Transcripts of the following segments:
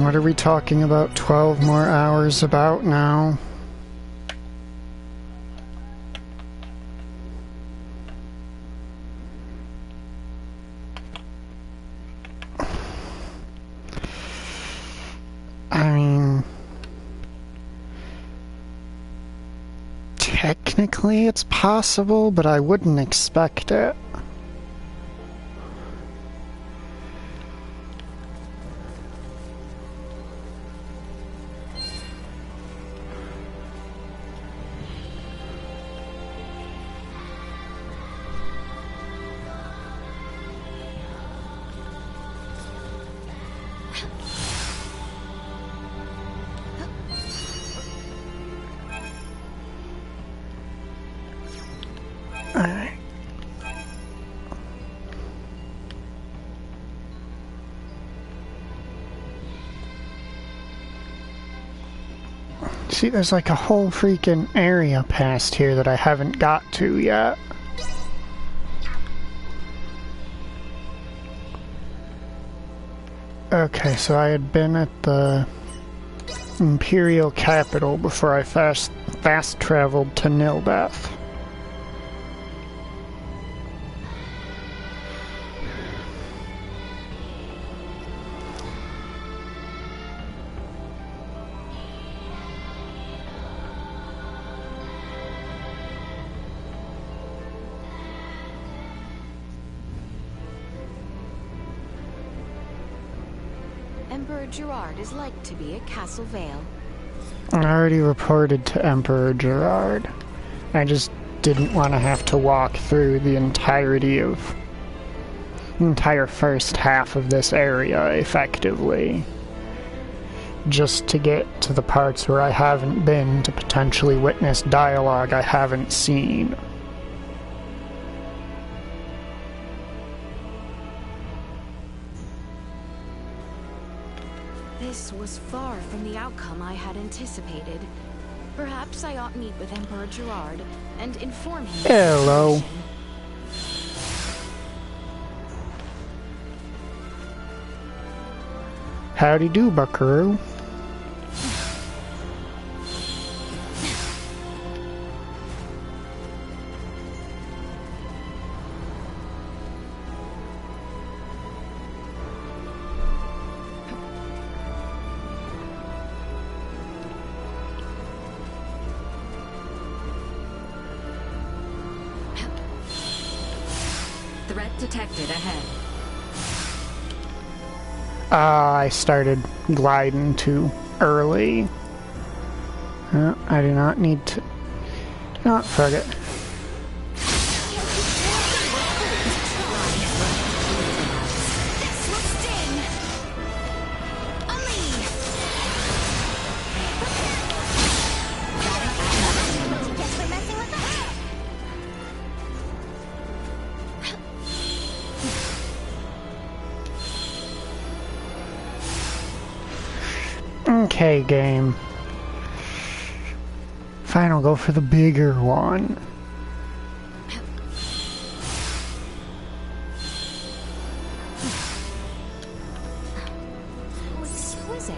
What are we talking about 12 more hours about now? I mean, technically it's possible, but I wouldn't expect it. Alright. See, there's like a whole freaking area past here that I haven't got to yet. Okay, so I had been at the Imperial Capital before I fast traveled to Nilbeth. Emperor Gerard is like to be at Castle Vale. I already reported to Emperor Gerard. I just didn't want to have to walk through the entire first half of this area effectively, just to get to the parts where I haven't been to potentially witness dialogue I haven't seen. This was far from the outcome I had anticipated. Perhaps I ought meet with Emperor Gerard and inform him. Hello. Howdy do, buckaroo. Threat detected ahead. I started gliding too early. I do not need to... Not forget. Okay, game. Fine, I'll go for the bigger one. Exquisite.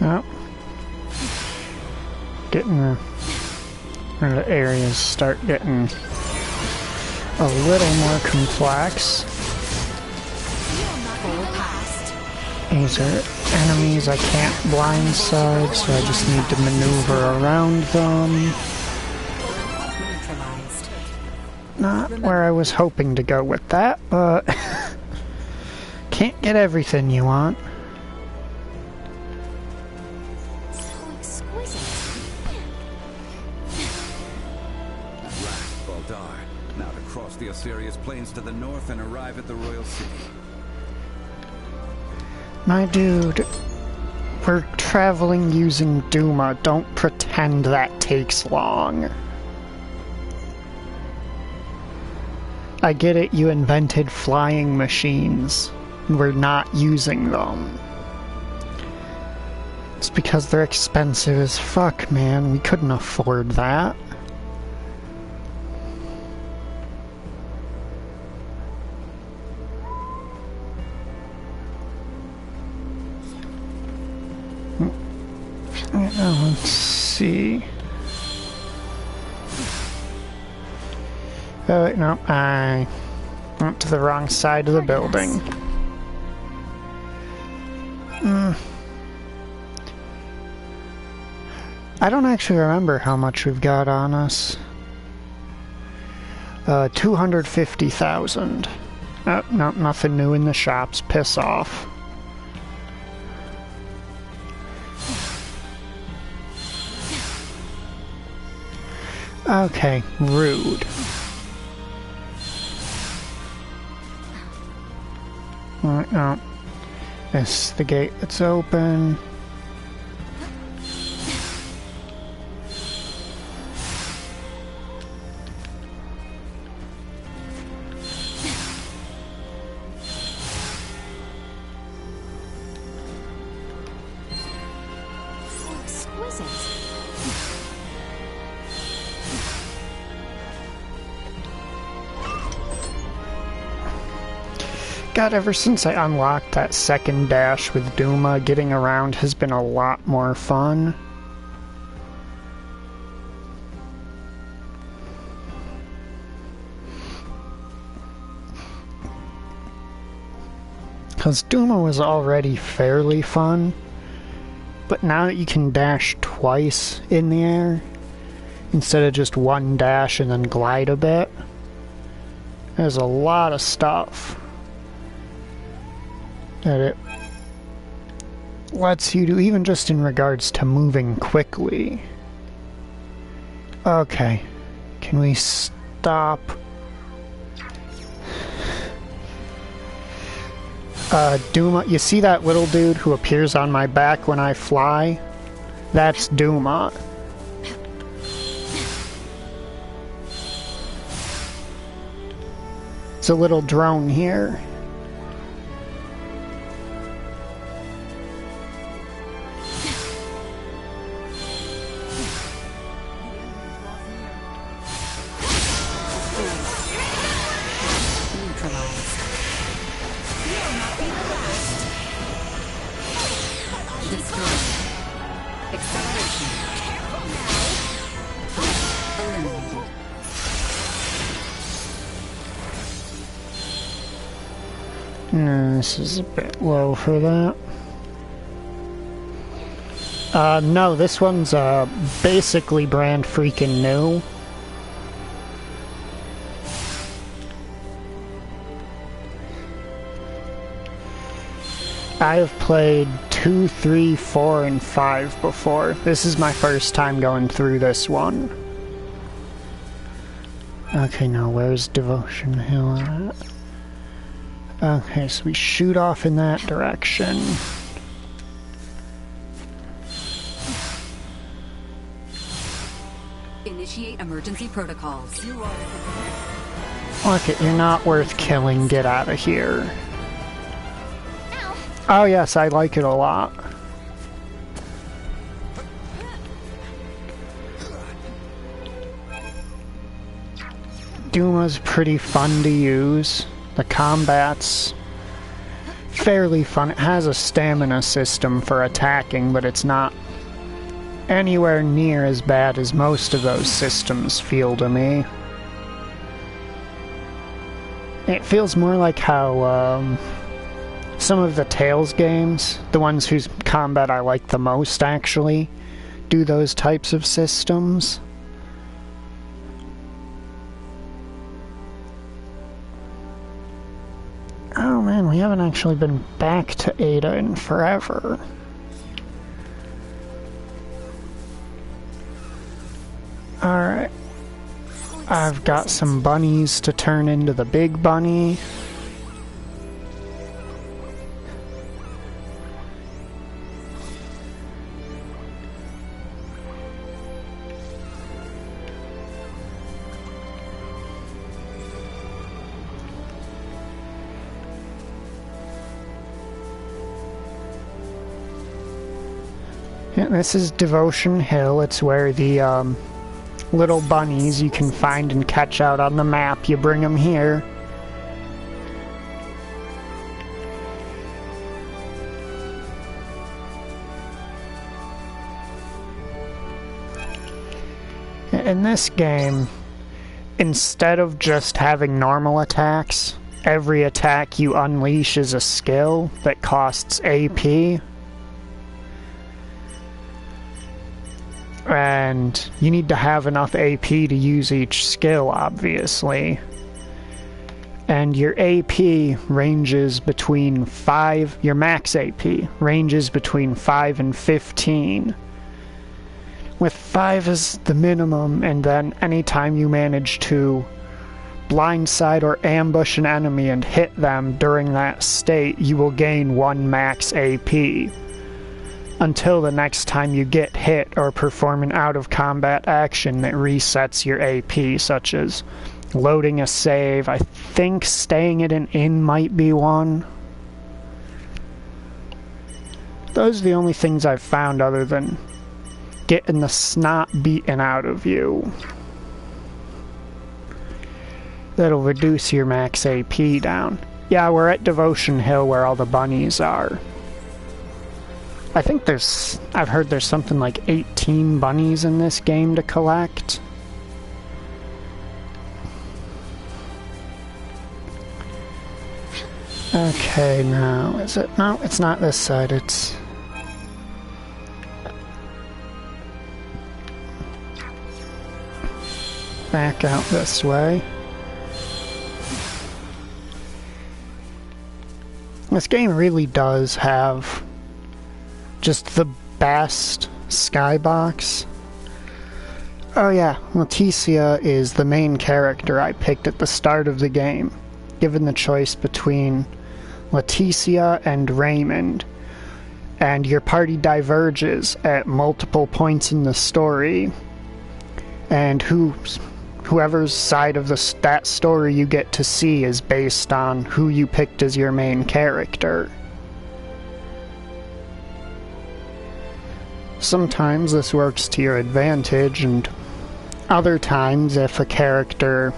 Oh. Getting the areas start getting a little more complex. These are enemies I can't blindside, so I just need to maneuver around them. Not where I was hoping to go with that, but can't get everything you want. The Osirius plains to the north and arrive at the royal city. My dude, we're traveling using Duma. Don't pretend that takes long. I get it, you invented flying machines. We're not using them. It's because they're expensive as fuck, man. We couldn't afford that. Let's see. Oh, wait, no, I went to the wrong side of the building. I don't actually remember how much we've got on us. 250,000. Oh, no, nothing new in the shops. Piss off. Okay, rude. Alright, no. This is the gate that's open. God, ever since I unlocked that second dash with Duma, getting around has been a lot more fun. Because Duma was already fairly fun, but now that you can dash twice in the air, instead of just one dash and then glide a bit, there's a lot of stuff that it lets you do, even just in regards to moving quickly. Okay, can we stop? Duma, you see that little dude who appears on my back when I fly? That's Duma. It's a little drone here. This is a bit low for that. No, this one's basically brand freaking new. I have played 2, 3, 4, and 5 before. This is my first time going through this one. Okay, now where's Devotion Hill at? Okay, so we shoot off in that direction. Initiate emergency protocols. Look it, you're not worth killing. Get out of here. Oh yes, I like it a lot. Duma's pretty fun to use. The combat's fairly fun. It has a stamina system for attacking, but it's not anywhere near as bad as most of those systems feel to me. It feels more like how some of the Tales games, the ones whose combat I like the most actually, do those types of systems. Oh man, we haven't actually been back to Ada in forever. Alright. I've got some bunnies to turn into the big bunny. Yeah, this is Devotion Hill. It's where the little bunnies you can find and catch out on the map. You bring them here. In this game, instead of just having normal attacks, every attack you unleash is a skill that costs AP. And you need to have enough AP to use each skill, obviously. And your AP ranges between 5, your max AP ranges between 5 and 15. With 5 as the minimum, and then anytime you manage to blindside or ambush an enemy and hit them during that state, you will gain 1 max AP. Until the next time you get hit or perform an out-of-combat action that resets your AP, such as loading a save. I think staying at an inn might be one. Those are the only things I've found other than getting the snot beaten out of you. That'll reduce your max AP down. Yeah, we're at Devotion Hill where all the bunnies are. I think I've heard there's something like 18 bunnies in this game to collect. Okay, now, is it? No, it's not this side, it's... back out this way. This game really does have just the best skybox. Oh yeah, Leticia is the main character I picked at the start of the game. Given the choice between Leticia and Raymond, and your party diverges at multiple points in the story, and whoever's side of that story you get to see is based on who you picked as your main character. Sometimes this works to your advantage, and other times if a character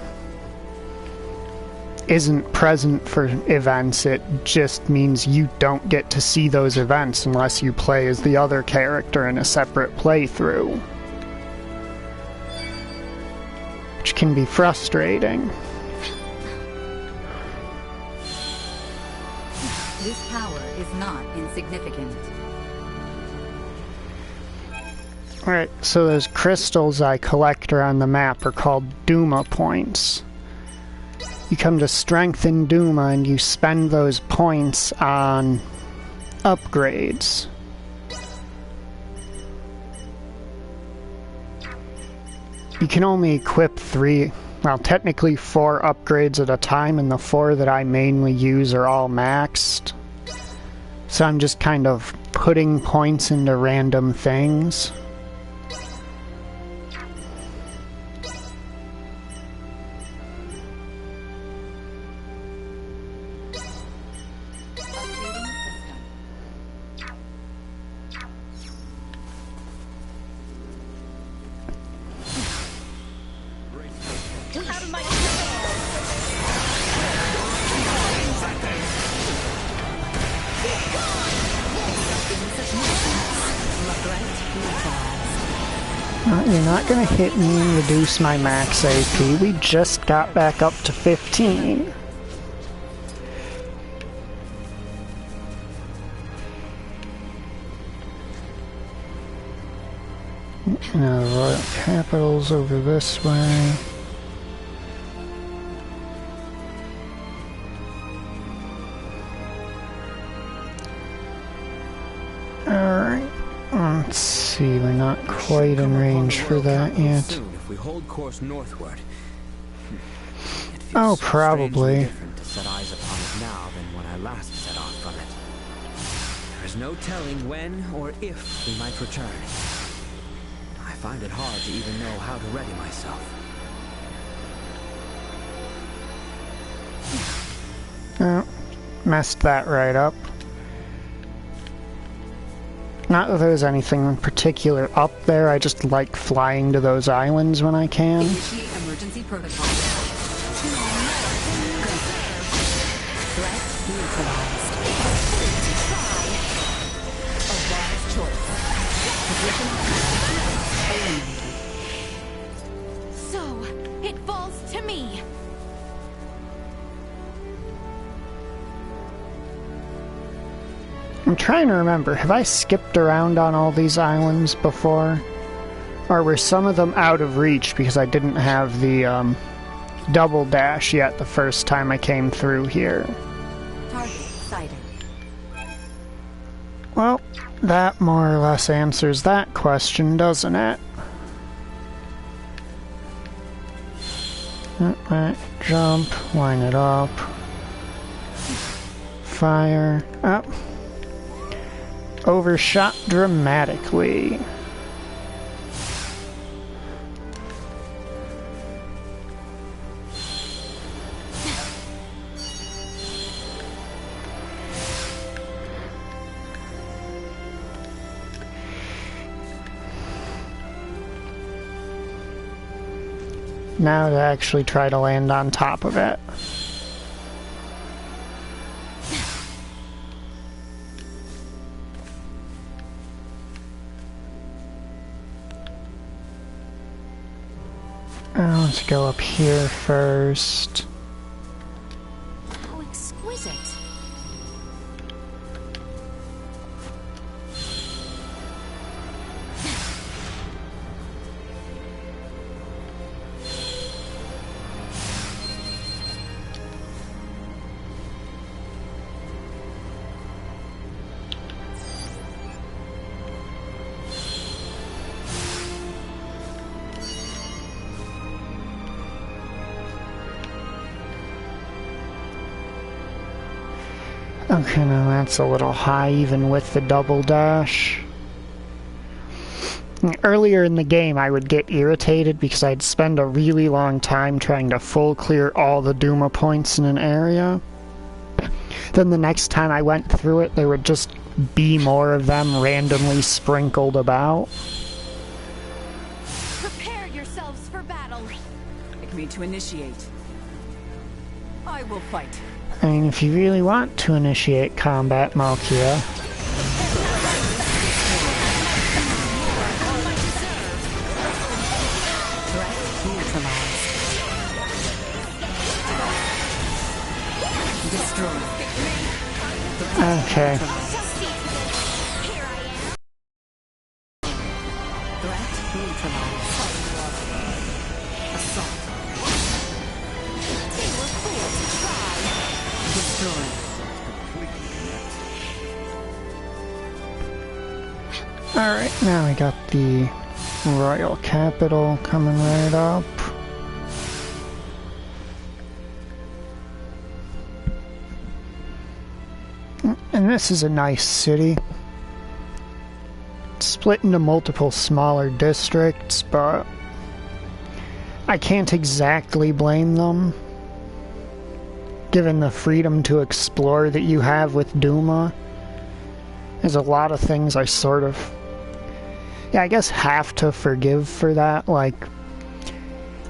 isn't present for events, it just means you don't get to see those events unless you play as the other character in a separate playthrough. Which can be frustrating. This power is not insignificant. Alright, so those crystals I collect around the map are called Duma points. You come to strengthen Duma and you spend those points on upgrades. You can only equip 3, well, technically 4 upgrades at a time, and the 4 that I mainly use are all maxed. So I'm just kind of putting points into random things. You're not gonna hit me and reduce my max AP. We just got back up to 15. Now the Royal Capital's over this way. Alright, let's see, we're not quite in range for that yet. If we hold course northward. Oh, probably. Different to set eyes upon it now than when I last set off from it. There is no telling when or if we might return. I find it hard to even know how to ready myself. Oh, messed that right up. Not that there's anything in particular up there, I just like flying to those islands when I can. Initiate emergency protocol. Threat neutralized. A wise choice. Position eliminated. So, it falls to me. I'm trying to remember, have I skipped around on all these islands before? Or were some of them out of reach because I didn't have the double dash yet the first time I came through here? Target sighted. Well, that more or less answers that question, doesn't it? Alright, jump, line it up. Fire, up. Overshot dramatically. Now to actually try to land on top of it. Let's go up here first. How exquisite. Okay, now that's a little high even with the double dash. Earlier in the game I would get irritated because I'd spend a really long time trying to full clear all the Duma points in an area. Then the next time I went through it there would just be more of them randomly sprinkled about. Prepare yourselves for battle. Like me to initiate. I will fight. I mean, if you really want to initiate combat, Malkia. Threat neutralized. Destroy. Okay. Threat neutralized. Assault. They were fools to try. Destroy. Alright, now we got the Royal Capital coming right up. And this is a nice city. It's split into multiple smaller districts, but I can't exactly blame them. Given the freedom to explore that you have with Duma, there's a lot of things I sort of, I guess have to forgive for that. Like,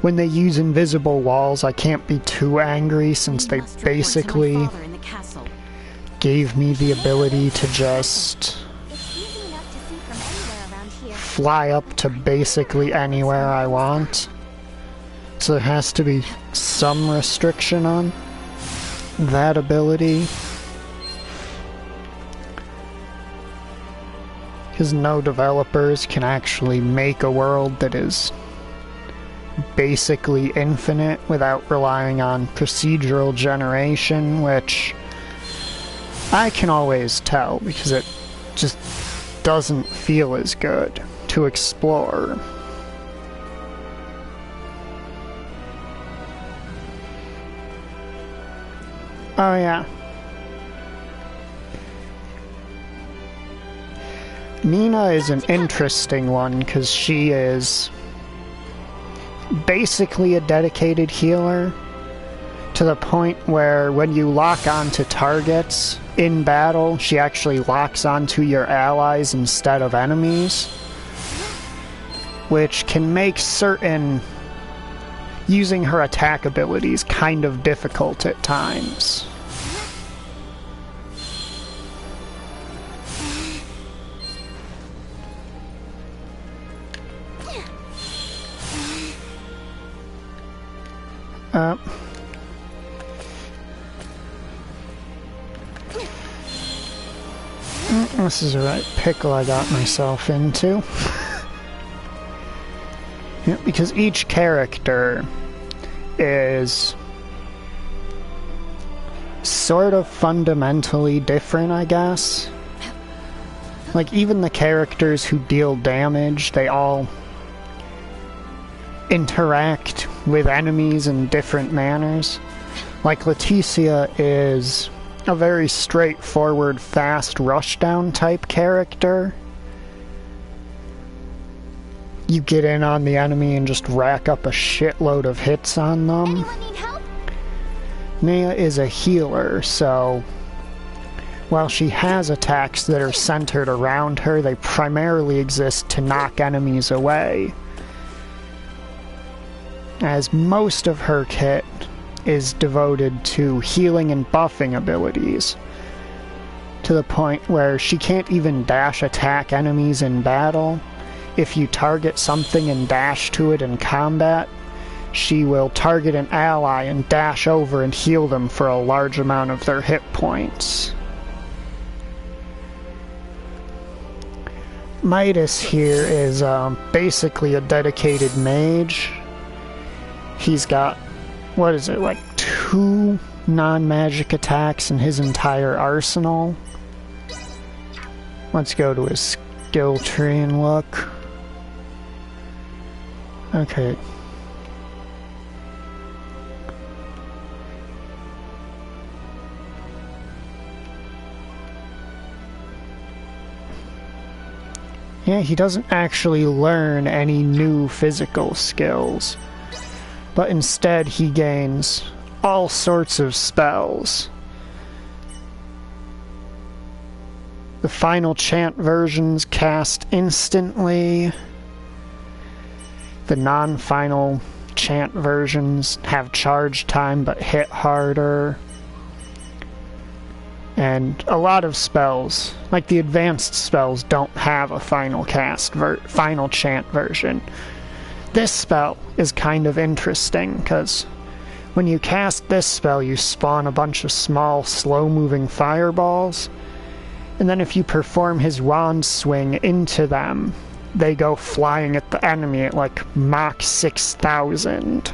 when they use invisible walls, I can't be too angry since they basically gave me the ability to just fly up to basically anywhere I want. So there has to be some restriction on that ability. Because no developers can actually make a world that is basically infinite without relying on procedural generation, which I can always tell because it just doesn't feel as good to explore. Oh yeah. Nina is an interesting one because she is basically a dedicated healer. To To the point where when you lock onto targets in battle, she actually locks onto your allies instead of enemies, which can make using her attack abilities kind of difficult at times. This is the right pickle I got myself into. Yeah, because each character is sort of fundamentally different, I guess. Like, even the characters who deal damage, they all interact with enemies in different manners. Like, Leticia is a very straightforward, fast rushdown type character. You get in on the enemy and just rack up a shitload of hits on them. Anyone need help? Nea is a healer, so while she has attacks that are centered around her, they primarily exist to knock enemies away, as most of her kit is devoted to healing and buffing abilities, to the point where she can't even dash attack enemies in battle. If you target something and dash to it in combat, she will target an ally and dash over and heal them for a large amount of their hit points. Midas here is basically a dedicated mage. He's got, what is it, like 2 non-magic attacks in his entire arsenal. Let's go to his skill tree and look. Okay. Yeah, he doesn't actually learn any new physical skills, but instead he gains all sorts of spells. The final chant versions cast instantly. The non-final chant versions have charge time but hit harder. And a lot of spells, like the advanced spells, don't have a final chant version. This spell is kind of interesting, because when you cast this spell, you spawn a bunch of small, slow-moving fireballs, and then if you perform his wand swing into them, they go flying at the enemy at like Mach 6000.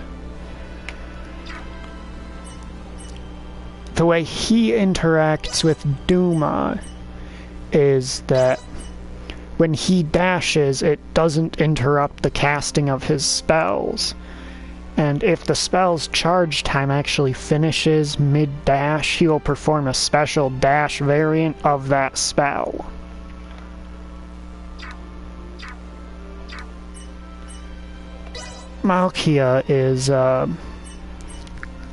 The way he interacts with Duma is that when he dashes, it doesn't interrupt the casting of his spells. And if the spell's charge time actually finishes mid-dash, he will perform a special dash variant of that spell. Malkia is a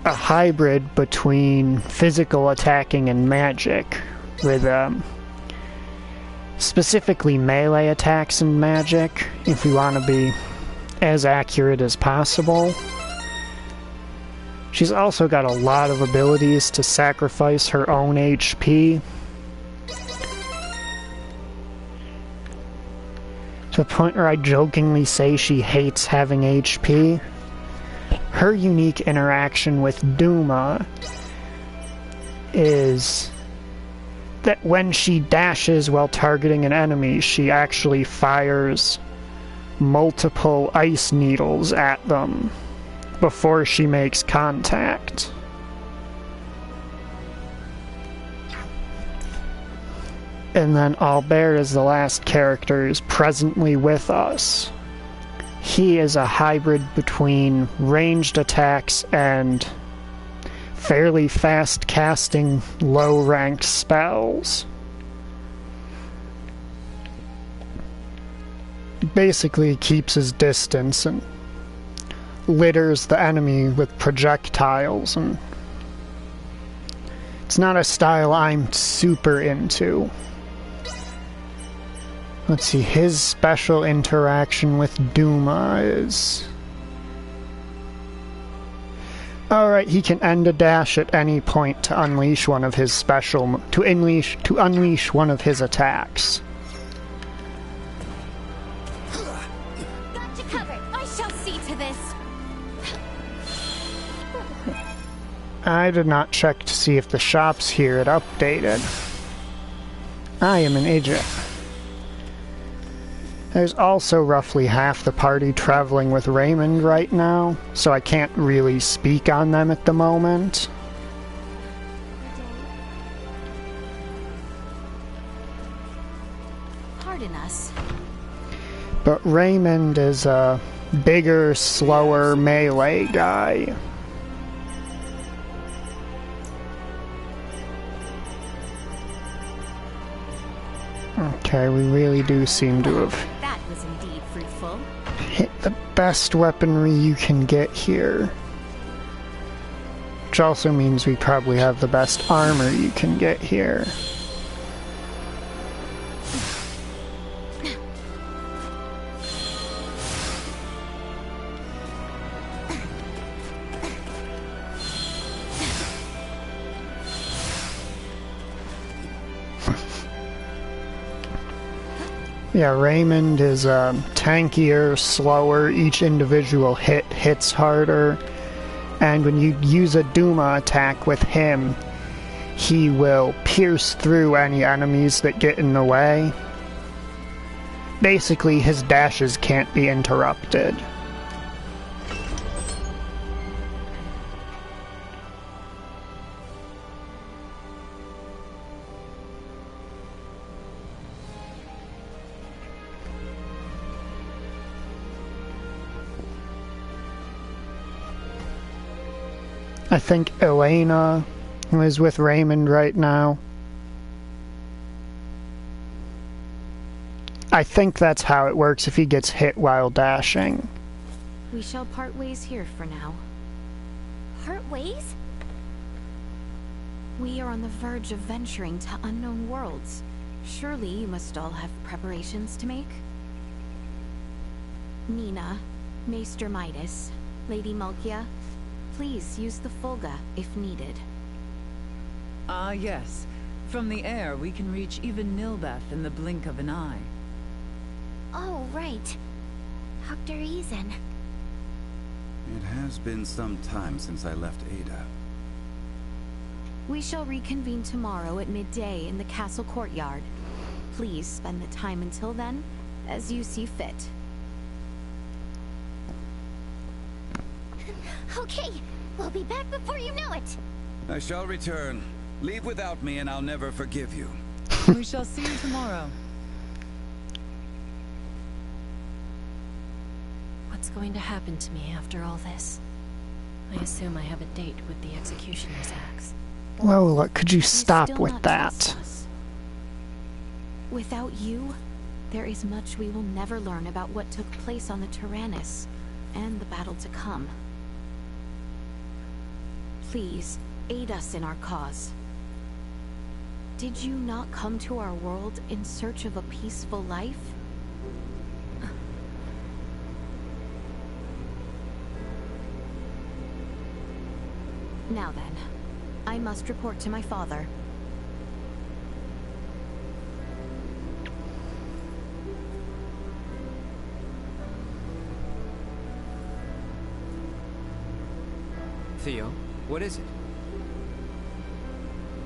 hybrid between physical attacking and magic, with specifically melee attacks and magic, if we want to be as accurate as possible. She's also got a lot of abilities to sacrifice her own HP, to the point where I jokingly say she hates having HP. Her unique interaction with Duma is that when she dashes while targeting an enemy, she actually fires multiple ice needles at them before she makes contact. And then Albert is the last character who's presently with us. He is a hybrid between ranged attacks and fairly fast casting low-ranked spells. Basically, he keeps his distance and litters the enemy with projectiles and It's not a style I'm super into. Let's see, his special interaction with Duma is... Alright, he can end a dash at any point to unleash one of his special... to unleash one of his attacks. Got you covered. I shall see to this. I did not check to see if the shops here had updated. I am an idiot. There's also roughly half the party traveling with Raymond right now, so I can't really speak on them at the moment. Pardon us. But Raymond is a bigger, slower melee guy. Okay, we really do seem to have That was indeed fruitful. hit the best weaponry you can get here. Which also means we probably have the best armor you can get here. Yeah, Raymond is tankier, slower, each individual hit hits harder, and when you use a Duma attack with him, he will pierce through any enemies that get in the way. Basically, his dashes can't be interrupted. I think Elena, who is with Raymond right now. I think that's how it works if he gets hit while dashing. We shall part ways here for now. Part ways? We are on the verge of venturing to unknown worlds. Surely you must all have preparations to make? Nina, Maester Midas, Lady Malkia, please use the Fulga if needed. Ah, yes. From the air, we can reach even Nilbeth in the blink of an eye. Oh, right. Dr. Eason. It has been some time since I left Ada. We shall reconvene tomorrow at midday in the castle courtyard. Please spend the time until then as you see fit. Okay, we'll be back before you know it. I shall return. Leave without me and I'll never forgive you. We shall see you tomorrow. What's going to happen to me after all this? I assume I have a date with the executioner's axe. Lola, could you You stop still with not that? trust us. Without you, there is much we will never learn about what took place on the Tyrannus and the battle to come. Please, aid us in our cause. Did you not come to our world in search of a peaceful life? Now then, I must report to my father. Theo, what is it?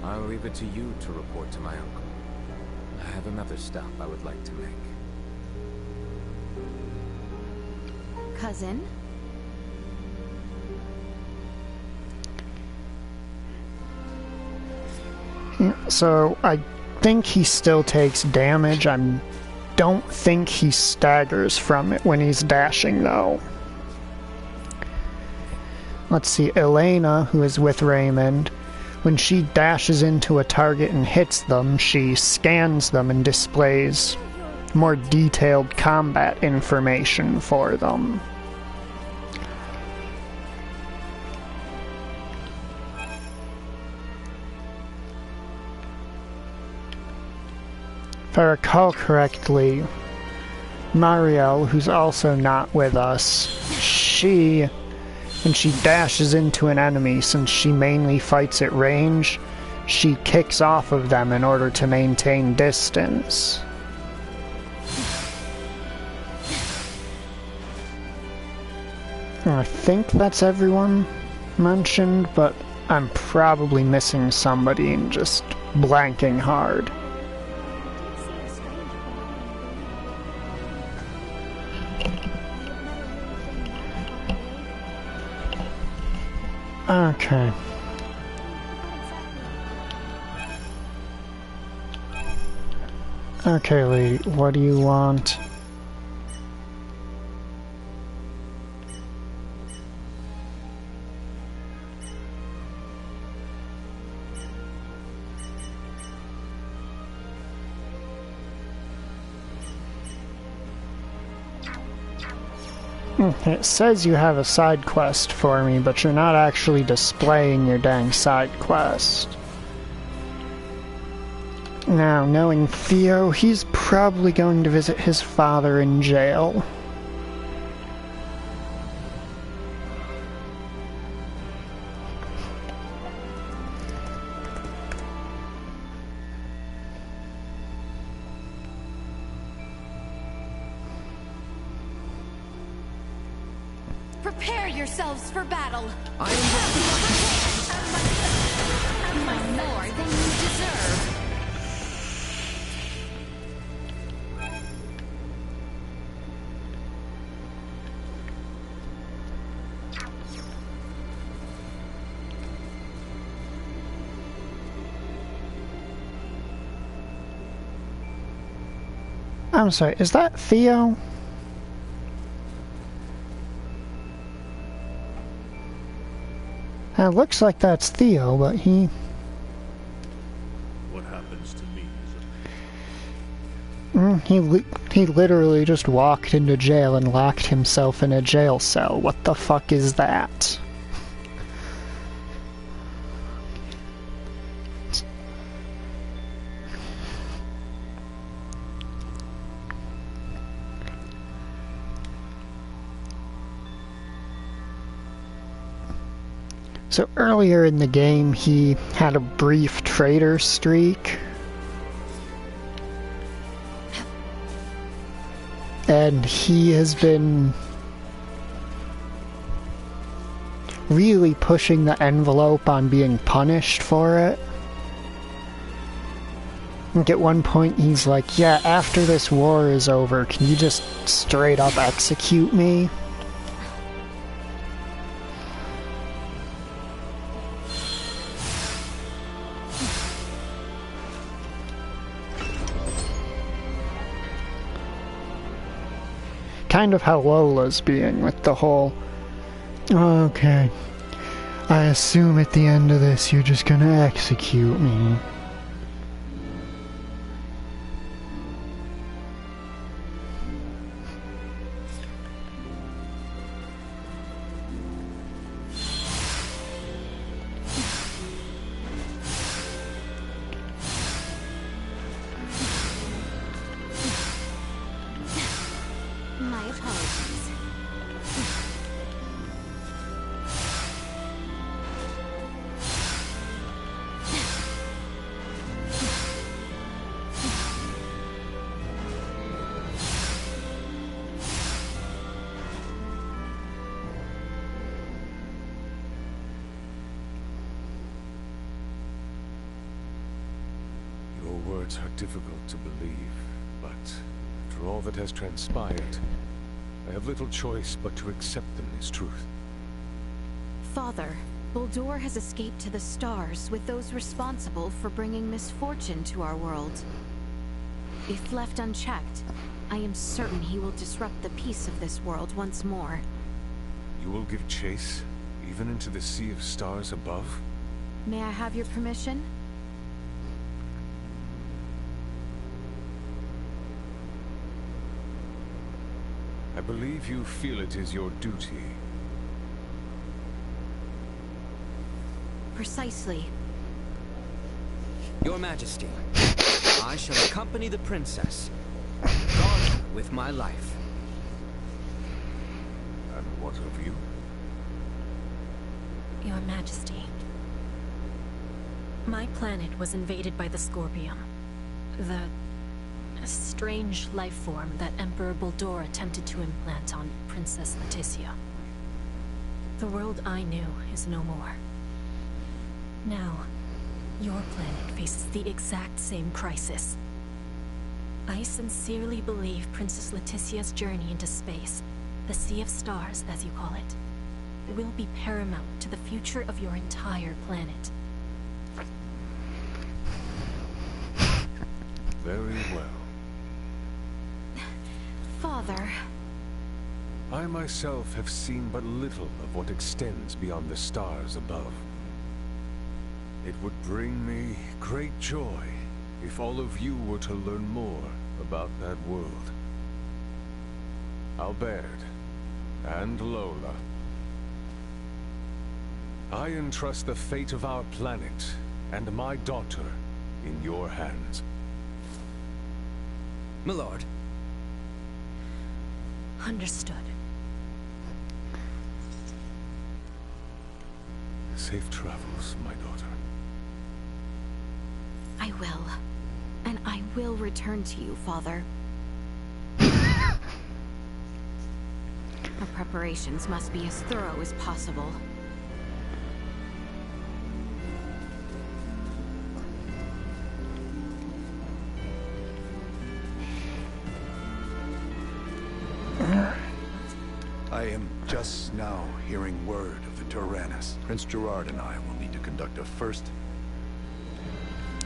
I'll leave it to you to report to my uncle. I have another stop I would like to make. Cousin? So, I think he still takes damage. I don't think he staggers from it when he's dashing, though. Let's see, Elena, who is with Raymond, when she dashes into a target and hits them, she scans them and displays more detailed combat information for them. If I recall correctly, Marielle, who's also not with us, when she dashes into an enemy, since she mainly fights at range, she kicks off of them in order to maintain distance. I think that's everyone mentioned, but I'm probably missing somebody and just blanking hard. Okay. Okay, lady, what do you want? It says you have a side quest for me, but you're not actually displaying your dang side quest. Now, knowing Theo, he's probably going to visit his father in jail. Prepare yourselves for battle. I am More than you deserve. I'm sorry, is that Theo? It looks like that's Theo, but he... What happens to me is he literally just walked into jail and locked himself in a jail cell. What the fuck is that? So earlier in the game, he had a brief traitor streak. And he has been really pushing the envelope on being punished for it. Like at one point he's like, yeah, after this war is over, can you just straight up execute me? Kind of how Lola's being with the whole, okay, I assume at the end of this you're just gonna execute me. My apologies. Your words are difficult to believe, but after all that has transpired, I have little choice but to accept them as truth. Father, Buldur has escaped to the stars with those responsible for bringing misfortune to our world. If left unchecked, I am certain he will disrupt the peace of this world once more. You will give chase, even into the sea of stars above? May I have your permission? I believe you feel it is your duty. Precisely. Your Majesty, I shall accompany the princess, guard her with my life. And what of you? Your Majesty. My planet was invaded by the Scorpium. The strange life form that Emperor Buldur attempted to implant on Princess Leticia. The world I knew is no more. Now, your planet faces the exact same crisis. I sincerely believe Princess Leticia's journey into space, the Sea of Stars, as you call it, will be paramount to the future of your entire planet. Very well. Father. I myself have seen but little of what extends beyond the stars above. It would bring me great joy if all of you were to learn more about that world. Albert and Lola, I entrust the fate of our planet and my daughter in your hands. My lord. Understood. Safe travels, my daughter. I will. And I will return to you, Father. Our preparations must be as thorough as possible. I am just now hearing word of the Tyrannus. Prince Gerard and I will need to conduct a first...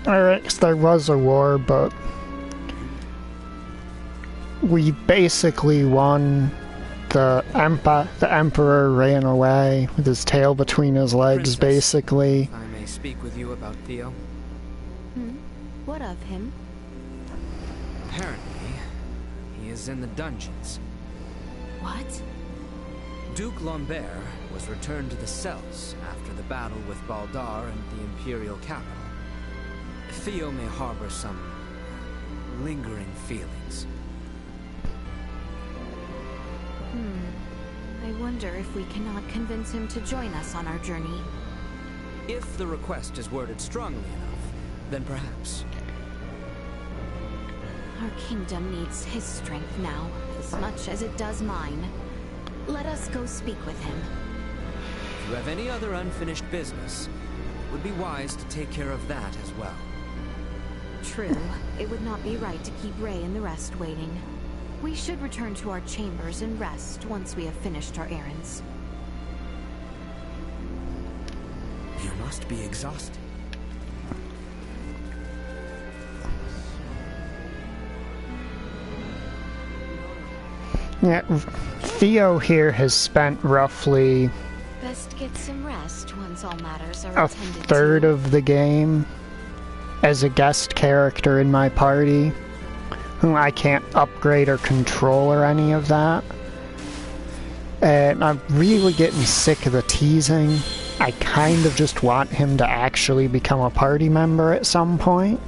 Alright, so there was a war, but we basically won. The Emperor ran away with his tail between his legs, Princess, basically. I may speak with you about Theo. What of him? Apparently, he is in the dungeons. What? Duke Lambert was returned to the cells after the battle with Baldar and the Imperial capital. Theo may harbor some lingering feelings. I wonder if we cannot convince him to join us on our journey. If the request is worded strongly enough, then perhaps. Our kingdom needs his strength now, as much as it does mine. Let us go speak with him. If you have any other unfinished business, it would be wise to take care of that as well. True. It would not be right to keep Ray and the rest waiting. We should return to our chambers and rest once we have finished our errands. You must be exhausted. Yeah, Theo here has spent roughly Best get some rest once all matters are a attended third to. of the game as a guest character in my party, whom I can't upgrade or control or any of that. And I'm really getting sick of the teasing. I kind of just want him to actually become a party member at some point.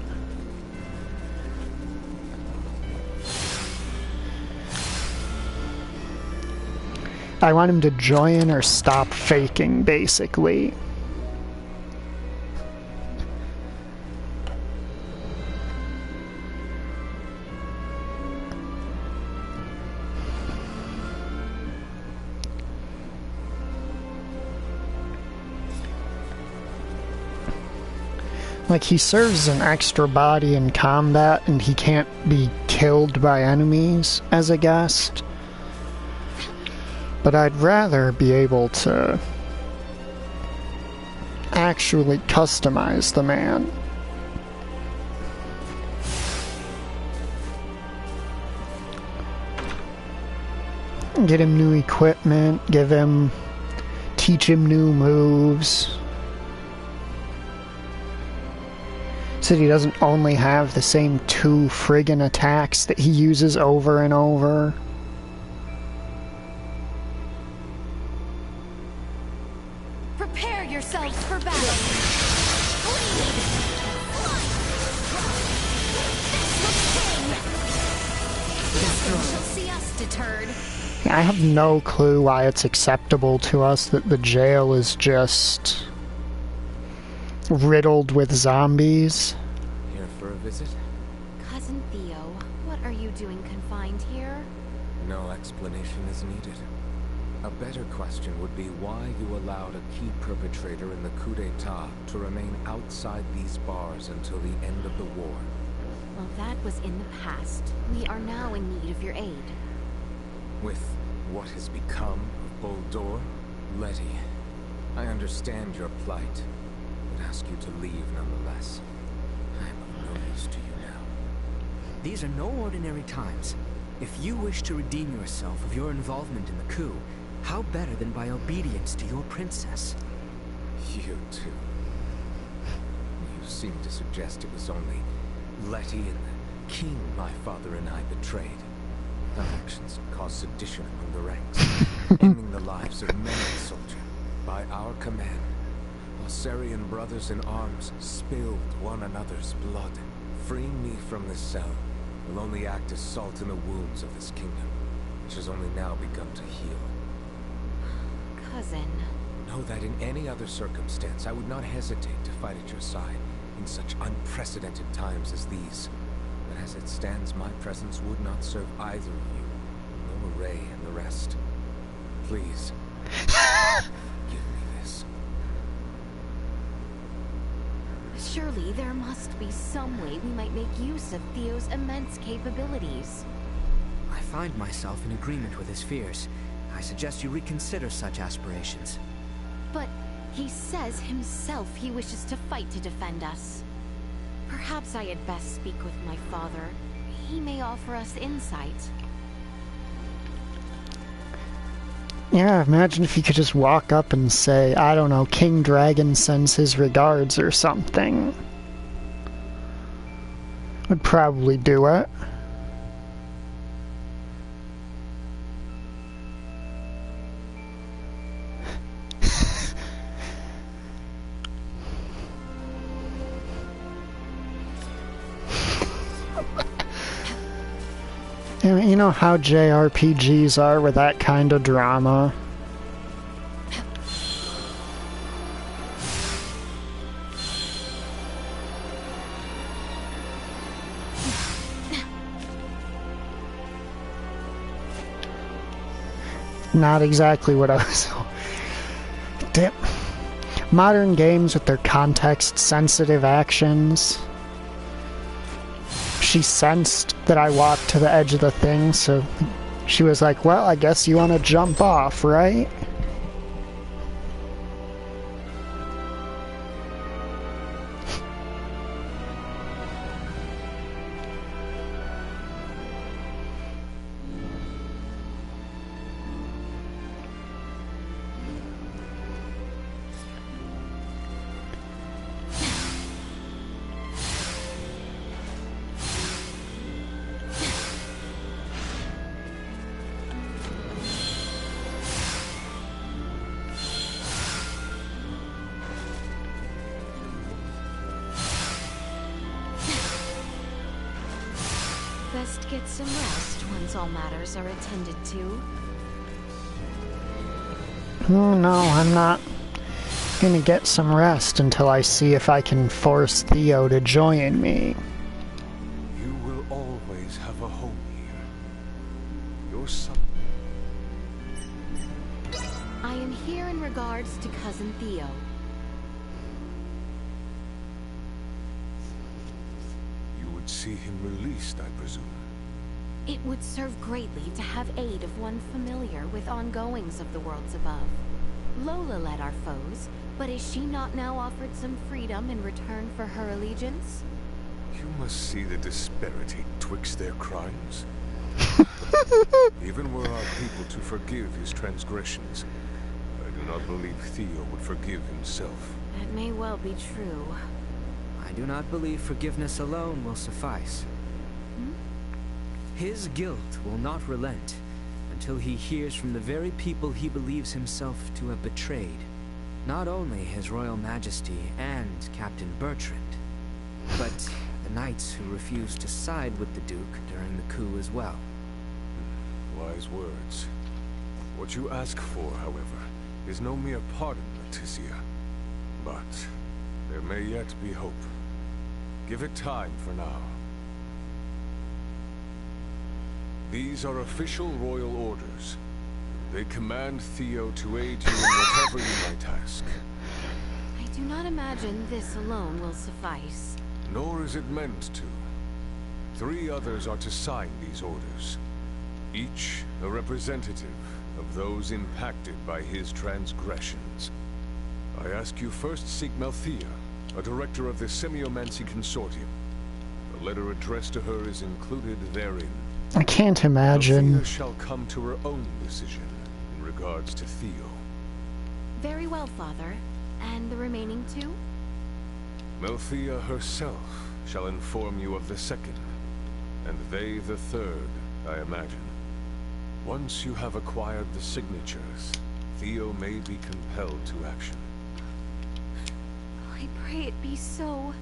I want him to join or stop faking, basically. Like, he serves an extra body in combat, and he can't be killed by enemies as a guest. But I'd rather be able to actually customize the man. Get him new equipment, teach him new moves. So he doesn't only have the same 2 friggin' attacks that he uses over and over. Prepare yourselves for battle. turd. I have no clue why it's acceptable to us that the jail is just riddled with zombies. Here for a visit? Cousin Theo, what are you doing confined here? No explanation is needed. A better question would be why you allowed a key perpetrator in the coup d'etat to remain outside these bars until the end of the war. Well, that was in the past. We are now in need of your aid. With what has become of Boldore, Letty, I understand your plight, but ask you to leave nonetheless. I am of no use to you now. These are no ordinary times. If you wish to redeem yourself of your involvement in the coup, how better than by obedience to your princess? You too. You seem to suggest it was only Letty and the king my father and I betrayed. Our actions caused sedition among the ranks, ending the lives of many a soldier. By our command, Osirian brothers in arms spilled one another's blood. Freeing me from this cell will only act as salt in the wounds of this kingdom, which has only now begun to heal. Cousin. Know that in any other circumstance, I would not hesitate to fight at your side in such unprecedented times as these. But as it stands, my presence would not serve either of you, nor Ray and the rest. Please, give me this. Surely there must be some way we might make use of Theo's immense capabilities. I find myself in agreement with his fears. I suggest you reconsider such aspirations. But he says himself he wishes to fight to defend us. Perhaps I had best speak with my father. He may offer us insight. Yeah, imagine if you could just walk up and say, I don't know, King Dragon sends his regards or something. Would probably do it. You know how JRPGs are with that kind of drama? Not exactly what I was... Damn. Modern games with their context-sensitive actions. She sensed that I walked to the edge of the thing, so she was like, well, I guess you want to jump off, right? Best get some rest once all matters are attended to. Oh no, I'm not gonna get some rest until I see if I can force Theo to join me. You will always have a home here. Your son. I am here in regards to Cousin Theo. You would see him released, I presume. It would serve greatly to have aid of one familiar with ongoings of the worlds above. Lola led our foes, but is she not now offered some freedom in return for her allegiance? You must see the disparity twixt their crimes. Even were our people to forgive his transgressions, I do not believe Theo would forgive himself. That may well be true. I do not believe forgiveness alone will suffice. His guilt will not relent until he hears from the very people he believes himself to have betrayed. Not only His Royal Majesty and Captain Bertrand, but the knights who refused to side with the Duke during the coup as well. Wise words. What you ask for, however, is no mere pardon, Leticia. But there may yet be hope. Give it time for now. These are official royal orders. They command Theo to aid you in whatever you might ask. I do not imagine this alone will suffice. Nor is it meant to. 3 others are to sign these orders. Each a representative of those impacted by his transgressions. I ask you first seek Melthea, a director of the Semiomancy Consortium. A letter addressed to her is included therein. I can't imagine. Melthea shall come to her own decision in regards to Theo. Very well, Father. And the remaining 2? Melthea herself shall inform you of the second, and they the third, I imagine. Once you have acquired the signatures, Theo may be compelled to action. I pray it be so.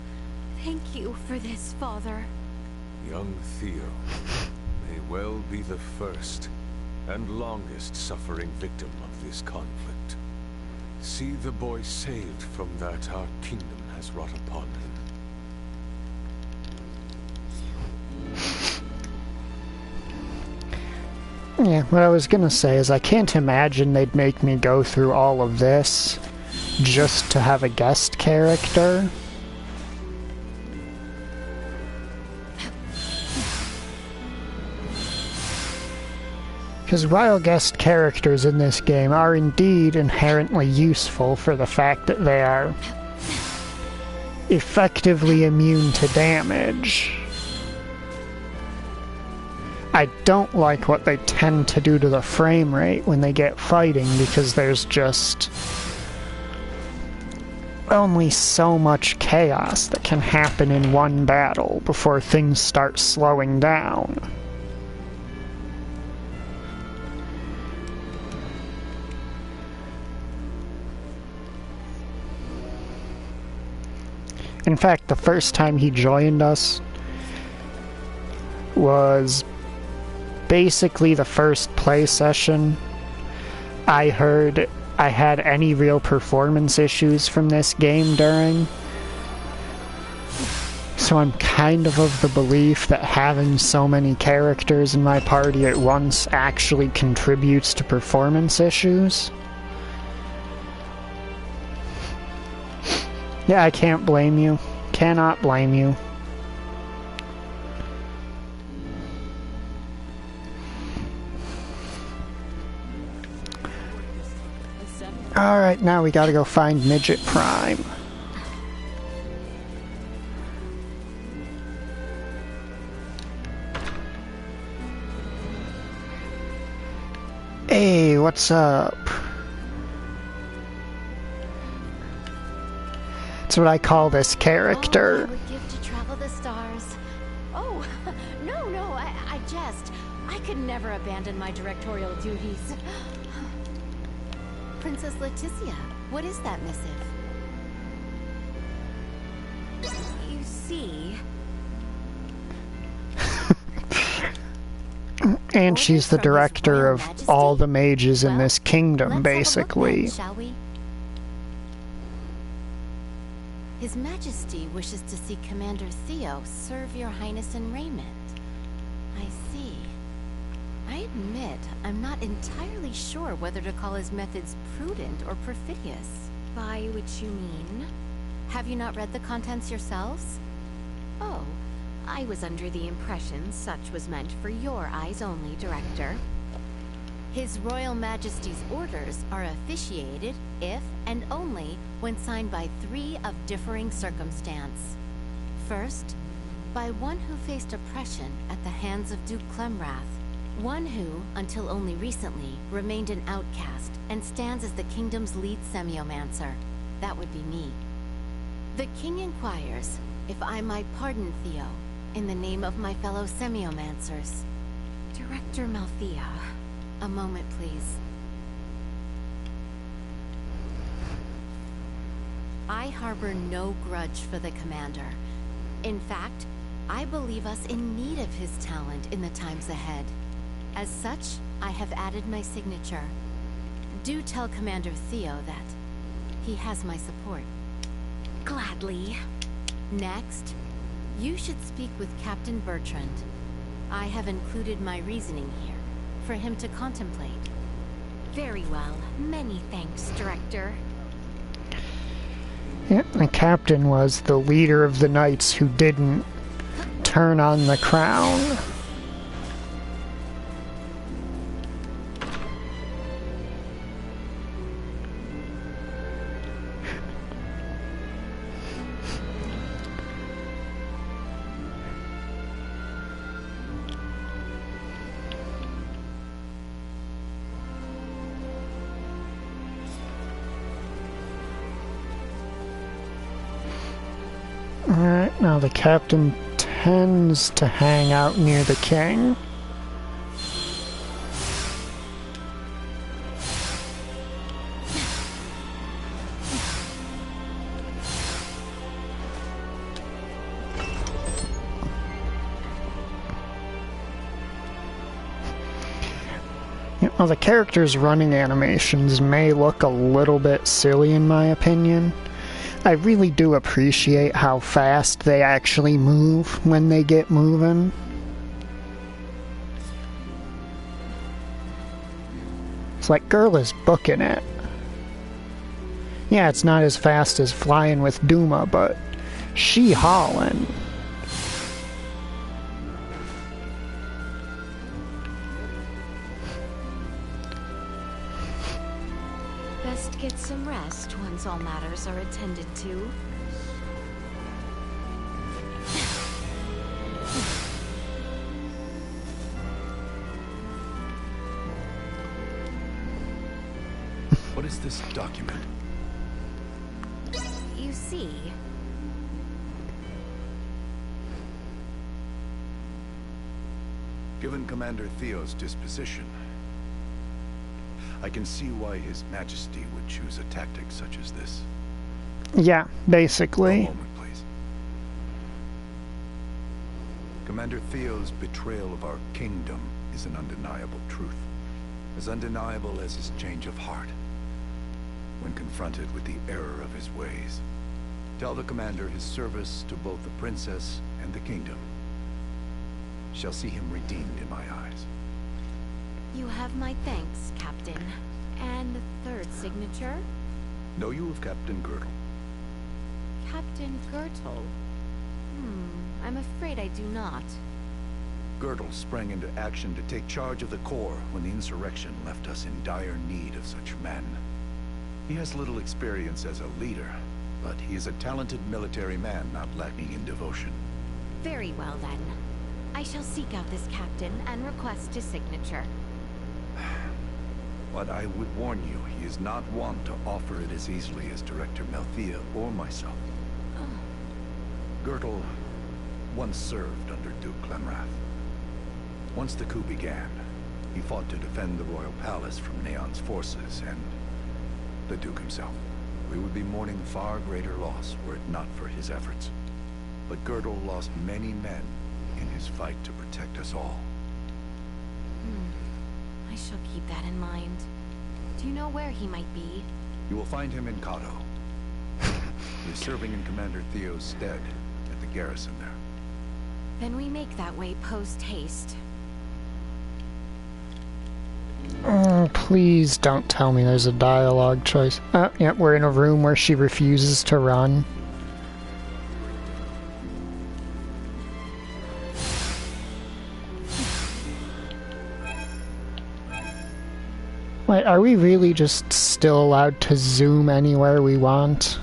Thank you for this, Father. Young Theo may well be the first and longest suffering victim of this conflict. See the boy saved from that our kingdom has wrought upon him. Yeah, what I was gonna say is I can't imagine they'd make me go through all of this just to have a guest character. Because while guest characters in this game are indeed inherently useful for the fact that they are effectively immune to damage, I don't like what they tend to do to the frame rate when they get fighting, because there's just only so much chaos that can happen in one battle before things start slowing down. In fact, the first time he joined us was basically the first play session I heard I had any real performance issues from this game during. So I'm kind of the belief that having so many characters in my party at once actually contributes to performance issues. Yeah, I can't blame you. Cannot blame you. Alright, now we gotta go find Midget Prime. Hey, what's up? That's what I call this character. Oh, I would give to travel the stars. Oh, no, I jest. I could never abandon my directorial duties. Princess Leticia, what is that missive? You see... And she's the director of all the mages in this kingdom, basically. Shall we? His Majesty wishes to see Commander Theo serve your Highness in raiment. I see. I admit, I'm not entirely sure whether to call his methods prudent or perfidious. By which you mean? Have you not read the contents yourselves? Oh, I was under the impression such was meant for your eyes only, Director. His Royal Majesty's orders are officiated if and only when signed by 3 of differing circumstance. First, by one who faced oppression at the hands of Duke Clemrath. One who, until only recently, remained an outcast and stands as the kingdom's lead semiomancer. That would be me. The king inquires if I might pardon Theo in the name of my fellow semiomancers. Director Melthea, a moment please. I harbor no grudge for the commander. In fact, I believe us in need of his talent in the times ahead. As such, I have added my signature. Do tell Commander Theo that he has my support. Gladly. Next, you should speak with Captain Bertrand. I have included my reasoning here, for him to contemplate. Very well. Many thanks, Director. Yeah, the captain was the leader of the knights who didn't turn on the crown. Alright, now the captain tends to hang out near the king. Well, the characters' running animations may look a little bit silly in my opinion. I really do appreciate how fast they actually move when they get moving. It's like, girl is booking it. Yeah, it's not as fast as flying with Duma, but she haulin'. Best get some rest once all matters are attended to. What is this document? You see, Given Commander Theo's disposition, I can see why His Majesty would choose a tactic such as this. Yeah, basically. A moment, please. Commander Theo's betrayal of our kingdom is an undeniable truth. As undeniable as his change of heart when confronted with the error of his ways. Tell the commander his service to both the princess and the kingdom shall see him redeemed in my eyes. you have my thanks, Captain. And the third signature? Know you of Captain Girdle? Captain Gertle? I'm afraid I do not. Girdle sprang into action to take charge of the Corps when the insurrection left us in dire need of such men. He has little experience as a leader, but he is a talented military man not lacking in devotion. Very well, then. I shall seek out this captain and request his signature. But I would warn you, he is not wont to offer it as easily as Director Melthea or myself. Girdle once served under Duke Clemrath. Once the coup began, he fought to defend the royal palace from Neon's forces and the Duke himself. We would be mourning far greater loss were it not for his efforts. But Girdle lost many men in his fight to protect us all. I shall keep that in mind. Do you know where he might be? You will find him in Kato. He is serving in Commander Theo's stead at the garrison there. Then we make that way post-haste. Please don't tell me there's a dialogue choice. Yeah, we're in a room where she refuses to run. Wait, are we really just still allowed to zoom anywhere we want?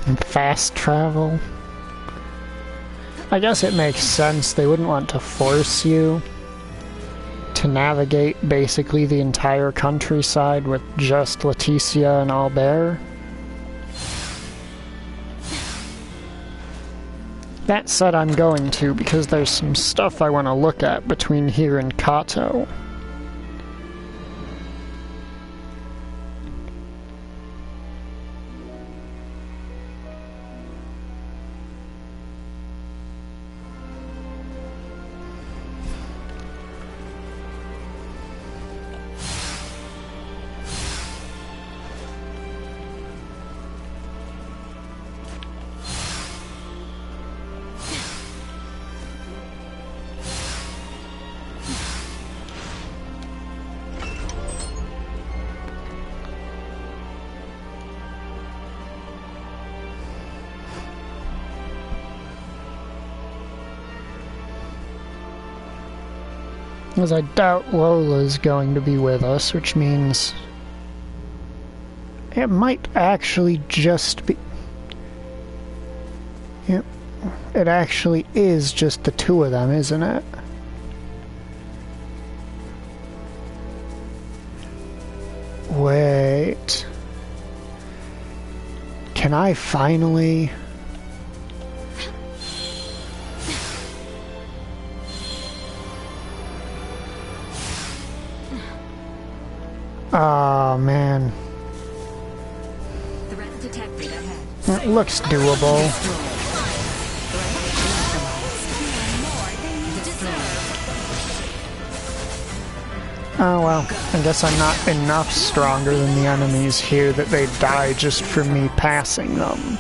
And fast travel? I guess it makes sense. They wouldn't want to force you to navigate basically the entire countryside with just Leticia and Albert. That said, I'm going to, because there's some stuff I want to look at between here and Kato. Because I doubt Lola's going to be with us, which means it might actually just be... Yep. It actually is just the two of them, isn't it? Wait. Can I finally... Oh, man. Threat detected ahead. It looks doable. Oh well, I guess I'm not enough stronger than the enemies here that they die just from me passing them.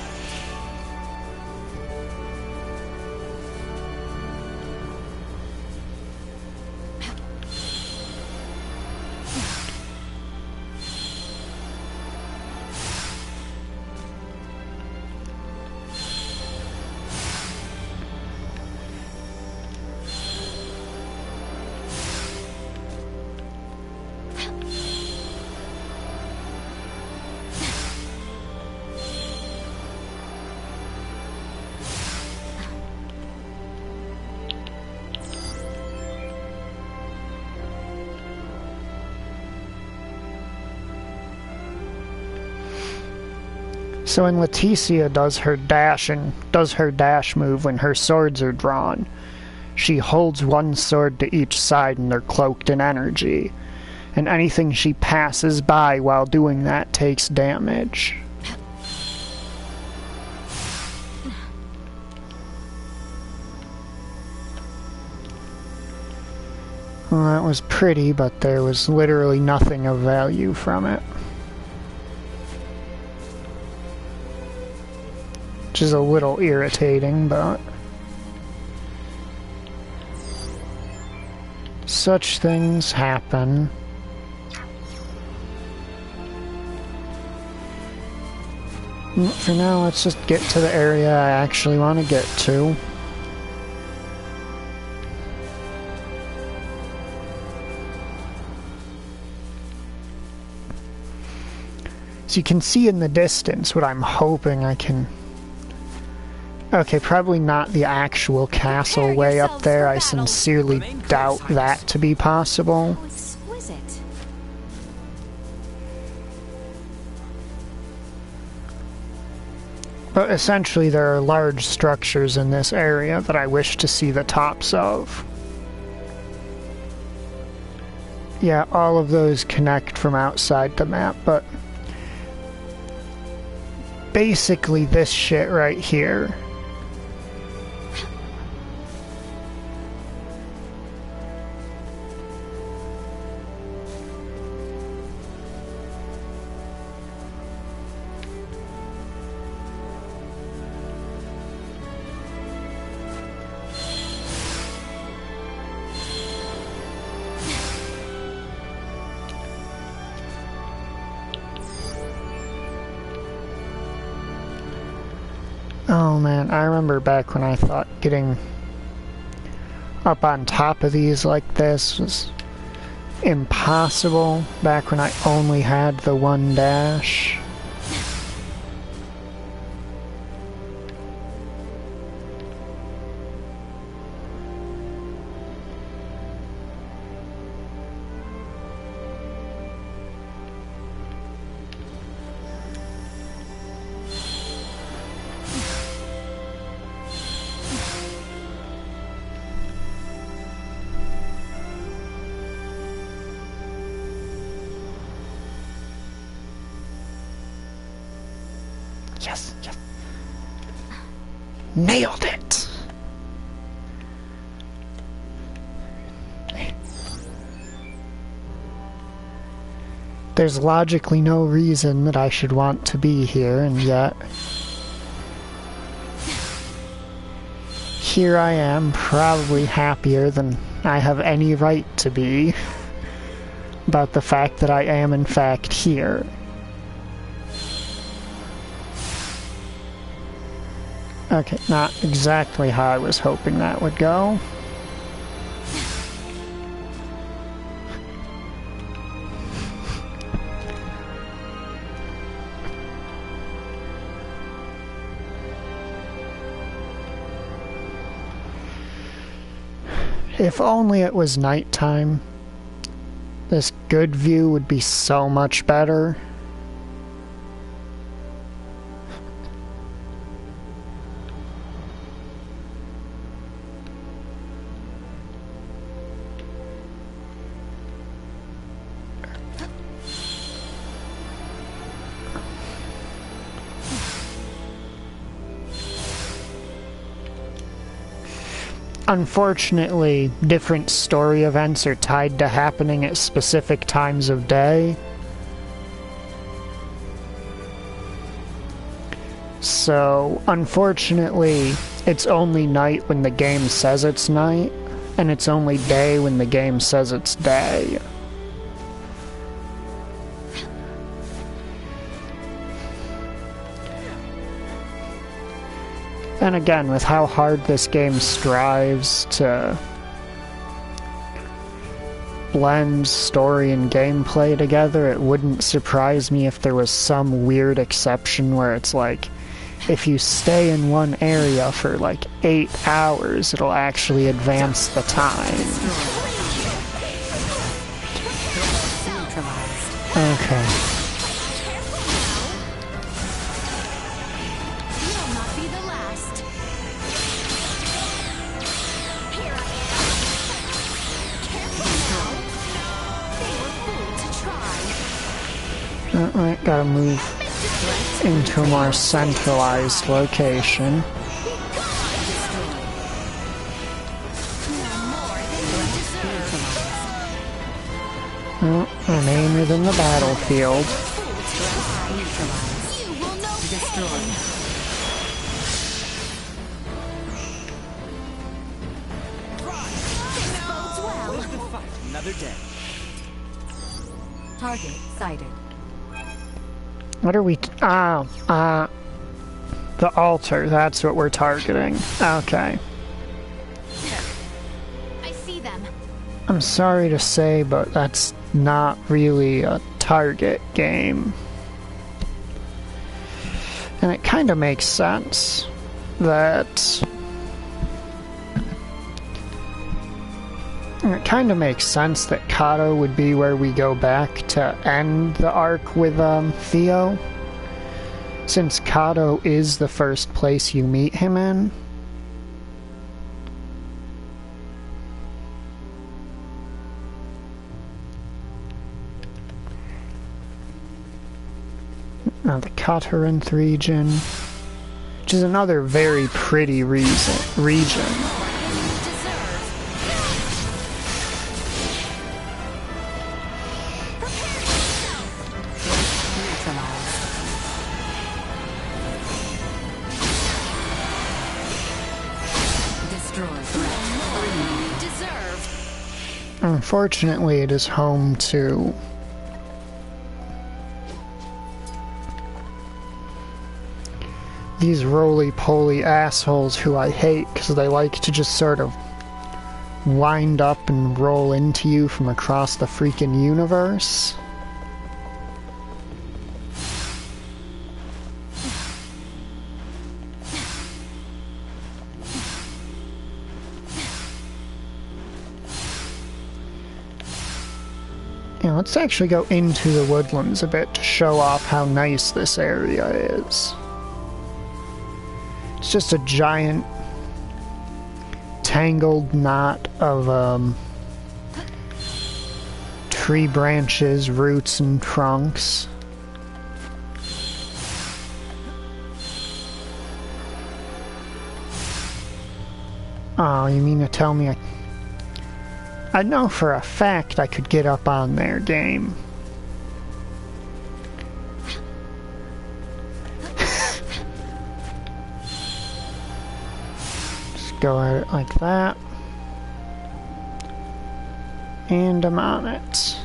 So when Leticia does her dash move when her swords are drawn, she holds one sword to each side and they're cloaked in energy. And anything she passes by while doing that takes damage. Well, that was pretty, but there was literally nothing of value from it. Which is a little irritating, but such things happen. For now, let's just get to the area I actually want to get to. So you can see in the distance what I'm hoping I can... Okay, probably not the actual castle way up there. I sincerely doubt that to be possible. Oh, exquisite. But essentially there are large structures in this area that I wish to see the tops of. Yeah, all of those connect from outside the map, but basically this shit right here. Oh man, I remember back when I thought getting up on top of these like this was impossible, back when I only had the one dash. Yes, yes. Nailed it! There's logically no reason that I should want to be here, and yet... here I am, probably happier than I have any right to be about the fact that I am in fact here. Okay, not exactly how I was hoping that would go. If only it was nighttime. This good view would be so much better. Unfortunately, different story events are tied to happening at specific times of day. So, unfortunately, it's only night when the game says it's night, and it's only day when the game says it's day. And again, with how hard this game strives to blend story and gameplay together, it wouldn't surprise me if there was some weird exception where it's like, if you stay in one area for like 8 hours, it'll actually advance the time. Okay. Alright, gotta move into a more centralized location. Oh, I'm aiming in the battlefield. Another day. Target sighted. What are we... the altar, that's what we're targeting. Okay. I see them. I'm sorry to say, but that's not really a target game. And it kind of makes sense that... It kind of makes sense that Kato would be where we go back to end the arc with Theo, since Kato is the first place you meet him in. Now the Katarinth region, which is another very pretty region. Unfortunately, it is home to these roly-poly assholes who I hate because they like to just sort of wind up and roll into you from across the freaking universe. Yeah, let's actually go into the woodlands a bit to show off how nice this area is. It's just a giant tangled knot of tree branches, roots, and trunks. Oh, you mean to tell me I know for a fact I could get up on their game. Just go at it like that. And I'm on it.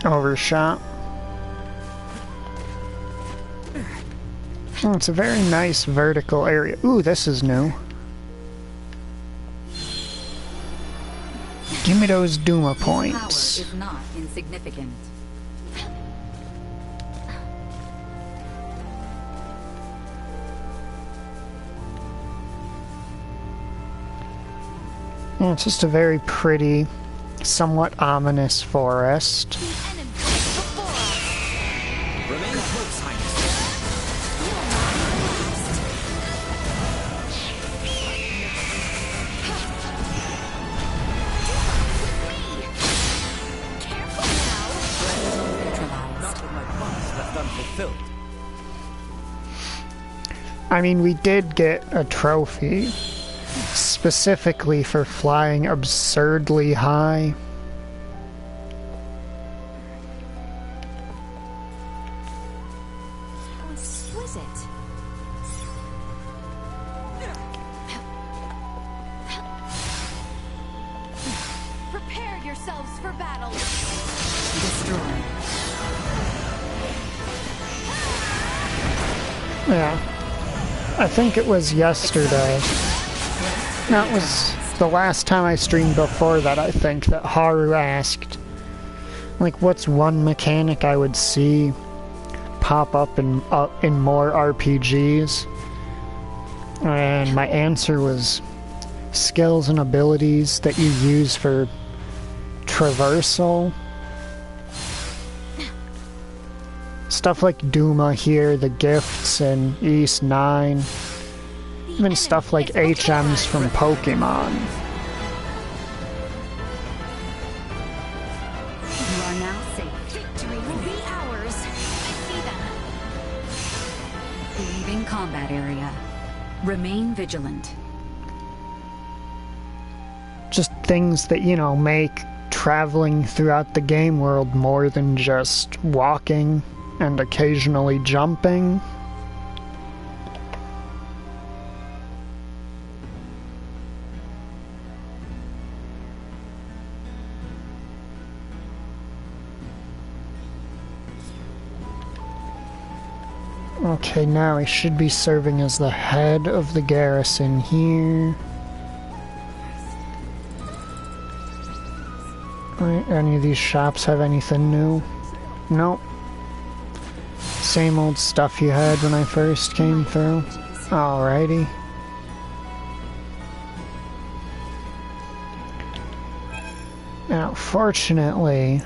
Overshot. Oh, it's a very nice vertical area. Ooh, this is new. Give me those Duma points. Power is not insignificant. Well, it's just a very pretty, somewhat ominous forest. The enemy before us. Remain close, Highness. Careful now. Neutralized. Not with my promise left unfulfilled. I mean, we did get a trophy specifically for flying absurdly high. How exquisite. Prepare yourselves for battle. Destroyed. Yeah. I think it was yesterday. That was the last time I streamed before that, I think, that Haru asked, like, what's one mechanic I would see pop up in more RPGs? And my answer was skills and abilities that you use for traversal. Stuff like Duma here, the gifts in East 9. Even stuff like HMs from Pokemon. You are now safe. Victory will be ours. I see them. Leaving combat area. Remain vigilant. Just things that, you know, make traveling throughout the game world more than just walking and occasionally jumping. Okay, now he should be serving as the head of the garrison here. Right, any of these shops have anything new? Nope. Same old stuff you had when I first came through. Alrighty. Now, fortunately,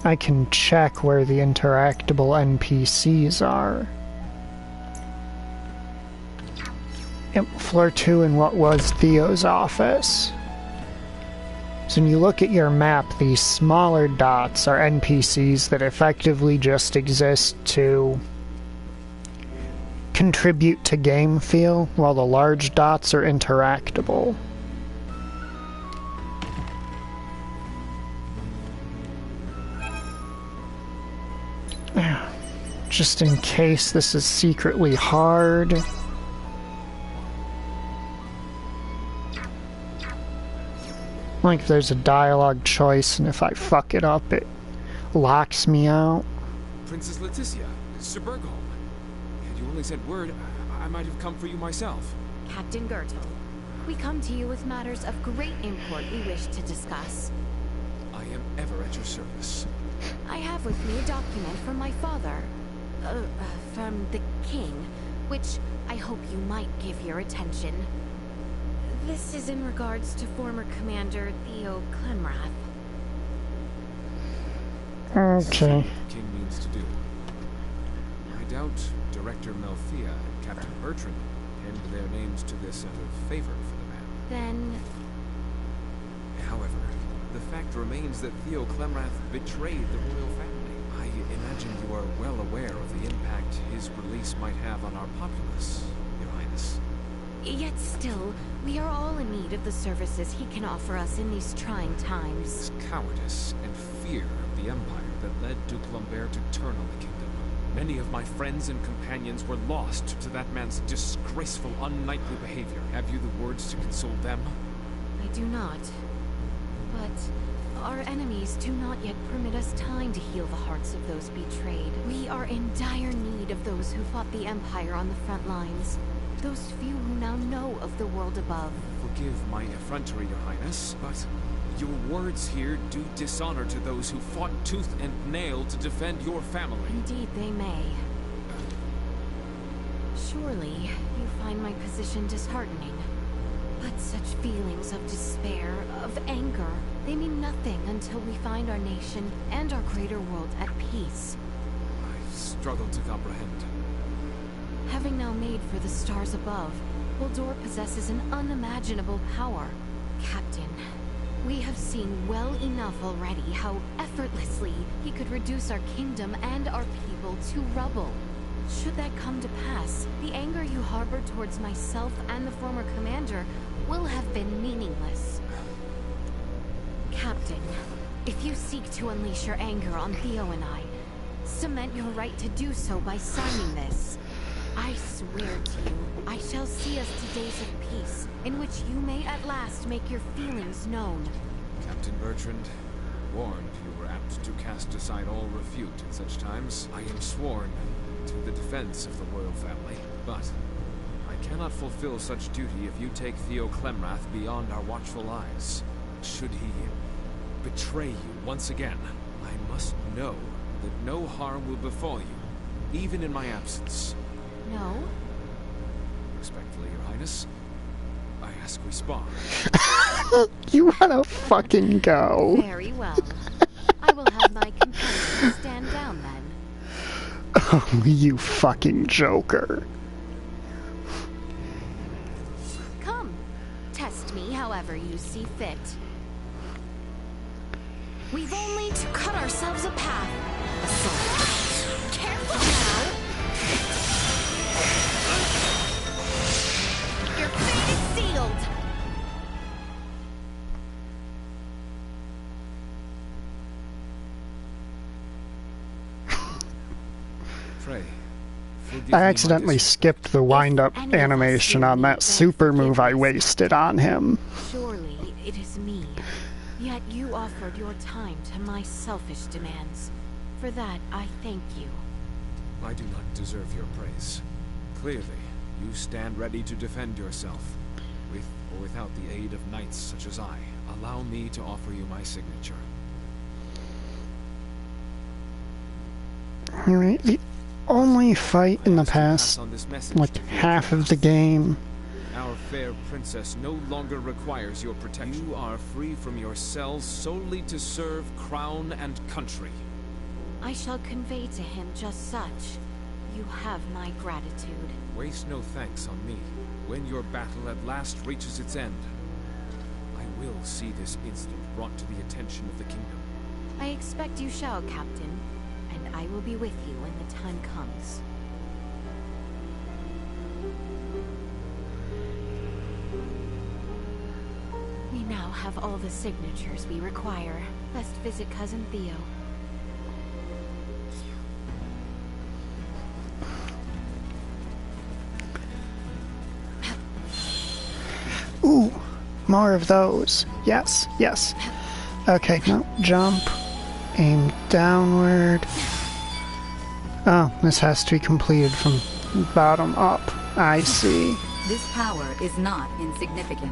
I can check where the interactable NPCs are. Yep, floor 2 in what was Theo's office. So when you look at your map, these smaller dots are NPCs that effectively just exist to contribute to game feel, while the large dots are interactable. Just in case this is secretly hard. Like if there's a dialogue choice and if I fuck it up, it locks me out. Princess Leticia, Sir Bergholm. Had you only sent word, I might have come for you myself. Captain Gertel, we come to you with matters of great import we wish to discuss. I am ever at your service. I have with me a document from my father, from the king, which I hope you might give your attention. This is in regards to former Commander Theo Clemrath. Okay. The king means to do. I doubt Director Melthea and Captain Bertrand penned their names to this out of favor for the man. Then, However, the fact remains that Theo Clemrath betrayed the royal family. I imagine you are well aware of the impact his release might have on our populace, Your Highness. yet still, we are all in need of the services he can offer us in these trying times. It's cowardice and fear of the Empire that led Duke Lambert to turn on the kingdom. Many of my friends and companions were lost to that man's disgraceful, unknightly behavior. Have you the words to console them? I do not. But our enemies do not yet permit us time to heal the hearts of those betrayed. We are in dire need of those who fought the Empire on the front lines. Those few who now know of the world above. Forgive my effrontery, Your Highness, but your words here do dishonor to those who fought tooth and nail to defend your family. Indeed they may. Surely, you find my position disheartening. But such feelings of despair, of anger, they mean nothing until we find our nation and our greater world at peace. I struggle to comprehend. Having now made for the stars above, Baldur possesses an unimaginable power. Captain, we have seen well enough already how effortlessly he could reduce our kingdom and our people to rubble. Should that come to pass, the anger you harbor towards myself and the former commander will have been meaningless. Captain, if you seek to unleash your anger on Theo and I, cement your right to do so by signing this. I swear to you, I shall see us to days of peace, in which you may at last make your feelings known. Captain Bertrand, warned you were apt to cast aside all refute at such times. I am sworn to the defense of the royal family, but I cannot fulfill such duty if you take Theo Clemrath beyond our watchful eyes. Should he betray you once again, I must know that no harm will befall you, even in my absence. No? Respectfully, Your Highness, I ask we spar. You wanna fucking go. Very well. I will have my companions stand down then. Oh, you fucking joker. Come, test me however you see fit. We've only to cut ourselves a path. So, careful now. Your fate is sealed. Frey, I accidentally skipped the wind-up animation on that super move I wasted on him. Surely it is me. Yet you offered your time to my selfish demands. For that, I thank you. I do not deserve your praise. Clearly, you stand ready to defend yourself. With or without the aid of knights such as I, allow me to offer you my signature. Alright, the only fight in the past, like, half of the game. Our fair princess no longer requires your protection. You are free from your cells solely to serve crown and country. I shall convey to him just such. You have my gratitude. Waste no thanks on me. When your battle at last reaches its end, I will see this incident brought to the attention of the kingdom. I expect you shall, Captain, and I will be with you when the time comes. We now have all the signatures we require. Best visit Cousin Theo. Ooh, more of those. Yes, yes. Okay, now jump, aim downward. Oh, this has to be completed from bottom up. I see. This power is not insignificant.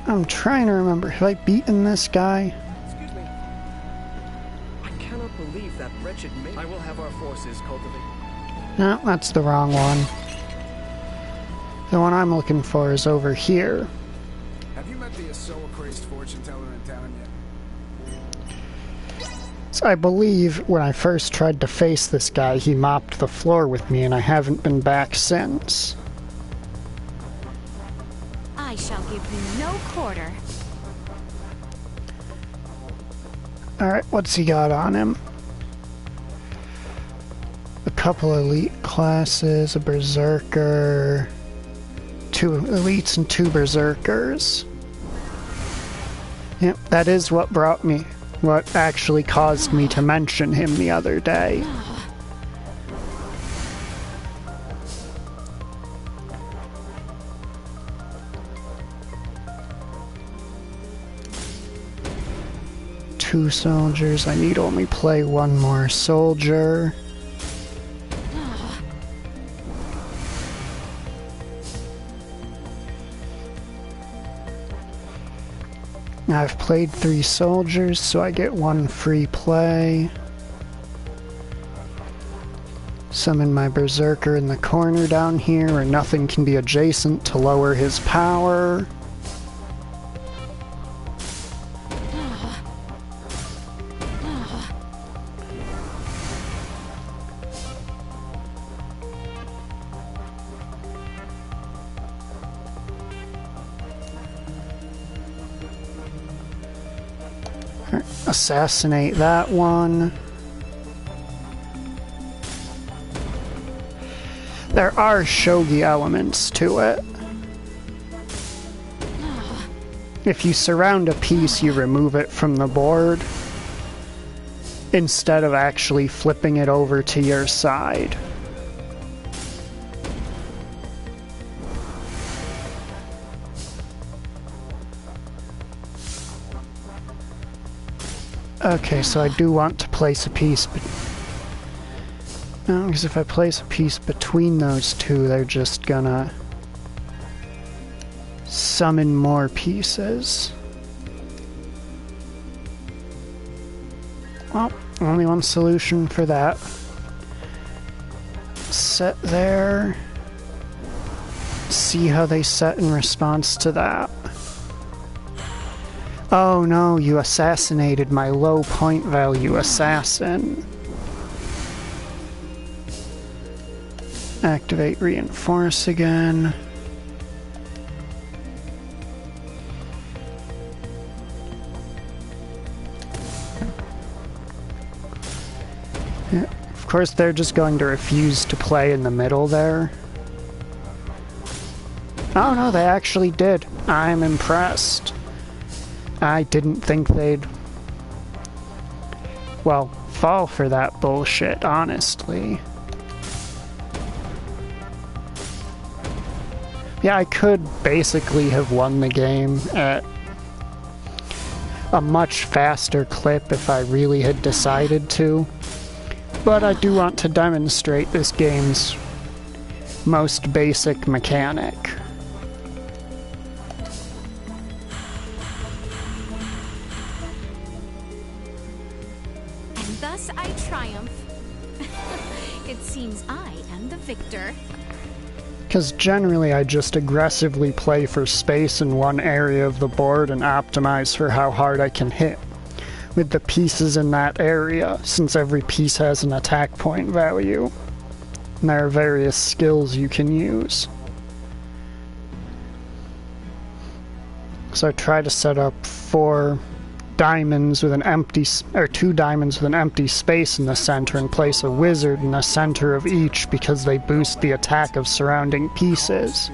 I'm trying to remember. Have I beaten this guy? Excuse me. I cannot believe that wretched maid. I will have our forces cultivate. No, that's the wrong one. The one I'm looking for is over here. Have you met the Asoa-crazed fortune teller in town yet? So I believe when I first tried to face this guy, he mopped the floor with me, and I haven't been back since. I shall give you no quarter. Alright, what's he got on him? A couple elite classes, a berserker, 2 elites and 2 berserkers. Yep, that is what what actually caused me to mention him the other day. Two soldiers. I need only play one more soldier. I've played 3 soldiers, so I get 1 free play. Summon my berserker in the corner down here where nothing can be adjacent to lower his power. Assassinate that one. There are shogi elements to it. If you surround a piece, you remove it from the board instead of actually flipping it over to your side. Okay, so I do want to place a piece, but no, because if I place a piece between those two, they're just gonna summon more pieces. Well, only one solution for that. Set there. See how they set in response to that. Oh no, you assassinated my low point value assassin. Activate reinforce again. Yeah, of course they're just going to refuse to play in the middle there. Oh no, they actually did. I'm impressed. I didn't think they'd, well, fall for that bullshit, honestly. Yeah, I could basically have won the game at a much faster clip if I really had decided to. But I do want to demonstrate this game's most basic mechanic. And thus I triumph. It seems I am the victor. Because generally I just aggressively play for space in one area of the board and optimize for how hard I can hit with the pieces in that area, since every piece has an attack point value. And there are various skills you can use. So I try to set up 4 diamonds with an empty, or 2 diamonds with an empty space in the center, and place a wizard in the center of each because they boost the attack of surrounding pieces.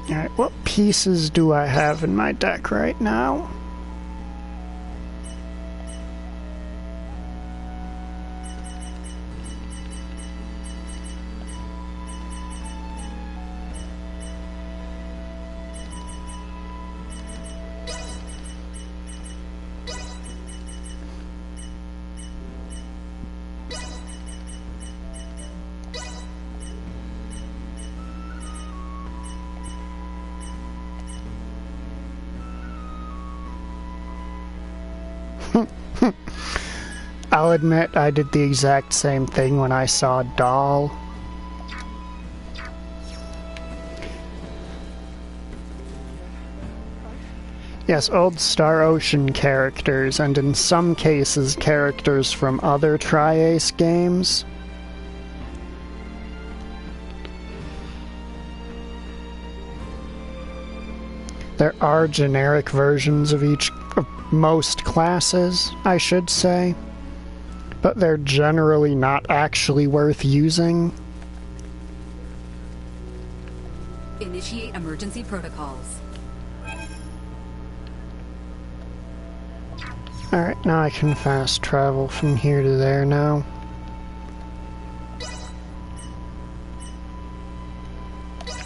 Alright, what pieces do I have in my deck right now? I'll admit I did the exact same thing when I saw Doll. Yes, old Star Ocean characters, and in some cases characters from other Tri-Ace games. There are generic versions of most classes, I should say, but they're generally not actually worth using. Initiate emergency protocols. Alright, now I can fast travel from here to there now.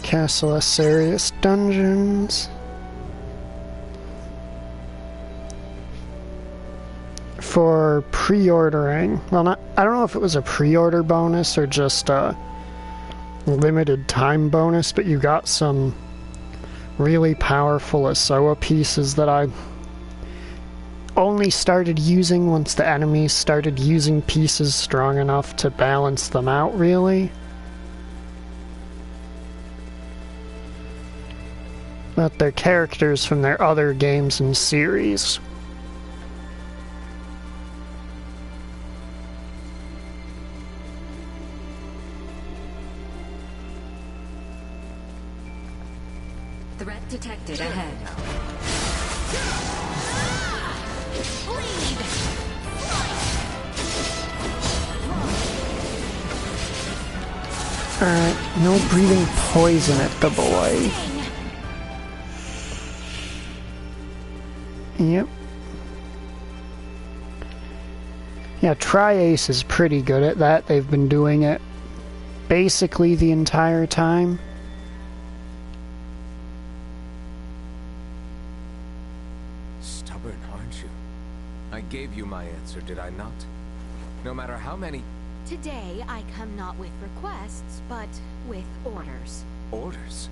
Castle Asarius dungeons. For pre-ordering, well, I don't know if it was a pre-order bonus or just a limited time bonus, but you got some really powerful Asoa pieces that I only started using once the enemies started using pieces strong enough to balance them out, really. But they're characters from their other games and series. Threat detected ahead. Alright, no breathing poison at the boy. Yep. Yeah, Tri-Ace is pretty good at that. They've been doing it basically the entire time. Stubborn, aren't you? I gave you my answer, did I not? No matter how many... Today, I come not with requests, but with orders. Orders?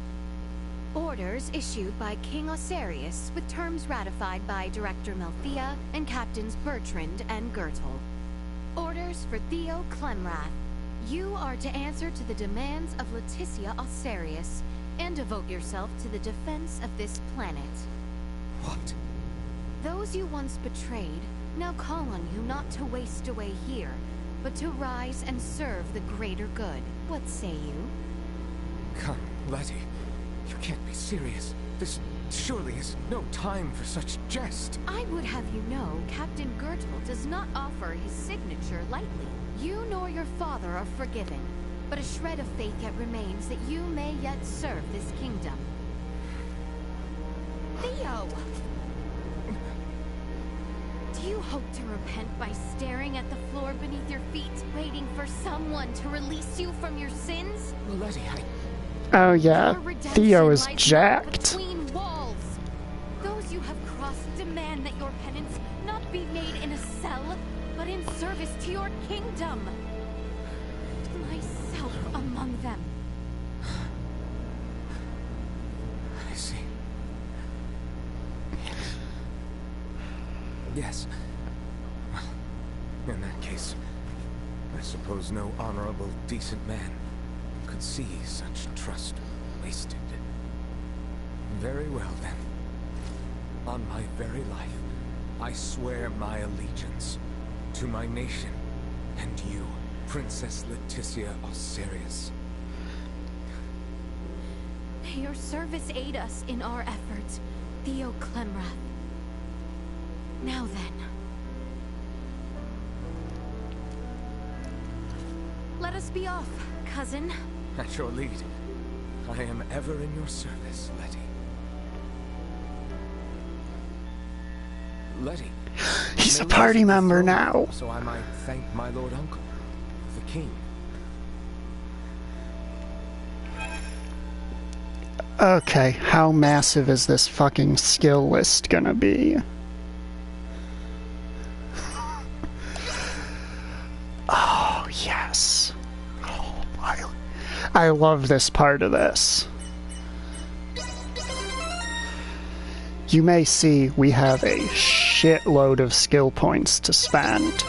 Orders issued by King Osarius, with terms ratified by Director Melthea and Captains Bertrand and Gertel. Orders for Theo Clemrath. You are to answer to the demands of Leticia Osarius, and devote yourself to the defense of this planet. What? Those you once betrayed now call on you not to waste away here, but to rise and serve the greater good. What say you? Come, Letty. You can't be serious. This surely is no time for such jest. I would have you know, Captain Gertel does not offer his signature lightly. You nor your father are forgiven, but a shred of faith yet remains that you may yet serve this kingdom. Theo! Do you hope to repent by staring at the floor beneath your feet, waiting for someone to release you from your sins? Letty, Oh yeah, Theo is jacked. Between walls. Those you have crossed demand that your penance not be made in a cell, but in service to your kingdom. Myself among them. I see. Yes. Well, in that case, I suppose no honorable, decent man could see such trust wasted. Very well, then. On my very life, I swear my allegiance to my nation and you, Princess Leticia Osarius. May your service aid us in our efforts, Theo Clemrath. Now then. Let us be off, cousin. At your lead. I am ever in your service, Letty. Letty. He's a party member now. So I might thank my Lord Uncle, the King. Okay, how massive is this fucking skill list gonna be? Oh, yes. Oh, I love this part of this. You may see we have a shitload of skill points to spend.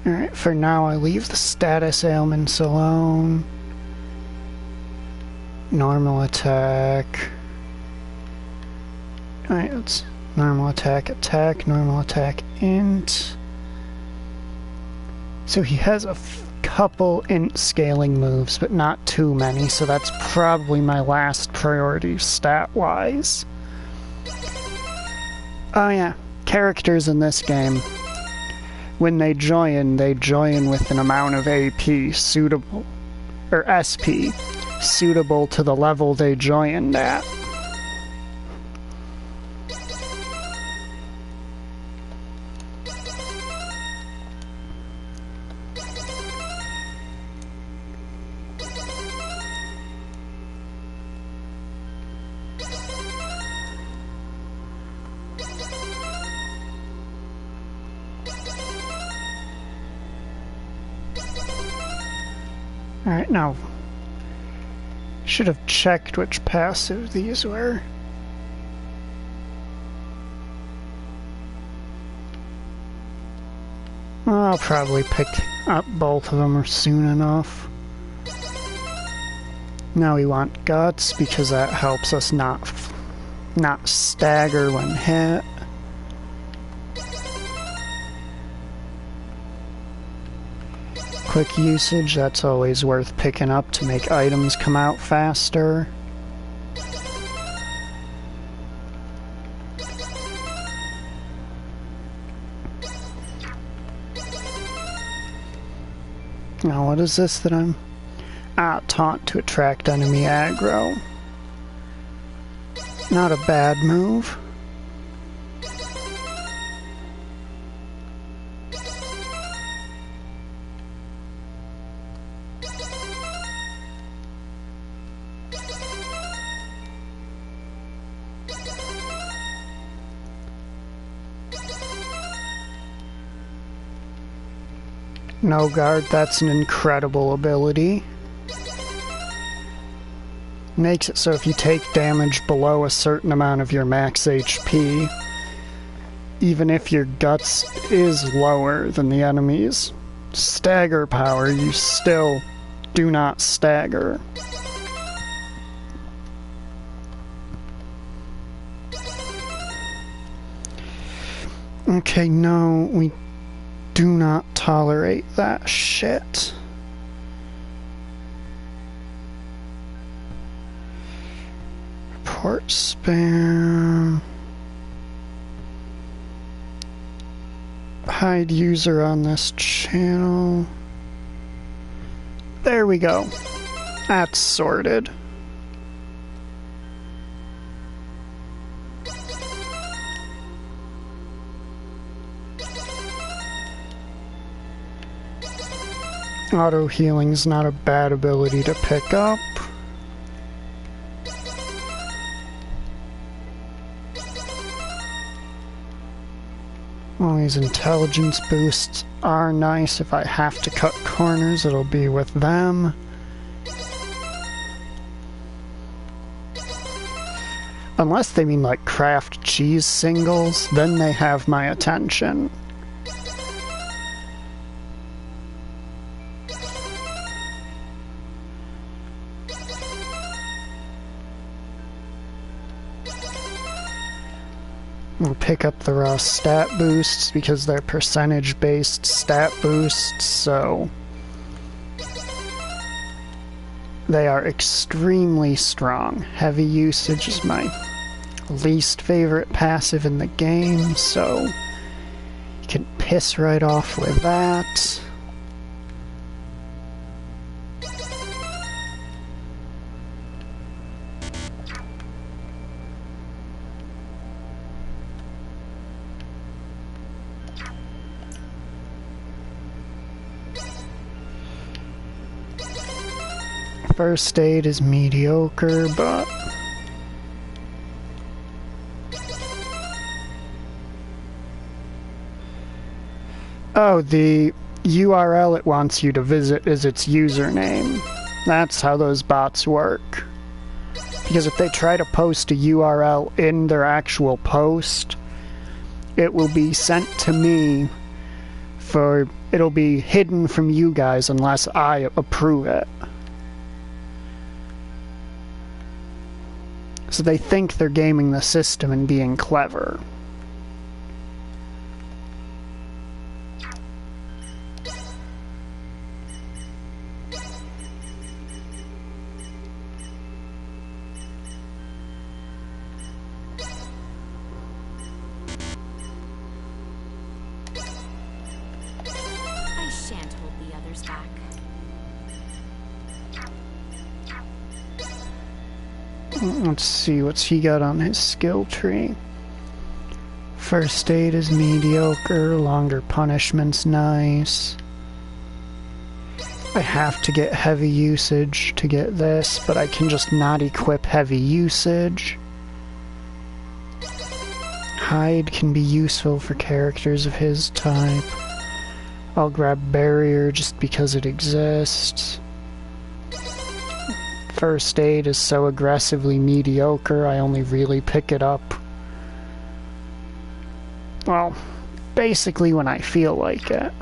Alright, for now I leave the status ailments alone. Normal attack. Alright, let's normal attack, normal attack, int. So he has a couple int scaling moves, but not too many, so that's probably my last priority stat-wise. Oh yeah, characters in this game. When they join with an amount of AP suitable, or SP, suitable to the level they joined at. Alright, now. Should have checked which passive these were. I'll probably pick up both of them soon enough. Now we want guts because that helps us not stagger when hit. Quick usage, that's always worth picking up to make items come out faster. Now what is this that I'm... taunt to attract enemy aggro. Not a bad move. No guard, that's an incredible ability. Makes it so if you take damage below a certain amount of your max HP, even if your guts is lower than the enemy's stagger power, you still do not stagger. Okay, no, we do not tolerate that shit. Report spam. Hide user on this channel. There we go. That's sorted. Auto healing's not a bad ability to pick up. All these intelligence boosts are nice. If I have to cut corners, it'll be with them. Unless they mean like craft cheese singles, then they have my attention. I'll pick up the raw stat boosts because they're percentage-based stat boosts, so they are extremely strong. Heavy usage is my least favorite passive in the game, so you can piss right off with that. First aid is mediocre, but oh, the URL it wants you to visit is its username. That's how those bots work. Because if they try to post a URL in their actual post, it will be sent to me it'll be hidden from you guys unless I approve it. So they think they're gaming the system and being clever. I shan't hold the others back. Let's see, what's he got on his skill tree? First aid is mediocre, longer punishment's nice. I have to get heavy usage to get this, but I can just not equip heavy usage. Hide can be useful for characters of his type. I'll grab barrier just because it exists. first aid is so aggressively mediocre, I only really pick it up, well, basically when I feel like it.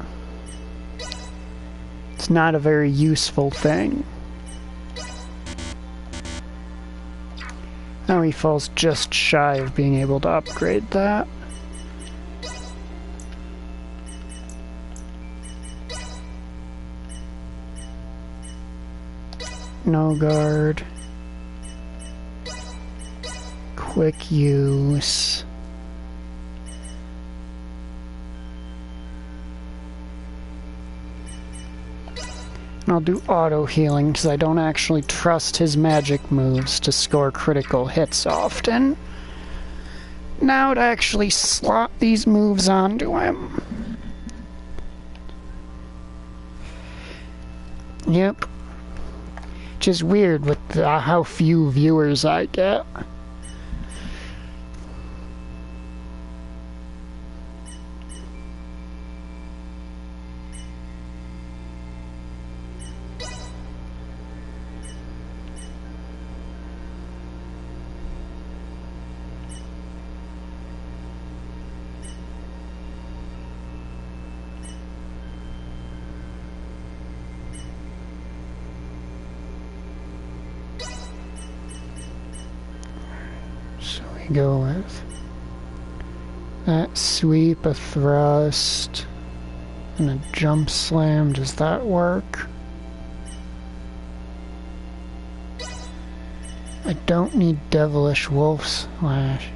It's not a very useful thing. Now he falls just shy of being able to upgrade that. No guard. Quick use. And I'll do auto healing because I don't actually trust his magic moves to score critical hits often. Now to actually slot these moves onto him. Yep. Which is weird with how few viewers I get. Go with that sweep, a thrust, and a jump slam. Does that work? I don't need Devilish Wolf Slash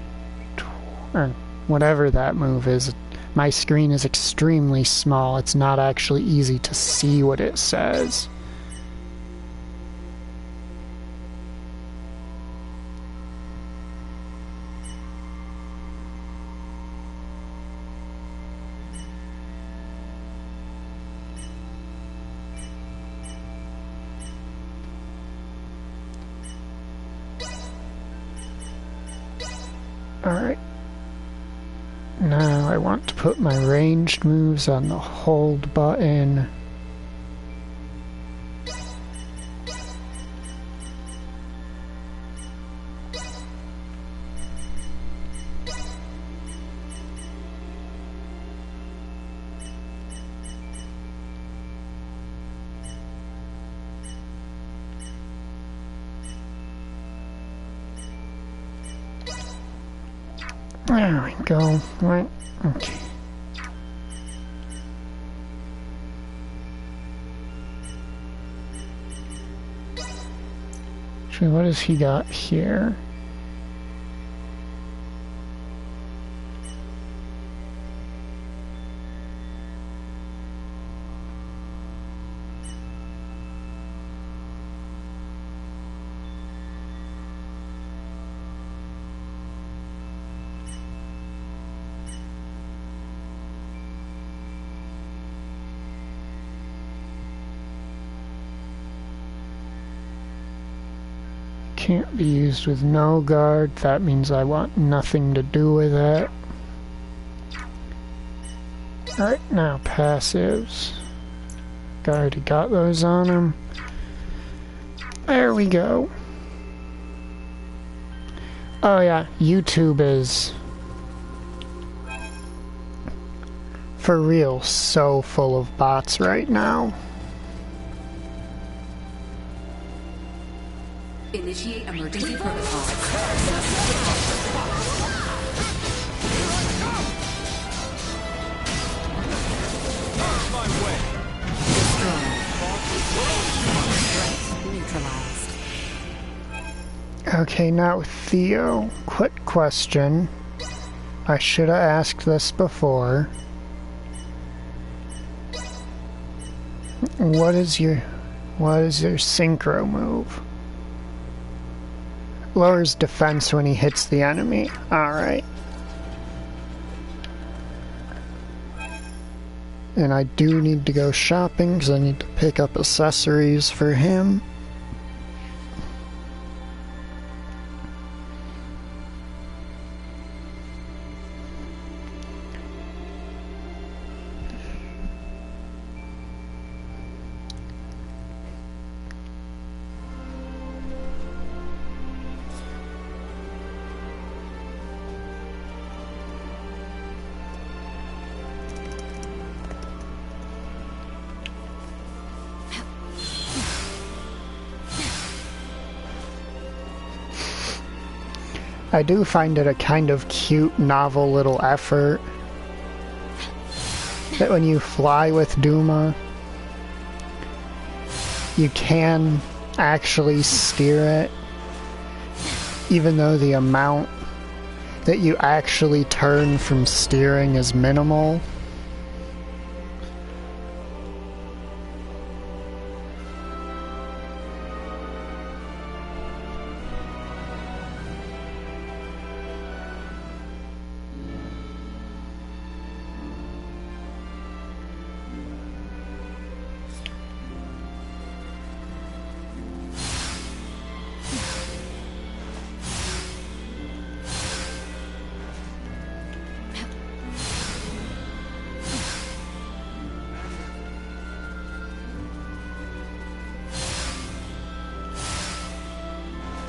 or whatever that move is. My screen is extremely small. It's not actually easy to see what it says. Alright. Now I want to put my ranged moves on the hold button. There we go. Right. Okay. Actually, what has he got here? Can't be used with no guard. That means I want nothing to do with it. Alright, now passives. Already got those on him. There we go. Oh yeah, YouTube is for real so full of bots right now. Initiate emergency protocol. Neutralized. Okay, now with Theo. Quick question. I should have asked this before. What is your synchro move? Lowers defense when he hits the enemy. Alright. And I do need to go shopping because I need to pick up accessories for him. I do find it a kind of cute, novel little effort that when you fly with Duma, you can actually steer it, even though the amount that you actually turn from steering is minimal.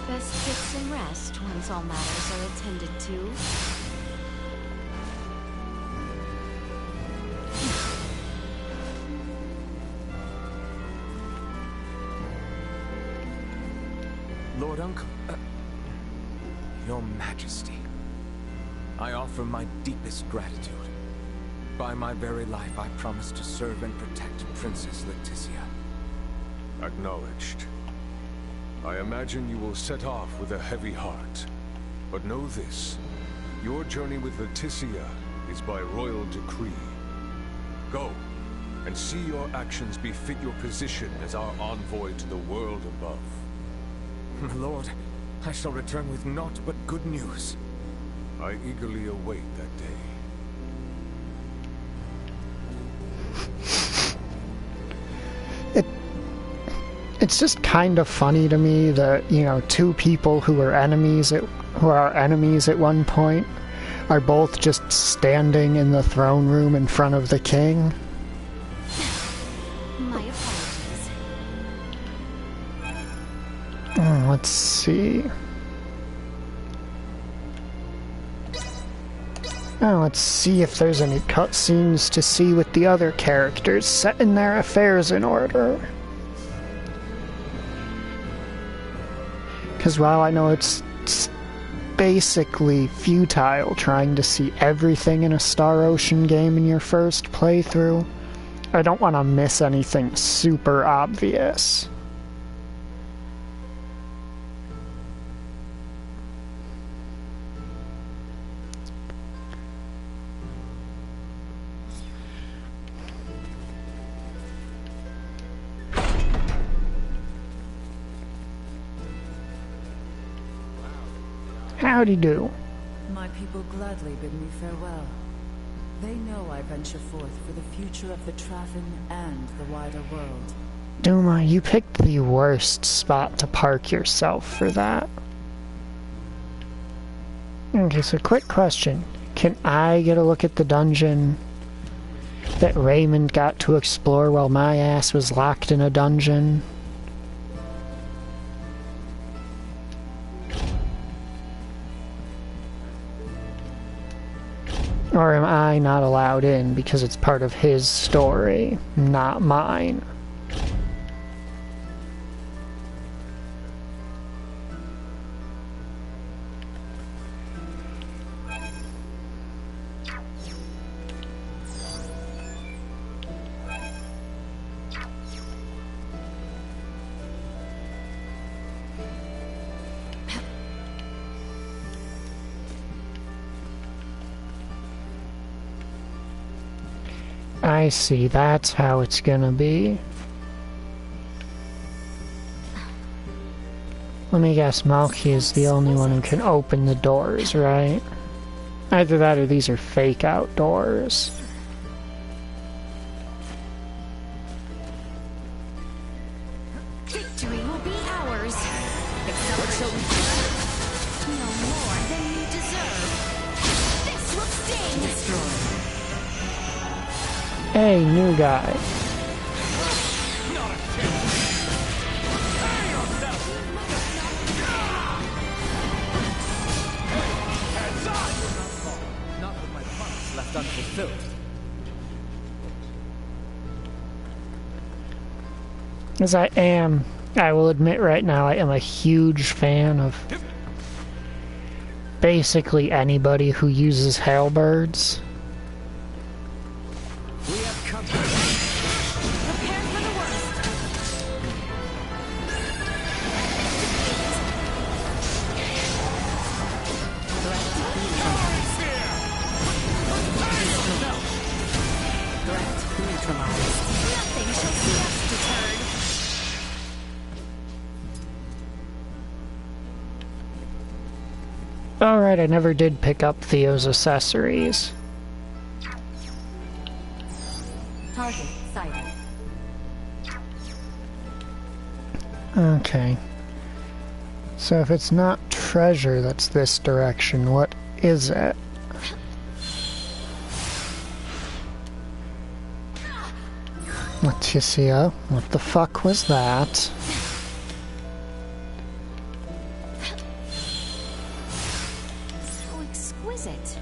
Best get some rest once all matters are attended to. Lord Uncle, Your Majesty, I offer my deepest gratitude. By my very life, I promise to serve and protect Princess Leticia. Acknowledged. I imagine you will set off with a heavy heart. But know this, your journey with Leticia is by royal decree. Go, and see your actions befit your position as our envoy to the world above. My lord, I shall return with naught but good news. I eagerly await that day. It's just kind of funny to me that, you know, two people who are enemies at one point are both just standing in the throne room in front of the king. My apologies. Let's see. Let's see if there's any cutscenes to see with the other characters setting their affairs in order. Because while I know it's basically futile trying to see everything in a Star Ocean game in your first playthrough, I don't want to miss anything super obvious. Howdy do. My people gladly bid me farewell. They know I venture forth for the future of the Traffin and the wider world. Duma, you picked the worst spot to park yourself for that. Okay, so quick question. Can I get a look at the dungeon that Raymond got to explore while my ass was locked in a dungeon? Or am I not allowed in because it's part of his story, not mine? I see, that's how it's gonna be. Let me guess, Malky is the only one who can open the doors, right? Either that or these are fake out doors. Victory will be ours. Except no more than you deserve. This will sting. Hey, new guy. Not with my promise left unfulfilled. As I will admit right now, I am a huge fan of basically anybody who uses halberds. We have company. Prepare for the worst. Threat neutralized. Nothing shall see us deterred. Alright, I never did pick up Theo's accessories. Target sighted. Okay. So if it's not treasure that's this direction, what is it? Leticia, what the fuck was that? So exquisite.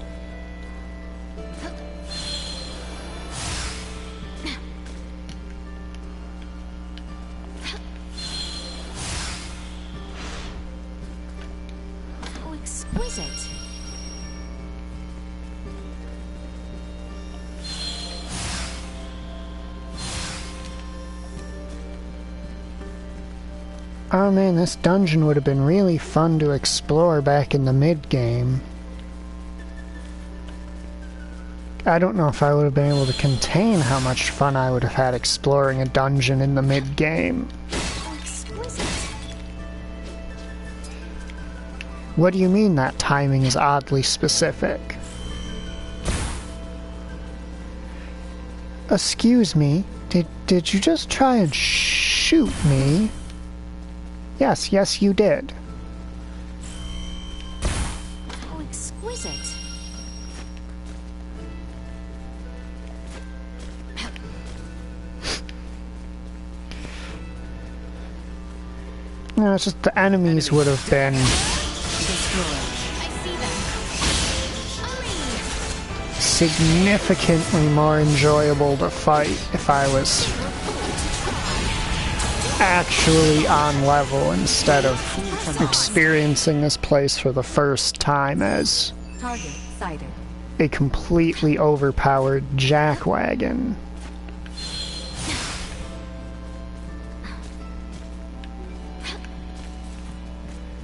So exquisite. Oh man, this dungeon would have been really fun to explore back in the mid-game. I don't know if I would have been able to contain how much fun I would have had exploring a dungeon in the mid-game. So exquisite. What do you mean that timing is oddly specific? Excuse me, did you just try and shoot me? Yes, you did. So exquisite. No, it's just the enemies would have been I see them. significantly more enjoyable to fight if I was actually on level instead of experiencing this place for the first time as Target sighted. a completely overpowered jackwagon.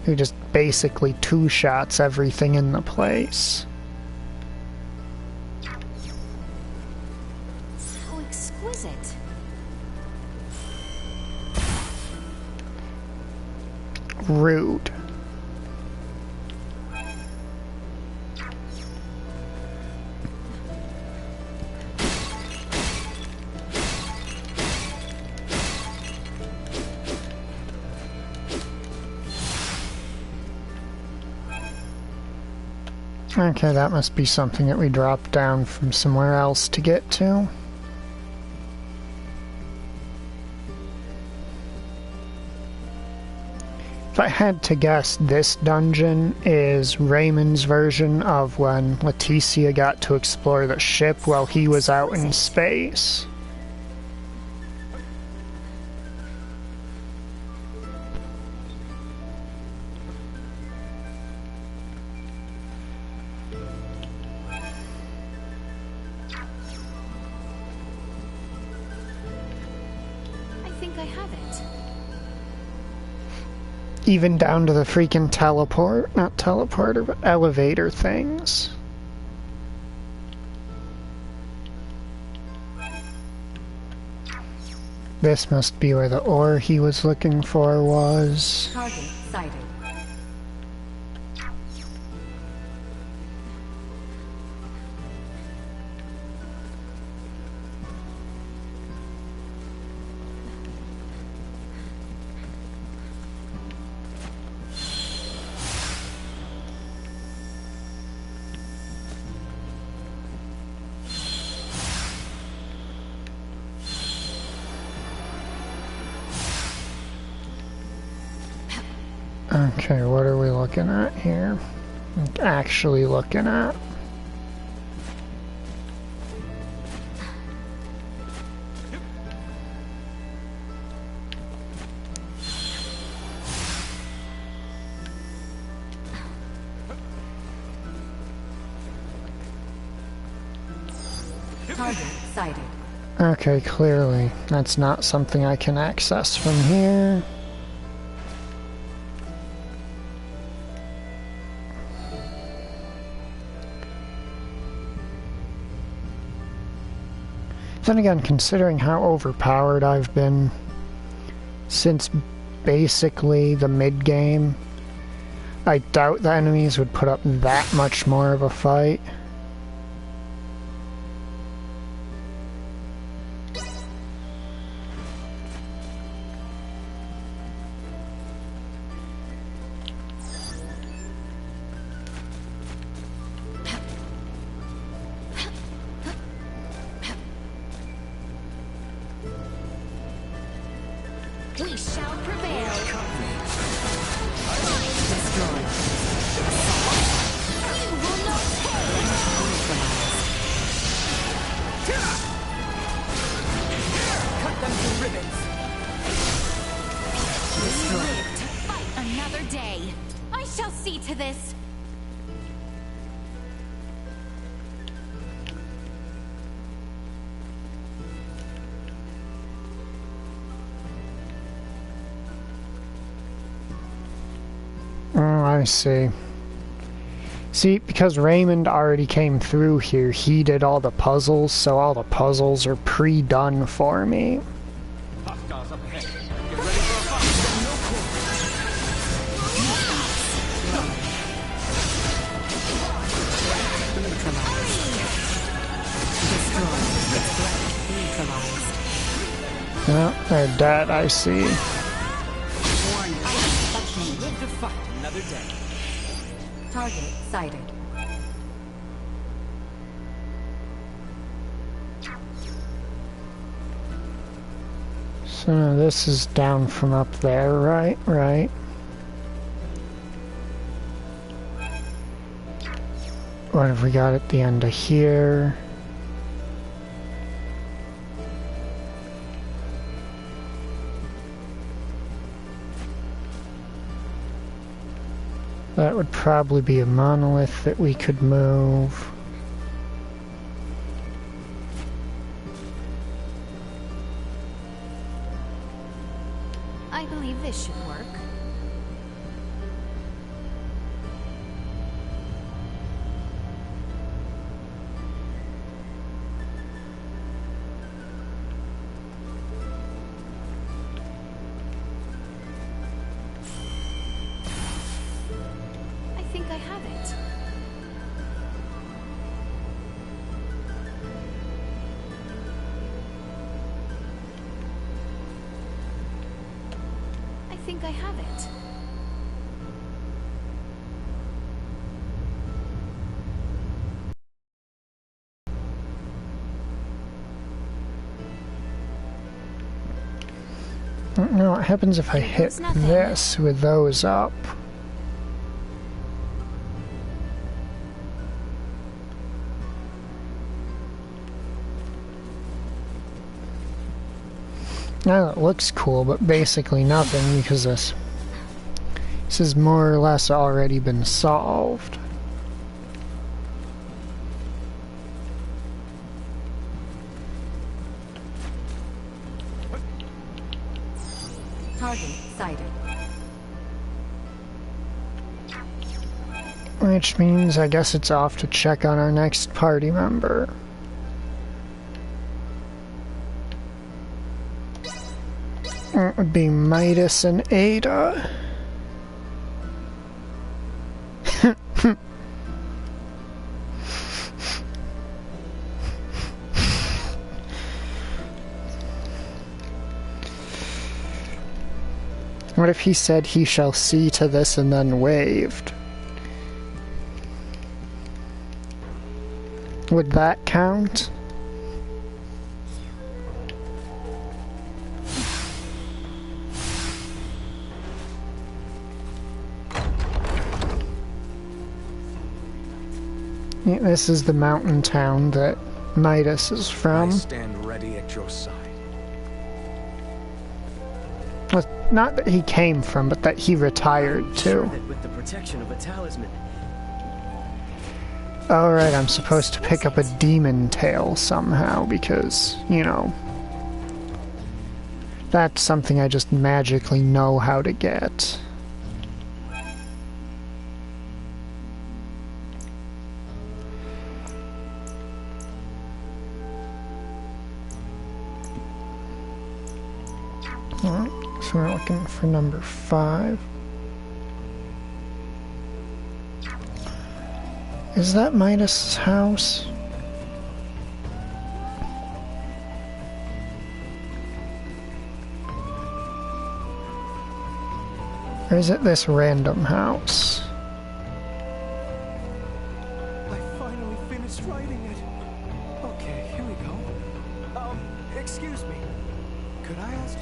Who just basically two-shots everything in the place. So exquisite. Rude. Okay, that must be something that we dropped down from somewhere else to get to. If I had to guess, this dungeon is Raymond's version of when Leticia got to explore the ship while he was out in space. I think I have it. Even down to the freaking not teleporter, but elevator things. This must be where the ore he was looking for was. Target sighted. Okay, what are we looking at here? Actually looking at. Target sighted. Okay, clearly. That's not something I can access from here. Then again, considering how overpowered I've been since basically the mid-game, I doubt the enemies would put up that much more of a fight. We shall prevail. Destroy. You will not perish. Cut them to ribbons. We live to fight another day. I shall see to this. Oh, I see. See, because Raymond already came through here, he did all the puzzles, so all the puzzles are pre-done for me. Hostiles up ahead. Get ready for a fight. No Neutralized. Oh, they're dead, I see. Live to fight another day. Target sighted. So this is down from up there, right? Right. What have we got at the end of here? That would probably be a monolith that we could move. I believe this should work. I think I have it. I think I have it. I don't know what happens if I hit this with those up. Now it looks cool, but basically nothing because this has more or less already been solved. Target sighted. Which means I guess it's off to check on our next party member. It would be Midas and Ada. What if he said he shall see to this and then waved? Would that count? Yeah, this is the mountain town that Midas is from. I stand ready at your side. Well, not that he came from, but that he retired to. With the protection of a talisman, Alright, I'm supposed to pick up a demon tail somehow because, you know, that's something I just magically know how to get. Alright, so we're looking for number 5. Is that Midas's house? Or is it this random house? I finally finished writing it. Okay, here we go. Excuse me. Could I ask?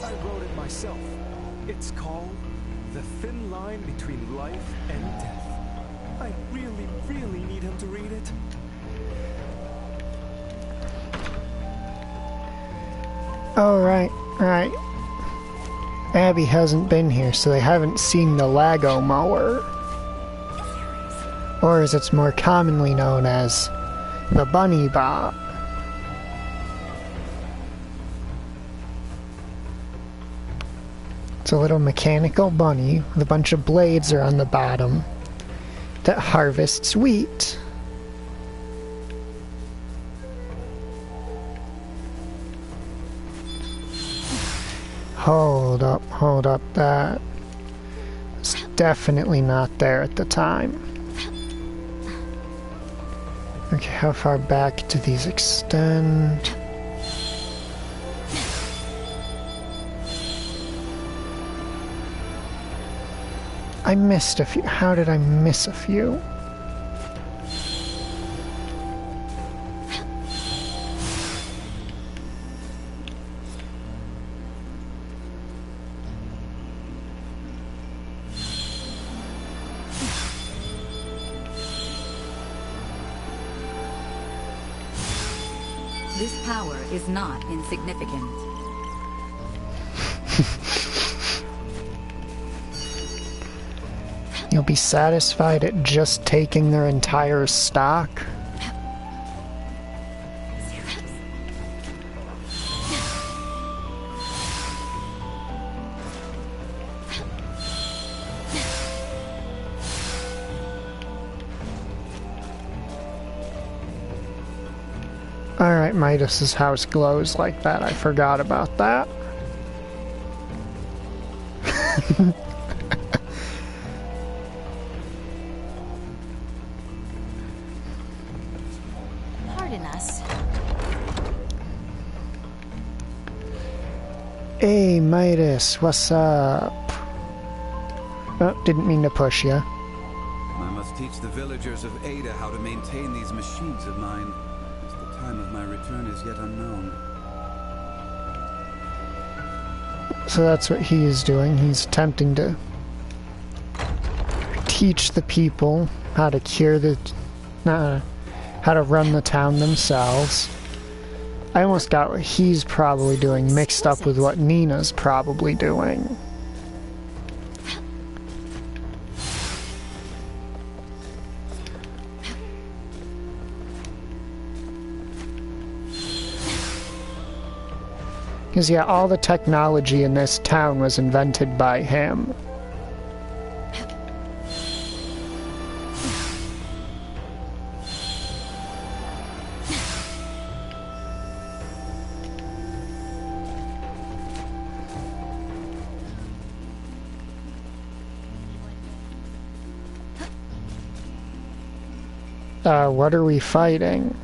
I wrote it myself. It's called The Thin Line Between Life and Death. I really, really need him to read it. Oh, right. Abby hasn't been here, so they haven't seen the Lago mower. Or as it's more commonly known as, the Bunny Bot. It's a little mechanical bunny with a bunch of blades are on the bottom that harvests wheat. Hold up, that was definitely not there at the time. Okay, how far back do these extend? I missed a few. How did I miss a few? This power is not insignificant. You'll be satisfied at just taking their entire stock? Alright, Midas's house glows like that. I forgot about that. Pardon us. Hey, Midas, what's up? Oh, didn't mean to push ya. I must teach the villagers of Ada how to maintain these machines of mine. The time of my return is yet unknown. So that's what he is doing. He's attempting to teach the people how to cure the... how to run the town themselves. I almost got what he's probably doing mixed up with what Nina's probably doing. Because, yeah, all the technology in this town was invented by him. What are we fighting?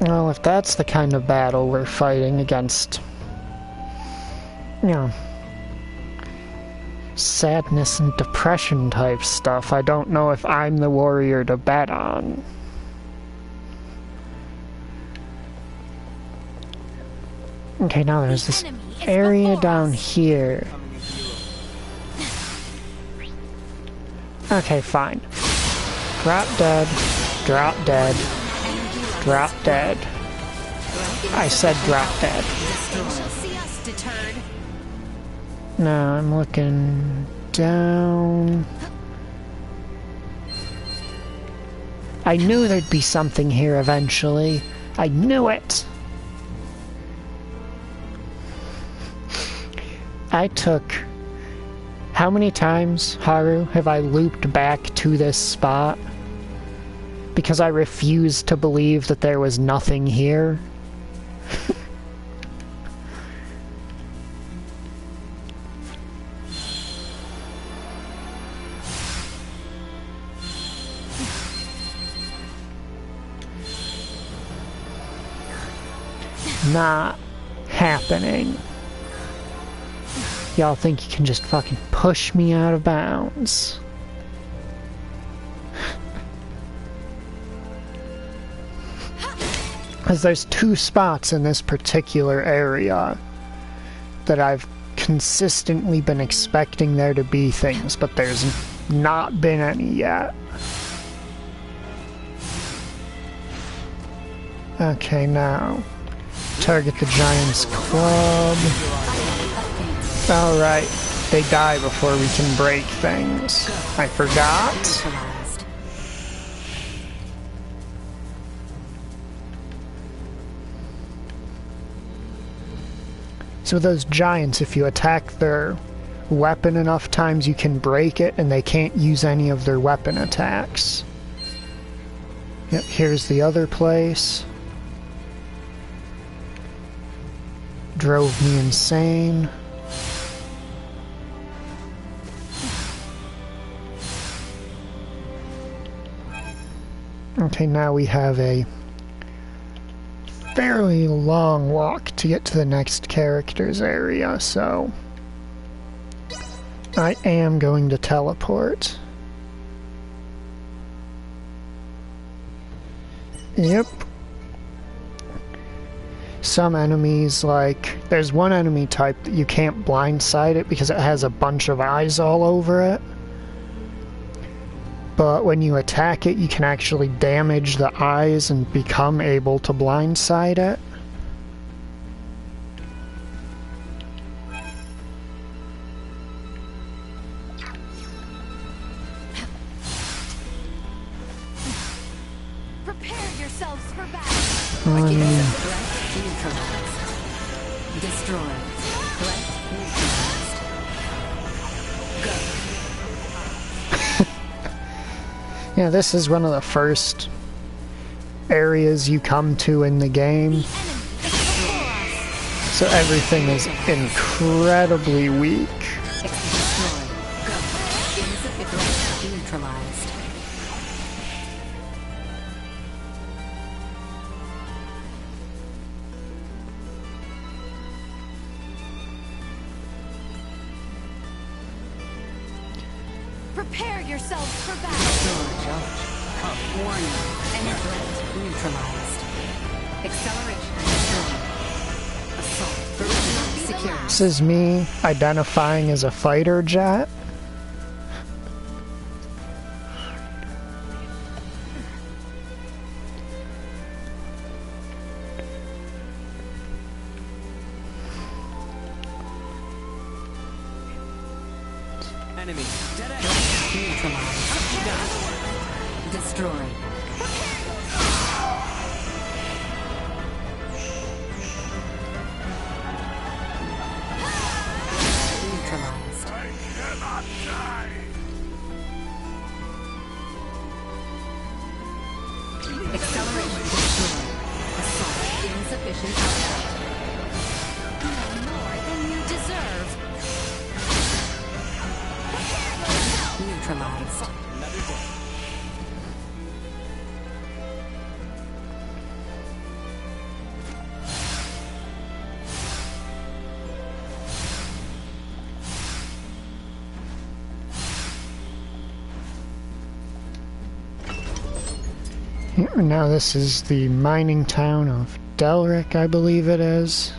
Well, if that's the kind of battle we're fighting against, you know, sadness and depression type stuff, I don't know if I'm the warrior to bet on. Okay, now there's this area down here. Okay, fine. Drop dead. Drop dead. Drop dead. I said drop dead. Now I'm looking down. I knew there'd be something here eventually. I knew it! I took... How many times, Haru, have I looped back to this spot? Because I refused to believe that there was nothing here. Not happening. Y'all think you can just fucking push me out of bounds. Because there's two spots in this particular area that I've consistently been expecting there to be things, but there's not been any yet. Okay, now target the Giant's Club. Alright, they die before we can break things. I forgot. So those giants, if you attack their weapon enough times, you can break it, and they can't use any of their weapon attacks. Yep, here's the other place. Drove me insane. Okay, now we have a fairly long walk to get to the next character's area, so I am going to teleport. Yep. Some enemies, like, there's one enemy type that you can't blindside it because it has a bunch of eyes all over it. But when you attack it, you can actually damage the eyes and become able to blindside it. Prepare yourselves for battle. Destroy. Threat neutralized. Yeah, this is one of the first areas you come to in the game. So everything is incredibly weak. Neutralized. Prepare yourselves for battle. Warning. Any threat neutralized. Acceleration destroyed. Assault. Perimeter secure. This is me identifying as a fighter jet. Enemy. Dead end. Neutralized. Destroyed. Neutralized. I cannot die. Acceleration destroyed. Assault. Insufficient output. No more than you deserve. Neutralized. Now this is the mining town of Delric, I believe it is.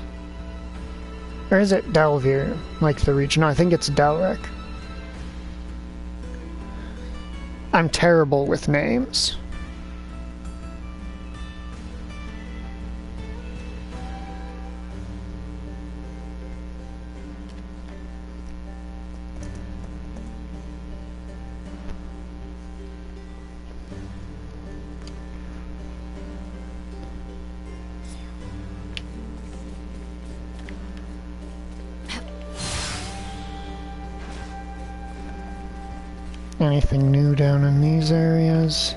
Or is it Delvir, like the region? No, I think it's Delric. I'm terrible with names. Anything new down in these areas?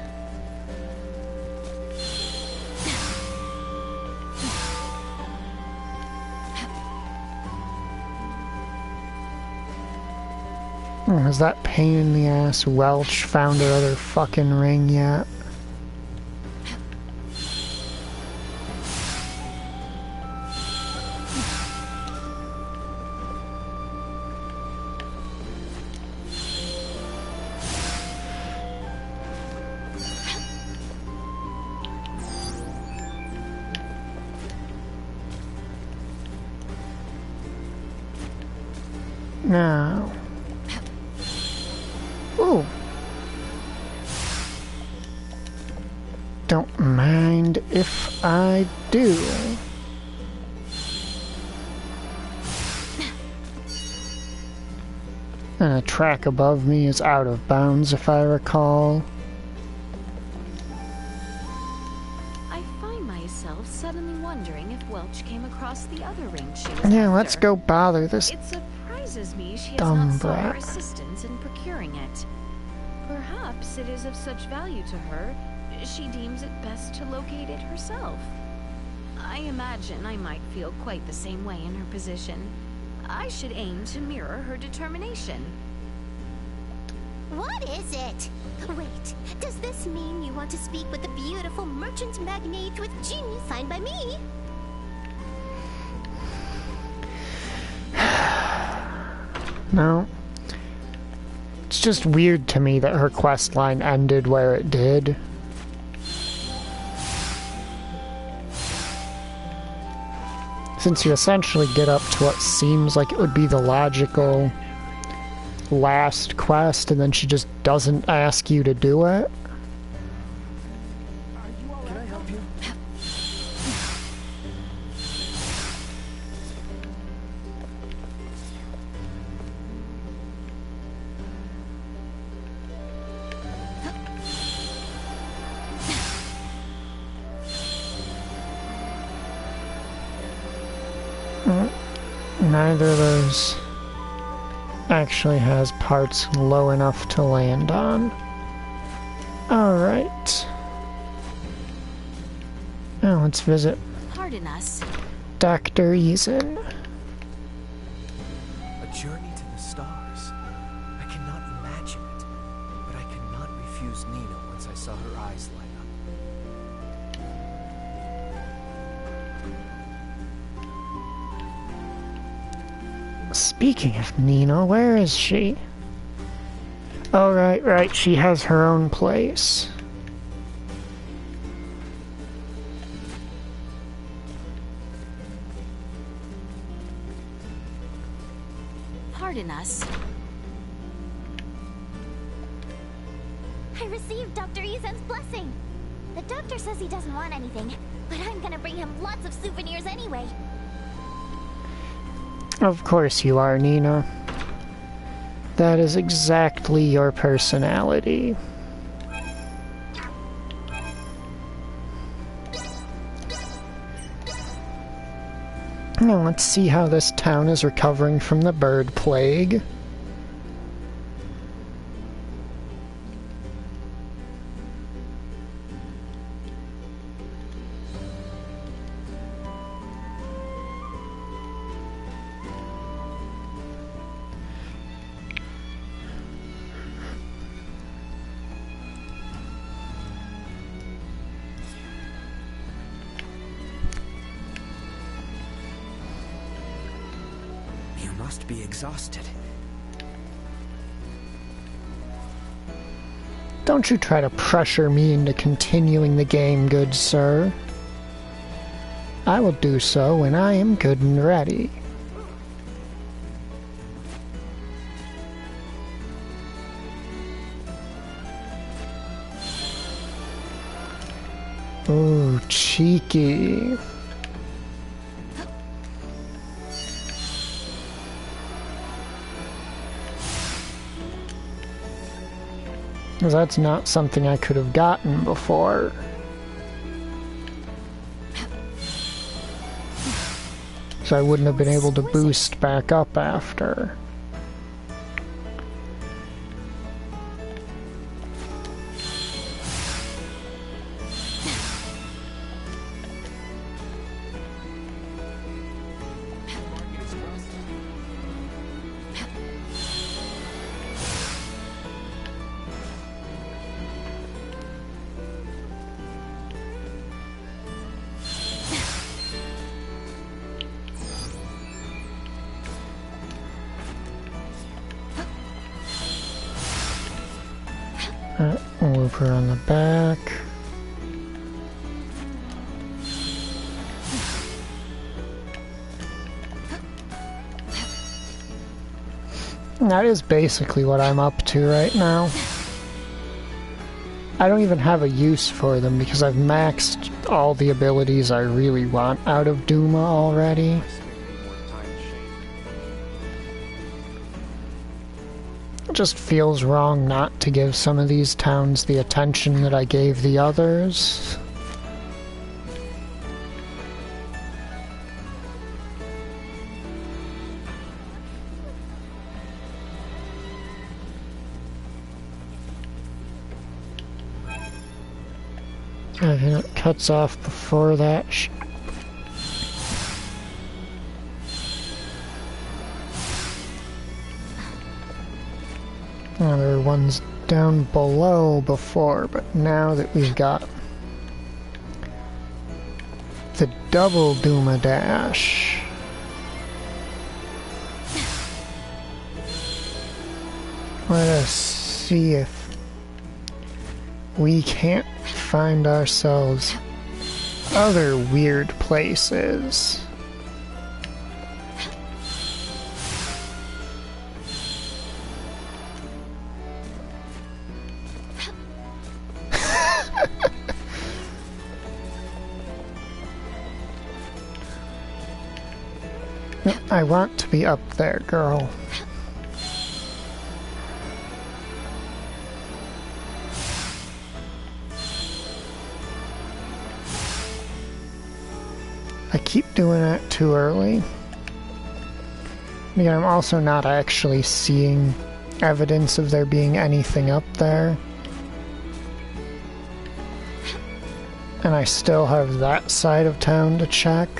Has that pain in the ass Welch found her other fucking ring yet? Now. Ooh. Don't mind if I do. And a track above me is out of bounds, if I recall. I find myself suddenly wondering if Welch came across the other ring she was Yeah, after. let's go bother this It surprises me she has dumb not sought our brat. assistance in procuring it. Perhaps it is of such value to her, she deems it best to locate it herself. I imagine I might feel quite the same way in her position. I should aim to mirror her determination. What is it? Wait, does this mean you want to speak with the beautiful merchant magnate with genie signed by me? No. It's just weird to me that her quest line ended where it did. Since you essentially get up to what seems like it would be the logical last quest, and then she just doesn't ask you to do it. Can I help you? Neither of those actually has parts low enough to land on. Alright. Now let's visit Pardon us. Dr. Eason. A journey to the stars. I cannot imagine it, but I cannot refuse Nina once I saw her eyes light up. Speaking of Nina, where is she? Oh, right, she has her own place. Pardon us. I received Dr. Izan's blessing. The doctor says he doesn't want anything, but I'm gonna bring him lots of souvenirs anyway. Of course you are, Nina. That is exactly your personality. Now let's see how this town is recovering from the bird plague. You must be exhausted. Don't you try to pressure me into continuing the game, good sir. I will do so when I am good and ready. Ooh, cheeky. 'Cause that's not something I could have gotten before. So I wouldn't have been able to boost back up after. Move her on the back. That is basically what I'm up to right now. I don't even have a use for them because I've maxed all the abilities I really want out of Duma already. It just feels wrong not to give some of these towns the attention that I gave the others. I think it cuts off before that. Oh, there were ones down below before, but now that we've got the double Duma dash. Let us see if we can't find ourselves other weird places. I want to be up there, girl. I keep doing it too early. Again, I'm also not actually seeing evidence of there being anything up there. And I still have that side of town to check.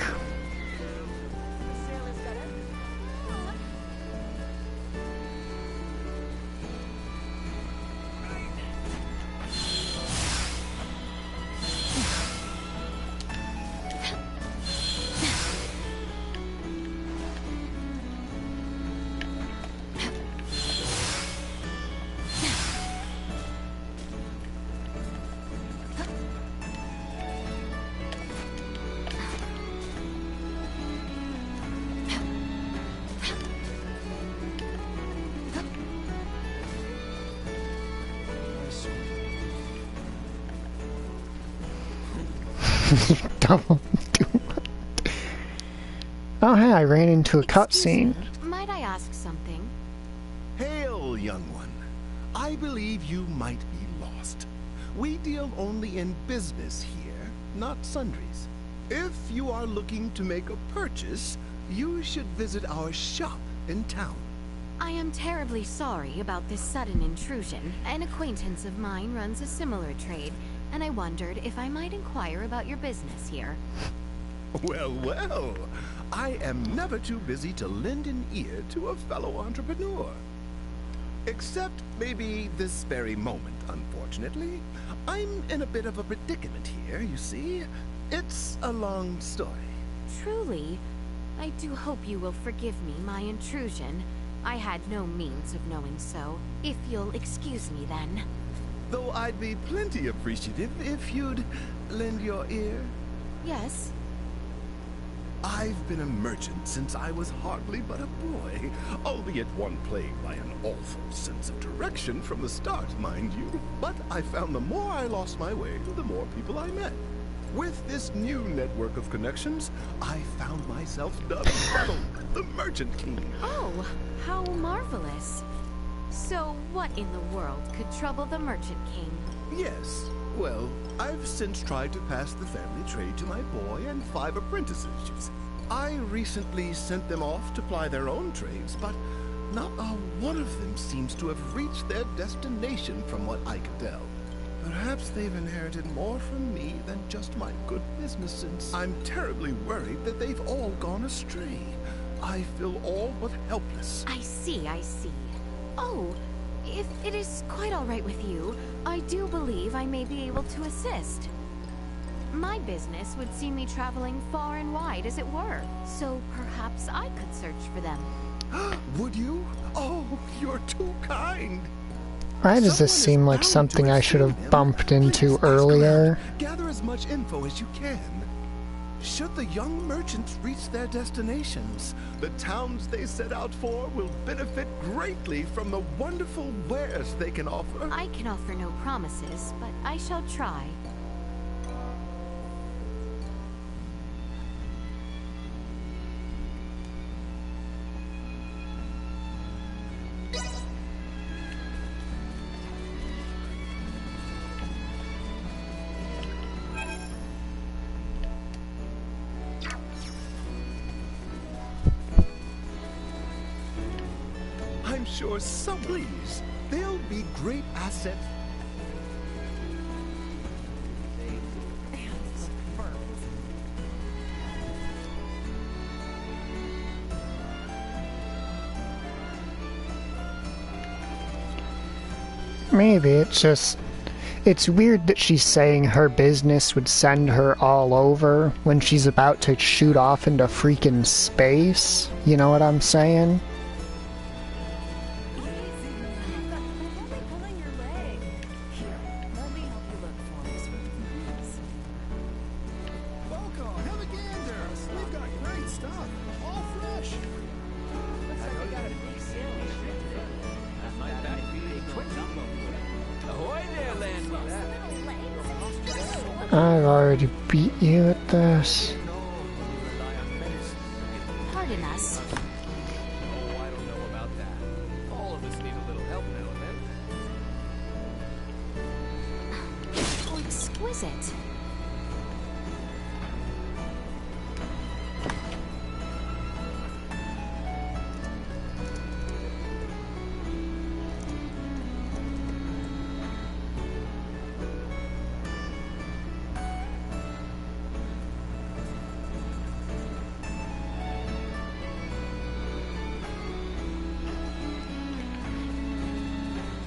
Double Duma. Oh, hey, I ran into a cutscene. Might I ask something? Hail, young one. I believe you might be lost. We deal only in business here, not sundries. If you are looking to make a purchase, you should visit our shop in town. I am terribly sorry about this sudden intrusion. An acquaintance of mine runs a similar trade, and I wondered if I might inquire about your business here. Well, well. I am never too busy to lend an ear to a fellow entrepreneur. Except maybe this very moment, unfortunately. I'm in a bit of a predicament here, you see. It's a long story. Truly, I do hope you will forgive me my intrusion. I had no means of knowing so. If you'll excuse me then. Though I'd be plenty appreciative if you'd lend your ear. Yes? I've been a merchant since I was hardly but a boy, albeit one plagued by an awful sense of direction from the start, mind you. But I found the more I lost my way, the more people I met. With this new network of connections, I found myself dubbed the Merchant King. Oh, how marvelous. So what in the world could trouble the Merchant King? Yes. Well, I've since tried to pass the family trade to my boy and 5 apprentices, you see. I recently sent them off to ply their own trades, but not a one of them seems to have reached their destination from what I could tell. Perhaps they've inherited more from me than just my good business sense. I'm terribly worried that they've all gone astray. I feel all but helpless. I see, I see. Oh, if it is quite all right with you, I do believe I may be able to assist. My business would see me traveling far and wide, as it were, so perhaps I could search for them. Would you? Oh, you're too kind. Why does this seem like something I should have bumped into earlier? Gather as much info as you can. Should the young merchants reach their destinations, the towns they set out for will benefit greatly from the wonderful wares they can offer. I can offer no promises, but I shall try. I'm sure some please. They'll be great assets. Maybe it's weird that she's saying her business would send her all over when she's about to shoot off into freaking space. You know what I'm saying? I've already beat you at this. Pardon us. Oh, I don't know about that. All of us need a little help now and then. Oh, exquisite.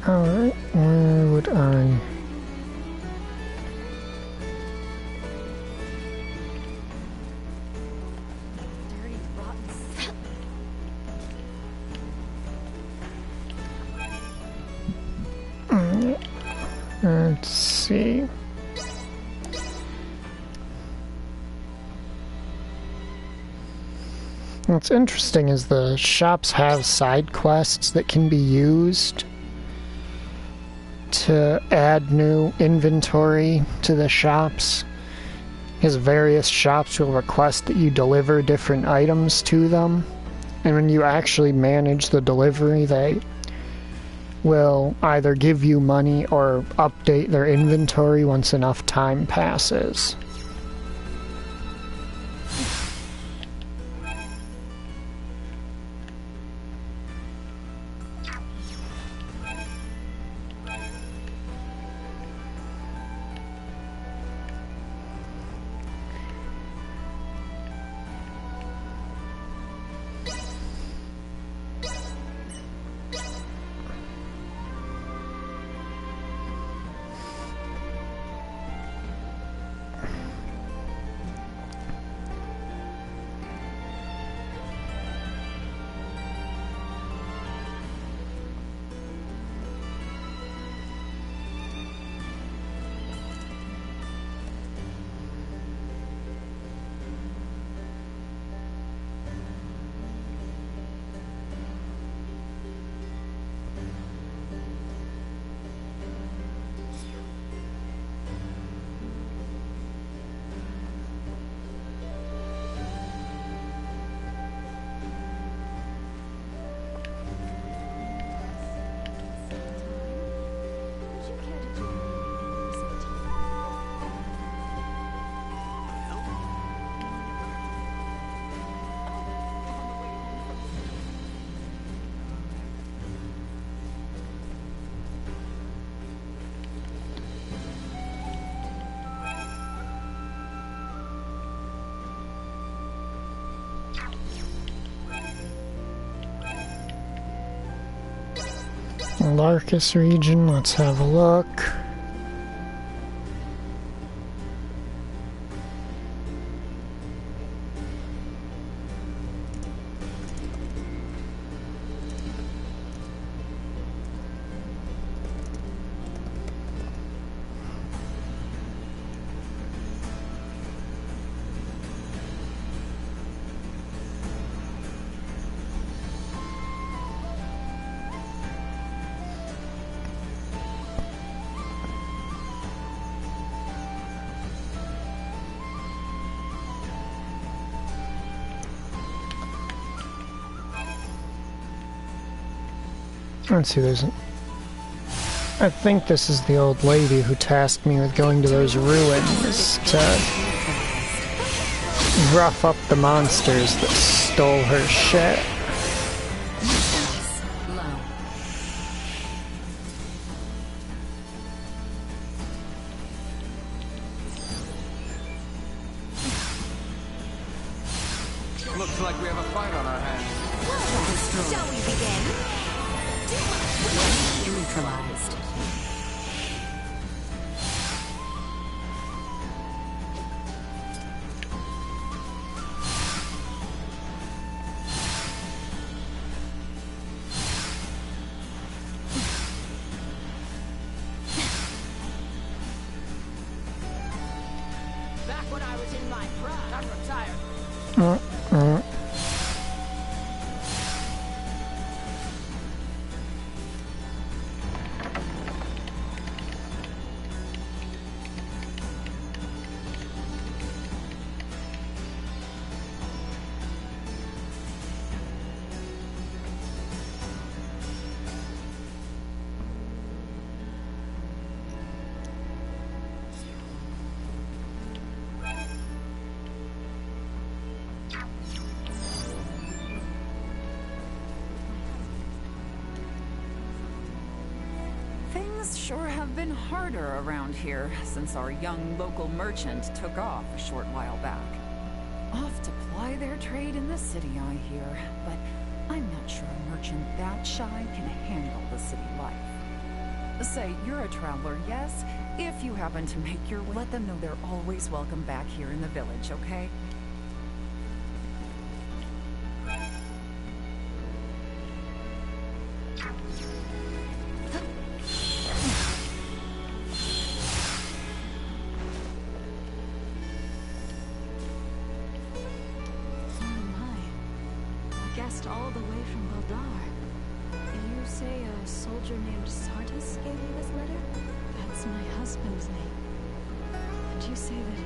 Alright, where would I... Dirty, rotten. Let's see. What's interesting is the shops have side quests that can be used to add new inventory to the shops, because various shops will request that you deliver different items to them, and when you actually manage the delivery, they will either give you money or update their inventory once enough time passes. Larkus region, let's have a look. Let's see, I think this is the old lady who tasked me with going to those ruins to rough up the monsters that stole her shit. Looks like we have a fight on our hands. Shall we begin? Neutralized. Back when I was in my prime, I'm retired. Things sure have been harder around here since our young local merchant took off a short while back. Off to ply their trade in the city, I hear, but I'm not sure a merchant that shy can handle the city life. Say, you're a traveler, yes? If you happen to make your way, let them know they're always welcome back here in the village, okay? All the way from Baldar. You say a soldier named Sartis gave you this letter? That's my husband's name. And you say that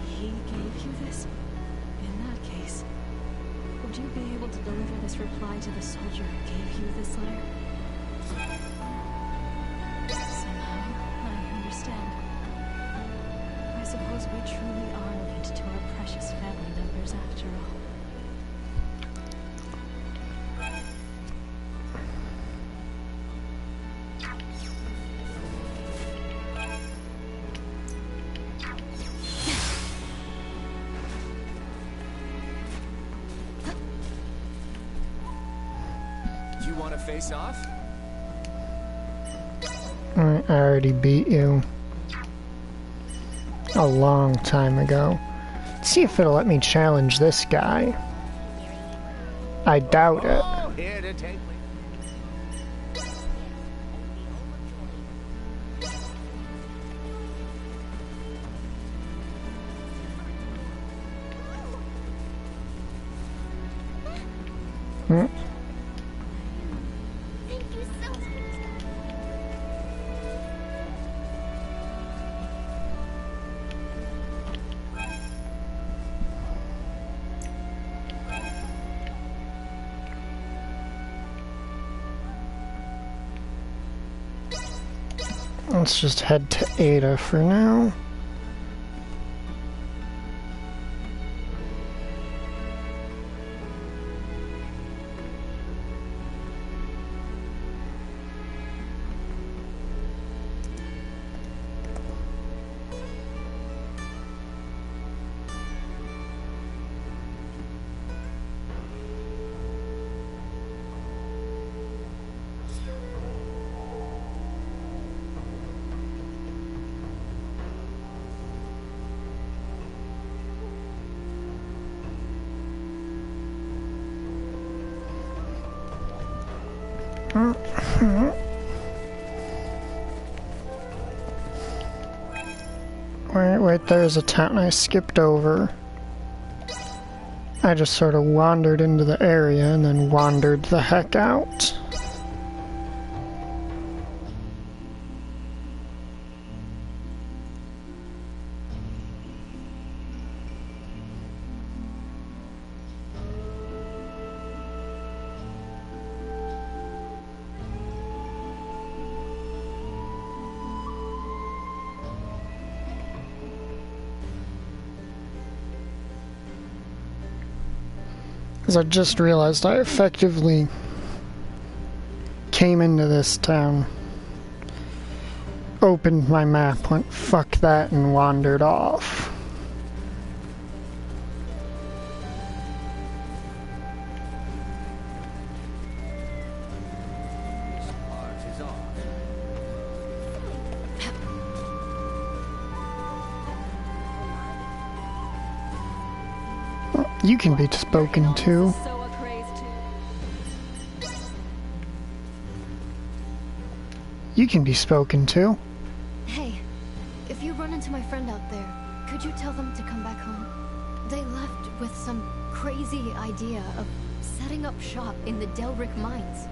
he gave you this? In that case, would you be able to deliver this reply to the soldier who gave you this letter? Somehow, I understand. I suppose we truly are linked to our precious family members after all. Face off? I already beat you a long time ago. Let's see if it'll let me challenge this guy. I doubt it. Here to take Let's just head to Ada for now. Wait, there's a town I skipped over. I just sort of wandered into the area and then wandered the heck out. Because I just realized I effectively came into this town, opened my map, went fuck that, and wandered off. You can be spoken to. You can be spoken to. Hey, if you run into my friend out there, could you tell them to come back home? They left with some crazy idea of setting up shop in the Delric mines.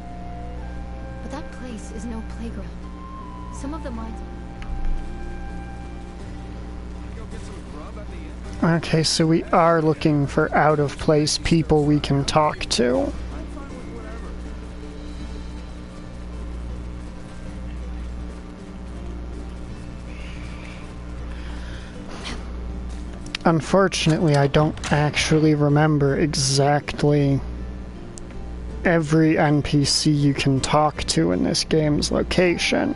But that place is no playground. Some of the mines... Okay, so we are looking for out-of-place people we can talk to. Unfortunately, I don't actually remember exactly every NPC you can talk to in this game's location.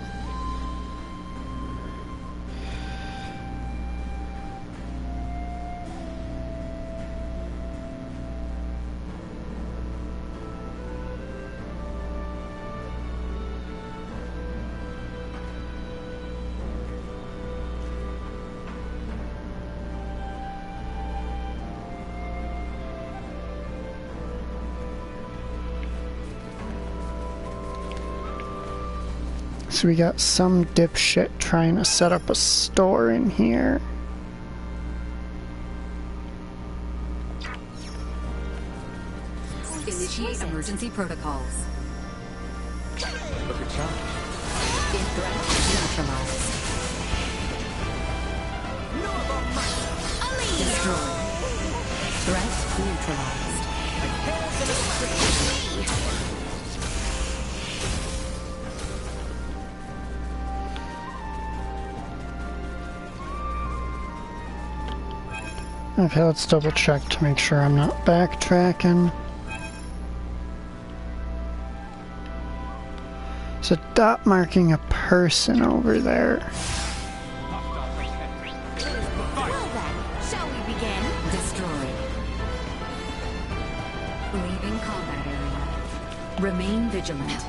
So we got some dipshit trying to set up a store in here. Initiate emergency protocols. Look at Charge. In threat neutralized. Destroy. Threat neutralized. Okay, let's double check to make sure I'm not backtracking. There's a dot marking a person over there. Well then, shall we begin? Destroy. Leaving combat area. Remain vigilant.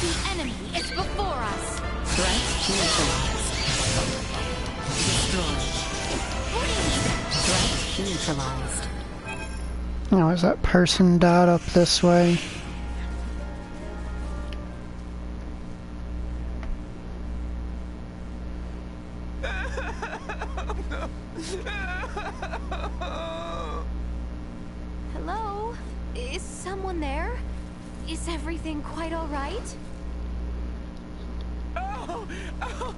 The enemy is before us. Threat neutralized. Destroy. Threat neutralized. Oh, is that person dot up this way? Hello? Is someone there? Is everything quite all right? Oh,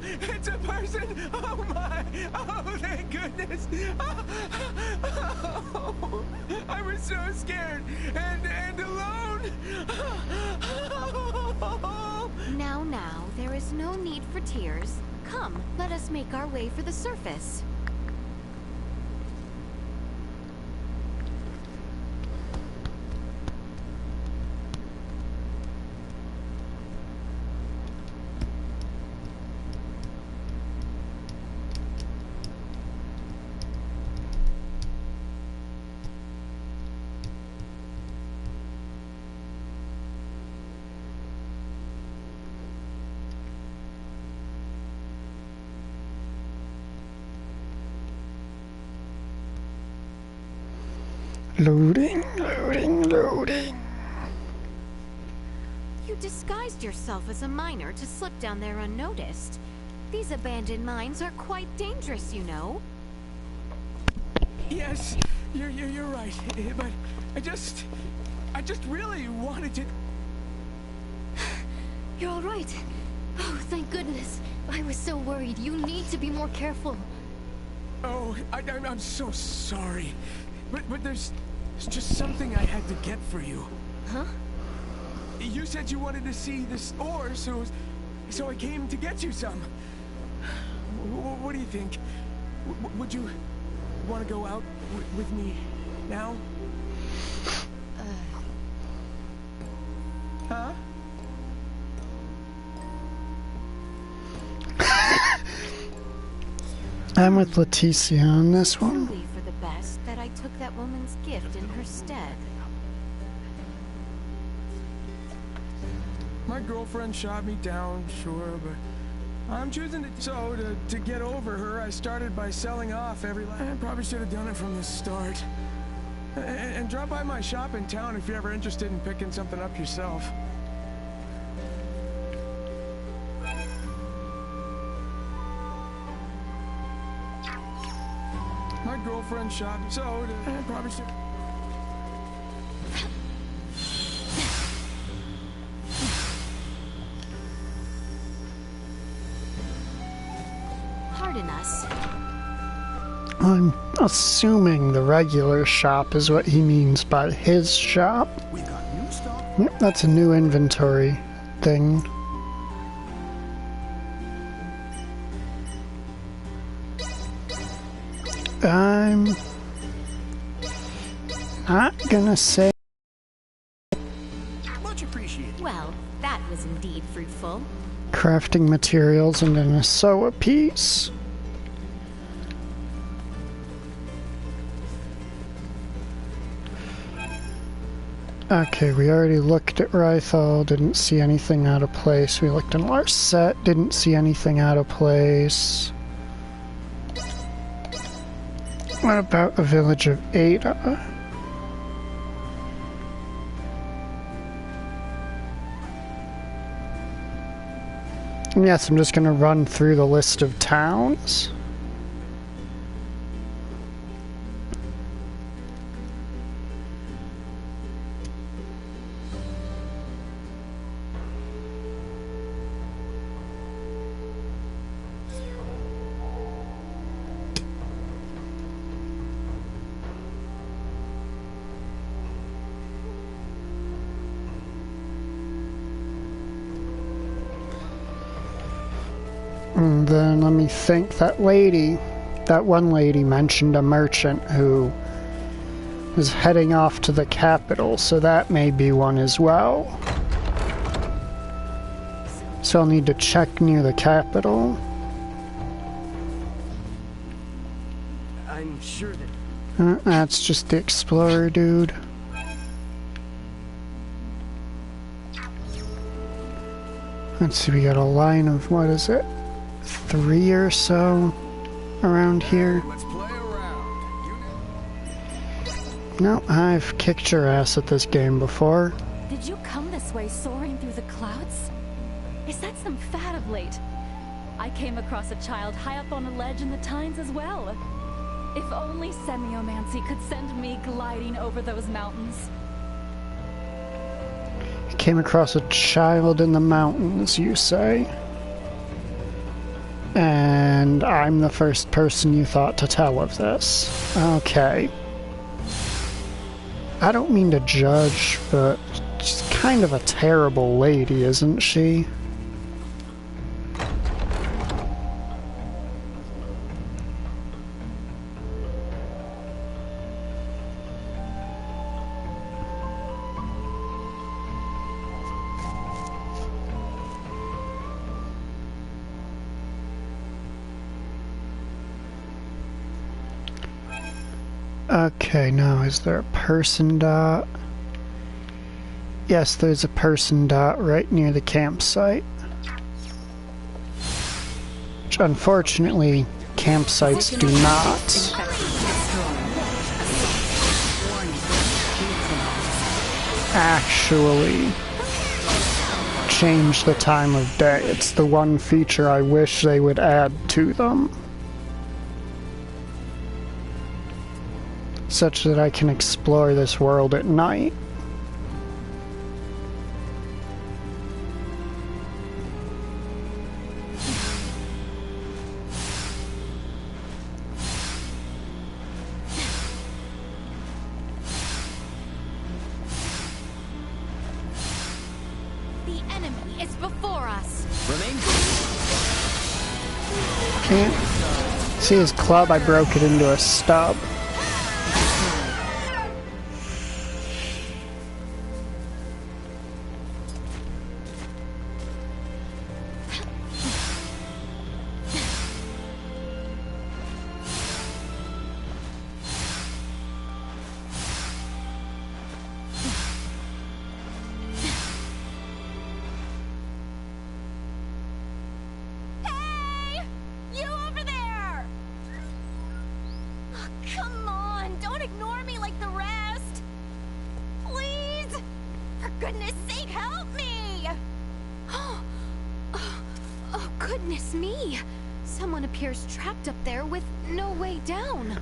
it's a person! Oh my! Oh, thank goodness! Oh, I was so scared and alone! Now, there is no need for tears. Come, let us make our way for the surface. Loading, loading, loading. 。 . 。 . 。 . 。 . 。 . 。 . 。 . 。 . 。 . 。 . 。 . 。 . 。 . 。 . 。 . 。 . 。 . 。 . 。 . Loading, loading, loading. 。 . 。You disguised yourself as a miner to slip down there unnoticed. These abandoned mines are quite dangerous, you know. Yes, you're right. But I just really wanted to. You're all right. Oh, thank goodness. I was so worried. You need to be more careful. Oh, I'm so sorry. But there's just something I had to get for you. Huh? You said you wanted to see this ore, so I came to get you some. What do you think? Would you want to go out with me now? Huh? I'm with Leticia on this one. Truly for the best that I took that woman's gift in her stead. My girlfriend shot me down, sure, but I'm choosing to get over her. I started by selling off every last. I probably should have done it from the start. And drop by my shop in town if you're ever interested in picking something up yourself. My girlfriend shot me, so I probably should. Pardon us. I'm assuming the regular shop is what he means by his shop. We got new stuff. Yep, that's a new inventory thing. I'm not gonna say. Much appreciated. Well, that was indeed fruitful. Crafting materials and then a sew piece. Okay, we already looked at Rythal, didn't see anything out of place. We looked in Larset, didn't see anything out of place. What about the village of Ada? Yes, I'm just going to run through the list of towns. And then let me think, that one lady mentioned a merchant who is heading off to the capital, so that may be one as well. So I'll need to check near the capital. I'm sure that... That's just the explorer dude. Let's see, we got a line of, what is it? 3 or so around here. Let's play around. No, I've kicked your ass at this game before. Did you come this way soaring through the clouds? Is that some fad of late? I came across a child high up on a ledge in the Tines as well. If only Semiomancy could send me gliding over those mountains. You came across a child in the mountains, you say? And I'm the first person you thought to tell of this. Okay. I don't mean to judge, but she's kind of a terrible lady, isn't she? Okay, now is there a person dot? Yes, there's a person dot right near the campsite. Which unfortunately, campsites do not. Actually change the time of day. It's the one feature I wish they would add to them, such that I can explore this world at night. Can't see his club, I broke it into a stub. Goodness me! Someone appears trapped up there with no way down.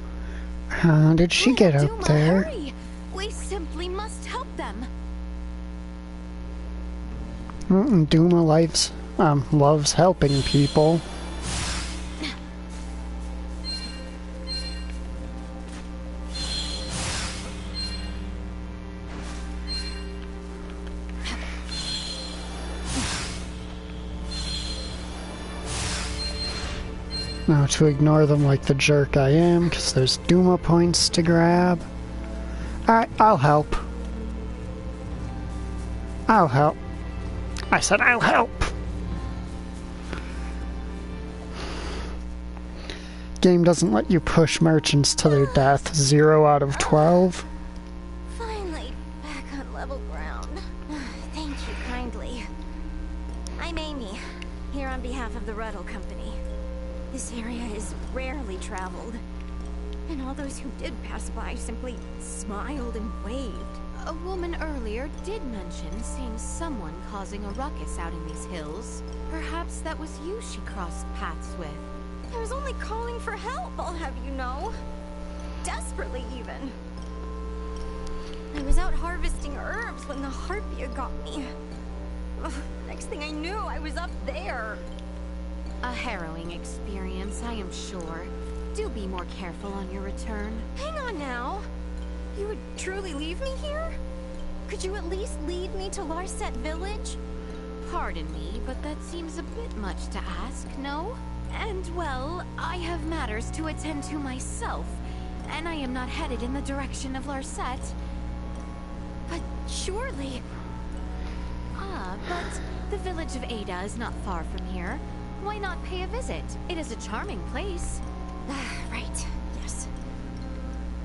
How did she get up Duma, there? Hurry! We simply must help them. Duma loves helping people. Now to ignore them like the jerk I am, because there's Duma points to grab. Alright, I'll help. I'll help. I said I'll help! Game doesn't let you push merchants to their death. 0 out of 12. Finally, back on level ground. Thank you kindly. I'm Amy, here on behalf of the Ruddle Company. This area is rarely traveled, and all those who did pass by simply smiled and waved. A woman earlier did mention seeing someone causing a ruckus out in these hills. Perhaps that was you she crossed paths with. I was only calling for help, I'll have you know. Desperately, even. I was out harvesting herbs when the Harpia got me. Ugh, next thing I knew, I was up there. A harrowing experience, I am sure. Do be more careful on your return. Hang on now. You would truly leave me here? Could you at least lead me to Larset Village? Pardon me, but that seems a bit much to ask, no? And, well, I have matters to attend to myself, and I am not headed in the direction of Larset. But surely... but the village of Ada is not far from here. Why not pay a visit? It is a charming place. Right, yes.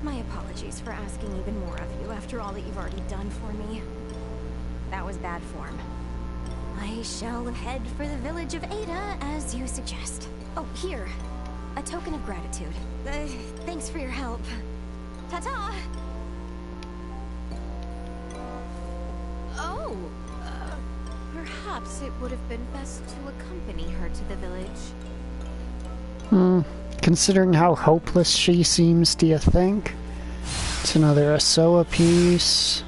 My apologies for asking even more of you after all that you've already done for me. That was bad form. I shall head for the village of Ada, as you suggest. Oh, here. A token of gratitude. Thanks for your help. Ta-ta! Oh, perhaps it would have been best to accompany her to the village. Considering how hopeless she seems, do you think? It's another Asoa piece.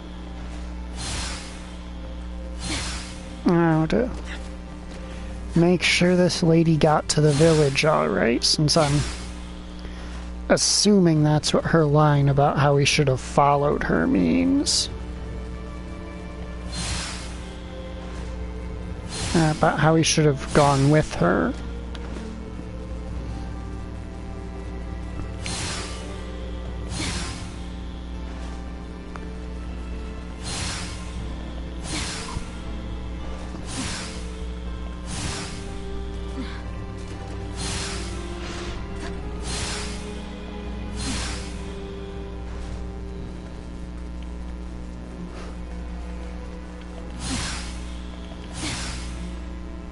Now to make sure this lady got to the village alright, since I'm assuming that's what her line about how we should have followed her means. About how we should have gone with her.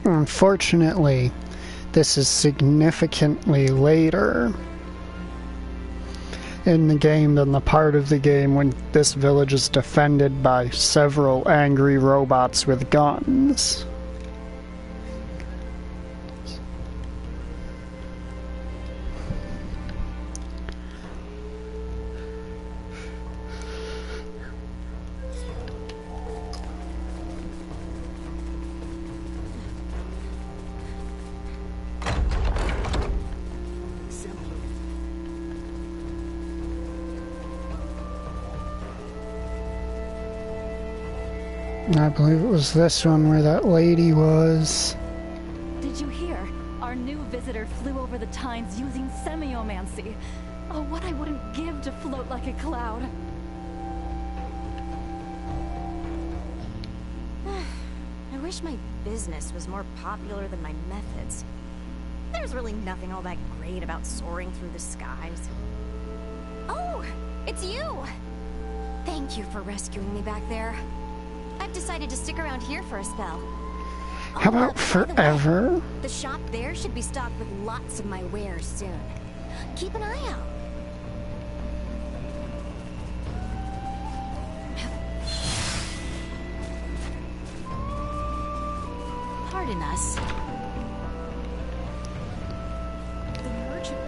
Unfortunately, this is significantly later in the game than the part of the game when this village is defended by several angry robots with guns. I believe it was this one where that lady was. Did you hear? Our new visitor flew over the Tines using semiomancy. Oh, what I wouldn't give to float like a cloud. I wish my business was more popular than my methods. There's really nothing all that great about soaring through the skies. Oh, it's you! Thank you for rescuing me back there. I've decided to stick around here for a spell. How about forever? The shop there should be stocked with lots of my wares soon. Keep an eye out. Pardon us. The merchant.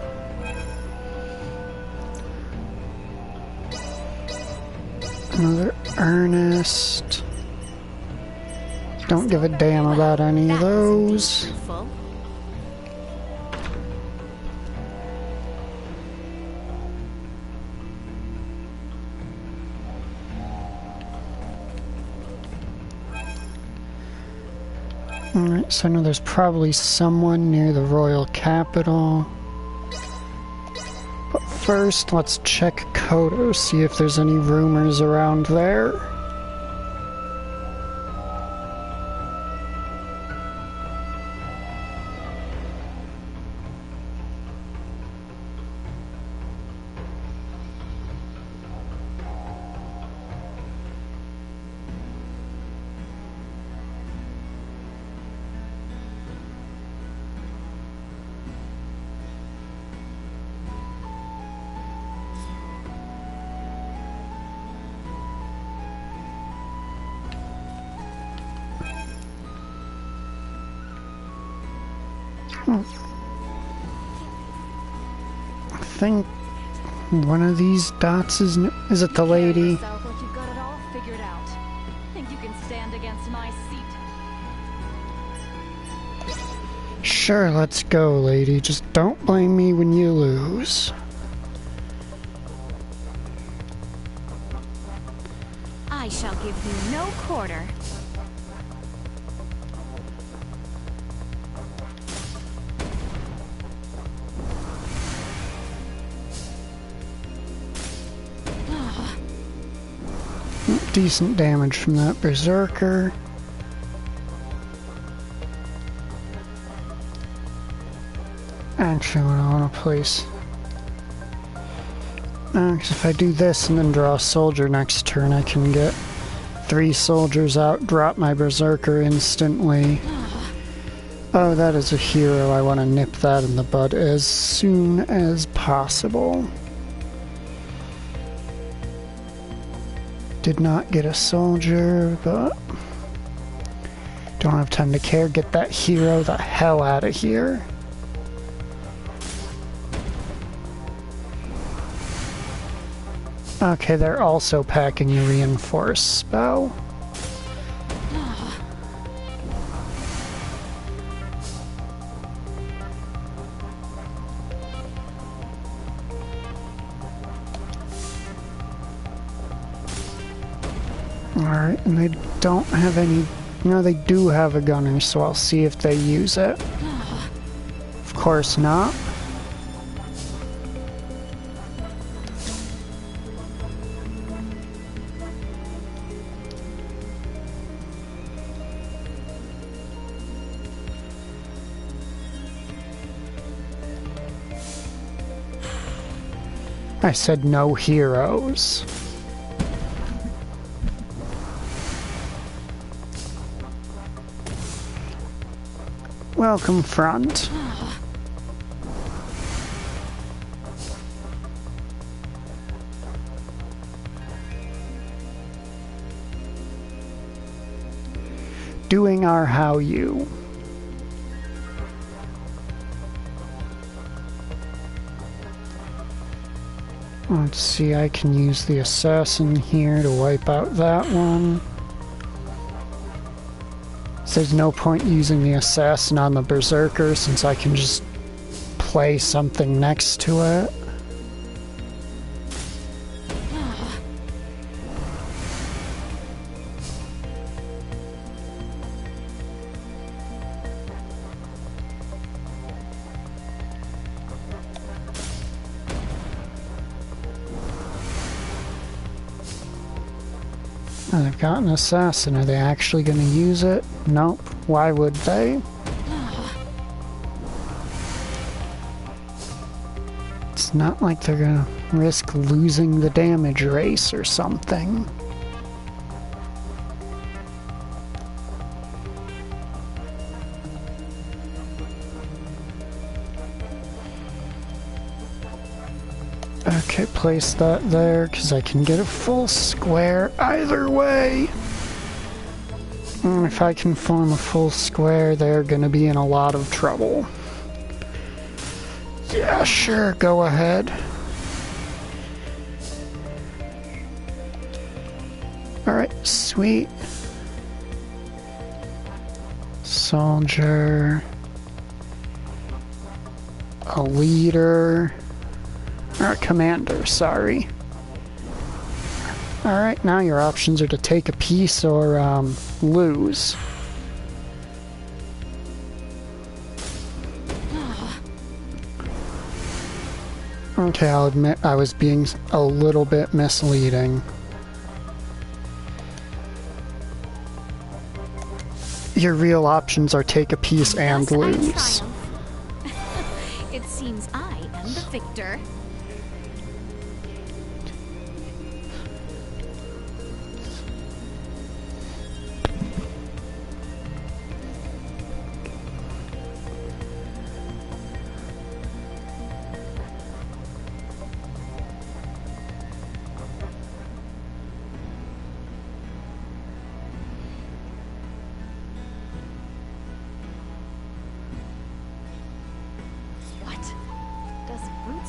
Another Ernest. Don't give a damn about any of those. Alright, so I know there's probably someone near the royal capital. But first, let's check Kodo, see if there's any rumors around there. I think one of these dots is it the lady? You've got it all figured out. Think you can stand against my seat? Sure, let's go, lady. Just don't blame me when you lose. I shall give you no quarter. Decent damage from that berserker. Actually, what I want to place. Because if I do this and then draw a soldier next turn, I can get 3 soldiers out, drop my berserker instantly. Oh, that is a hero. I want to nip that in the bud as soon as possible. Did not get a soldier, but don't have time to care. Get that hero the hell out of here. Okay, they're also packing a reinforced spell. Alright, and they don't have any... No, they do have a gunner, so I'll see if they use it. Of course not. I said no heroes. Welcome, front. Doing our how you. Let's see, I can use the assassin here to wipe out that one. So there's no point using the assassin on the berserker since I can just play something next to it. I've got an assassin. Are they actually going to use it? Nope. Why would they? It's not like they're going to risk losing the damage race or something. Okay, place that there, because I can get a full square either way. And if I can form a full square, they're gonna be in a lot of trouble. Yeah, sure, go ahead. Alright, sweet. Soldier. A leader. Or commander, sorry. Alright, now your options are to take a piece or lose. Okay, I'll admit I was being a little bit misleading. Your real options are take a piece and lose. It seems I am the victor.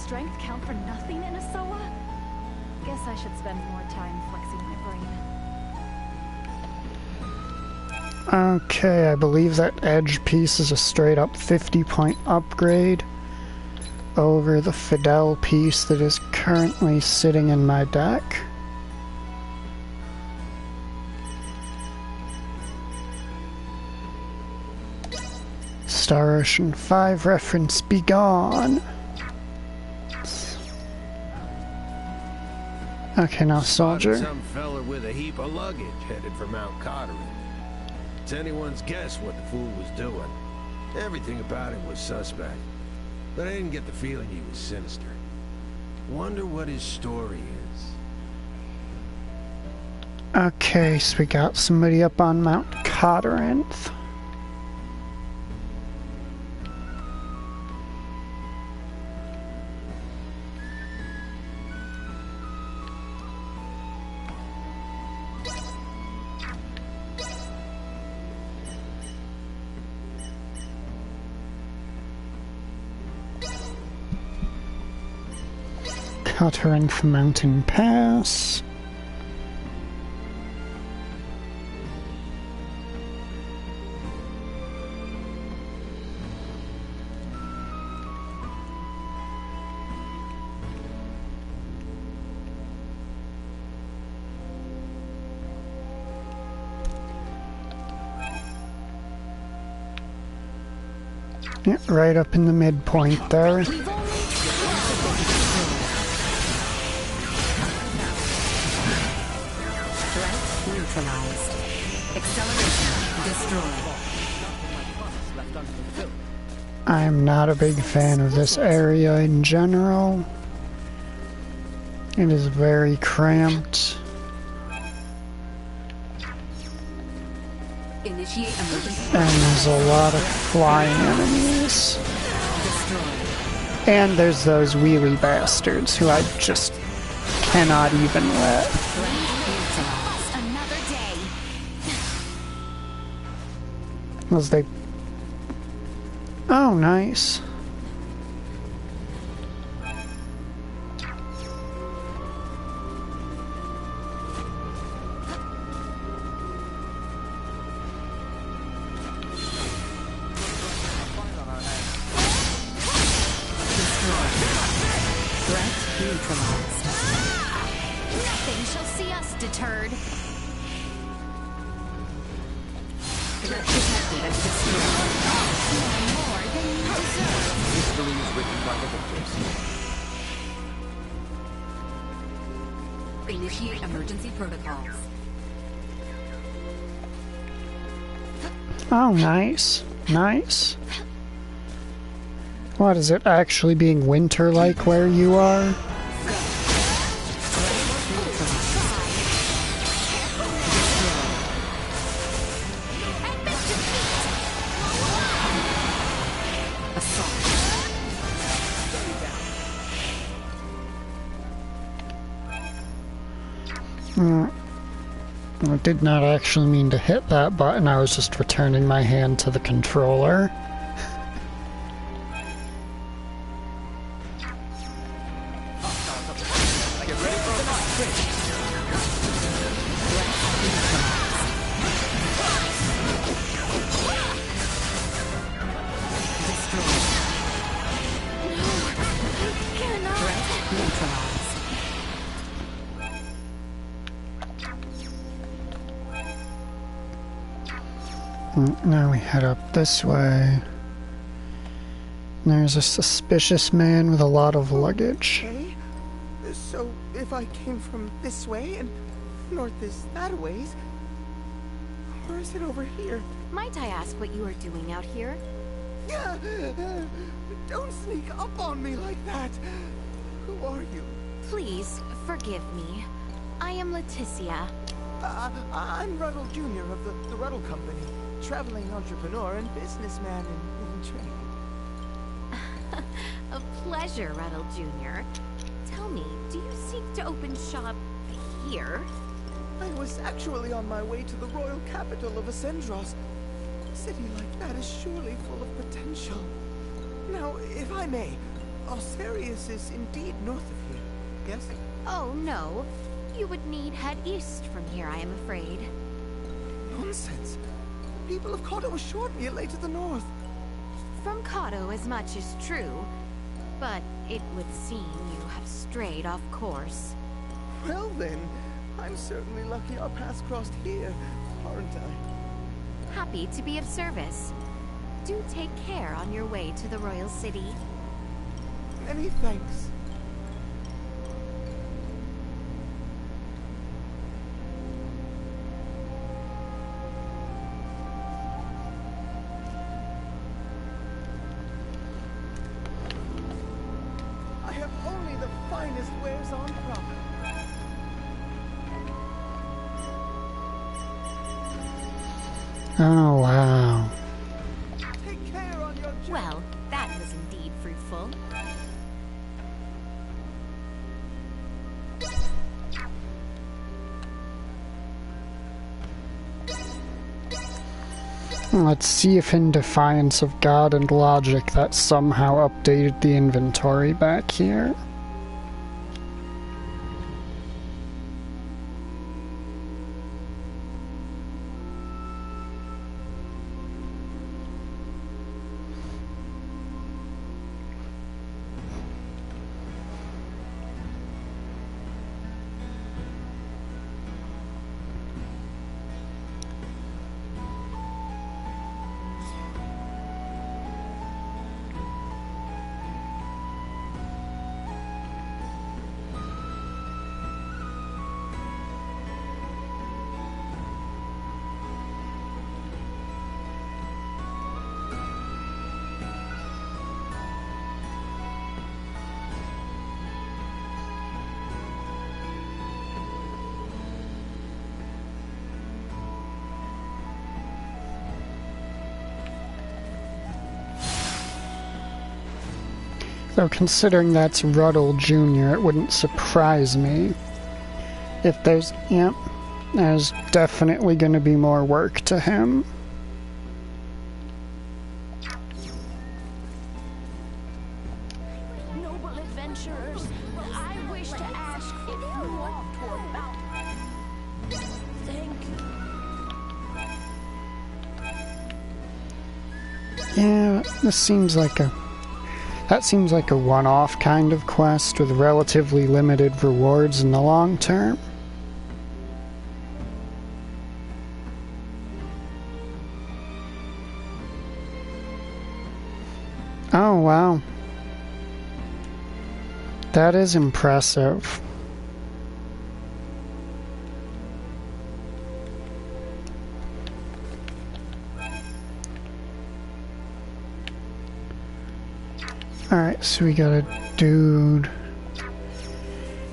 Strength count for nothing in Asoa? Guess I should spend more time flexing my brain. Okay, I believe that edge piece is a straight up 50-point upgrade over the Fidel piece that is currently sitting in my deck. Star Ocean 5 reference be gone. Okay, now soldier. Some fella with a heap of luggage headed for Mount Carteret. It's anyone's guess what the fool was doing. Everything about him was suspect, but I didn't get the feeling he was sinister. Wonder what his story is. Okay, so we got somebody up on Mount Carteret. Carteret Mountain Pass. Yeah, right up in the midpoint there. Neutralized. Acceleration destroyed. I'm not a big fan of this area in general. It is very cramped. Initiate emergency. And there's a lot of flying enemies. Destroyed. And there's those wheelie bastards who I just cannot even let. Another day. Was they... Oh, nice. Nothing shall see us deterred. Threat detected and destroyed. More than you deserve. History is written by the victors. Initiate emergency protocols. Oh, nice. Nice. What, is it actually being winter-like where you are? I did not actually mean to hit that button, I was just returning my hand to the controller. Now we head up this way. There's a suspicious man with a lot of luggage. Okay. So, if I came from this way and north is that ways, or is it over here? Might I ask what you are doing out here? Don't sneak up on me like that. Who are you? Please, forgive me. I am Leticia. I'm Ruddle Jr. of the Ruddle Company. Traveling entrepreneur and businessman in training. A pleasure, Ruddle Jr. Tell me, do you seek to open shop here? I was actually on my way to the royal capital of Ascendros. A city like that is surely full of potential. Now, if I may, Alcerius is indeed north of here, yes? Oh, no. You would need head east from here, I am afraid. Nonsense. People of Kato assured me it lay to the north. From Kato as much is true, but it would seem you have strayed off course. Well then, I'm certainly lucky our paths crossed here, aren't I? Happy to be of service. Do take care on your way to the royal city. Many thanks. Oh, wow. Take care on your journey. Well, that was indeed fruitful. Let's see if in defiance of God and logic that somehow updated the inventory back here. Though considering that's Ruddle Jr., it wouldn't surprise me if there's definitely going to be more work to him. Noble adventurers, I wish to ask if you walk toward Mount. Thank you. Yeah, this seems like a... That seems like a one-off kind of quest with relatively limited rewards in the long term. Oh, wow. That is impressive. Alright, so we got a dude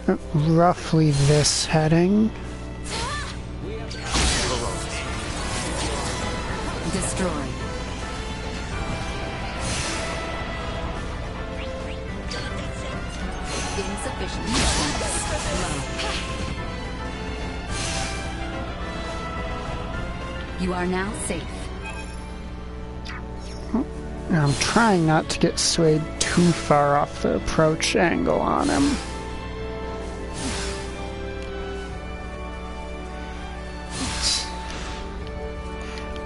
at roughly this heading. Destroyed. Insufficient response. Low. You are now safe. I'm trying not to get swayed too far off the approach angle on him.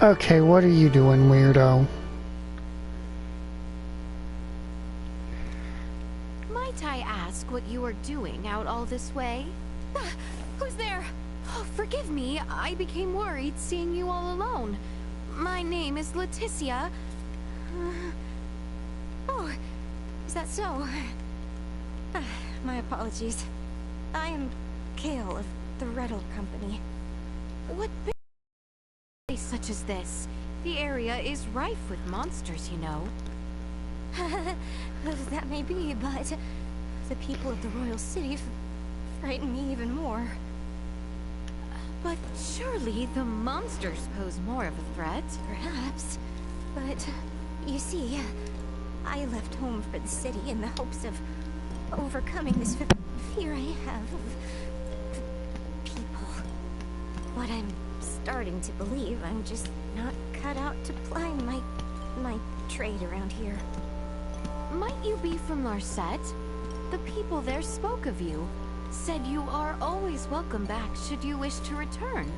Okay, what are you doing, weirdo? Might I ask what you are doing out all this way? Who's there? Oh, forgive me. I became worried seeing you all alone. My name is Leticia. Oh, is that so? My apologies. I am Kale of the Rettle Company. What place such as this? The area is rife with monsters, you know. That may be, but the people of the Royal City frighten me even more. But surely the monsters pose more of a threat. Perhaps, but you see, I left home for the city in the hopes of overcoming this fear I have of people. What I'm starting to believe, I'm just not cut out to ply my trade around here. Might you be from Larset? The people there spoke of you. Said you are always welcome back should you wish to return.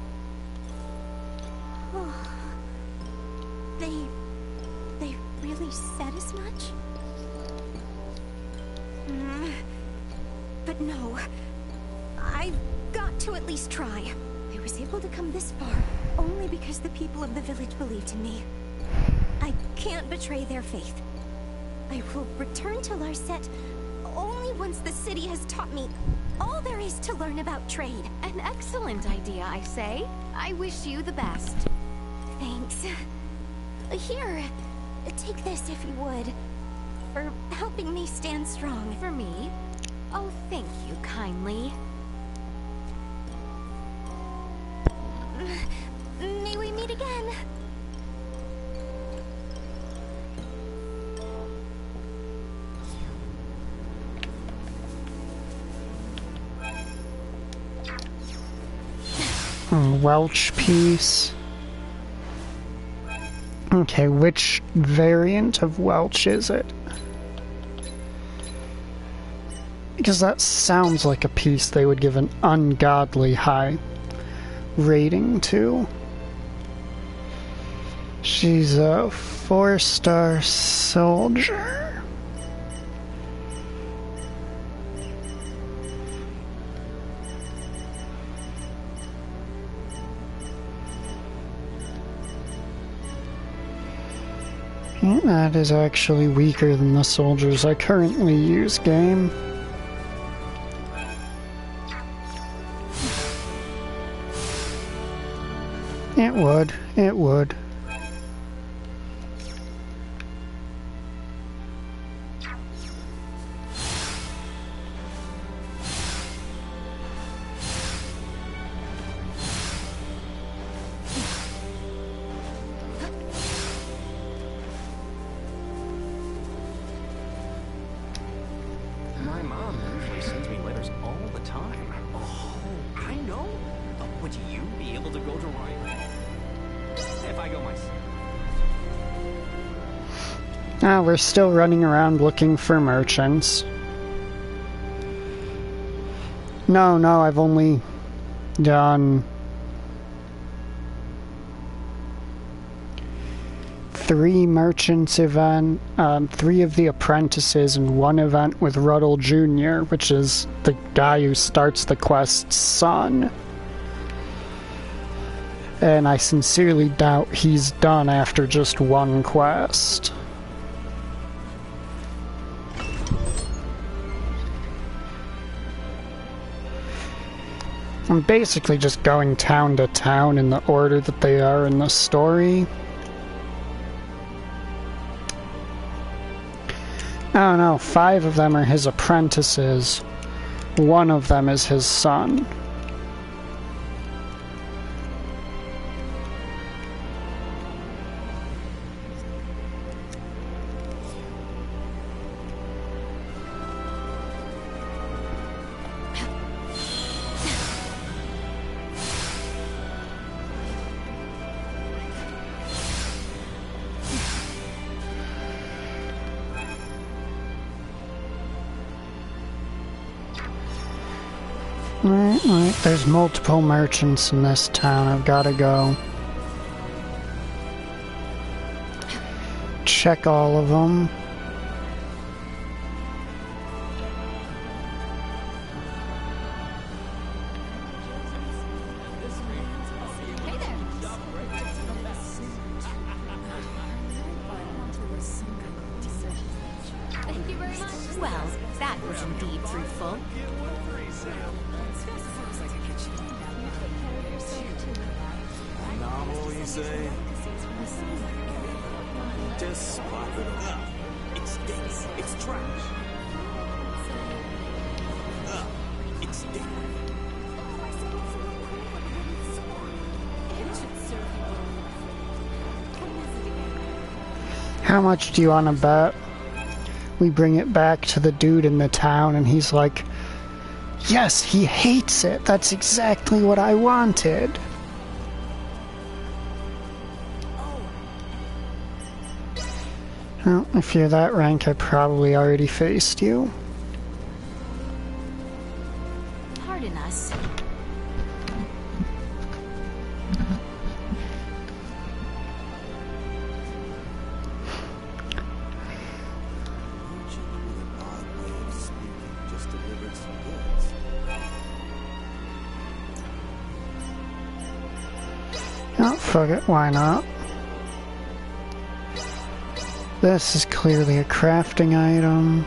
Oh, they really said as much? But no, I've got to at least try. I was able to come this far only because the people of the village believed in me. I can't betray their faith. I will return to Larset only once the city has taught me all there is to learn about trade. An excellent idea, I say. I wish you the best. Thanks. Here, take this if you would, for helping me stand strong. For me? Oh, thank you kindly. May we meet again? Welch piece. Okay, which variant of Welch is it? Because that sounds like a piece they would give an ungodly high rating to. She's a 4-star soldier. That is actually weaker than the soldiers I currently use, game. It would. It would. My mom usually sends me letters all the time. Oh, I know. Would you be able to go to Ryan? If I go myself. We're still running around looking for merchants. No, I've only done 3 merchants event, 3 of the apprentices, and 1 event with Ruddle Jr., which is the guy who starts the quest's son. And I sincerely doubt he's done after just 1 quest. I'm basically just going town to town in the order that they are in the story. Oh no, 5 of them are his apprentices. 1 of them is his son. Right, there's multiple merchants in this town. I've gotta go check all of them. Thank you very much. Well, that was indeed fruitful. Novel, you say? Just pop it up. It's dated. It's trash. It's dated. How much do you want to bet? We bring it back to the dude in the town and he's like, yes, he hates it. That's exactly what I wanted. Well, if you're that rank, I probably already faced you. Pardon us. Oh, fuck it, why not? This is clearly a crafting item.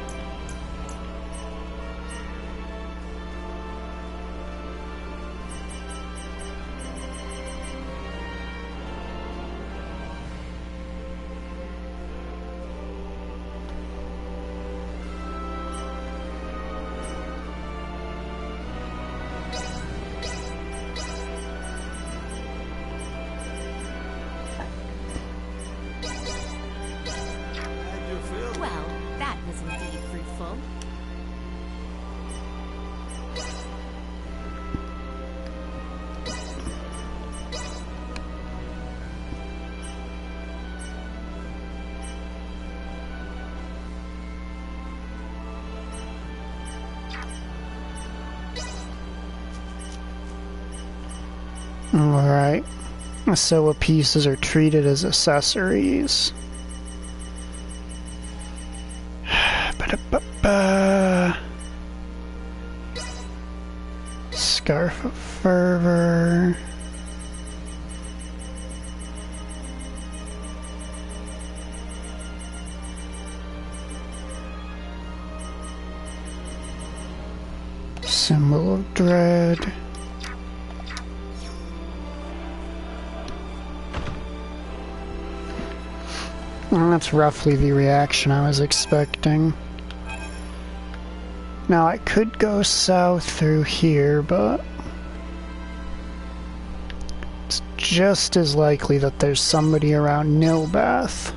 Well, that was indeed fruitful. Alright. So pieces are treated as accessories. Scarf of Fervor. Symbol of Dread. Well, that's roughly the reaction I was expecting. Now I could go south through here, but it's just as likely that there's somebody around Nilbath.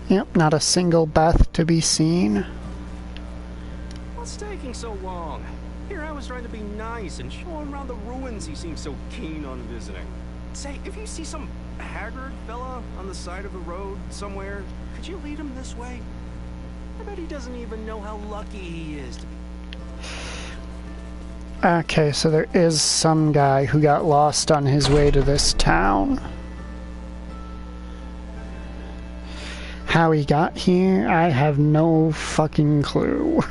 Yep, not a single Beth to be seen. What's taking so long? Here I was trying to be nice and show him around the ruins he seemed so keen on visiting. Say, if you see some haggard fella on the side of the road somewhere, could you lead him this way? I bet he doesn't even know how lucky he is to be. Okay, so there is some guy who got lost on his way to this town. How he got here, I have no fucking clue.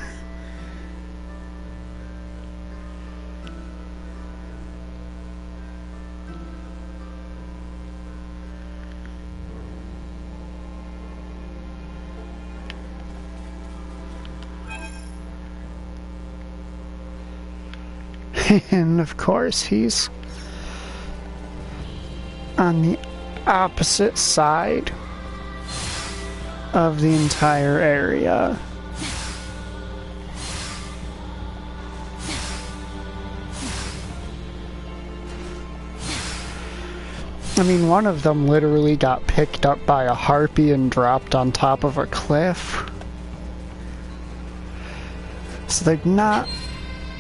And of course, he's on the opposite side of the entire area. I mean, one of them literally got picked up by a harpy and dropped on top of a cliff. So they're not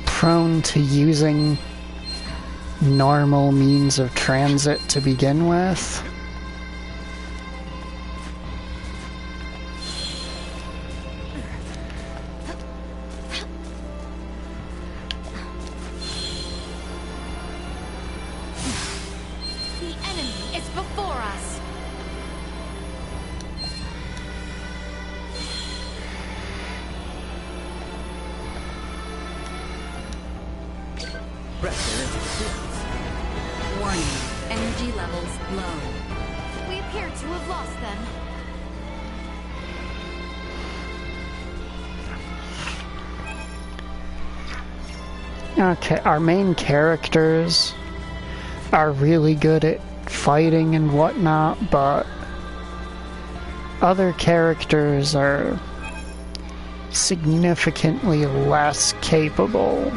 prone to using normal means of transit to begin with. The enemy is before us. Warning, energy levels low. We appear to have lost them. Okay, our main characters are really good at fighting and whatnot, but other characters are significantly less capable.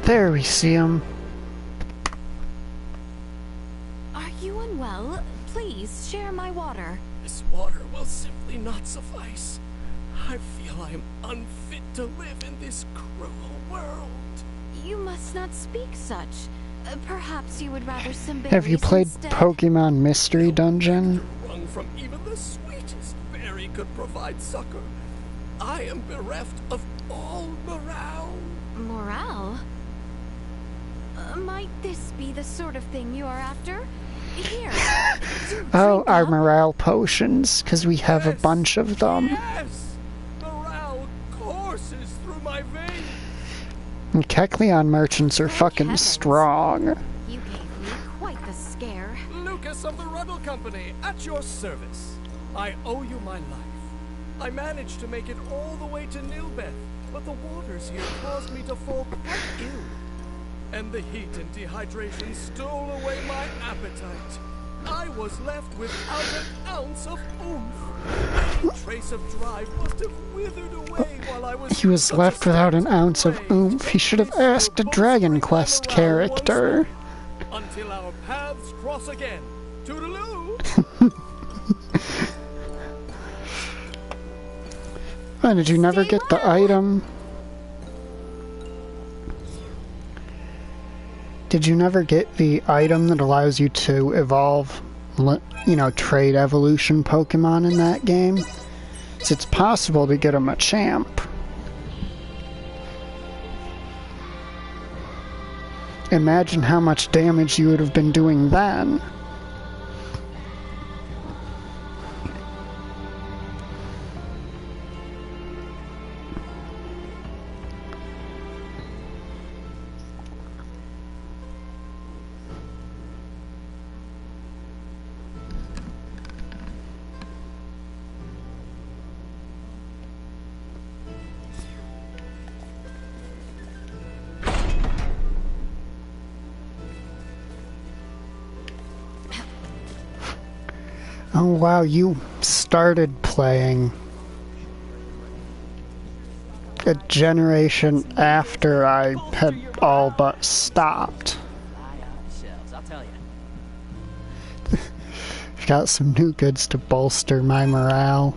There we see him. Are you unwell? Please share my water. This water will simply not suffice. I feel I am unfit to live in this cruel world. You must not speak such. Perhaps you would rather some berries Have you played instead? Pokemon Mystery Dungeon? Wrung from even the sweetest berry could provide succor. I am bereft of all morale. Morale? Might this be the sort of thing you are after? Here. Oh, our morale potions, because we have a bunch of them. Yes! Morale courses through my veins. And Kecleon merchants are fucking strong. You gave me quite the scare. Lucas of the Ruddle Company, at your service. I owe you my life. I managed to make it all the way to Nilbeth, but the waters here caused me to fall quite ill. And the heat and dehydration stole away my appetite. I was left without an ounce of oomph. Any trace of drive must have withered away while I was... He was left without an ounce of oomph. He should have asked a Dragon Quest character. Until our paths cross again. Toodaloo! Why did you never get the item? Did you never get the item that allows you to evolve, you know, trade evolution Pokemon in that game? So it's possible to get a Machamp. Imagine how much damage you would have been doing then. Oh wow, you started playing a generation after I had all but stopped. I'll tell you. I've got some new goods to bolster my morale.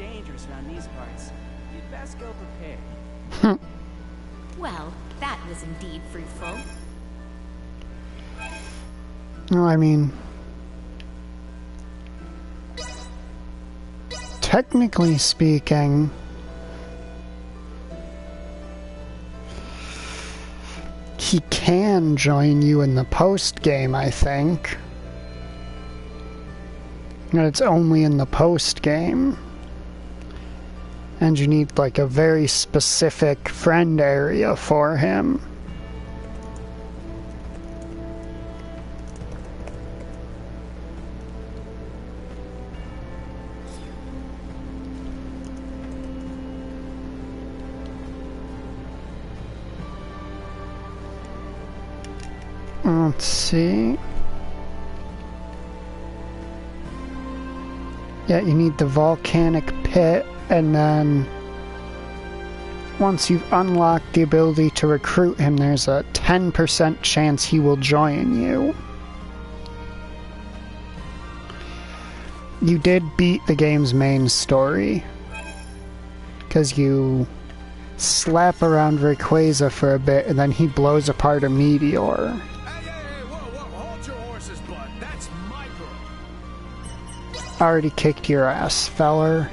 dangerous around these parts. You'd best go prepared. Well, that was indeed fruitful. Well, I mean, technically speaking, he can join you in the post-game, I think. And it's only in the post-game. And you need, like, a very specific friend area for him. Let's see. Yeah, you need the volcanic pit, and then once you've unlocked the ability to recruit him, there's a 10% chance he will join you. You did beat the game's main story, because you slap around Rayquaza for a bit, and then he blows apart a meteor. Already kicked your ass, feller.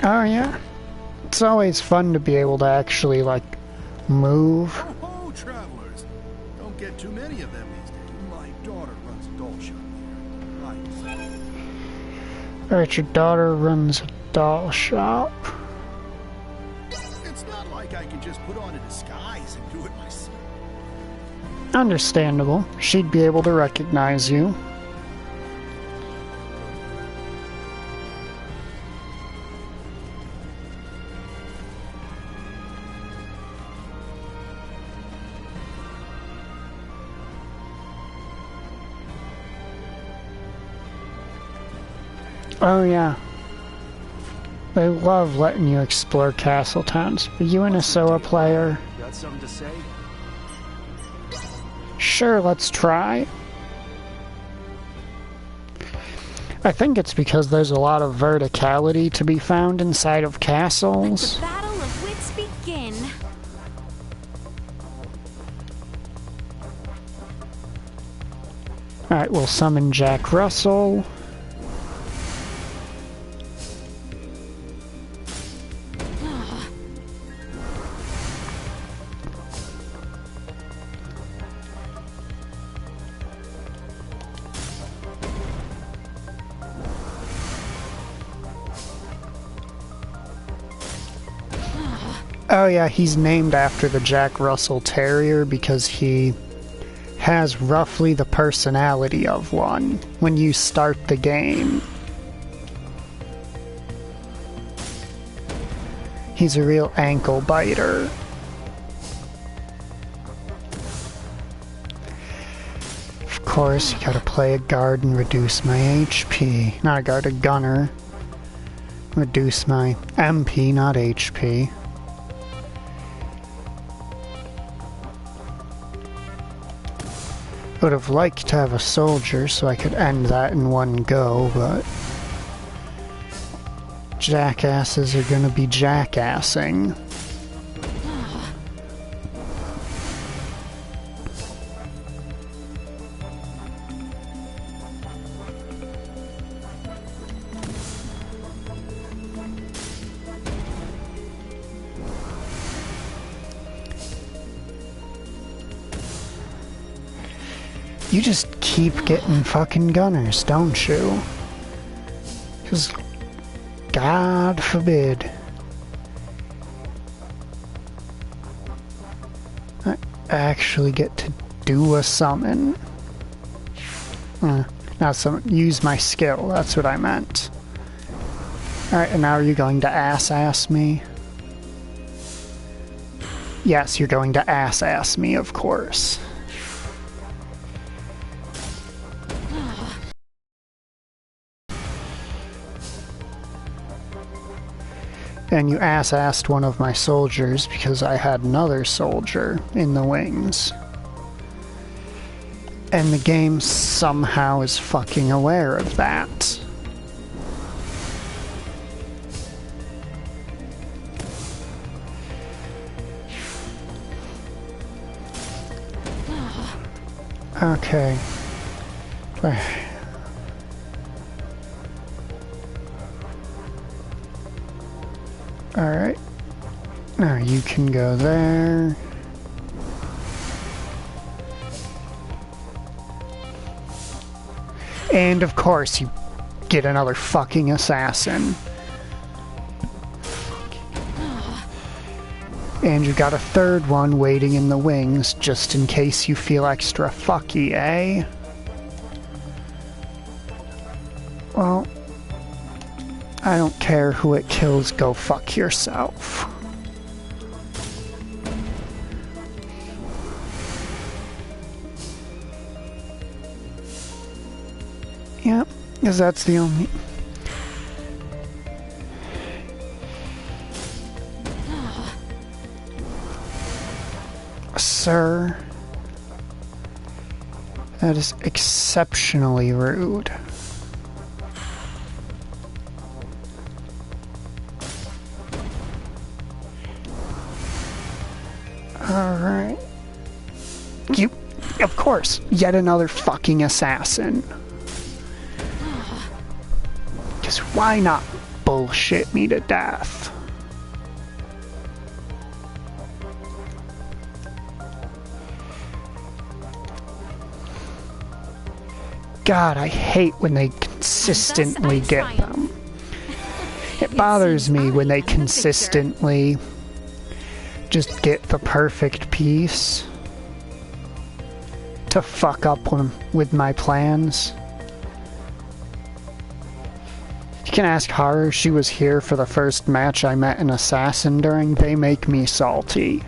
Oh yeah, it's always fun to be able to actually, like, move. Oh, travelers! Don't get too many of them these days. My daughter runs a doll shop here. Right. Alright, your daughter runs a doll shop. It's not like I can just put on a disguise and do it myself. Understandable. She'd be able to recognize you. Oh yeah. They love letting you explore castle towns. Are you an Asoa player? Got something to say? Sure, let's try. I think it's because there's a lot of verticality to be found inside of castles. Let the battle of wits begin. Alright, we'll summon Jack Russell. Oh yeah, he's named after the Jack Russell Terrier because he has roughly the personality of one when you start the game. He's a real ankle biter. Of course, you gotta play a guard and reduce my HP. Not a guard, a gunner. Reduce my MP, not HP. Would have liked to have a soldier so I could end that in one go, but jackasses are gonna be jackassing. You just keep getting fucking gunners, don't you? Because, God forbid, I actually get to do a summon. Not summon, use my skill, that's what I meant. Alright, and now are you going to ass me? Yes, you're going to ass me, of course. And you ass-assed one of my soldiers because I had another soldier in the wings. And the game somehow is fucking aware of that. Okay. Alright. Now you can go there. And of course you get another fucking assassin. And you got a third one waiting in the wings just in case you feel extra fucky, eh? Well, I don't care who it kills, go fuck yourself. Yep, because that's the only... Sir, that is exceptionally rude. Alright. You, of course, yet another fucking assassin. Because why not bullshit me to death? God, I hate when they consistently get them. It bothers me when they consistently just get the perfect piece to fuck up with my plans. You can ask Haru, she was here for the first match I met an assassin during. They make me salty.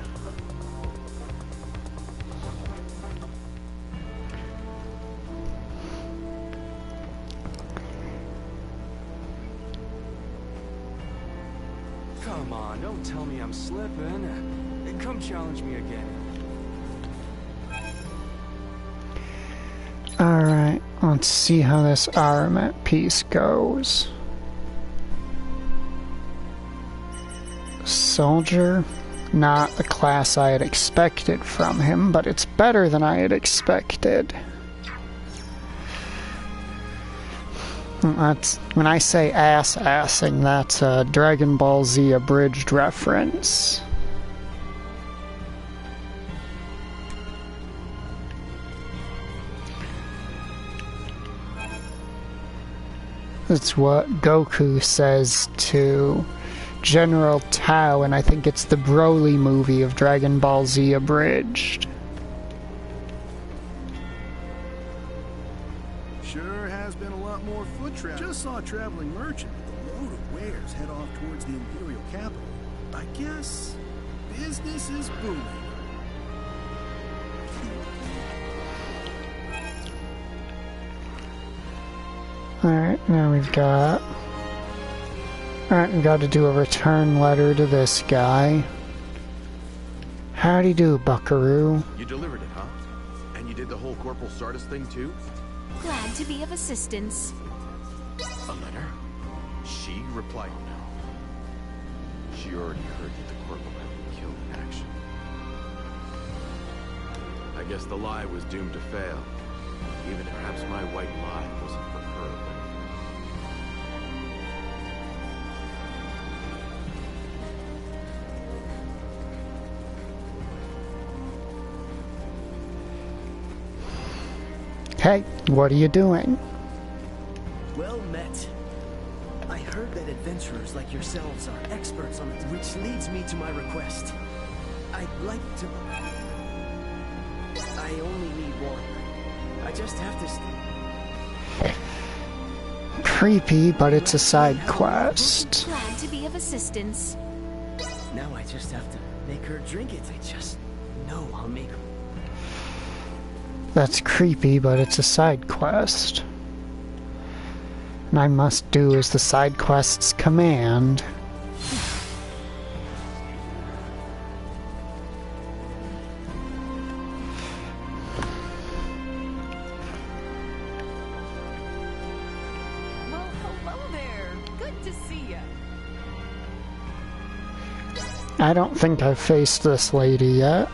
Come on, don't tell me I'm slipping. Come challenge me again. Alright, let's see how this Aramet piece goes. Soldier, not the class I had expected from him, but it's better than I had expected. That's, when I say ass-assing, that's a Dragon Ball Z abridged reference. That's what Goku says to General Tao, and I think it's the Broly movie of Dragon Ball Z abridged. Sure has been a lot more foot traffic. Just saw a traveling merchant with a load of wares head off towards the Imperial capital. I guess business is booming. Alright, now we've got... Alright, we've got to do a return letter to this guy. Howdy do, buckaroo. You delivered it, huh? And you did the whole whole Corporal Sardis thing too? Glad to be of assistance. A letter? She replied no. She already heard that the Corporal had been killed in action. I guess the lie was doomed to fail. Even if perhaps my white lie wasn't for her benefit. Hey, what are you doing? Well met. I heard that adventurers like yourselves are experts on it, which leads me to my request. I'd like to... I only need one. I just have to... Creepy, but it's a side quest. Glad to be of assistance. Now I just have to make her drink it. I just know I'll make her... That's creepy, but it's a side quest. And I must do as the side quest's command. Well, hello there. Good to see you. I don't think I've faced this lady yet.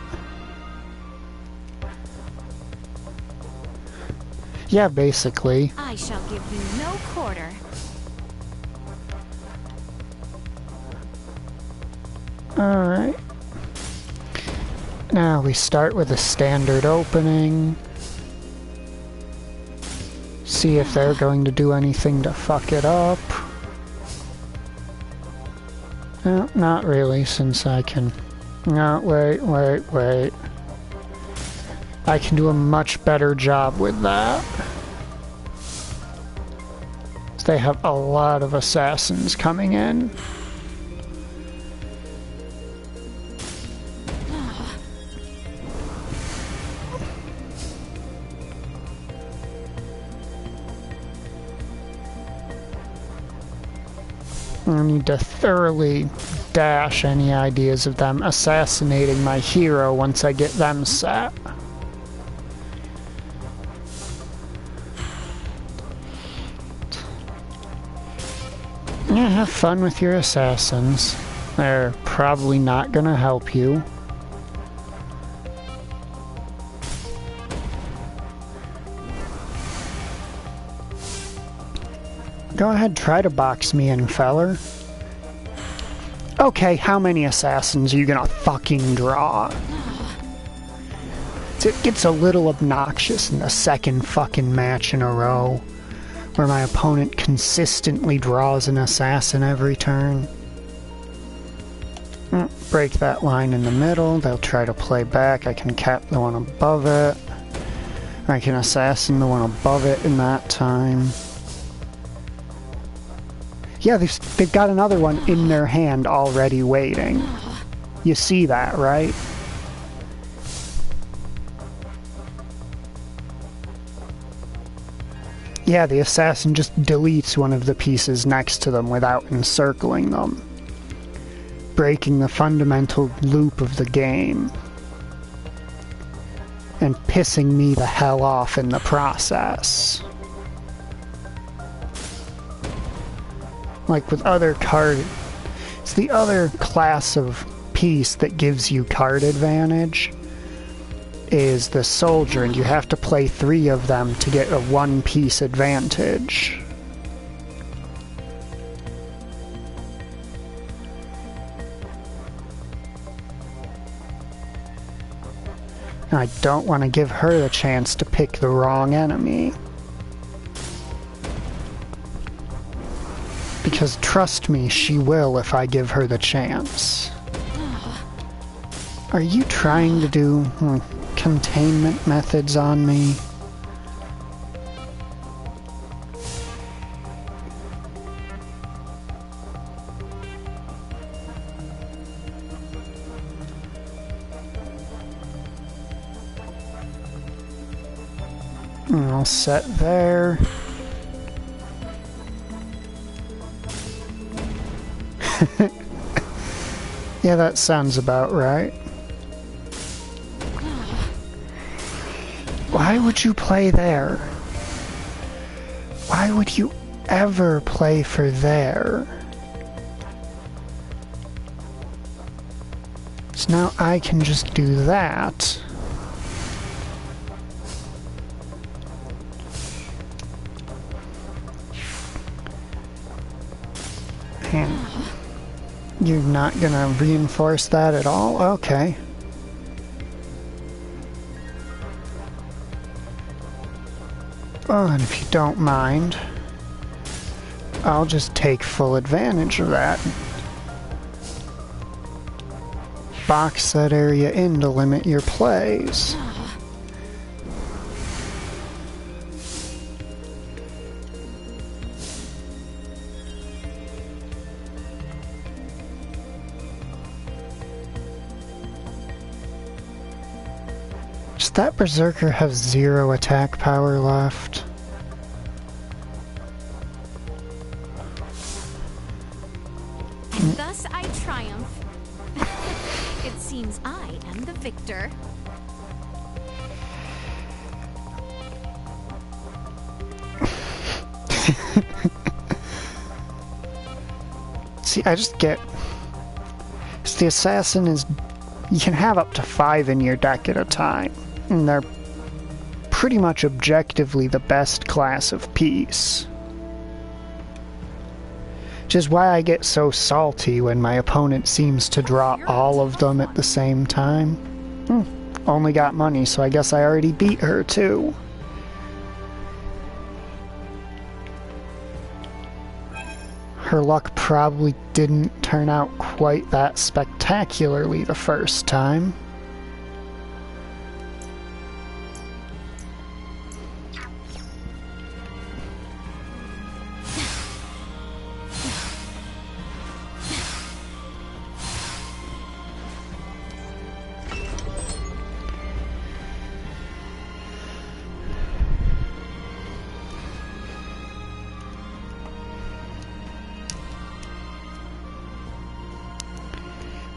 Yeah, basically. I shall give you no quarter. Alright. Now we start with a standard opening. See if they're going to do anything to fuck it up. No, not really, since I can... No, wait. I can do a much better job with that. They have a lot of assassins coming in. I need to thoroughly dash any ideas of them assassinating my hero once I get them set. Yeah, have fun with your assassins. They're probably not gonna help you. Go ahead, try to box me in, feller. Okay, how many assassins are you gonna fucking draw? It gets a little obnoxious in the second fucking match in a row, where my opponent consistently draws an assassin every turn. Break that line in the middle, they'll try to play back, I can cap the one above it. I can assassin the one above it in that time. Yeah, they've got another one in their hand already waiting. You see that, right? Yeah, the assassin just deletes one of the pieces next to them without encircling them, breaking the fundamental loop of the game, and pissing me the hell off in the process. Like with other card... It's the other class of piece that gives you card advantage, is the soldier, and you have to play 3 of them to get a 1-piece advantage. I don't want to give her the chance to pick the wrong enemy. Because trust me, she will if I give her the chance. Are you trying to do containment methods on me? All set there. Yeah, that sounds about right. Why Why would you play there? Why would you ever play for there? So now I can just do that. And you're not gonna reinforce that at all? Okay. Oh, and if you don't mind, I'll just take full advantage of that. Box that area in to limit your plays. Does that berserker have 0 attack power left? And thus I triumph. It seems I am the victor. See, I just get... So the assassin is... You can have up to 5 in your deck at a time. And they're pretty much objectively the best class of piece. Which is why I get so salty when my opponent seems to draw all of them at the same time. Only got money, so I guess I already beat her too. Her luck probably didn't turn out quite that spectacularly the first time.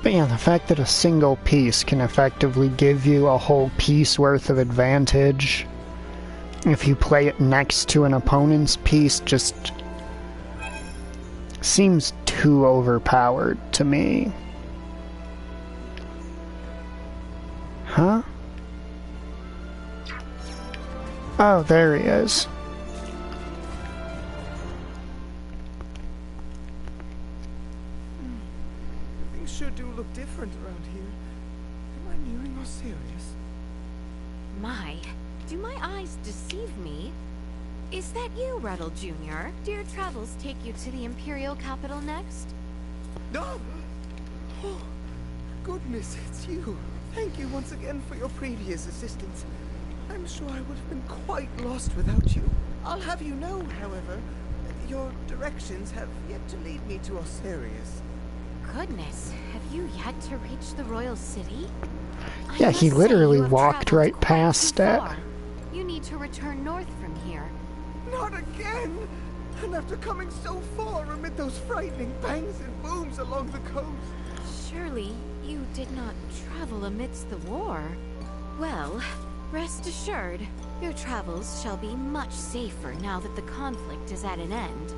But yeah, the fact that a single piece can effectively give you a whole piece worth of advantage if you play it next to an opponent's piece just seems too overpowered to me. Huh? Oh, there he is. Sure do look different around here. Am I nearing Osiris? My, do my eyes deceive me? Is that you, Ruddle Jr.? Do your travels take you to the Imperial capital next? No! Oh, goodness, it's you. Thank you once again for your previous assistance. I'm sure I would have been quite lost without you. I'll have you know, however, your directions have yet to lead me to Osiris. Goodness, have you yet to reach the royal city? Yeah, he literally walked right past it. You need to return north from here. Not again! And after coming so far amid those frightening bangs and booms along the coast. Surely you did not travel amidst the war. Well, rest assured, your travels shall be much safer now that the conflict is at an end.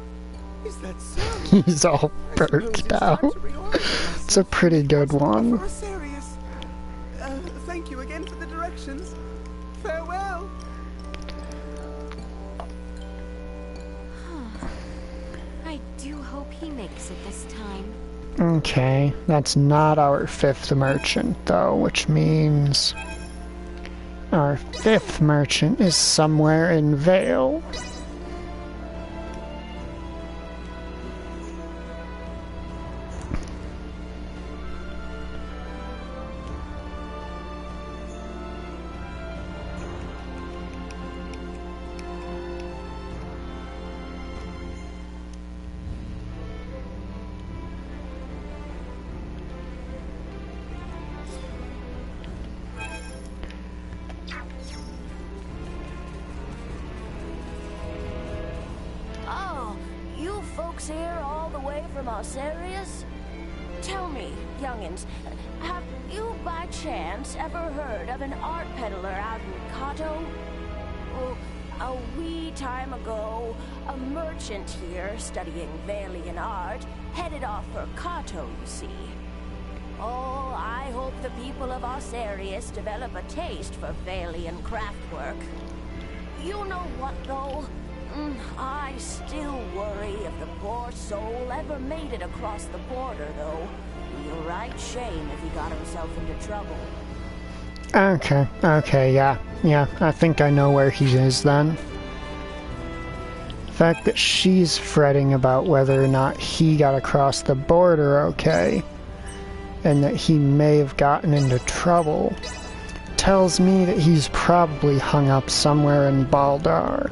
Is that so? He's all perked out. It's a pretty good one. Thank you again for the directions. Farewell. I do hope he makes it this time. Okay, that's not our 5th merchant though, which means our 5th merchant is somewhere in Vale. Here all the way from Osiris? Tell me, youngins, have you by chance ever heard of an art peddler out in Kato? A wee time ago, a merchant here studying Valian art headed off for Kato, you see. Oh, I hope the people of Osarius develop a taste for Valian craftwork. You know what, though? I still worry if the poor soul ever made it across the border, though. Be a right shame if he got himself into trouble. Okay, yeah, I think I know where he is then. The fact that she's fretting about whether or not he got across the border okay, and that he may have gotten into trouble, tells me that he's probably hung up somewhere in Baldar.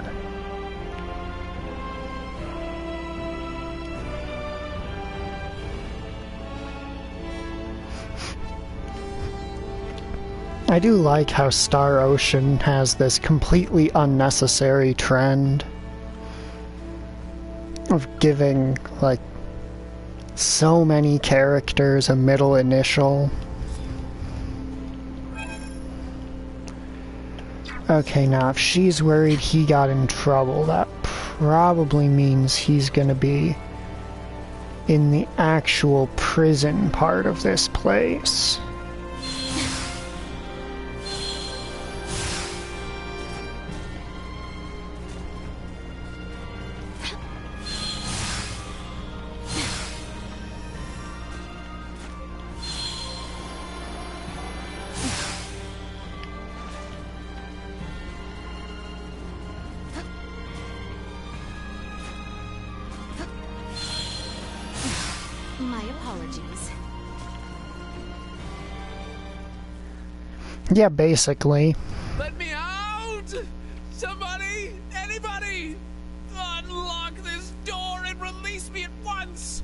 I do like how Star Ocean has this completely unnecessary trend of giving, like, so many characters a middle initial. Okay, now if she's worried he got in trouble, that probably means he's gonna be in the actual prison part of this place. My apologies. Yeah, basically. Let me out! Somebody! Anybody! Unlock this door and release me at once!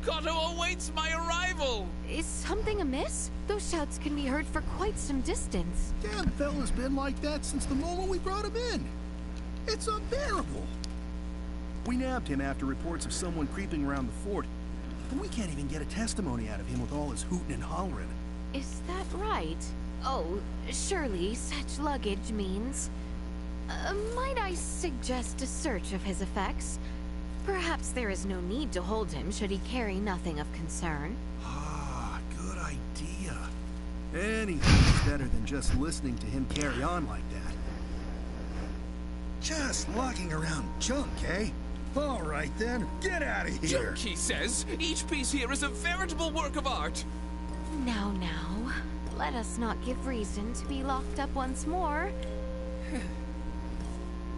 Kato awaits my arrival! Is something amiss? Those shouts can be heard for quite some distance. Damn fella's been like that since the moment we brought him in. It's unbearable. We nabbed him after reports of someone creeping around the fort. But we can't even get a testimony out of him with all his hooting and hollering. Is that right? Oh, surely such luggage means... might I suggest a search of his effects? Perhaps there is no need to hold him should he carry nothing of concern. Ah, good idea. Anything's better than just listening to him carry on like that. Just lugging around junk, eh? All right then, get out of here. Junk, he says. Each piece here is a veritable work of art. Now, let us not give reason to be locked up once more.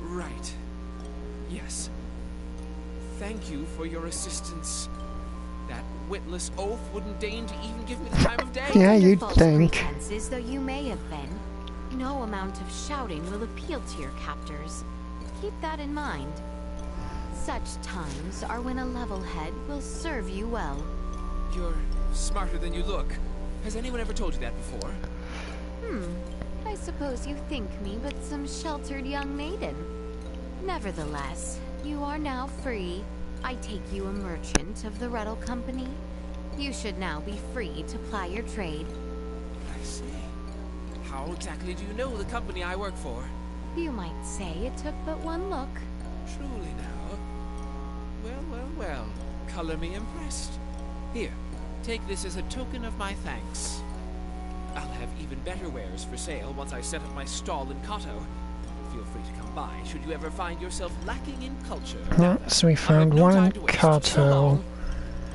Right. Yes. Thank you for your assistance. That witless oaf wouldn't deign to even give me the time of day. Yeah, you'd False think. pretenses, though you may have been. No amount of shouting will appeal to your captors. Keep that in mind. Such times are when a level head will serve you well. You're smarter than you look. Has anyone ever told you that before? I suppose you think me but some sheltered young maiden. Nevertheless, you are now free. I take you a merchant of the Rettle Company. You should now be free to ply your trade. I see. How exactly do you know the company I work for? You might say it took but one look. Truly now. Well. Color me impressed. Here, take this as a token of my thanks. I'll have even better wares for sale once I set up my stall in Kato. Feel free to come by should you ever find yourself lacking in culture. So we found one in Kato.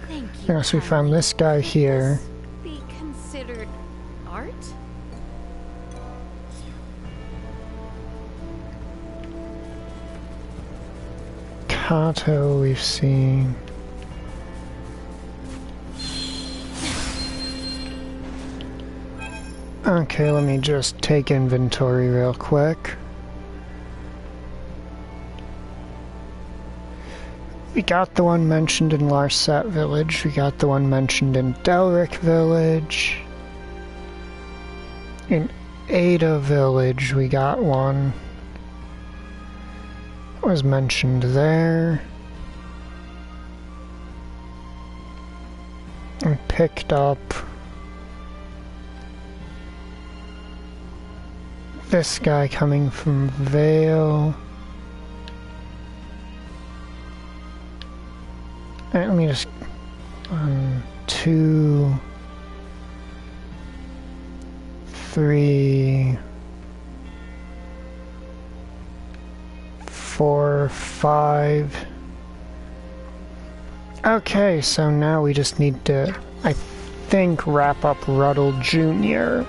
Thank you. Yeah, so we found this guy here. Be considered art? Kato we've seen. Okay, let me just take inventory real quick. We got the one mentioned in Larset Village. We got the one mentioned in Delric Village. In Ada Village, we got one. Was mentioned there. And picked up this guy coming from Vale. Let me just... 1, 2... 3... 4, 5... Okay, so now we just need to, I think, wrap up Ruddle Jr.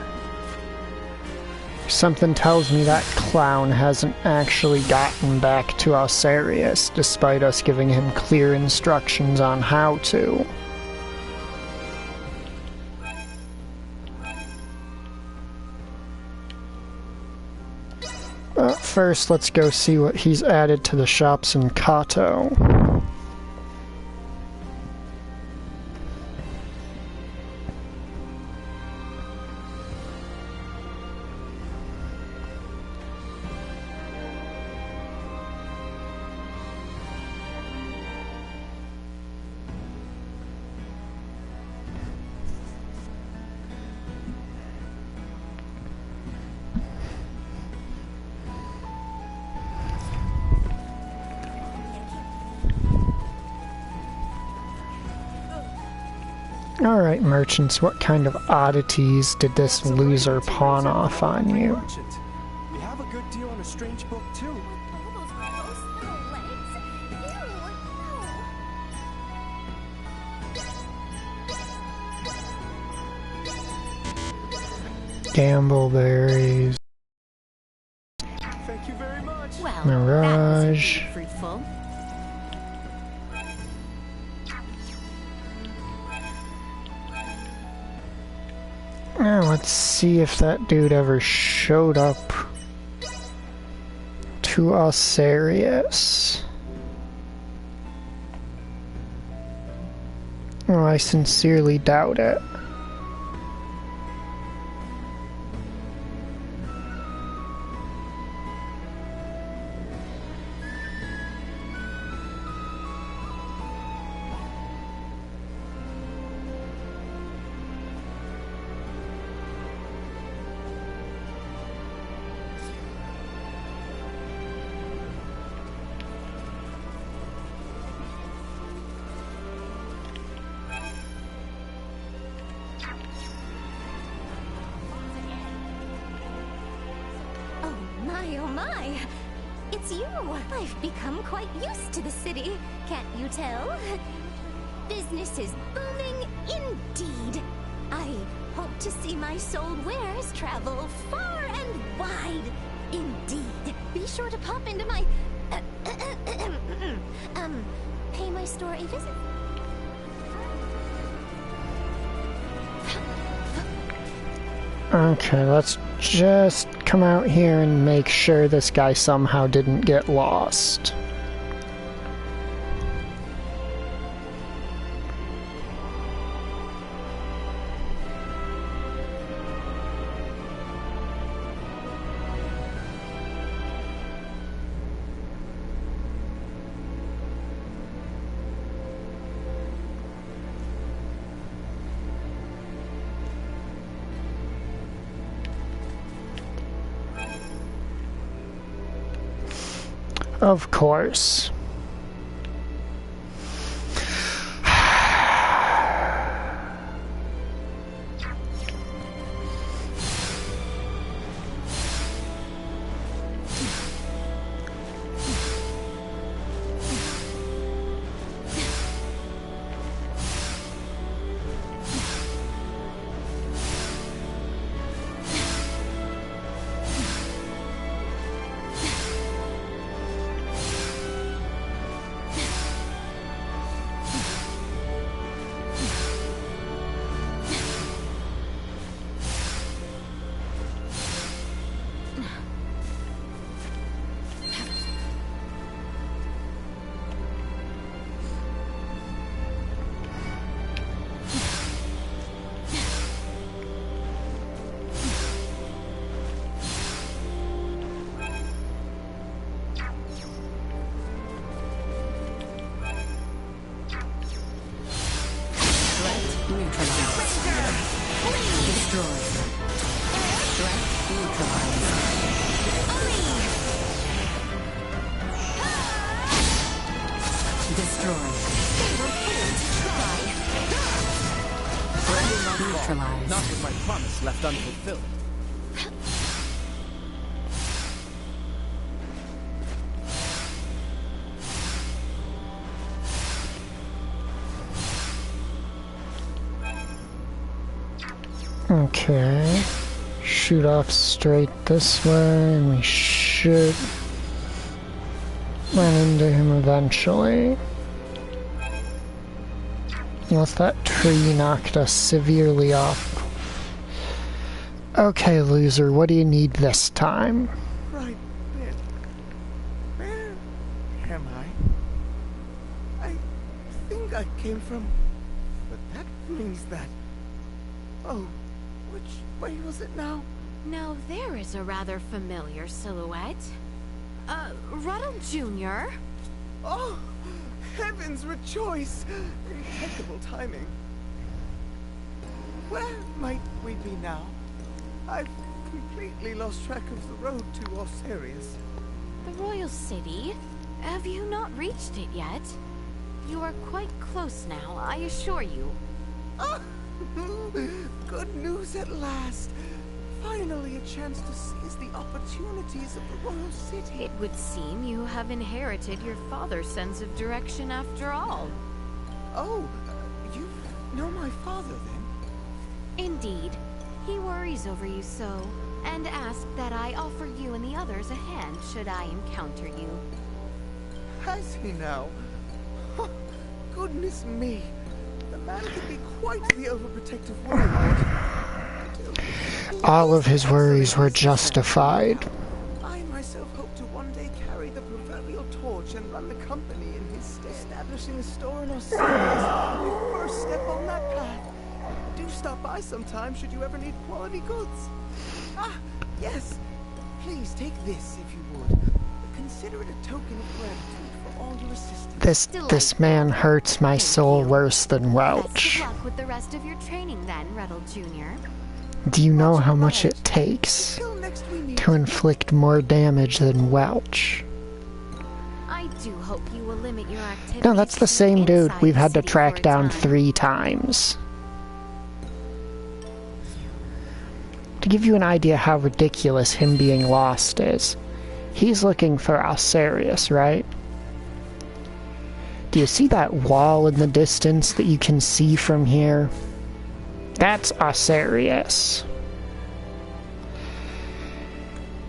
Something tells me that clown hasn't actually gotten back to Osarius, despite us giving him clear instructions on how to. But first, let's go see what he's added to the shops in Kato. Alright, merchants, what kind of oddities did this loser pawn off on you? We have a good deal on a strange book, too. Gambleberries. Thank you very much. Well, Mirage. that was fruitful. Now let's see if that dude ever showed up to Osarius. Oh, I sincerely doubt it. Oh my! It's you! I've become quite used to the city, can't you tell? Business is booming indeed. I hope to see my sold wares travel far and wide indeed. Be sure to pop into my... pay my store a visit. Okay, let's just come out here and make sure this guy somehow didn't get lost. Of course. to destroy. They were fooled to try. Neutralized. Not with my promise left unfulfilled. Okay. Shoot off straight this way, and we should run into him eventually. Unless that tree knocked us severely off. Okay, loser, what do you need this time? Right there. Where am I? I think I came from... But that means that... Oh, which way was it now? Now there is a rather familiar silhouette. Ruddle Jr.? Oh, heavens rejoice! Impeccable timing. Where might we be now? I've completely lost track of the road to Osarius. The Royal City? Have you not reached it yet? You are quite close now, I assure you. Oh, good news at last. Finally a chance to seize the opportunities of the Royal City. It would seem you have inherited your father's sense of direction after all. Oh, you know my father then? Indeed. He worries over you so, and asked that I offer you and the others a hand should I encounter you. Has he now? Oh, goodness me. The man can be quite the overprotective warlord. All of his worries were justified. I myself hope to one day carry the proverbial torch and run the company in his stead. Establishing a store in Osiris is the first step on that path. Do stop by sometime should you ever need quality goods. Ah, yes. Please take this if you would. Consider it a token of gratitude for all your assistance. This man hurts my soul worse than Welch. Best of luck with the rest of your training then, Ruddle Jr. Do you know how much it takes to inflict more damage than Welch? I do hope you will limit your activities. No, that's the same dude inside we've the had to city track for a down time. 3 times. To give you an idea how ridiculous him being lost is, he's looking for Osarius, right? Do you see that wall in the distance that you can see from here? That's Osarius.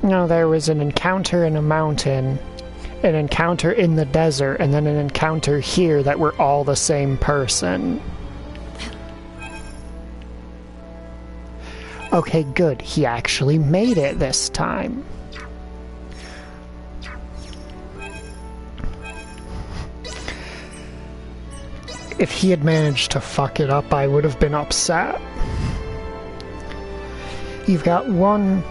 No, there was an encounter in a mountain, an encounter in the desert, and then an encounter here that were all the same person. Okay, good. He actually made it this time. If he had managed to fuck it up, I would have been upset. You've got one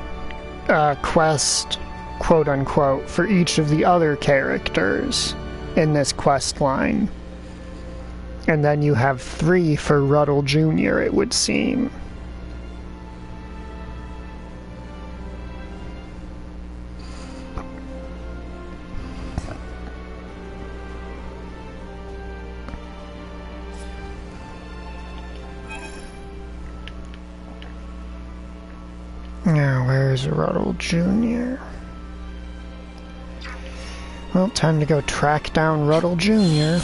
quest, quote-unquote, for each of the other characters in this quest line. And then you have 3 for Ruddle Jr., it would seem. Now, where's Ruddle Jr.? Well, time to go track down Ruddle Jr.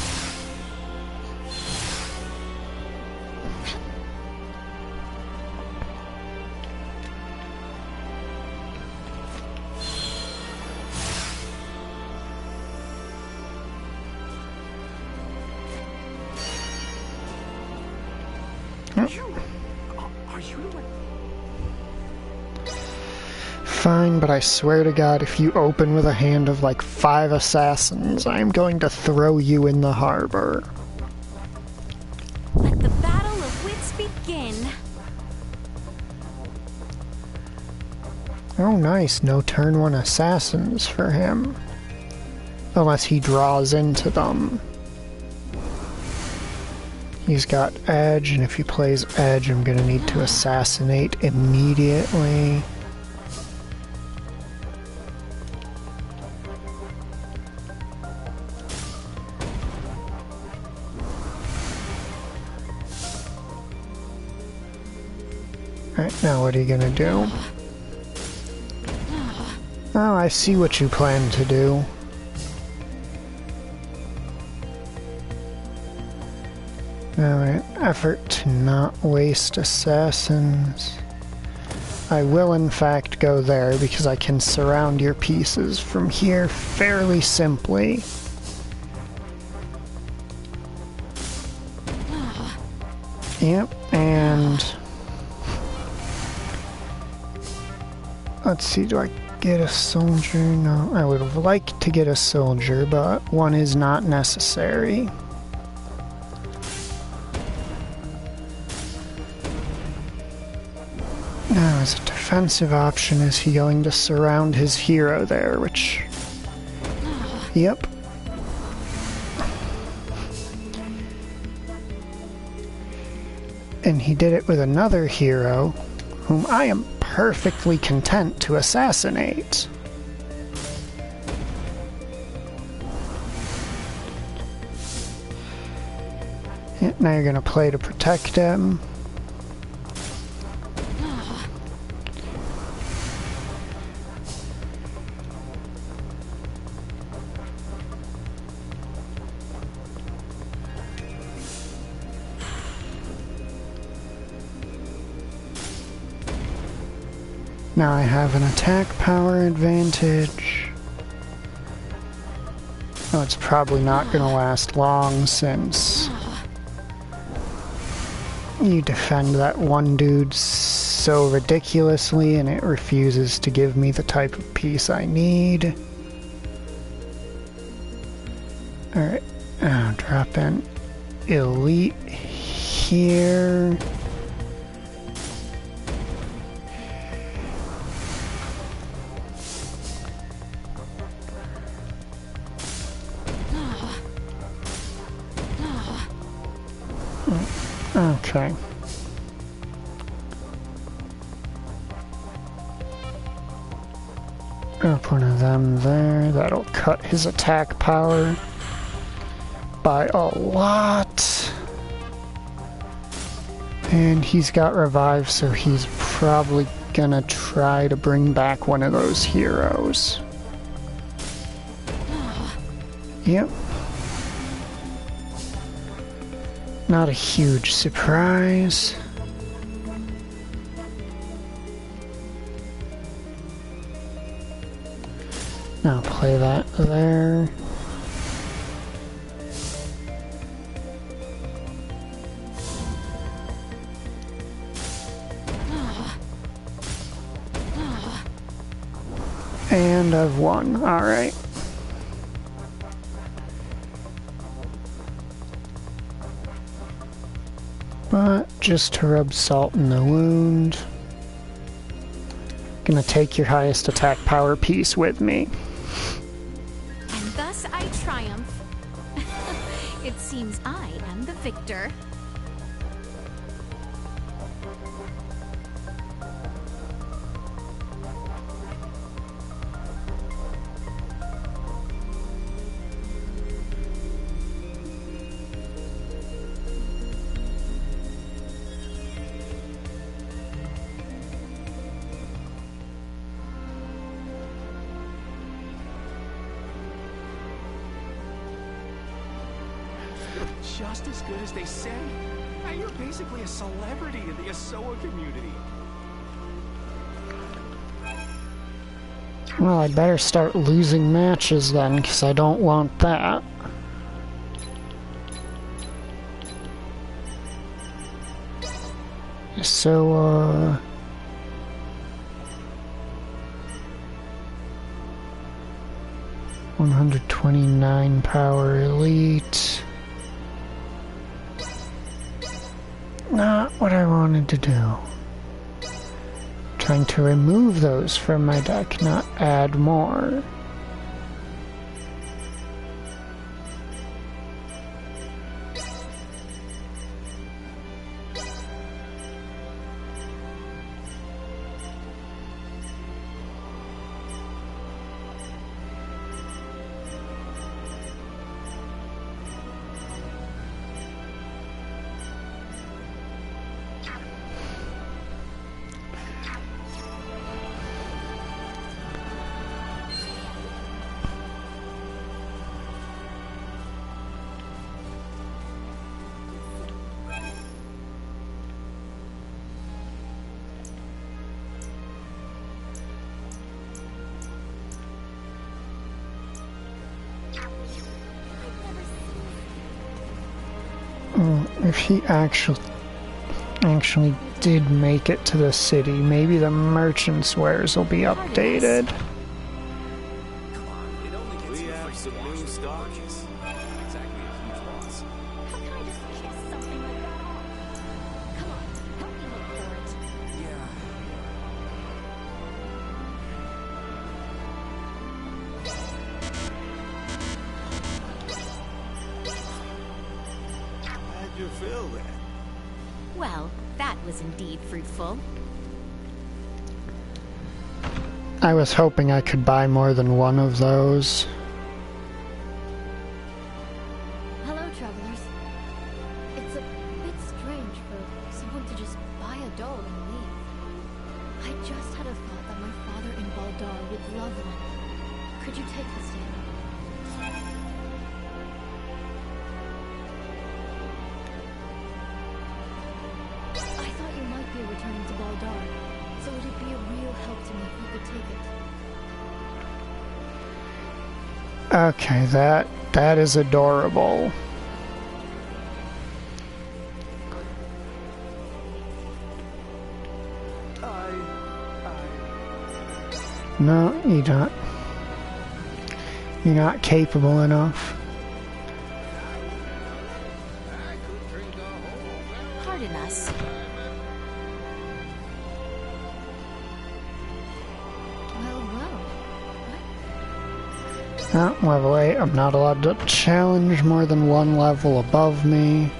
Fine, but I swear to God, if you open with a hand of like 5 assassins, I'm going to throw you in the harbor. Let the battle of wits begin. Oh nice, no turn 1 assassins for him. Unless he draws into them. He's got edge, and if he plays edge, I'm gonna need to assassinate immediately. Alright, now what are you gonna do? Oh, I see what you plan to do. Alright, effort to not waste assassins. I will in fact go there because I can surround your pieces from here fairly simply. Yep, and let's see, do I get a soldier? No, I would have liked to get a soldier, but one is not necessary. Now, as a defensive option, is he going to surround his hero there, which... Yep. And he did it with another hero, whom I am perfectly content to assassinate. Yeah, now you're gonna play to protect him. Now I have an attack power advantage. Oh, it's probably not going to last long since you defend that one dude so ridiculously and it refuses to give me the type of piece I need. Alright, drop in elite here. Okay. Up one of them there. That'll cut his attack power by a lot. And he's got revive, so he's probably gonna try to bring back one of those heroes. Yep. Not a huge surprise. Now play that there. And I've won. All right. But just to rub salt in the wound, gonna take your highest attack power piece with me. And thus I triumph. It seems I am the victor. Just as good as they say. Now you're basically a celebrity in the Asoa community. Well, I'd better start losing matches then, because I don't want that. So, 129 power elite. Not what I wanted to do. Trying to remove those from my deck, not add more. If he actually did make it to the city, maybe the merchant's wares will be updated. We have some new stock. Exactly a huge loss. How can I just kiss something like that off? Come on, help me look for it. Yeah. How'd you feel then? Well, that was indeed fruitful. I was hoping I could buy more than one of those. Hello, travelers. It's a bit strange for someone to just buy a doll and leave. I just had a thought that my father in Baldar would love one. Could you take this, Daniel? I thought you might be returning to Baldar, so would it be a real help to me if you could take it? Okay, that is adorable. No, you're not capable enough. Pardon us. Level 8, I'm not allowed to challenge more than one level above me.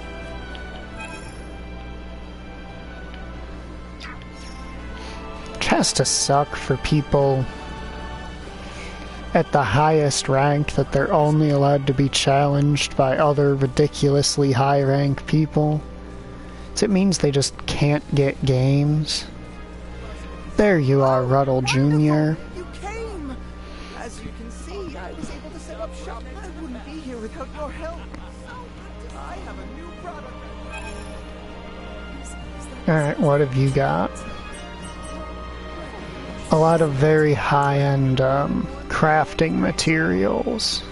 It has to suck for people at the highest rank that they're only allowed to be challenged by other ridiculously high rank people. So it means they just can't get games. There you are, Ruddle Jr. You came! As you can see, I was able to set up shop. I wouldn't be here without your help. I have a new product. Alright, what have you got? A lot of very high-end crafting materials.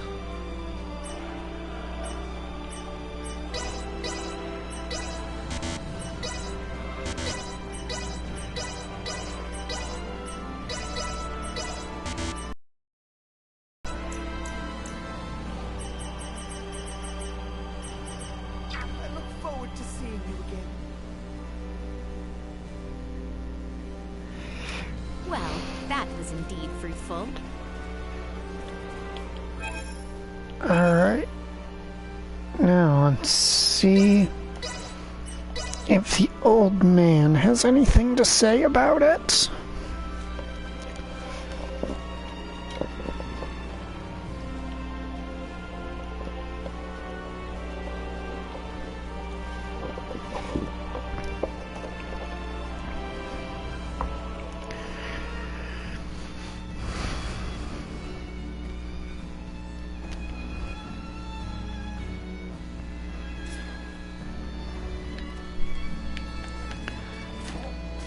I look forward to seeing you again. Well, that was indeed fruitful. Alright. Now, let's see if the old man has anything to say about it.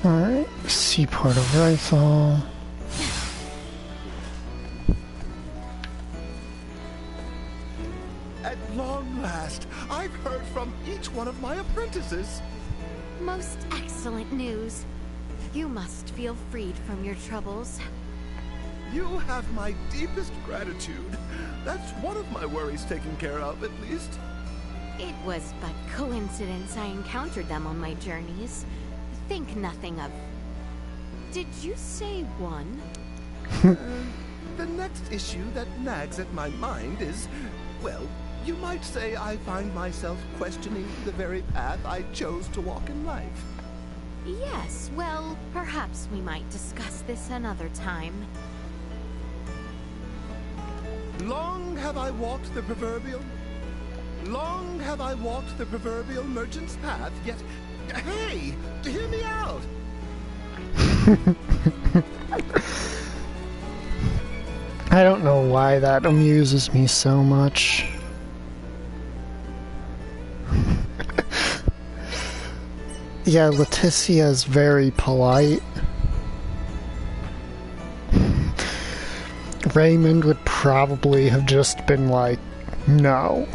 Alright, Seaport of Rifle. At long last, I've heard from each one of my apprentices. Most excellent news. You must feel freed from your troubles. You have my deepest gratitude. That's one of my worries taken care of, at least. It was but coincidence I encountered them on my journeys. Think nothing of... Did you say one? The next issue that nags at my mind is, well, you might say I find myself questioning the very path I chose to walk in life. Yes, well, perhaps we might discuss this another time. Long have I walked the proverbial merchant's path, yet... Hey! Hear me out! I don't know why that amuses me so much. Yeah, Leticia is very polite. Raymond would probably have just been like, no.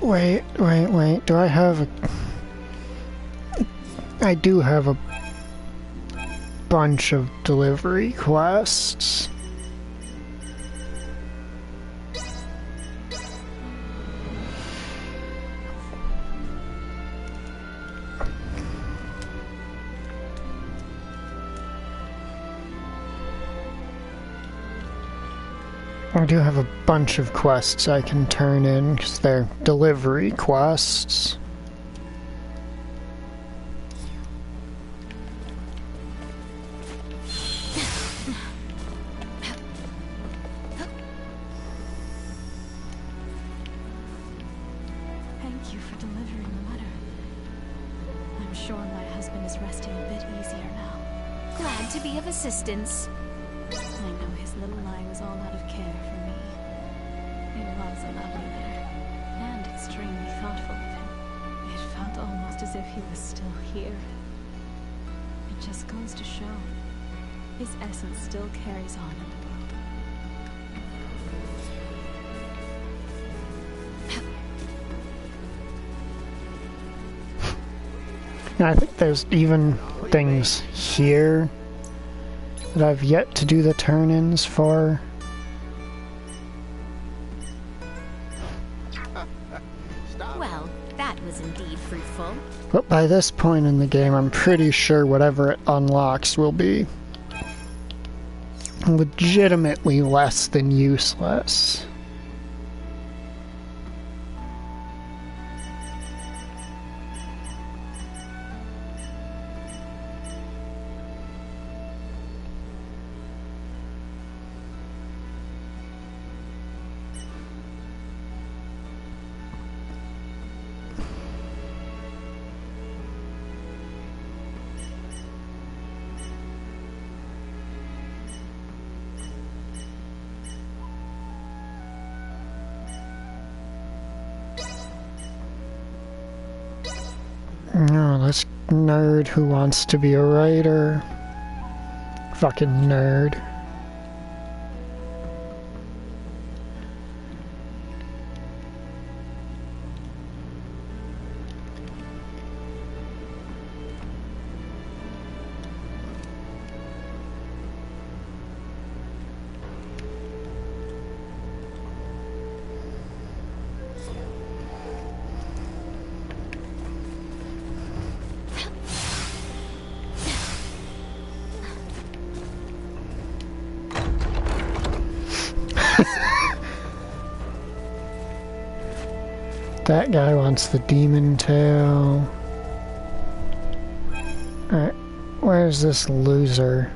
Wait. Do I have a... I do have a bunch of delivery quests. I do have a bunch of quests I can turn in, because they're delivery quests. Thank you for delivering the letter. I'm sure my husband is resting a bit easier now. Glad to be of assistance. I know his little lie was all out of care for me. It was a lovely letter, and extremely thoughtful of him. It felt almost as if he was still here. It just goes to show, his essence still carries on in the world. I think there's even things here that I've yet to do the turn-ins for. Well, that was indeed fruitful. But by this point in the game, I'm pretty sure whatever it unlocks will be legitimately less than useless. No, this nerd who wants to be a writer. Fucking nerd. That guy wants the demon tail. Alright, where's this loser?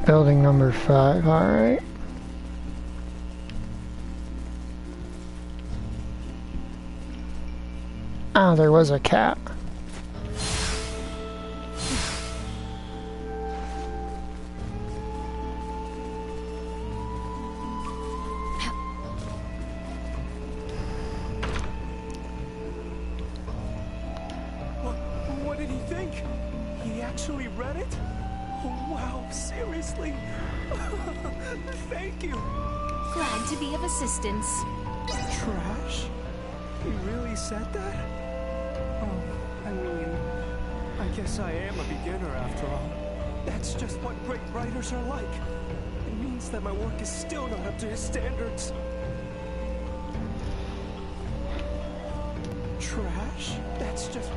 Building number 5, alright. Oh, there was a cat. What did he think? He actually read it? Oh, wow, seriously? Thank you. Glad to be of assistance. Trash? He really said that? Oh, I mean, I guess I am a beginner after all. That's just what great writers are like. It means that my work is still not up to his standards. Trash? That's just...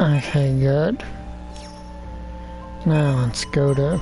Okay, good. Now let's go to...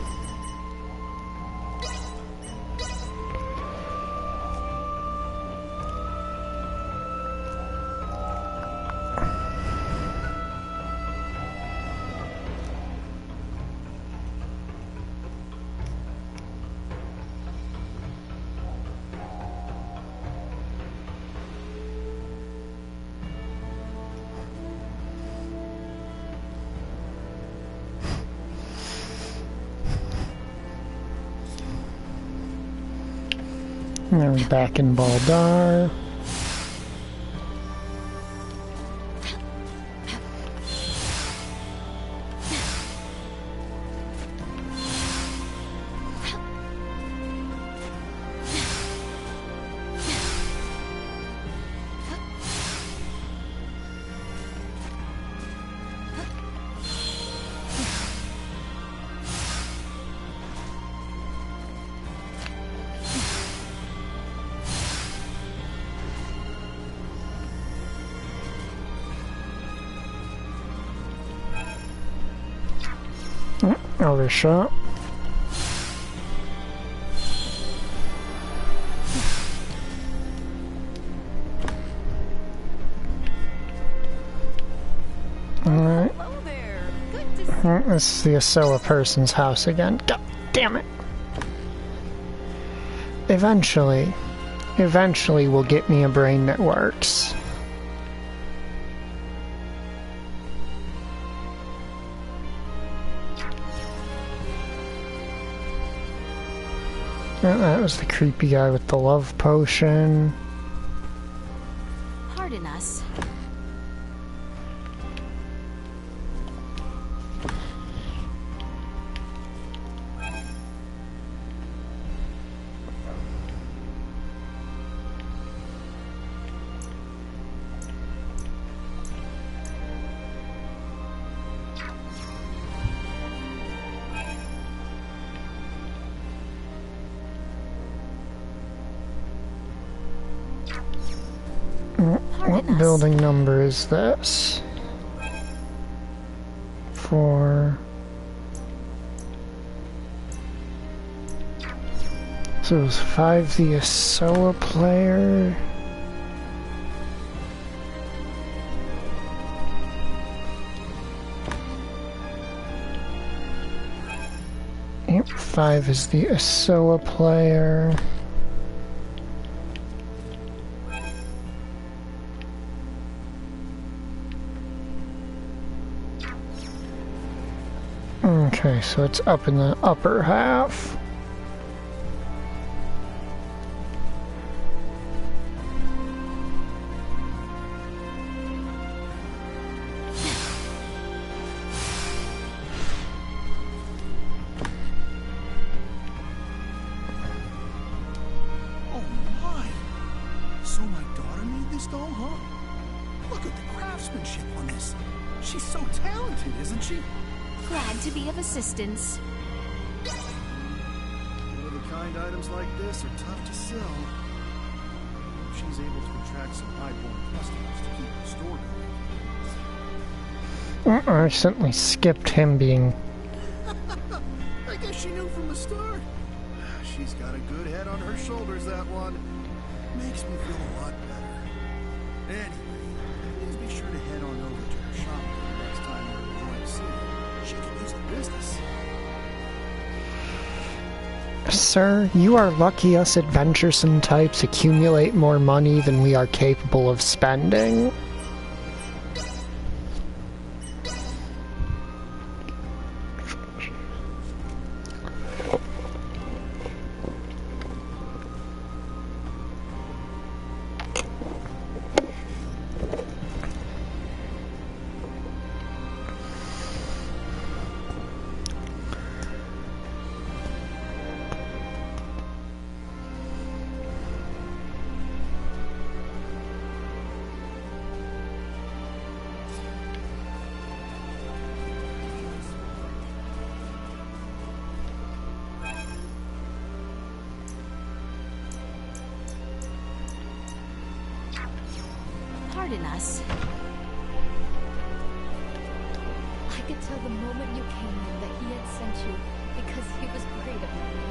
Now we're back in Baldar. Overshot. Alright. This is the Asoa person's house again. God damn it. Eventually will get me a brain that works. Oh, that was the creepy guy with the love potion. Pardon us. What building number is this? 4. So it was 5 the Asoa player. Yep, 5 is the Asoa player. Okay, so it's up in the upper half. Oh my! So my daughter made this doll, huh? Look at the craftsmanship on this. She's so talented, isn't she? Glad to be of assistance. You know, the kind items like this are tough to sell. Hope she's able to attract some high-born customers to keep her store going. I accidentally skipped him being... I guess she knew from the start. She's got a good head on her shoulders, that one. Makes me feel a lot better. Anyway, please be sure to head on over to her shop next time we're in Joint City. She could use the business. Sir, you are lucky us adventuresome types accumulate more money than we are capable of spending. Pardon us. I could tell the moment you came in that he had sent you because he was great about me.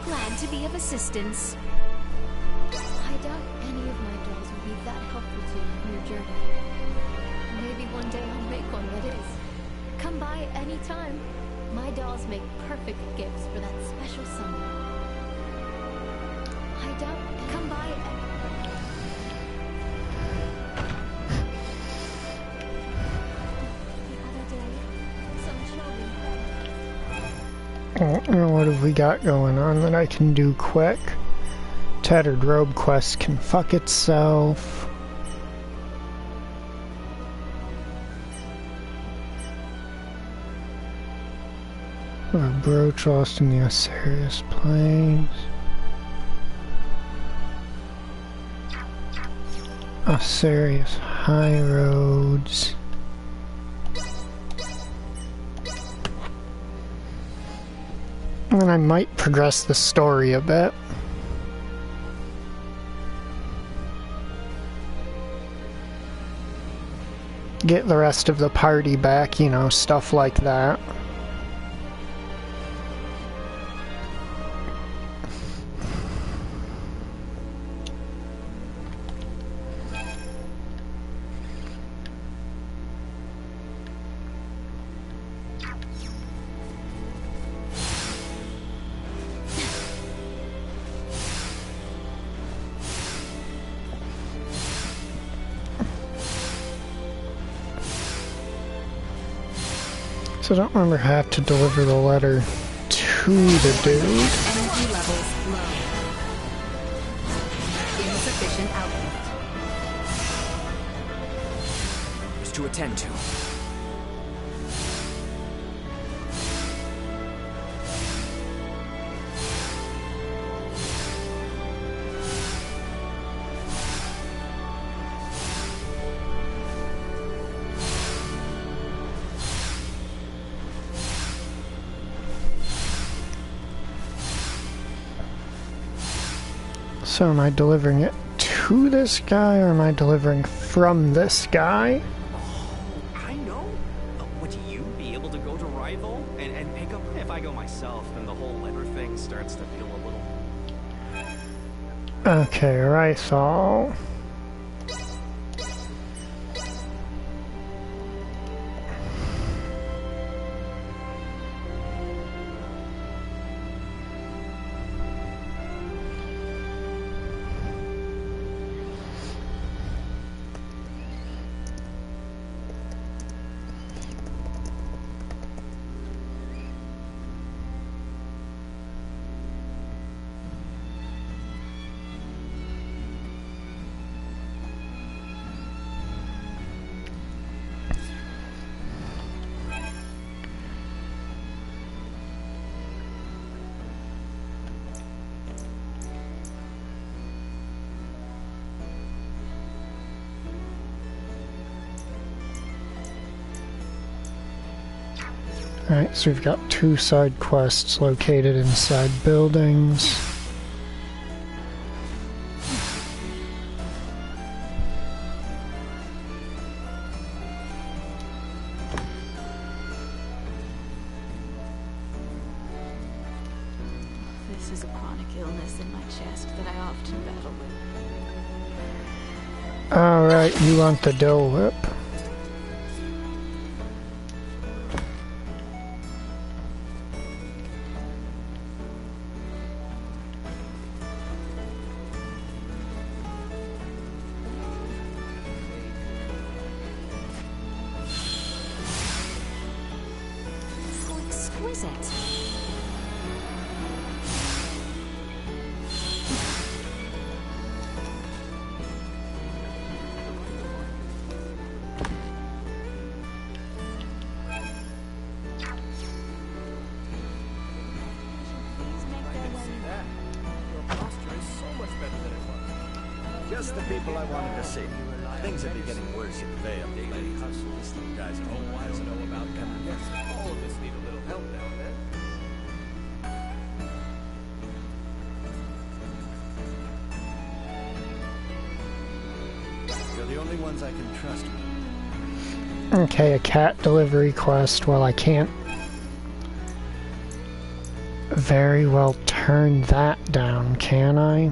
Glad to be of assistance. I doubt any of my dolls will be that helpful to you on your journey. Maybe one day I'll make one that is. Come by any time. My dolls make perfect gifts for that special someone. I doubt. Come by and... What have we got going on that I can do quick? Tattered Robe Quest can fuck itself. A brooch lost in the Osiris Plains. Osiris High Roads. And then I might progress the story a bit. Get the rest of the party back, you know, stuff like that. So I don't remember how to deliver the letter to the dude. Energy levels low. Insufficient output. There's to attend to. So am I delivering it to this guy, or am I delivering from this guy? I know. Would you be able to go to Rival and pick up? If I go myself, then the whole letter thing starts to feel a little... Okay, Rysol. Alright, so we've got 2 side quests located inside buildings. This is a chronic illness in my chest that I often battle with. Alright, you want the Dole Whip. So exquisite. Just the people I wanted to see. Things would be getting worse in Vale. Daily hustle. These guys are all I don't know about coming. Yes, all of us need a little help now and then. You're the only ones I can trust. Okay, a cat delivery quest. Well, I can't very well turn that down, can I?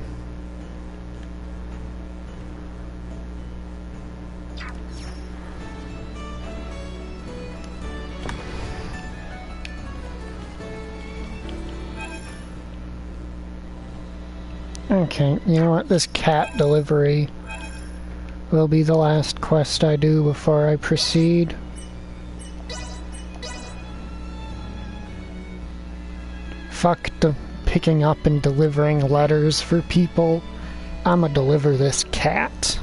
Okay, you know what? This cat delivery will be the last quest I do before I proceed. Fuck the picking up and delivering letters for people. I'ma deliver this cat.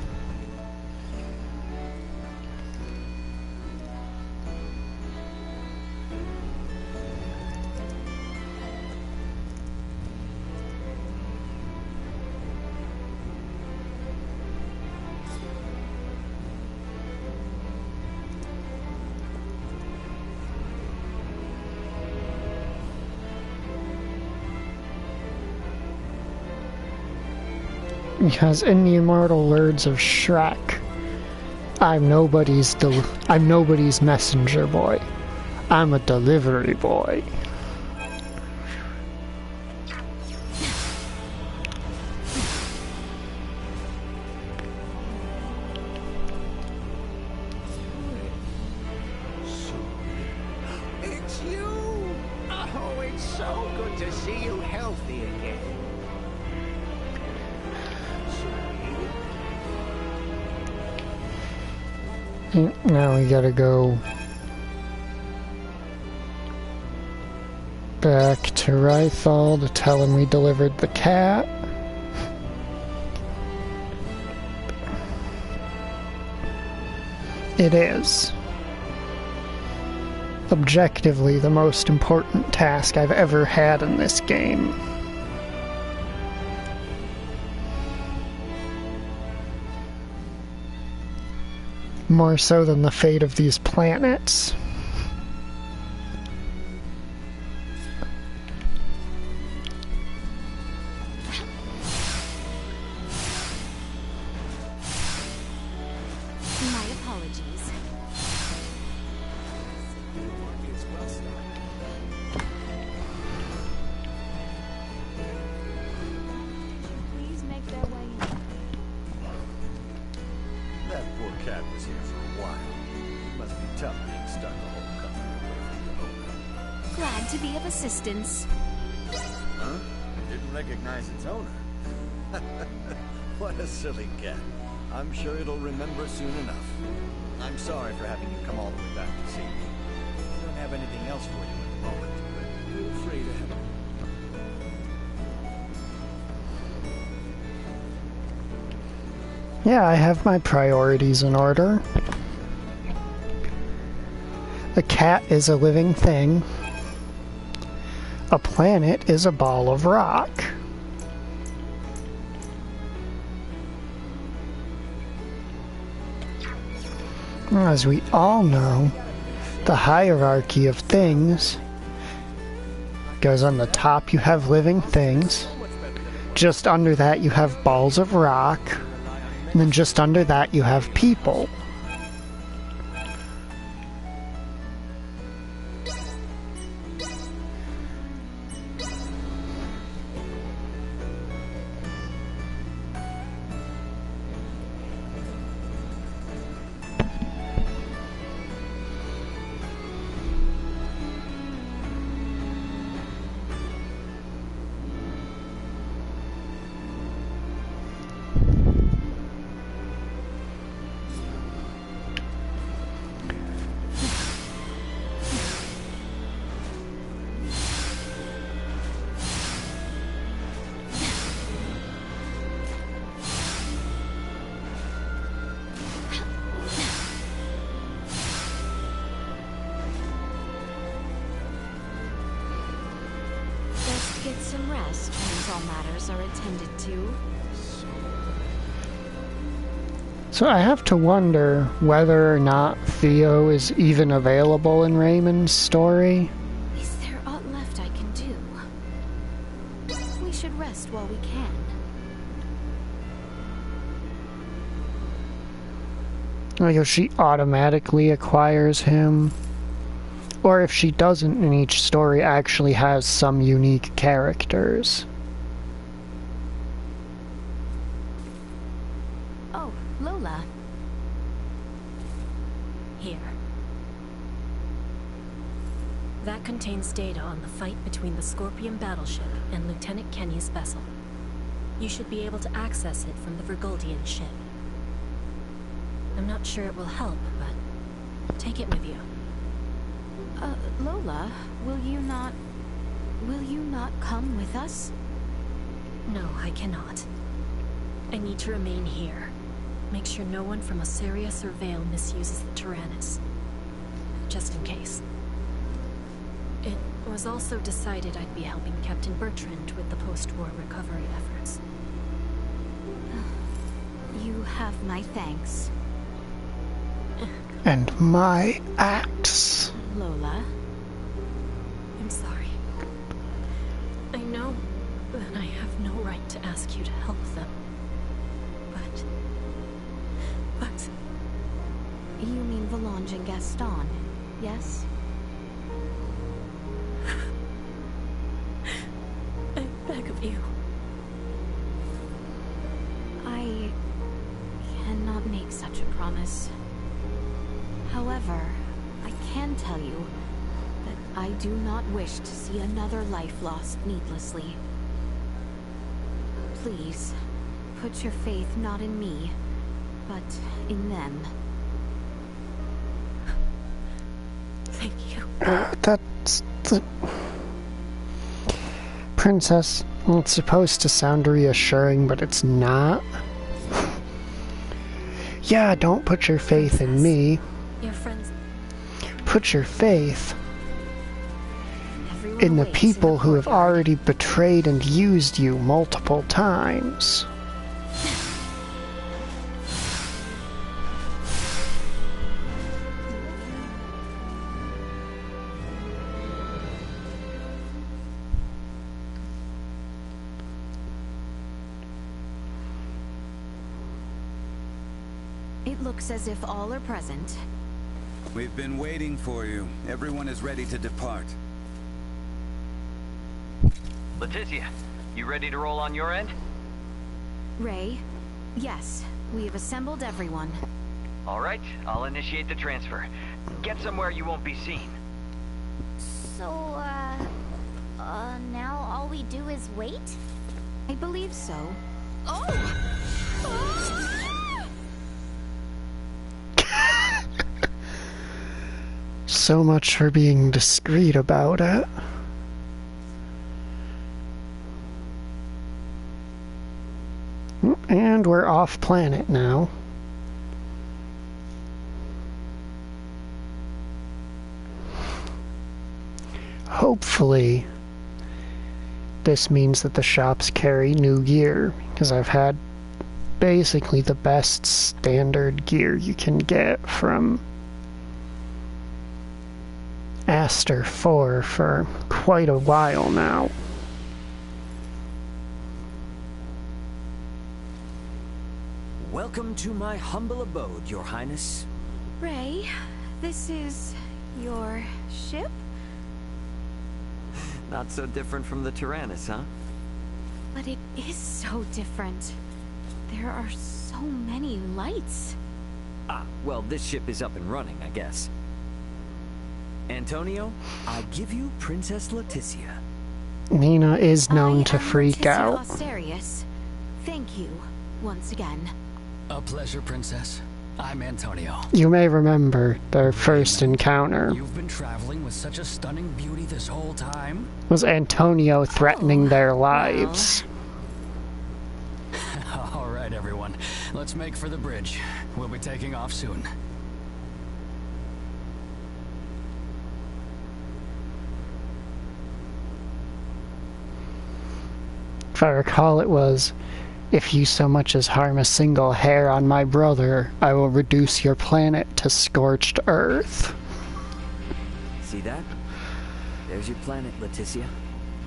Because in the immortal words of Shrek, I'm nobody's messenger boy. I'm a delivery boy. It's you! Oh, it's so good to see you healthy again. Now we gotta go Back to Rythal to tell him we delivered the cat. It is objectively the most important task I've ever had in this game. More so than the fate of these planets. My apologies. Please make their way in. That poor cat was here for a while. It must be tough being stuck a whole country away from the owner. Glad to be of assistance. Huh? Didn't recognize its owner. What a silly cat. I'm sure it'll remember soon enough. I'm sorry for having you come all the way back to see me. I don't have anything else for you at the moment, but feel free to help. Yeah, I have my priorities in order. A cat is a living thing. A planet is a ball of rock. As we all know, the hierarchy of things goes on the top you have living things, just under that you have balls of rock, and then just under that you have people. Get some rest once all matters are attended to. So I have to wonder whether or not Theo is even available in Raymond's story. Is there aught left I can do? We should rest while we can. Like if she automatically acquires him, or if she doesn't and each story actually has some unique characters. Oh, Lola. Here. That contains data on the fight between the Scorpion battleship and Lieutenant Kenny's vessel. You should be able to access it from the Virguldian ship. I'm not sure it will help, but take it with you. Lola, will you not come with us? No, I cannot. I need to remain here. Make sure no one from Osirius or Vale misuses the Tyrannus. Just in case. It was also decided I'd be helping Captain Bertrand with the post-war recovery efforts. You have my thanks. And my axe. Lola. I'm sorry. I know that I have no right to ask you to help them. But... You mean Valange and Gaston, yes? I beg of you. I cannot make such a promise. However, I can tell you that I do not wish to see another life lost needlessly. Please, put your faith not in me, but in them. Thank you. That's the... Princess, well, it's supposed to sound reassuring, but it's not. Yeah, don't put your faith in me. Your friends. Put your faith in the people who have already betrayed and used you multiple times. It looks as if all are present. We've been waiting for you. Everyone is ready to depart. Leticia, you ready to roll on your end? Ray, yes, we have assembled everyone. All right, I'll initiate the transfer. Get somewhere you won't be seen. So, now all we do is wait? I believe so. So much for being discreet about it. And we're off planet now. Hopefully, this means that the shops carry new gear, because I've had basically the best standard gear you can get from Aster 4 for quite a while now. Welcome to my humble abode, Your Highness. Ray, this is your ship? Not so different from the Tyrannus, huh? But it is so different. There are so many lights. Ah, well, this ship is up and running, I guess. Antonio, I give you Princess Leticia. Nina is known to freak Leticia out. Osterius. Thank you, once again. A pleasure, Princess. I'm Antonio. You may remember their first encounter. You've been traveling with such a stunning beauty this whole time? Was Antonio threatening their lives. All right, everyone. Let's make for the bridge. We'll be taking off soon. If I recall, it was, if you so much as harm a single hair on my brother, I will reduce your planet to scorched earth. See that? There's your planet, Leticia.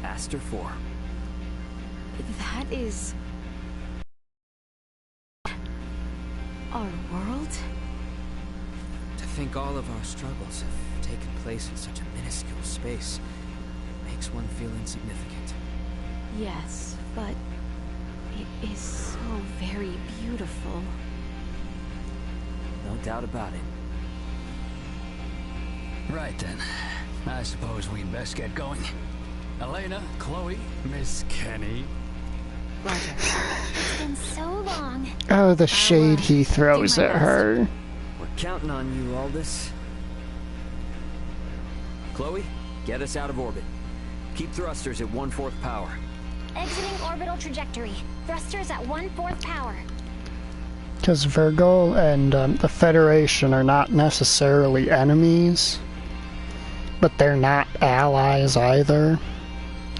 Aster 4. That is... our world? To think all of our struggles have taken place in such a minuscule space makes one feel insignificant. Yes, but it is so very beautiful. No doubt about it. Right then. I suppose we'd best get going. Elena, Chloe, Miss Kenny. Roger. It's been so long. Oh, the shade he throws at her. We're counting on you, Aldous. Chloe, get us out of orbit. Keep thrusters at 1/4 power. Exiting orbital trajectory. Thrusters at 1/4 power. Because Virgil and the Federation are not necessarily enemies, but they're not allies either.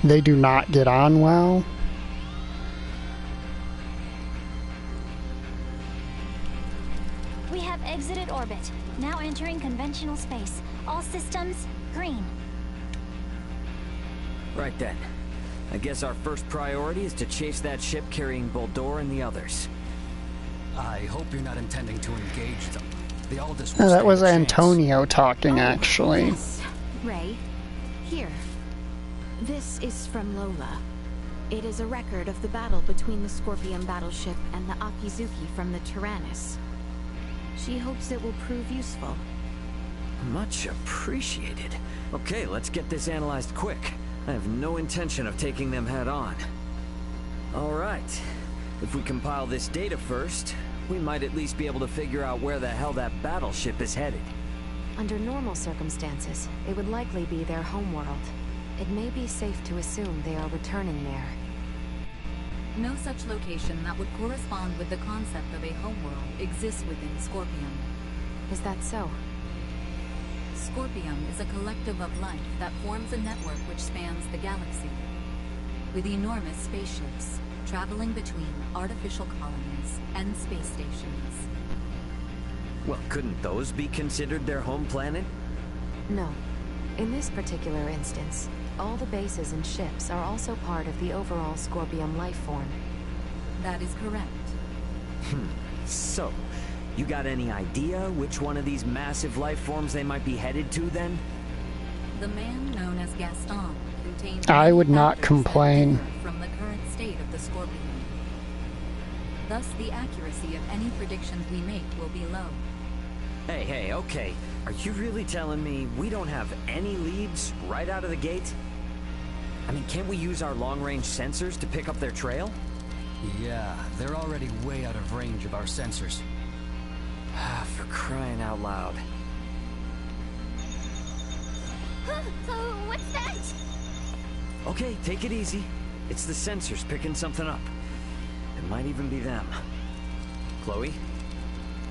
They do not get on well. We have exited orbit. Now entering conventional space. All systems green. Right then. I guess our first priority is to chase that ship carrying Boldor and the others. I hope you're not intending to engage them. The Aldous No, will that was stand a chance. Antonio talking, actually. Yes. Ray, here. This is from Lola. It is a record of the battle between the Scorpion battleship and the Akizuki from the Tyrannus. She hopes it will prove useful. Much appreciated. Okay, let's get this analyzed quick. I have no intention of taking them head on. All right. If we compile this data first, we might at least be able to figure out where the hell that battleship is headed. Under normal circumstances, it would likely be their homeworld. It may be safe to assume they are returning there. No such location that would correspond with the concept of a homeworld exists within Scorpium. Is that so? Scorpium is a collective of life that forms a network which spans the galaxy, with enormous spaceships traveling between artificial colonies and space stations. Well, couldn't those be considered their home planet? No. In this particular instance, all the bases and ships are also part of the overall Scorpium life form. That is correct. So, you got any idea which one of these massive life forms they might be headed to, then? The man known as Gaston contains I would not complain. from the current state of the Scorpion. Thus, the accuracy of any predictions we make will be low. Hey, okay. Are you really telling me we don't have any leads right out of the gate? I mean, can't we use our long-range sensors to pick up their trail? Yeah, they're already way out of range of our sensors. For crying out loud. What's that? Okay, take it easy. It's the sensors picking something up. It might even be them. Chloe?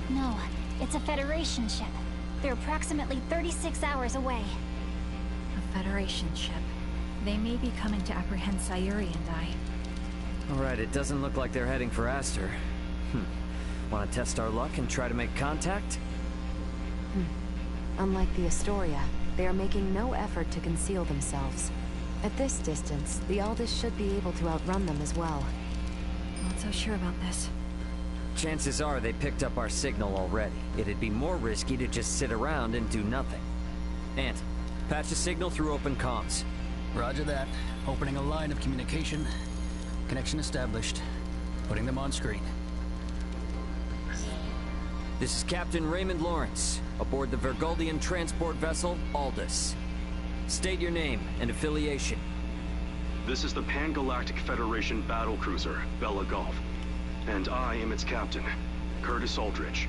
No, it's a Federation ship. They're approximately 36 hours away. A Federation ship. They may be coming to apprehend Sayuri and I. Alright, it doesn't look like they're heading for Aster. Want to test our luck and try to make contact? Unlike the Astoria, they are making no effort to conceal themselves. At this distance, the Aldous should be able to outrun them as well. Not so sure about this. Chances are they picked up our signal already. It'd be more risky to just sit around and do nothing. Ant, patch a signal through open comms. Roger that. Opening a line of communication. Connection established. Putting them on screen. This is Captain Raymond Lawrence, aboard the Vergoldian transport vessel, Aldous. State your name and affiliation. This is the Pan-Galactic Federation battlecruiser, Bella Golf. And I am its captain, Curtis Aldrich.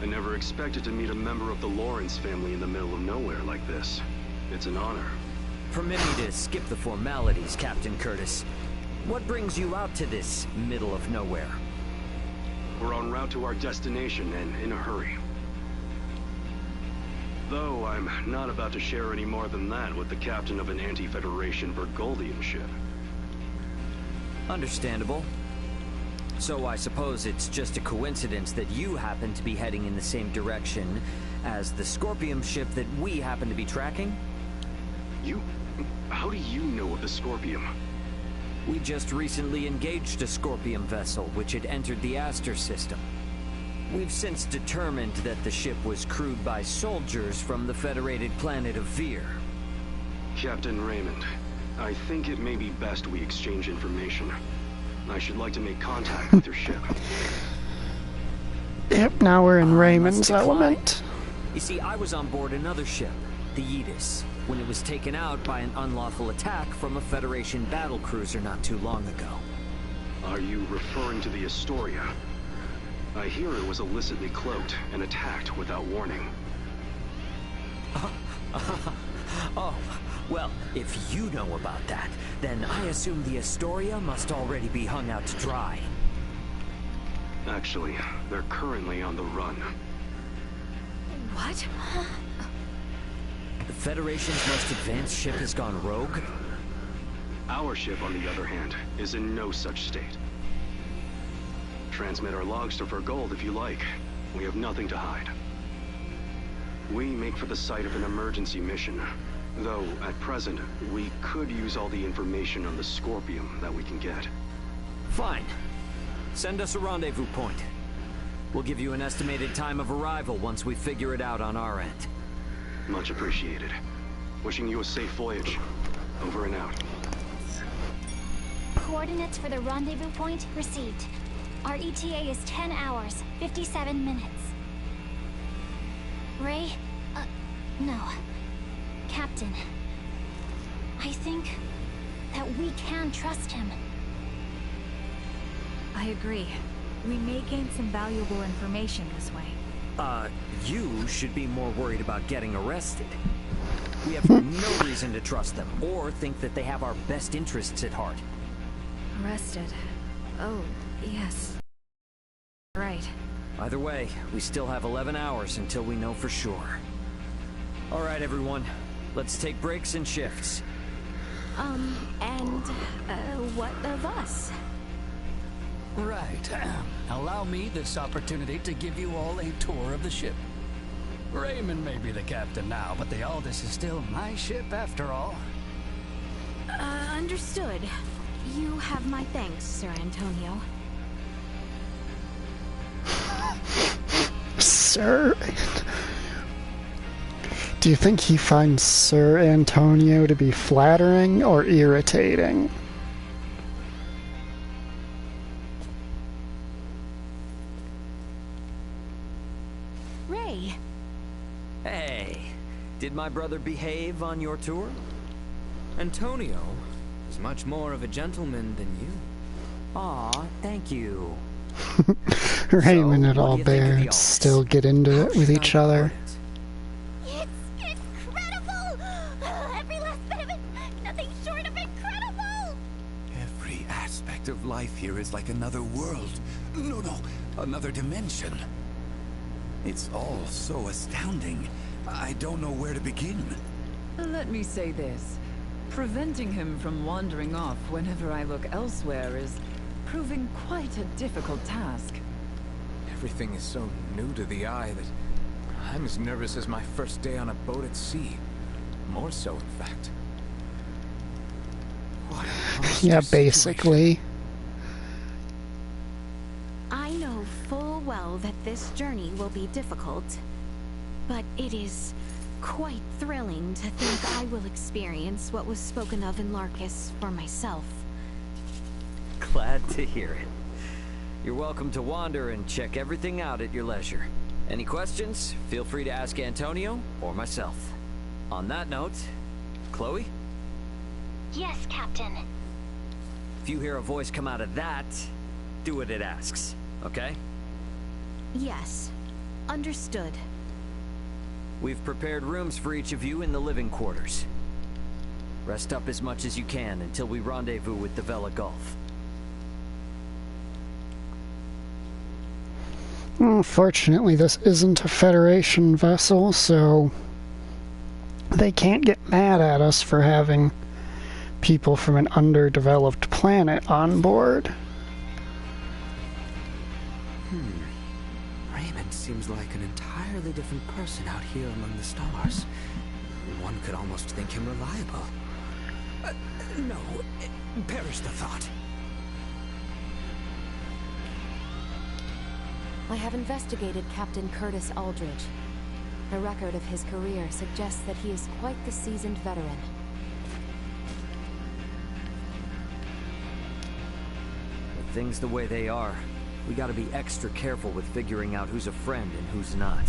I never expected to meet a member of the Lawrence family in the middle of nowhere like this. It's an honor. Permit me to skip the formalities, Captain Curtis. What brings you out to this middle of nowhere? We're en route to our destination and in a hurry. Though I'm not about to share any more than that with the captain of an anti-Federation Vergoldian ship. Understandable. So I suppose it's just a coincidence that you happen to be heading in the same direction as the Scorpium ship that we happen to be tracking? How do you know of the Scorpium? We just recently engaged a Scorpium vessel which had entered the Aster system. We've since determined that the ship was crewed by soldiers from the federated planet of Vir. Captain Raymond, I think it may be best we exchange information. I should like to make contact with your ship. Yep, now we're in Raymond's element. You see, I was on board another ship, the Aegis, when it was taken out by an unlawful attack from a Federation battlecruiser not too long ago. Are you referring to the Astoria? I hear it was illicitly cloaked and attacked without warning. Oh, well, if you know about that, then I assume the Astoria must already be hung out to dry. Actually, they're currently on the run. What? The Federation's most advanced ship has gone rogue? Our ship, on the other hand, is in no such state. Transmit our logs to Vergold if you like. We have nothing to hide. We make for the site of an emergency mission. Though, at present, we could use all the information on the Scorpium that we can get. Fine. Send us a rendezvous point. We'll give you an estimated time of arrival once we figure it out on our end. Much appreciated. Wishing you a safe voyage. Over and out. Coordinates for the rendezvous point received. Our ETA is 10 hours, 57 minutes. Ray? No. Captain. I think that we can trust him. I agree. We may gain some valuable information this way. You should be more worried about getting arrested. We have no reason to trust them, or think that they have our best interests at heart. Arrested. Oh, yes. Right. Either way, we still have 11 hours until we know for sure. All right, everyone. Let's take breaks and shifts. What of us? Right. Allow me this opportunity to give you all a tour of the ship. Raymond may be the captain now, but the Aldous is still my ship after all. Understood. You have my thanks, Sir Antonio. Sir? Do you think he finds Sir Antonio to be flattering or irritating? Ray. Hey, did my brother behave on your tour? Antonio is much more of a gentleman than you. Aw, thank you. Raymond and Albert still get into it with each other. It's incredible! Every last bit of it, nothing short of incredible! Every aspect of life here is like another world. No, another dimension. It's all so astounding. I don't know where to begin. Let me say this. Preventing him from wandering off whenever I look elsewhere is proving quite a difficult task. Everything is so new to the eye that I'm as nervous as my first day on a boat at sea. More so, in fact. Yeah, basically. I know full well that this journey will be difficult, but it is quite thrilling to think I will experience what was spoken of in Larkus for myself. Glad to hear it. You're welcome to wander and check everything out at your leisure. Any questions? Feel free to ask Antonio or myself. On that note, Chloe? Yes, Captain. If you hear a voice come out of that, do what it asks, okay? Yes. Understood. We've prepared rooms for each of you in the living quarters. Rest up as much as you can until we rendezvous with the Vela Gulf. Fortunately, this isn't a Federation vessel, so they can't get mad at us for having people from an underdeveloped planet on board. Raymond seems like an entirely different person out here among the stars. One could almost think him reliable. No, perish the thought. I have investigated Captain Curtis Aldridge. The record of his career suggests that he is quite the seasoned veteran. With things the way they are, we gotta be extra careful with figuring out who's a friend and who's not.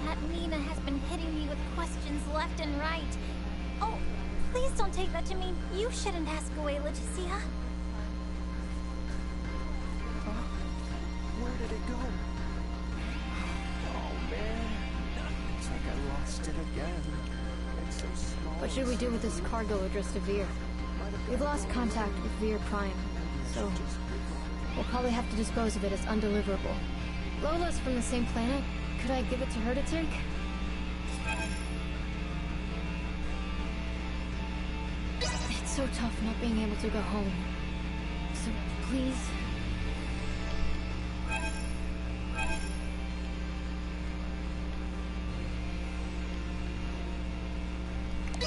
That Nina has been hitting me with questions left and right. Oh, please don't take that to mean you shouldn't ask away, Leticia. Where did it go? Oh man, it's like I lost it again. It's so small. What should we do with this cargo addressed to Veer? We've lost contact with Veer Prime, so we'll probably have to dispose of it as undeliverable. Lola's from the same planet. Could I give it to her to take? It's so tough not being able to go home. So please...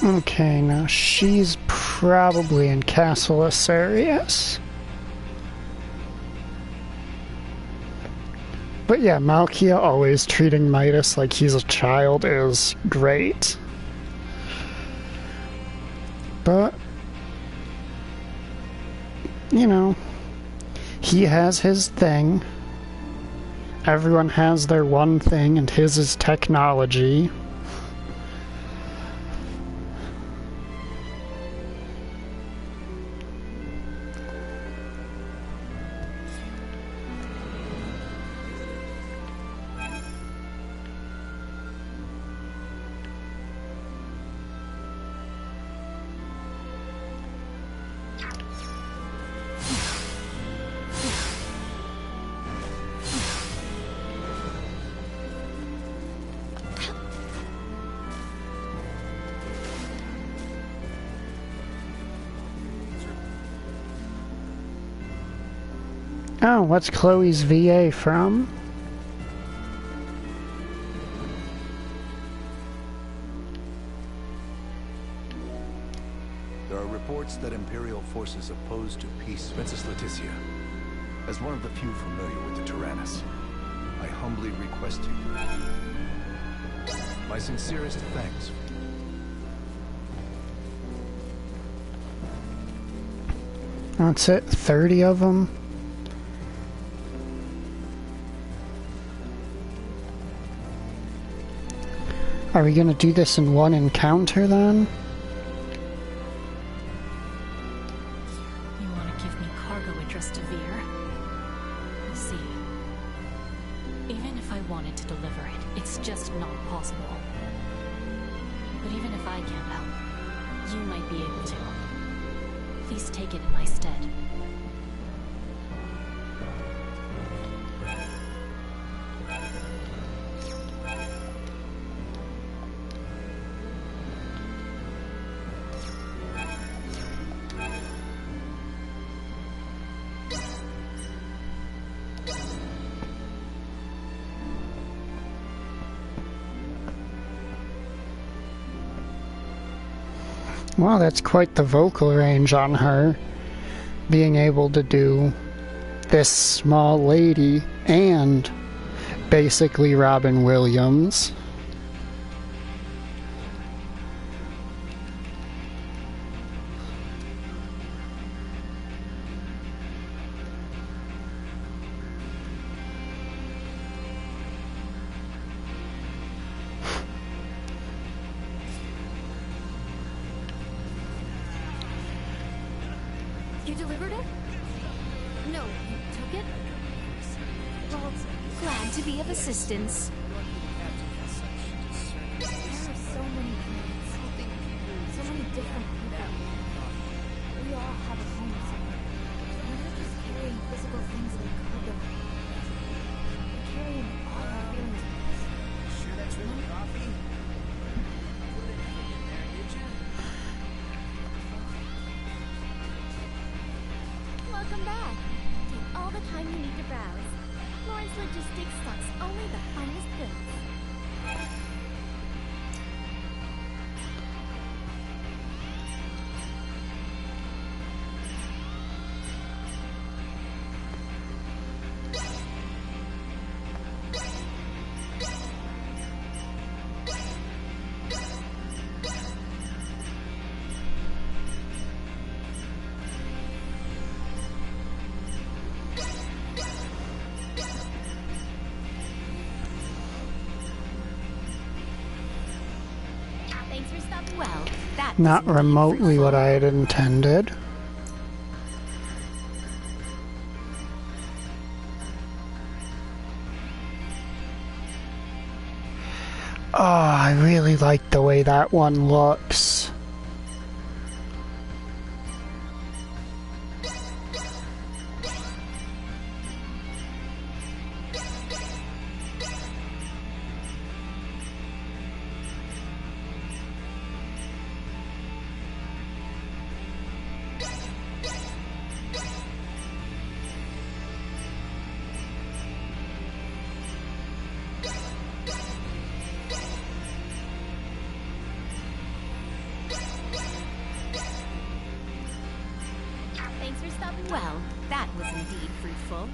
Okay, now she's probably in Castle Asarius. But yeah, Malkia always treating Midas like he's a child is great. But, you know, he has his thing. Everyone has their one thing, and his is technology. Oh, what's Chloe's VA from? There are reports that Imperial forces opposed to peace. Princess Leticia, as one of the few familiar with the Tyrannus, I humbly request you my sincerest thanks. That's it, 30 of them. Are we gonna do this in one encounter then? You want to give me cargo interest to Veer? We'll see. Even if I wanted to deliver it, it's just not possible. But even if I can't help, you might be able to. Please take it in my stead. Wow, that's quite the vocal range on her. Being able to do this small lady and basically Robin Williams. You delivered it? No, you took it? Well, Glad to be of assistance. there are so many things. So many different people. We all have a home somewhere. We're just carrying physical things like cargo. We're carrying all our feelings with us. Sure that's really coffee? Put anything in there, did you? Welcome back. Take all the time you need to browse. Lawrence Logistics stocks only the finest goods. Thanks for stopping. Well, that Not remotely what I had intended. Oh, I really like the way that one looks. Thanks for stopping. Well, that was indeed fruitful.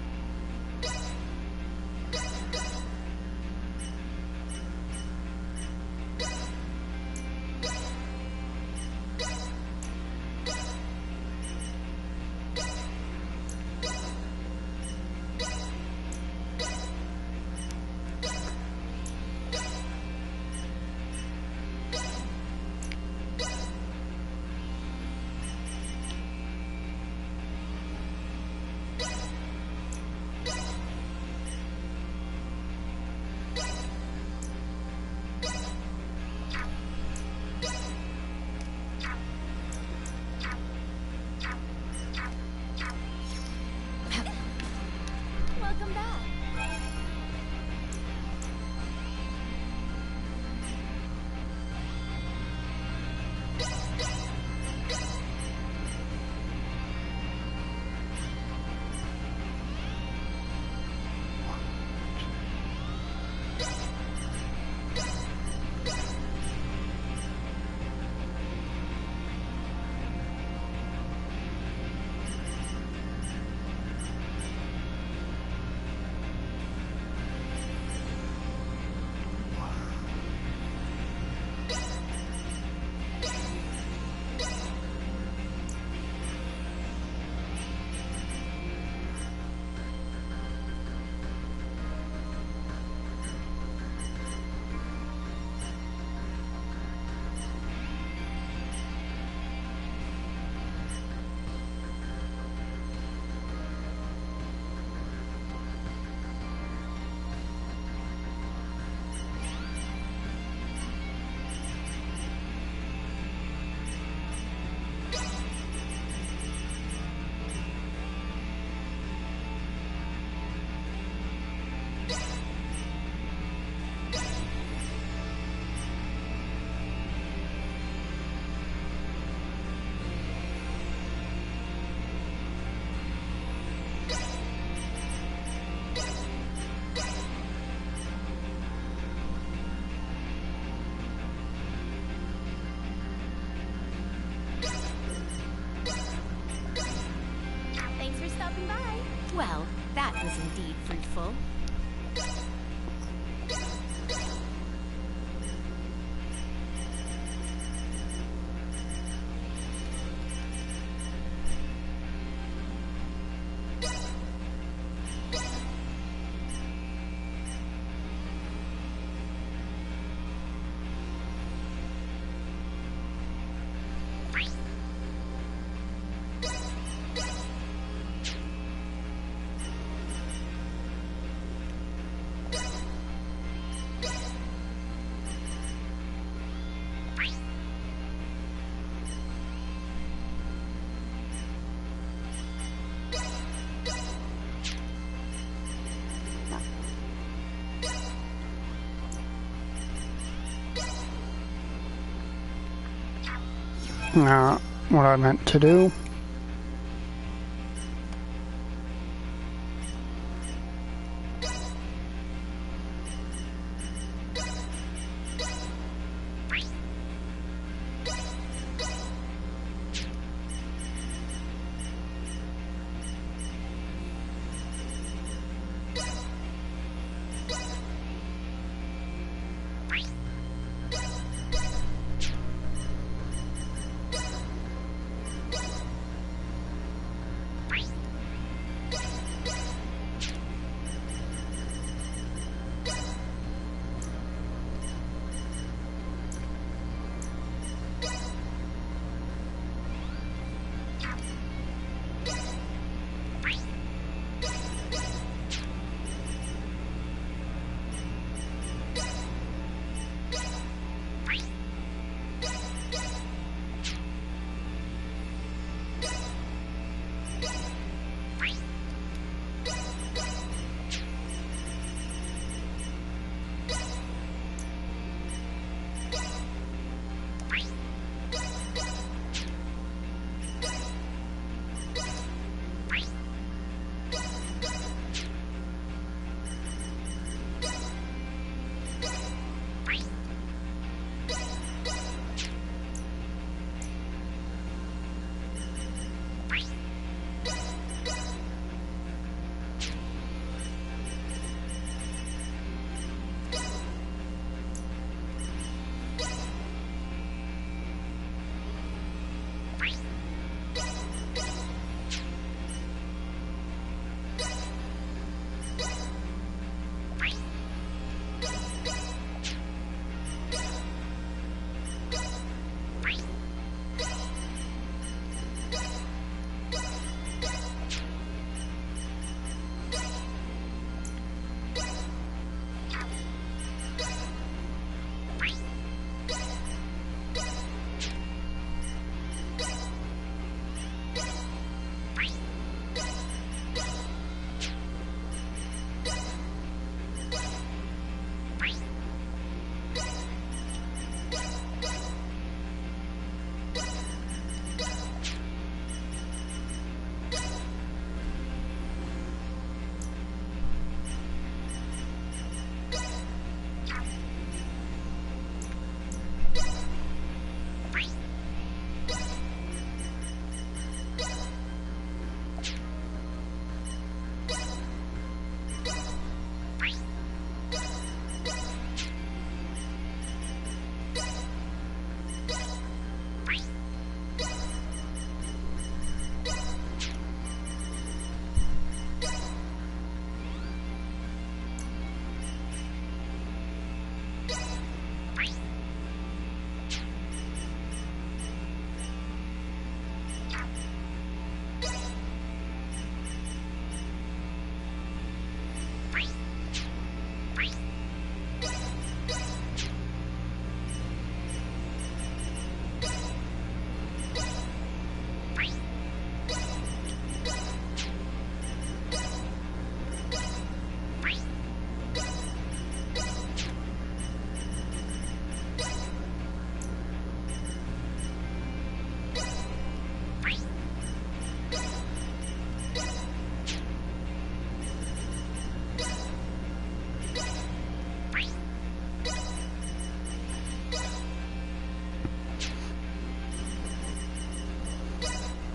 Well, that was indeed fruitful. What I meant to do.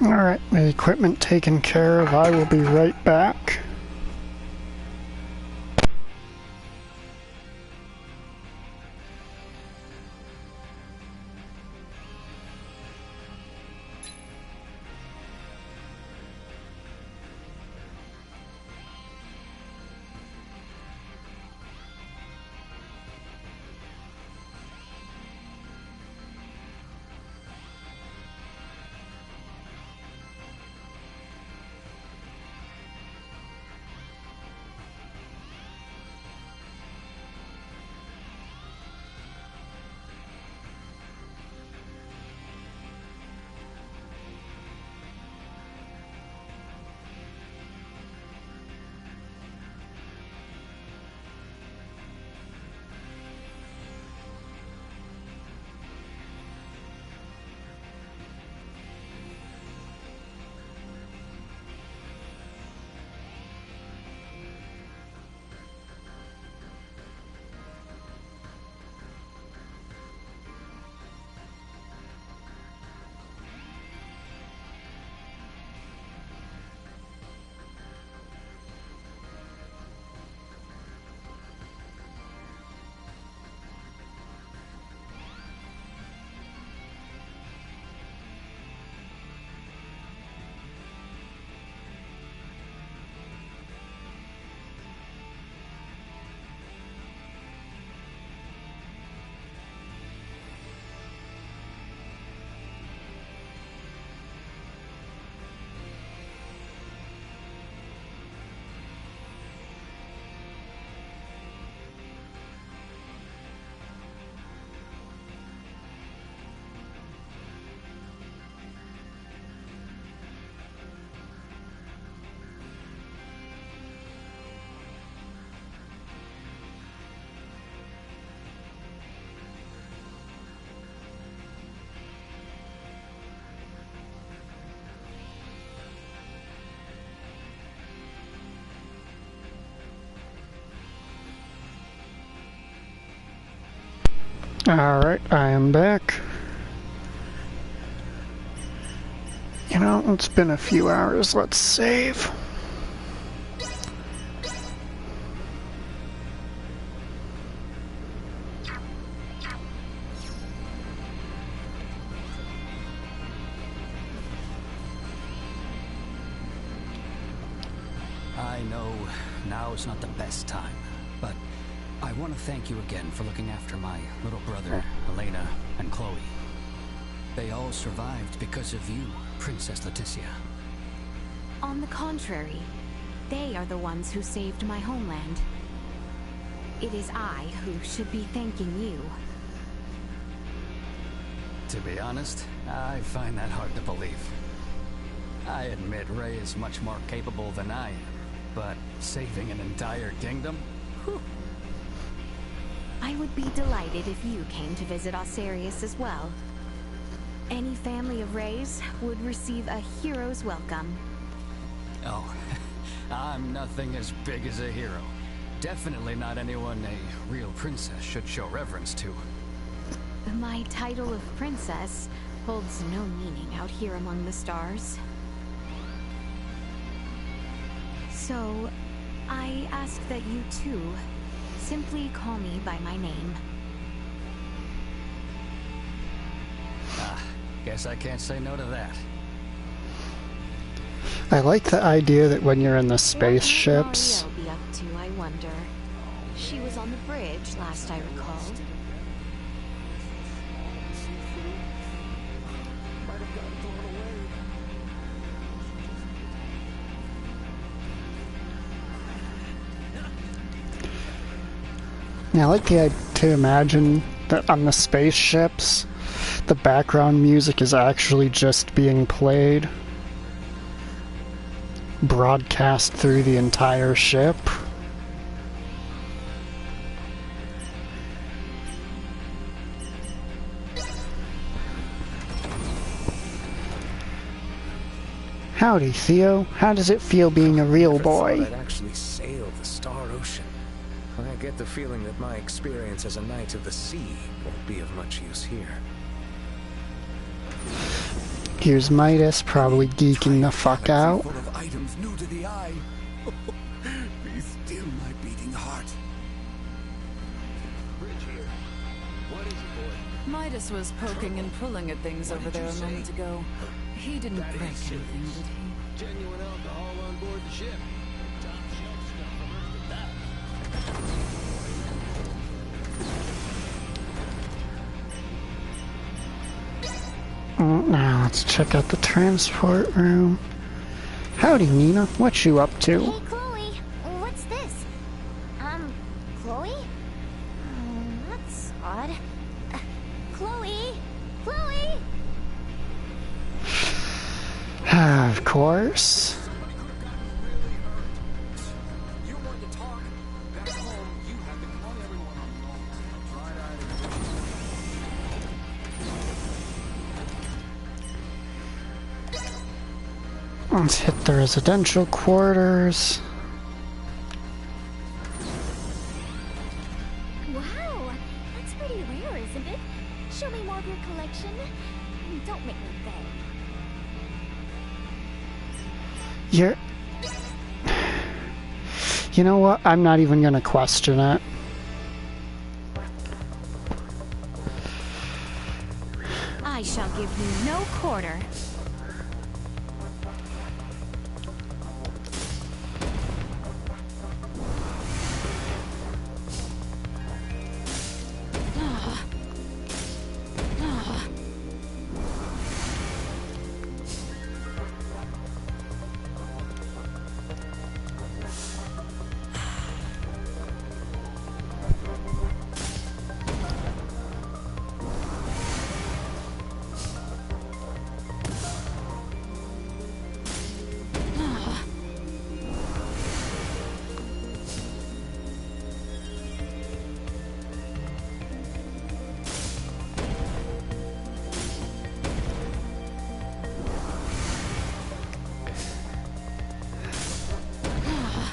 Alright, the equipment taken care of. I will be right back. Alright, I am back. You know, it's been a few hours. Let's save. I know now is not the best time, but I want to thank you again for looking after my little brother, Elena, and Chloe. They all survived because of you, Princess Leticia. On the contrary, they are the ones who saved my homeland. It is I who should be thanking you. To be honest, I find that hard to believe. I admit Ray is much more capable than I am, but saving an entire kingdom? Whew. I would be delighted if you came to visit Osarius as well. Any family of Rays would receive a hero's welcome. Oh, I'm nothing as big as a hero. Definitely not anyone a real princess should show reverence to. My title of princess holds no meaning out here among the stars. So, I ask that you too simply call me by my name. Ah, guess I can't say no to that. I like the idea that when you're in the spaceships... What might Marielle be up to, I wonder? She was on the bridge, last I recalled. Yeah, I like to imagine that on the spaceships, the background music is actually just being played, broadcast through the entire ship. Howdy, Theo. How does it feel being a real boy? I'd actually sail the Star Ocean. I get the feeling that my experience as a Knight of the Sea won't be of much use here. Here's Midas, probably geeking the fuck out. Full of items new to the eye. Be still, my beating heart. Bridge here. What is it, boy? Midas was poking and pulling at things over there a moment ago. He didn't break anything, did he? Genuine alcohol on board the ship. Top shelf stuff from Earth to that. Now let's check out the transport room. Howdy, Nina. What you up to? Hey, Chloe. What's this? Chloe? That's odd. Chloe? Chloe? Of course. Let's hit the residential quarters. Wow, that's pretty rare, isn't it? Show me more of your collection. Don't make me beg. You know what? I'm not even gonna question it. I shall give you no quarter.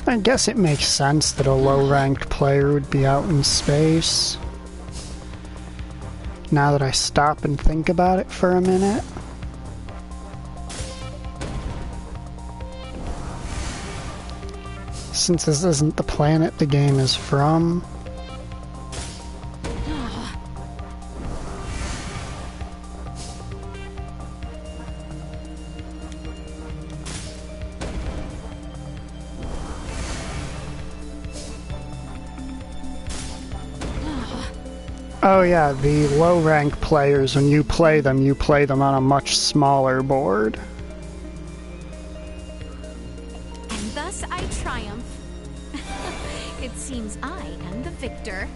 I guess it makes sense that a low-ranked player would be out in space. Now that I stop and think about it for a minute. Since this isn't the planet the game is from. Oh yeah, the low-rank players, when you play them on a much smaller board. And thus I triumph. It seems I am the victor.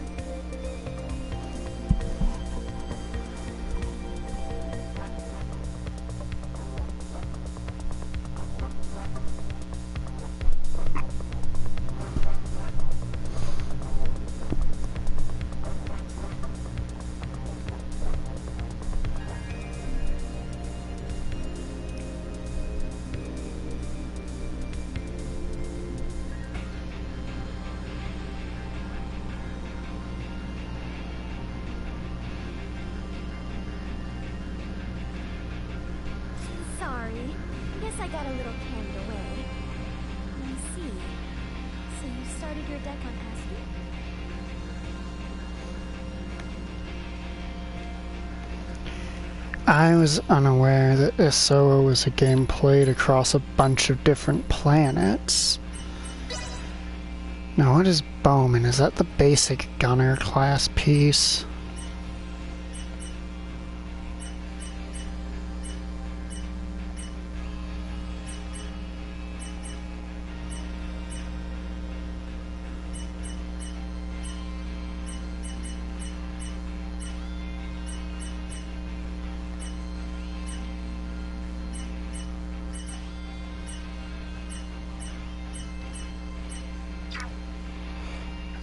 Sorry. Guess I got a little carried away. I see. So you started your deck on Aspen? I was unaware that Isoa was a game played across a bunch of different planets. Now what is Bowman? Is that the basic gunner class piece?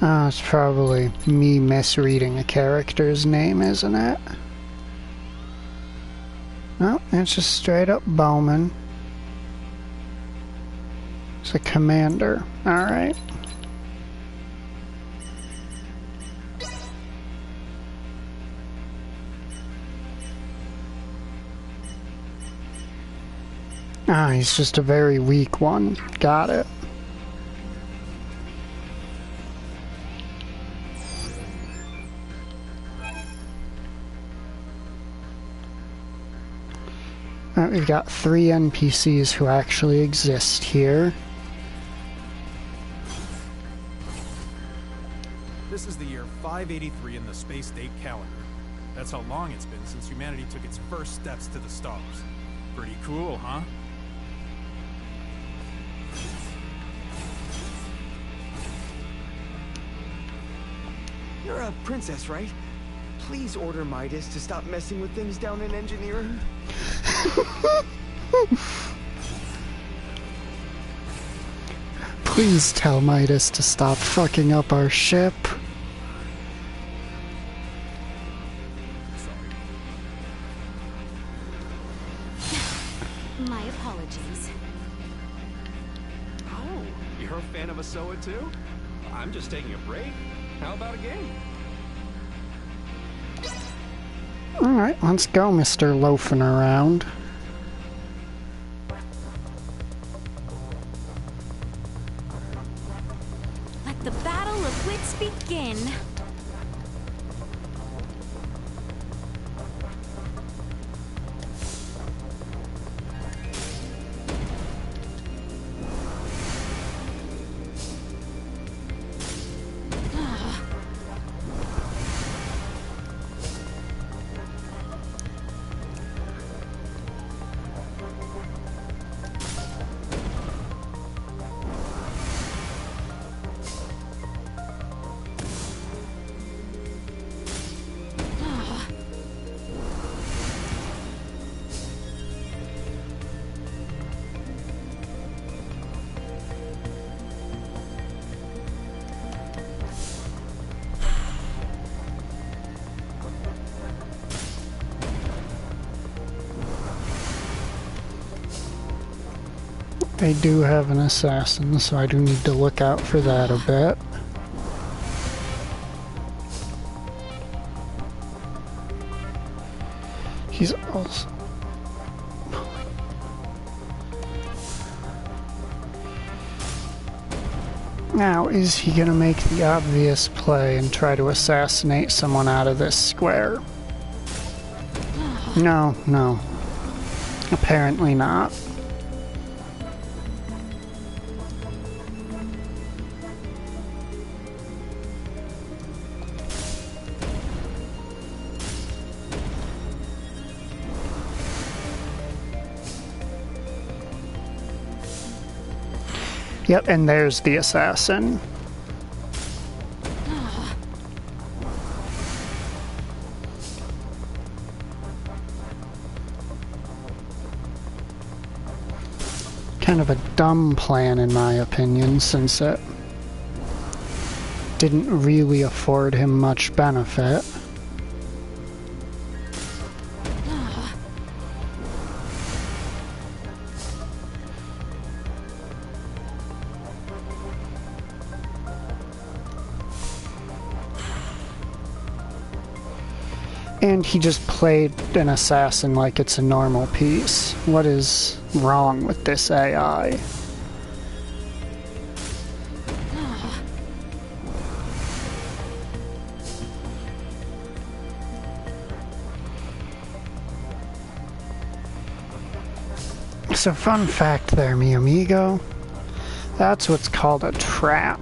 Oh, it's probably me misreading a character's name, isn't it? No, it's just straight up Bowman. It's a commander. Alright. Ah, he's just a very weak one. Got it. Alright, we've got 3 NPCs who actually exist here. This is the year 583 in the space date calendar. That's how long it's been since humanity took its first steps to the stars. Pretty cool, huh? You're a princess, right? Please order Midas to stop messing with things down in engineering. Please tell Midas to stop fucking up our ship. My apologies. Oh, you're a fan of Asoa too? I'm just taking a break. How about a game? Alright, let's go, Mr. Loafing Around. Let the battle of wits begin. They do have an assassin, so I do need to look out for that a bit. He's also... Now, is he gonna make the obvious play and try to assassinate someone out of this square? No, no. Apparently not. Yep, and there's the assassin. Kind of a dumb plan in my opinion, since it didn't really afford him much benefit. And he just played an assassin like it's a normal piece. What is wrong with this AI? So fun fact there, mi amigo. That's what's called a trap.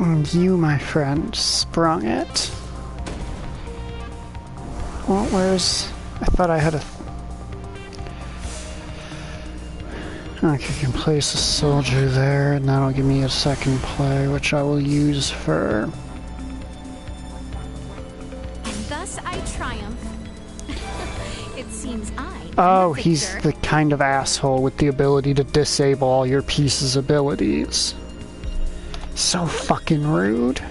And you, my friend, sprung it. Well, where's... I thought I had a... I can place a soldier there, and that'll give me a second play, which I will use for... And thus I triumph. It seems I... Oh, he's the kind of asshole with the ability to disable all your piece's abilities. So fucking rude.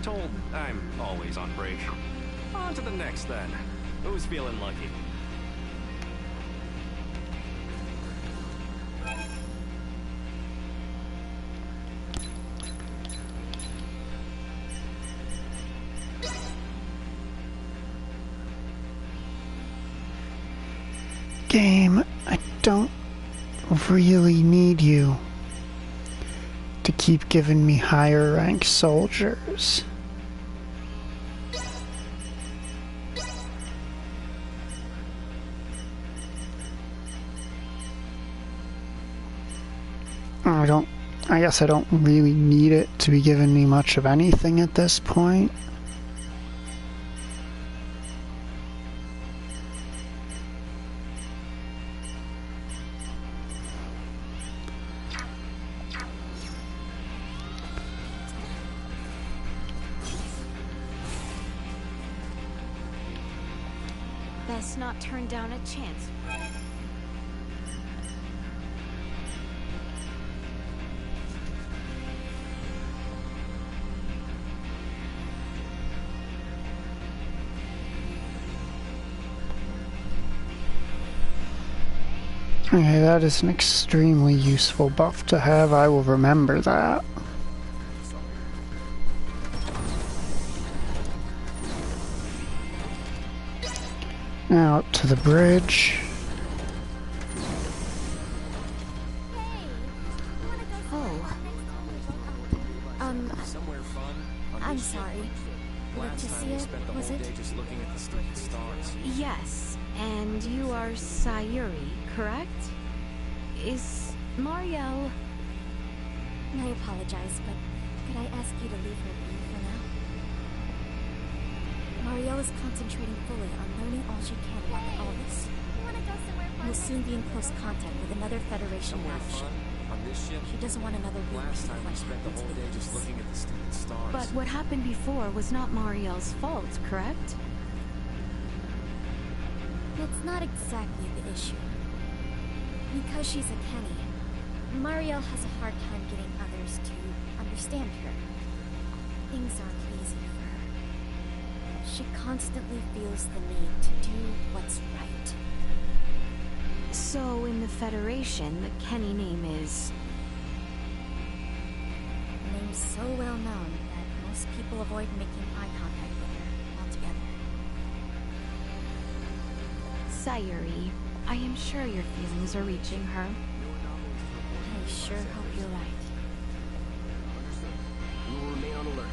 told I'm always on break. On to the next then. Who's feeling lucky? Game, I don't really need you to keep giving me higher rank soldiers. I guess I don't really need it to be giving me much of anything at this point. Best not turn down a chance. Okay, that is an extremely useful buff to have. I will remember that. Now up to the bridge. I'm sorry. Leticia, was it? Yes, and you are Sayuri, correct? Is Marielle... I apologize, but could I ask you to leave her be for now? Marielle is concentrating fully on learning all she can about the Aldous. We'll soon be in close contact with another Federation battleship. She doesn't want another week to But what happened before was not Marielle's fault, correct? That's not exactly the issue. Because she's a Kenny, Marielle has a hard time getting others to understand her. Things aren't easy for her. She constantly feels the need to do what's right. So in the Federation, the Kenny name is... The name's so well known that most people avoid making eye contact with her altogether. Sayuri, I am sure your feelings are reaching her. I sure hope you're right. We will remain on alert.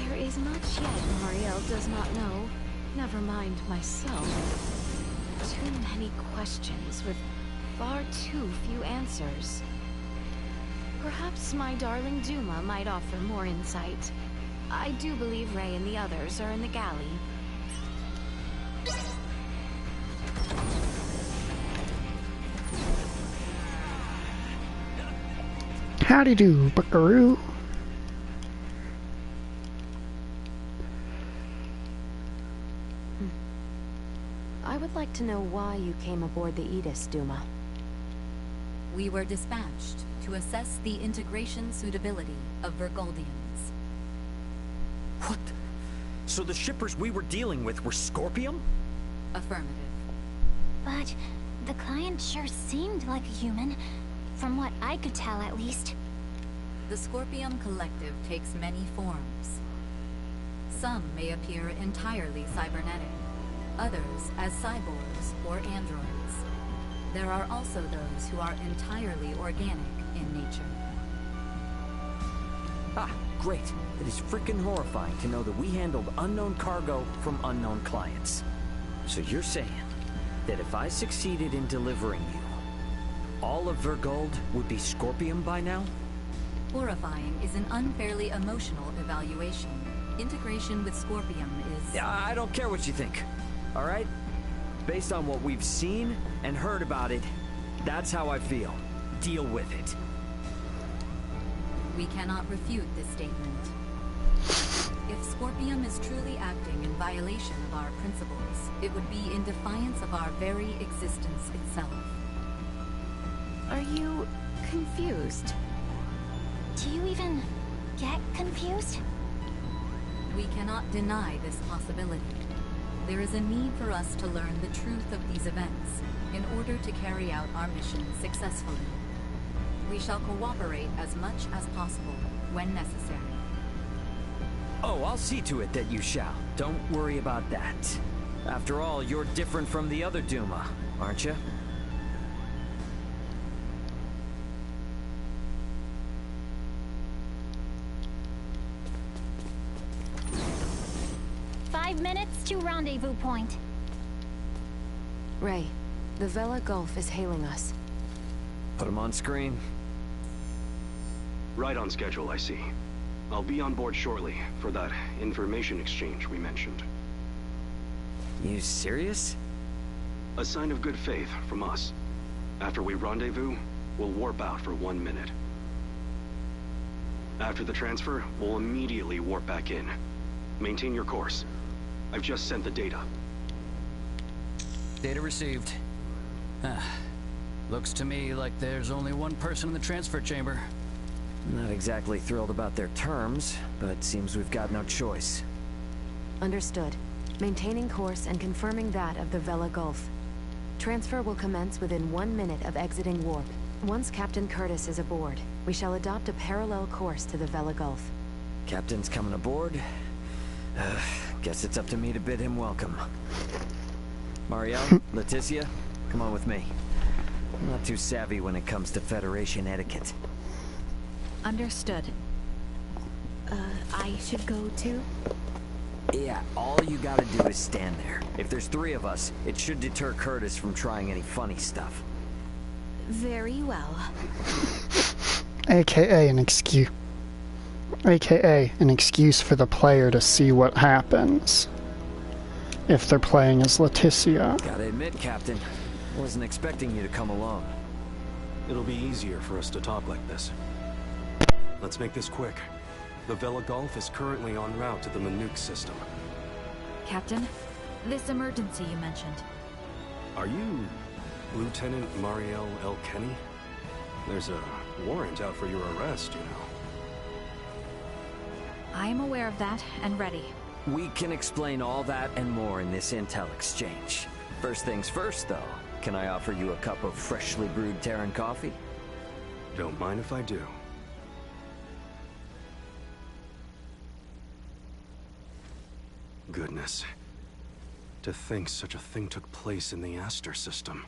There is much yet Marielle does not know. Never mind myself. Too many questions with far too few answers. Perhaps my darling Duma might offer more insight. I do believe Ray and the others are in the galley. Howdy do, buckaroo. I would like to know why you came aboard the Aegis, Duma. We were dispatched to assess the integration suitability of Vergoldians. What? So the shippers we were dealing with were Scorpium? Affirmative. But the client sure seemed like a human, from what I could tell at least. The Scorpium Collective takes many forms. Some may appear entirely cybernetic, others as cyborgs or androids. There are also those who are entirely organic in nature. Ah, great. It is frickin' horrifying to know that we handled unknown cargo from unknown clients. So you're saying that if I succeeded in delivering you, all of Vergold would be Scorpium by now? Horrifying is an unfairly emotional evaluation. Integration with Scorpium is... I don't care what you think, all right? Based on what we've seen and heard about it, that's how I feel. Deal with it. We cannot refute this statement. If Scorpium is truly acting in violation of our principles, it would be in defiance of our very existence itself. Are you confused? Do you even get confused? We cannot deny this possibility. There is a need for us to learn the truth of these events in order to carry out our mission successfully. We shall cooperate as much as possible when necessary. Oh, I'll see to it that you shall. Don't worry about that. After all, you're different from the other Duma, aren't you? Minutes to rendezvous point. Ray, the Vela Gulf is hailing us. Put him on screen. Right on schedule, I see. I'll be on board shortly for that information exchange we mentioned. You serious? A sign of good faith from us. After we rendezvous, we'll warp out for 1 minute. After the transfer, we'll immediately warp back in. Maintain your course. I've just sent the data. Data received. Looks to me like there's only one person in the transfer chamber. Not exactly thrilled about their terms, but seems we've got no choice. Understood. Maintaining course and confirming that of the Vela Gulf. Transfer will commence within 1 minute of exiting warp. Once Captain Curtis is aboard, we shall adopt a parallel course to the Vela Gulf. Captain's coming aboard. Guess it's up to me to bid him welcome. Marielle, Leticia, come on with me. I'm not too savvy when it comes to Federation etiquette. Understood. I should go too? Yeah, all you gotta do is stand there. If there's 3 of us, it should deter Curtis from trying any funny stuff. Very well. AKA an excuse. AKA an excuse for the player to see what happens if they're playing as Leticia. Gotta admit, Captain, I wasn't expecting you to come alone. It'll be easier for us to talk like this. Let's make this quick. The Vela Gulf is currently en route to the Manuk system. Captain, this emergency you mentioned. Are you Lieutenant Marielle L. Kenny? There's a warrant out for your arrest, you know. I am aware of that and ready. We can explain all that and more in this intel exchange. First things first, though. Can I offer you a cup of freshly brewed Terran coffee? Don't mind if I do. Goodness. To think such a thing took place in the Aster system.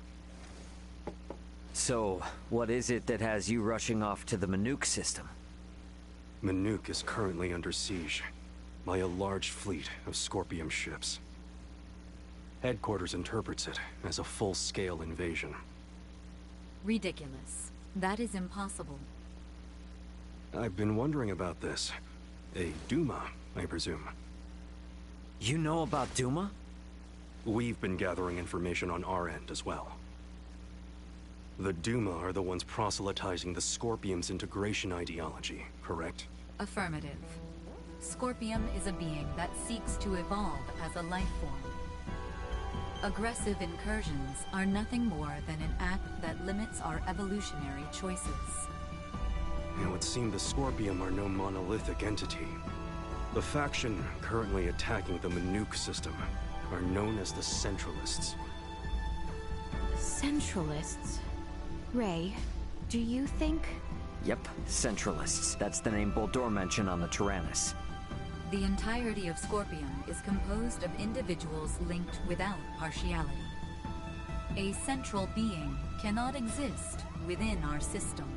So, what is it that has you rushing off to the Manuk system? Manuk is currently under siege by a large fleet of Scorpium ships. Headquarters interprets it as a full-scale invasion. Ridiculous. That is impossible. I've been wondering about this. A Duma, I presume. You know about Duma? We've been gathering information on our end as well. The Duma are the ones proselytizing the Scorpium's integration ideology, correct? Affirmative. Scorpium is a being that seeks to evolve as a life form. Aggressive incursions are nothing more than an act that limits our evolutionary choices. It would seem the Scorpium are no monolithic entity. The faction currently attacking the Manuk system are known as the Centralists. Centralists? Ray, do you think... Yep, Centralists. That's the name Boldor mentioned on the Tyrannus. The entirety of Scorpium is composed of individuals linked without partiality. A central being cannot exist within our system.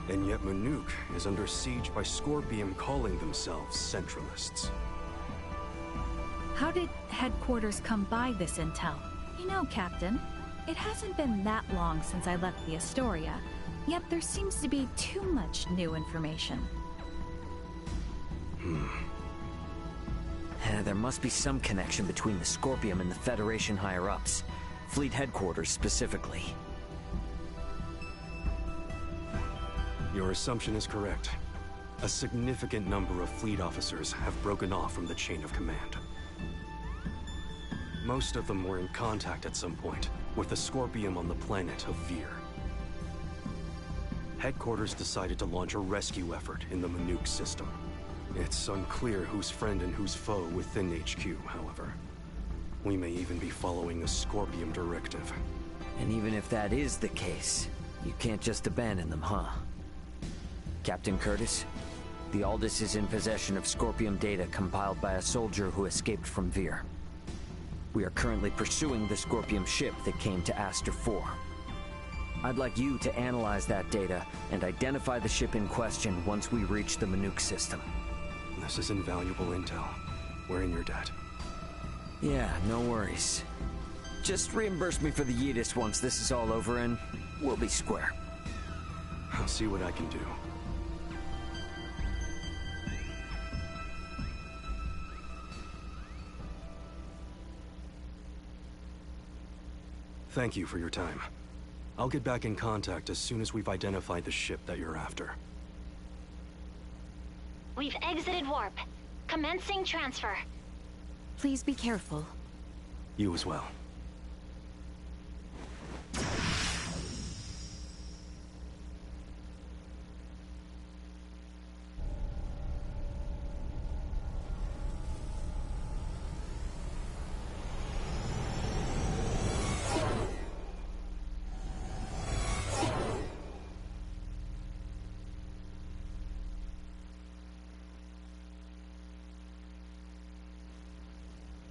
And yet Manuk is under siege by Scorpium calling themselves Centralists. How did headquarters come by this intel? You know, Captain, it hasn't been that long since I left the Astoria, yet there seems to be too much new information. There must be some connection between the Scorpium and the Federation higher-ups. Fleet headquarters, specifically. Your assumption is correct. A significant number of fleet officers have broken off from the chain of command. Most of them were in contact at some point with the Scorpium on the planet of Vir. Headquarters decided to launch a rescue effort in the Manuk system. It's unclear who's friend and who's foe within HQ, however. We may even be following a Scorpium directive. And even if that is the case, you can't just abandon them, huh? Captain Curtis, the Aldous is in possession of Scorpium data compiled by a soldier who escaped from Vir. We are currently pursuing the Scorpium ship that came to Aster 4. I'd like you to analyze that data and identify the ship in question once we reach the Manuk system. This is invaluable intel. We're in your debt. Yeah, no worries. Just reimburse me for the Yidis once this is all over and we'll be square. I'll see what I can do. Thank you for your time. I'll get back in contact as soon as we've identified the ship that you're after. We've exited warp. Commencing transfer. Please be careful. You as well.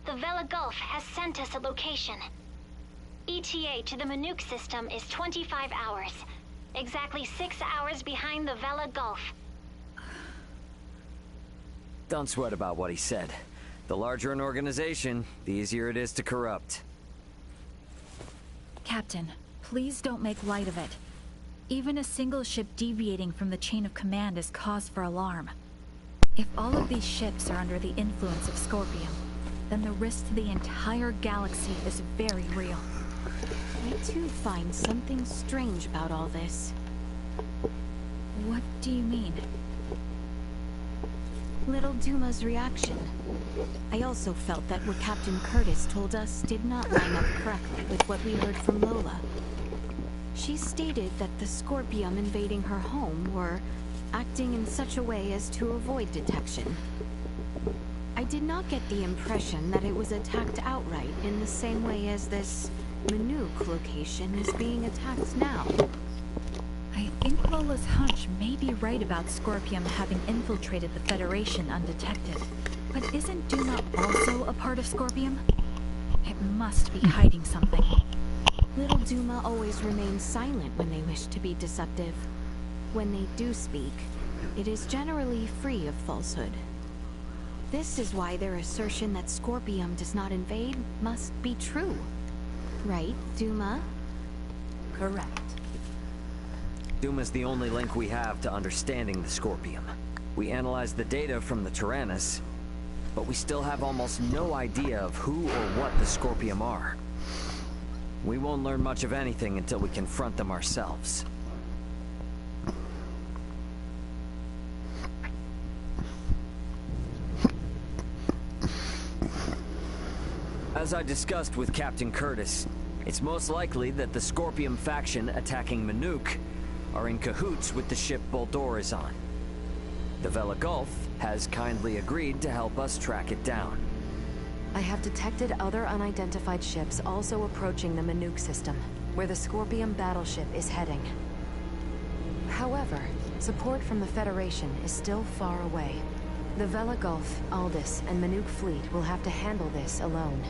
The Vela Gulf has sent us a location. ETA to the Manuk system is 25 hours. Exactly 6 hours behind the Vela Gulf. Don't sweat about what he said. The larger an organization, the easier it is to corrupt. Captain, please don't make light of it. Even a single ship deviating from the chain of command is cause for alarm. If all of these ships are under the influence of Scorpium, then the risk to the entire galaxy is very real. I too find something strange about all this. What do you mean? Little Duma's reaction. I also felt that what Captain Curtis told us did not line up correctly with what we heard from Lola. She stated that the Scorpium invading her home were acting in such a way as to avoid detection. I did not get the impression that it was attacked outright in the same way as this Manuk location is being attacked now. I think Lola's hunch may be right about Scorpium having infiltrated the Federation undetected. But isn't Duma also a part of Scorpium? It must be hiding something. Little Duma always remains silent when they wish to be deceptive. When they do speak, it is generally free of falsehood. This is why their assertion that Scorpium does not invade must be true. Right, Duma? Correct. Duma's the only link we have to understanding the Scorpium. We analyzed the data from the Tyrannus, but we still have almost no idea of who or what the Scorpium are. We won't learn much of anything until we confront them ourselves. As I discussed with Captain Curtis, it's most likely that the Scorpium faction attacking Manuk are in cahoots with the ship Boldor is on. The Vela Gulf has kindly agreed to help us track it down. I have detected other unidentified ships also approaching the Manuk system, where the Scorpium battleship is heading. However, support from the Federation is still far away. The Vela Gulf, Aldous, and Manuk fleet will have to handle this alone.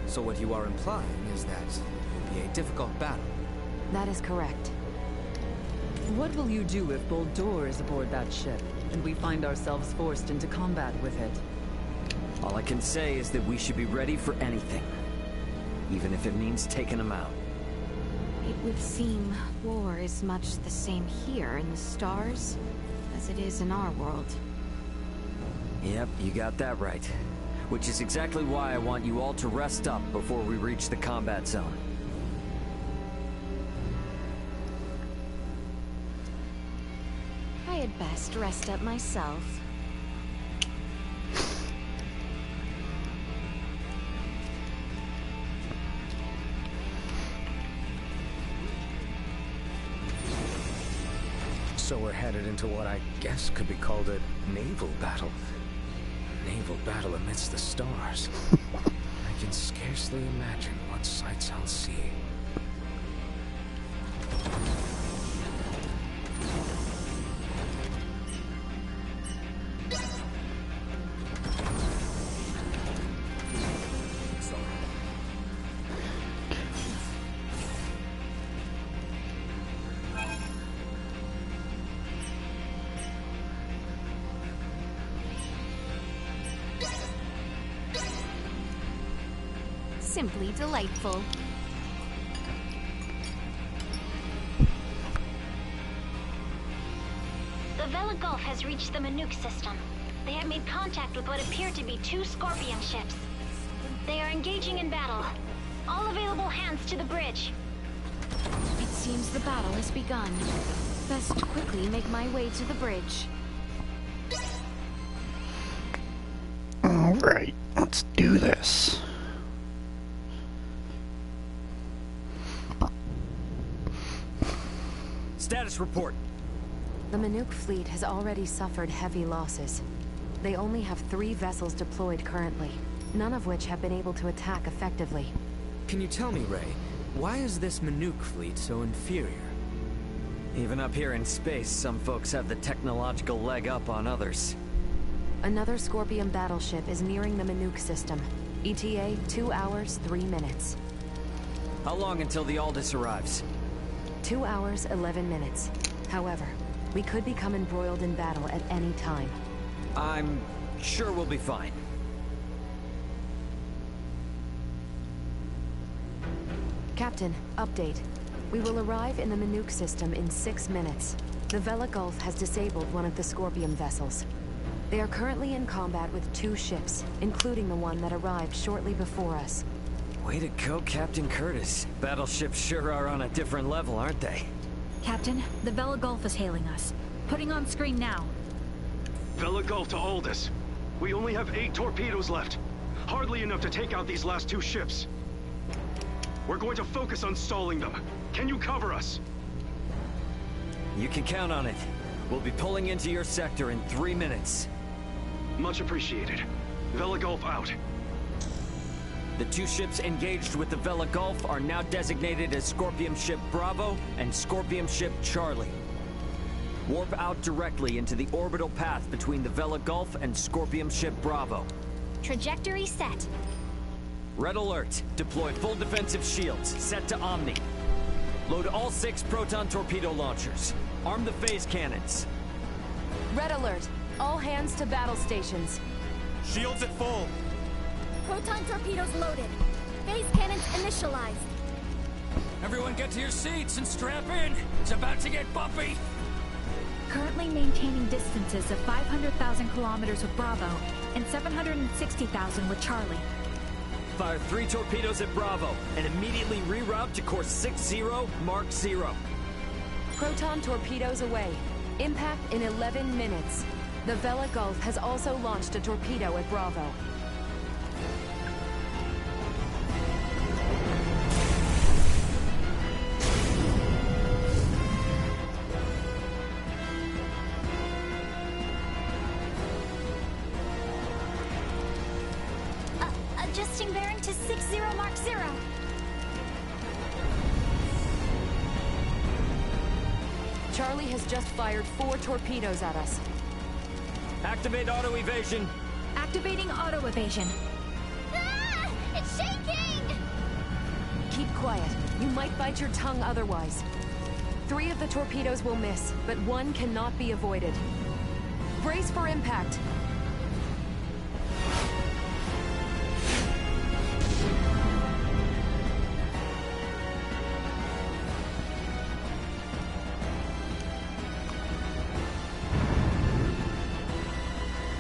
So what you are implying is that it will be a difficult battle. That is correct. What will you do if Boldor is aboard that ship, and we find ourselves forced into combat with it? All I can say is that we should be ready for anything, even if it means taking them out. It would seem war is much the same here in the stars as it is in our world. Yep, you got that right. Which is exactly why I want you all to rest up before we reach the combat zone. I had best rest up myself. So we're headed into what I guess could be called a naval battle. Naval battle amidst the stars. I can scarcely imagine what sights I'll see. Simply delightful. The Vela Gulf has reached the Manook system. They have made contact with what appear to be 2 Scorpion ships. They are engaging in battle. All available hands to the bridge. It seems the battle has begun. Best quickly make my way to the bridge. Alright, let's do this. Status report. The Manook fleet has already suffered heavy losses. They only have 3 vessels deployed currently, none of which have been able to attack effectively. Can you tell me, Ray, why is this Manook fleet so inferior? Even up here in space, some folks have the technological leg up on others. Another Scorpion battleship is nearing the Manook system. ETA 2 hours, 3 minutes. How long until the Aldous arrives? 2 hours, 11 minutes. However, we could become embroiled in battle at any time. I'm sure we'll be fine. Captain, update. We will arrive in the Manook system in 6 minutes. The Vela Gulf has disabled one of the Scorpion vessels. They are currently in combat with 2 ships, including the one that arrived shortly before us. Way to go, Captain Curtis. Battleships sure are on a different level, aren't they? Captain, the Vela Gulf is hailing us. Putting on screen now. Vela Gulf to Aldous. We only have 8 torpedoes left. Hardly enough to take out these last 2 ships. We're going to focus on stalling them. Can you cover us? You can count on it. We'll be pulling into your sector in 3 minutes. Much appreciated. Vela Gulf out. The 2 ships engaged with the Vela Gulf are now designated as Scorpion Ship Bravo and Scorpion Ship Charlie. Warp out directly into the orbital path between the Vela Gulf and Scorpion Ship Bravo. Trajectory set. Red alert. Deploy full defensive shields. Set to Omni. Load all 6 proton torpedo launchers. Arm the phase cannons. Red alert. All hands to battle stations. Shields at full. Proton torpedoes loaded. Phase cannons initialized. Everyone get to your seats and strap in. It's about to get bumpy. Currently maintaining distances of 500,000 kilometers with Bravo and 760,000 with Charlie. Fire 3 torpedoes at Bravo and immediately reroute to course 60 Mark 0. Proton torpedoes away. Impact in 11 minutes. The Vela Gulf has also launched a torpedo at Bravo. Adjusting bearing to 60 Mark 0. Charlie has just fired 4 torpedoes at us. Activate auto evasion. Activating auto evasion. Ah! It's shaking! Keep quiet. You might bite your tongue otherwise. 3 of the torpedoes will miss, but 1 cannot be avoided. Brace for impact.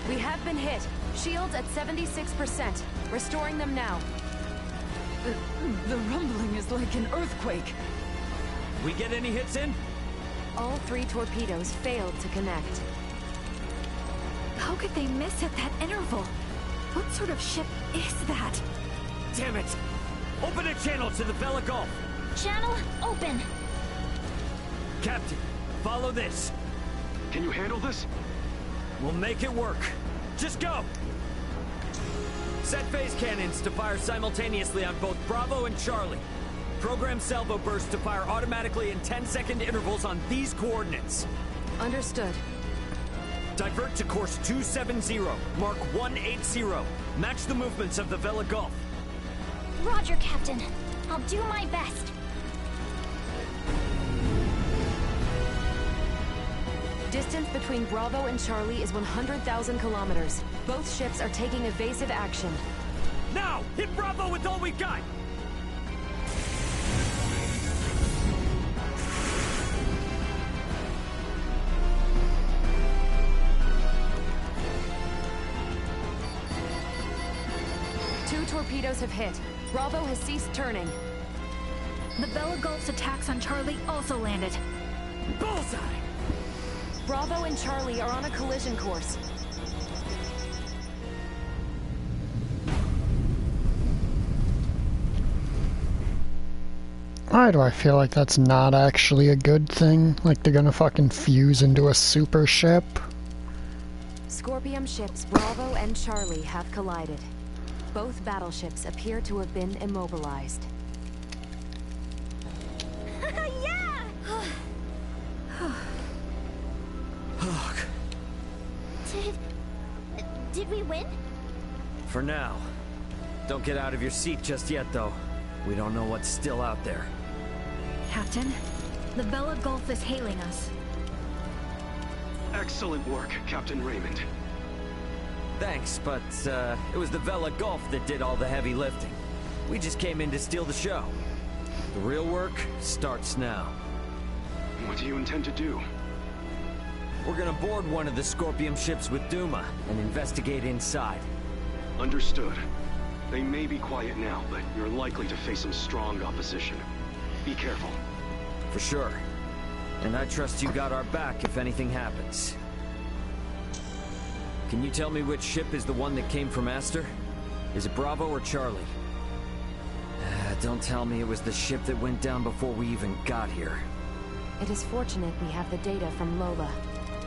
We have been hit. Shields at 76%. Restoring them now. The rumbling is like an earthquake. We get any hits in? All 3 torpedoes failed to connect. How could they miss at that interval? What sort of ship is that? Damn it! Open a channel to the Vela Gulf. Channel open. Captain, follow this. Can you handle this? We'll make it work. Just go! Set phase cannons to fire simultaneously on both Bravo and Charlie. Program salvo bursts to fire automatically in 10-second intervals on these coordinates. Understood. Divert to course 270, mark 180. Match the movements of the Vela Gulf. Roger, Captain. I'll do my best. Distance between Bravo and Charlie is 100,000 kilometers. Both ships are taking evasive action. Now! Hit Bravo with all we got! Two torpedoes have hit. Bravo has ceased turning. The Vela Gulf's attacks on Charlie also landed. Bullseye! Bravo and Charlie are on a collision course. Why do I feel like that's not actually a good thing? Like they're gonna fucking fuse into a super ship? Scorpium ships Bravo and Charlie have collided. Both battleships appear to have been immobilized. Yeah! Did we win? For now. Don't get out of your seat just yet, though. We don't know what's still out there. Captain, the Vela Gulf is hailing us. Excellent work, Captain Raymond. Thanks, but it was the Vela Gulf that did all the heavy lifting. We just came in to steal the show. The real work starts now. What do you intend to do? We're gonna board one of the Scorpium ships with Duma and investigate inside. Understood. They may be quiet now, but you're likely to face some strong opposition. Be careful. For sure. And I trust you got our back if anything happens. Can you tell me which ship is the one that came from Aster? Is it Bravo or Charlie? Don't tell me it was the ship that went down before we even got here. It is fortunate we have the data from Lola.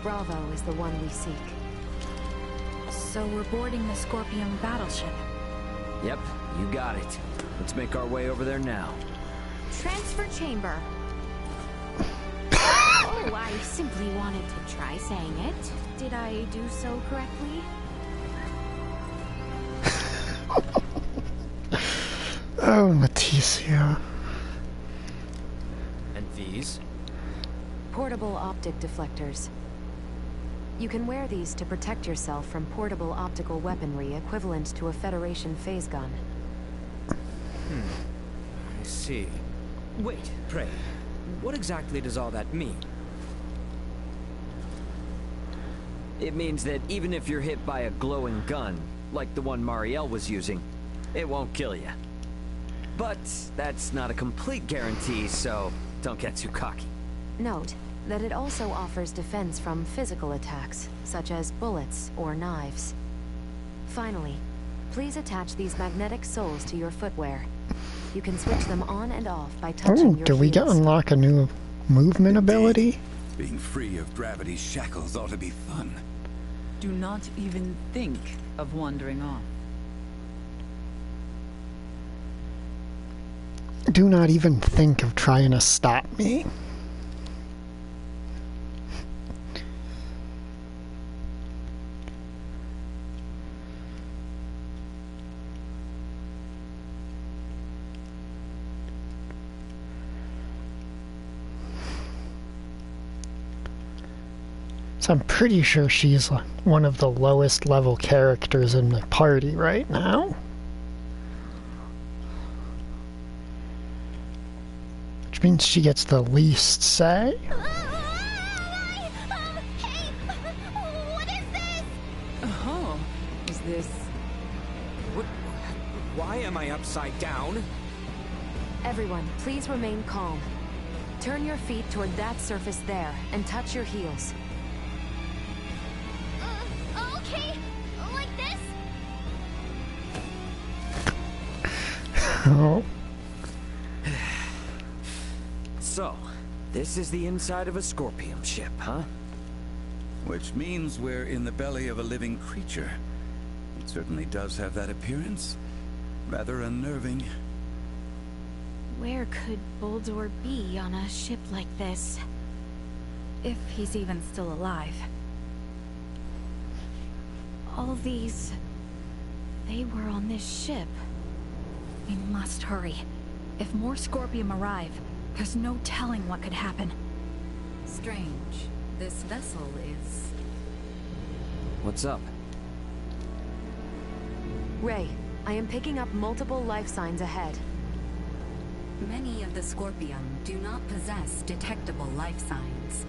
Bravo is the one we seek. So we're boarding the Scorpium battleship. Yep, you got it. Let's make our way over there now. Transfer chamber. Oh, I simply wanted to try saying it. Did I do so correctly? Oh, Leticia. And these? Portable optic deflectors. You can wear these to protect yourself from portable optical weaponry equivalent to a Federation phase gun. I see. Wait, pray. What exactly does all that mean? It means that even if you're hit by a glowing gun, like the one Marielle was using, it won't kill you. But that's not a complete guarantee, so don't get too cocky. Note that it also offers defense from physical attacks, such as bullets or knives. Finally, please attach these magnetic soles to your footwear. You can switch them on and off by touching your do we get heels. unlock a new movement ability? Being free of gravity's shackles ought to be fun. Do not even think of wandering off. Do not even think of trying to stop me. So I'm pretty sure she's one of the lowest level characters in the party right now. Which means she gets the least say. Oh, is this... What? Why am I upside down? Everyone, please remain calm. Turn your feet toward that surface there, and touch your heels. Okay, like this? Oh. So, this is the inside of a Scorpium ship, huh? which means we're in the belly of a living creature. It certainly does have that appearance. Rather unnerving. Where could Boldor be on a ship like this? If he's even still alive. All these... they were on this ship. We must hurry. If more Scorpium arrive, there's no telling what could happen. Strange. This vessel is... What's up? Ray, I am picking up multiple life signs ahead. Many of the Scorpium do not possess detectable life signs.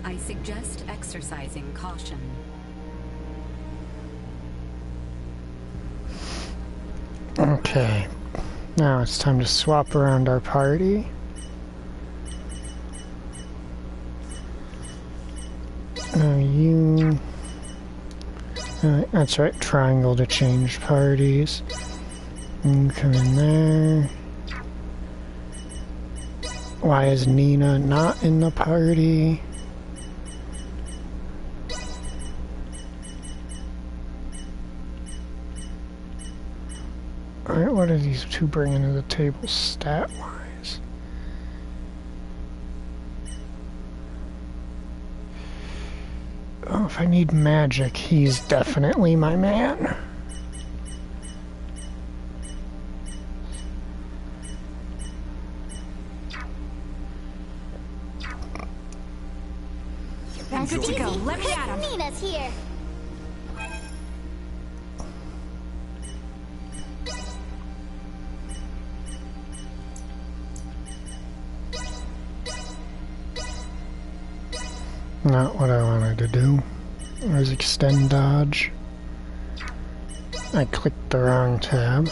I suggest exercising caution. Okay. Now it's time to swap around our party. You... that's right, triangle to change parties. You come in there. Why is Nina not in the party? Alright, what are these two bringing to the table stat-wise? Oh, if I need magic, he's definitely my man. I'm good to go. Let me at him. Nina's here. Not what I wanted to do. It was extend dodge. I clicked the wrong tab.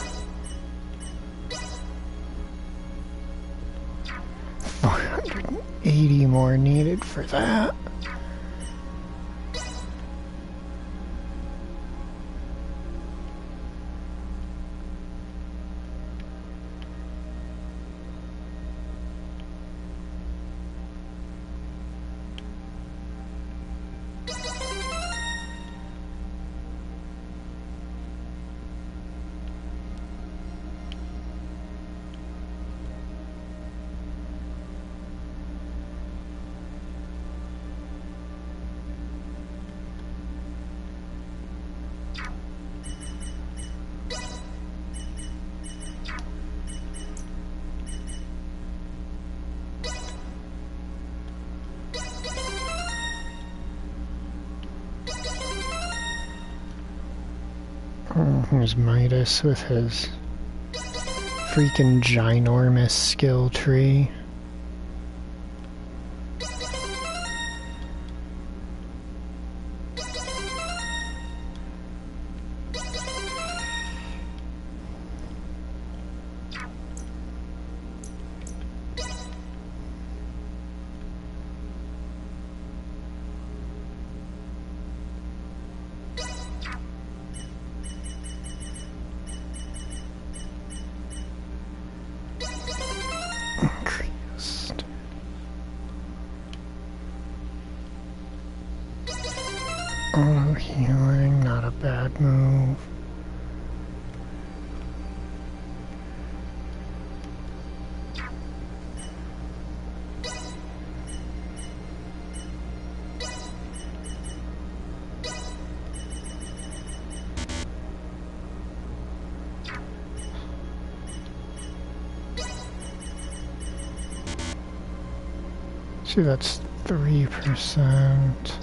480 more needed for that. Here's Midas with his freaking ginormous skill tree. Oh, healing, not a bad move. See, that's 3%.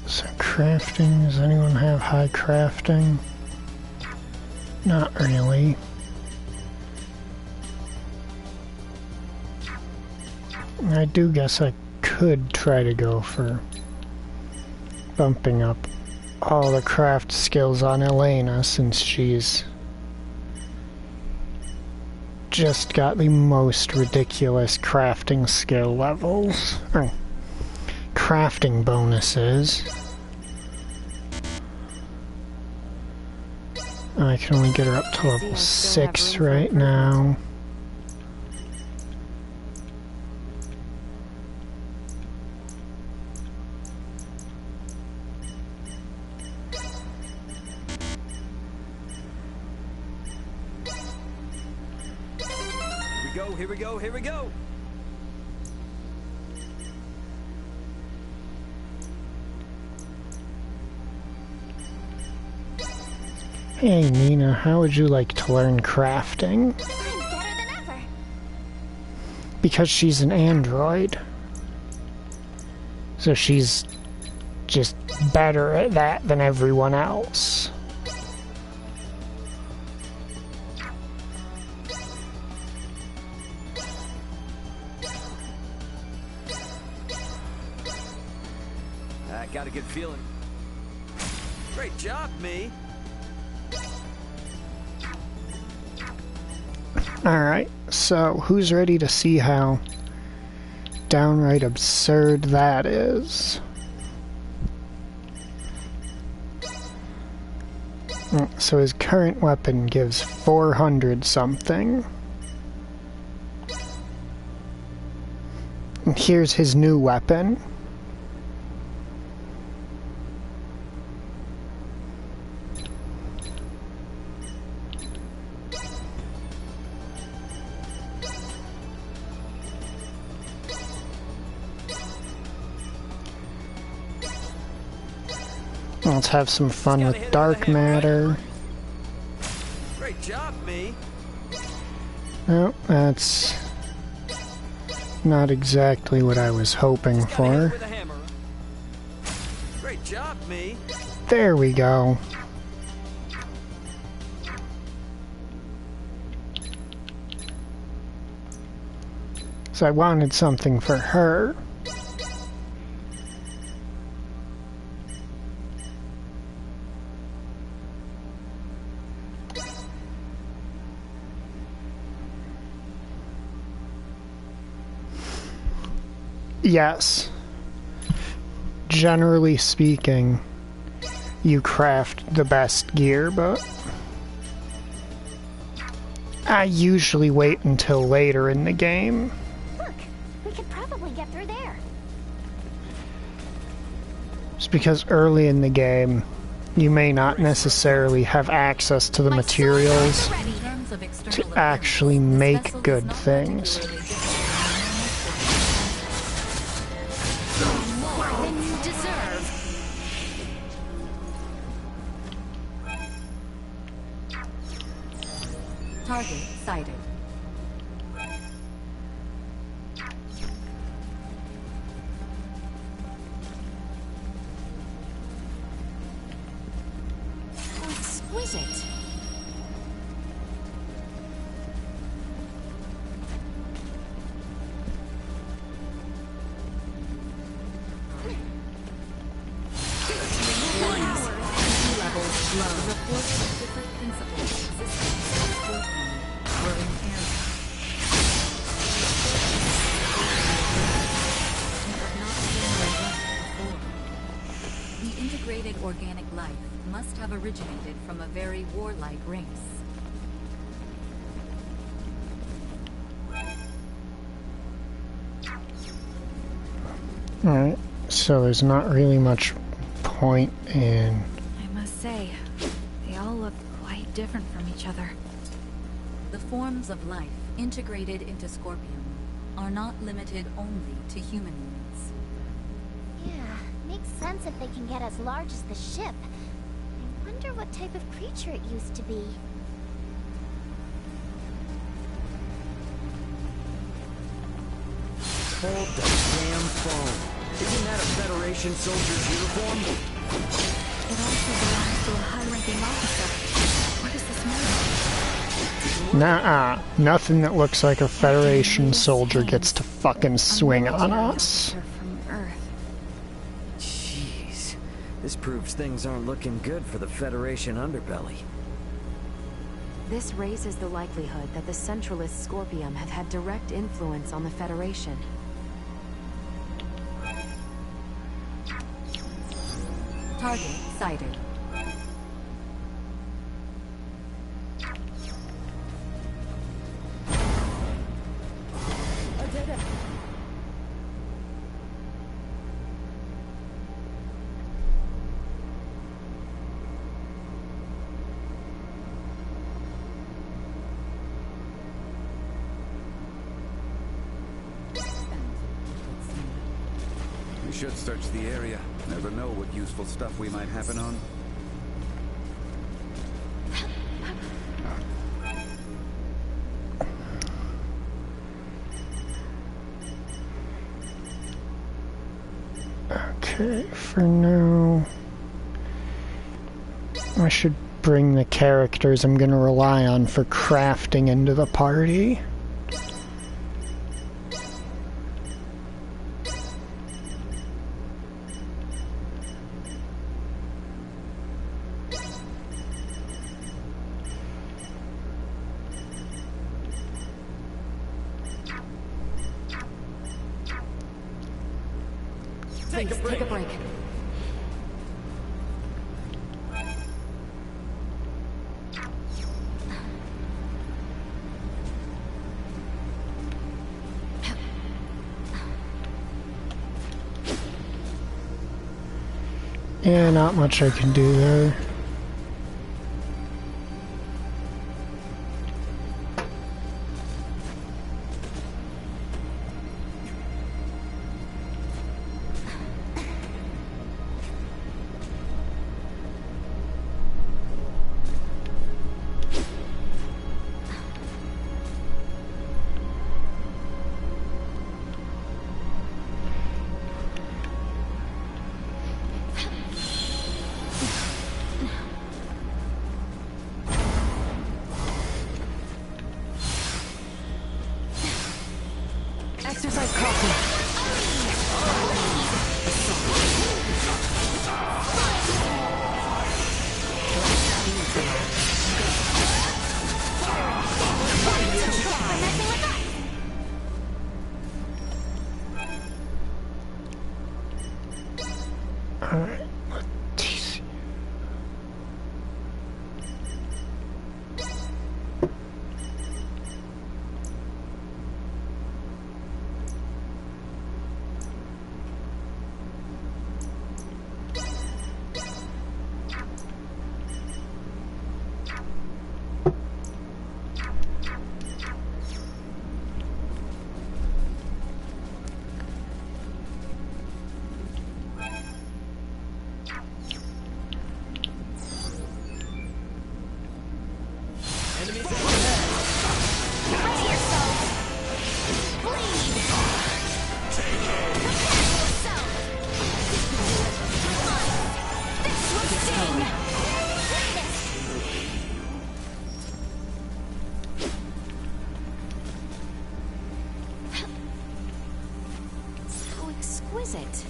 So crafting, does anyone have high crafting? Not really. I do guess I could try to go for bumping up all the craft skills on Elena, since she's just got the most ridiculous crafting skill levels, or crafting bonuses. I can only get her up to level 6 right now. Here we go, here we go! Hey Nina, how would you like to learn crafting? I'm better than ever. Because she's an android. So she's just better at that than everyone else. I got a good feeling. Great job, me. Alright, so who's ready to see how downright absurd that is? So his current weapon gives 400 something. And here's his new weapon. Let's have some fun with dark matter. Great job, me. Oh, that's not exactly what I was hoping for. Great job, me. There we go. So I wanted something for her. Yes. Generally speaking, you craft the best gear, but I usually wait until later in the game. Look, we could probably get through there. Just because early in the game, you may not necessarily have access to the materials to actually make good things. Target sighted. Oh, exquisite. Organic life must have originated from a very warlike race. Alright, so there's not really much point in... I must say, they all look quite different from each other. The forms of life integrated into Scorpion are not limited only to human needs. Yeah, makes sense if they can get as large as the ship. I wonder what type of creature it used to be. Hold the damn phone. Isn't that a Federation soldier's uniform? It also belongs to a high-ranking officer. What does this mean? Nuh-uh. Nothing that looks like a Federation soldier gets to fucking swing on us. From Earth. Jeez. This proves things aren't looking good for the Federation underbelly. This raises the likelihood that the Centralist Scorpium have had direct influence on the Federation. Target sighted. We should search the area. Never know what useful stuff we might happen on. Okay, for now, I should bring the characters I'm gonna rely on for crafting into the party. Please, take a break. Yeah, not much I can do there. Exercise caution. Alright, let's see. So exquisite.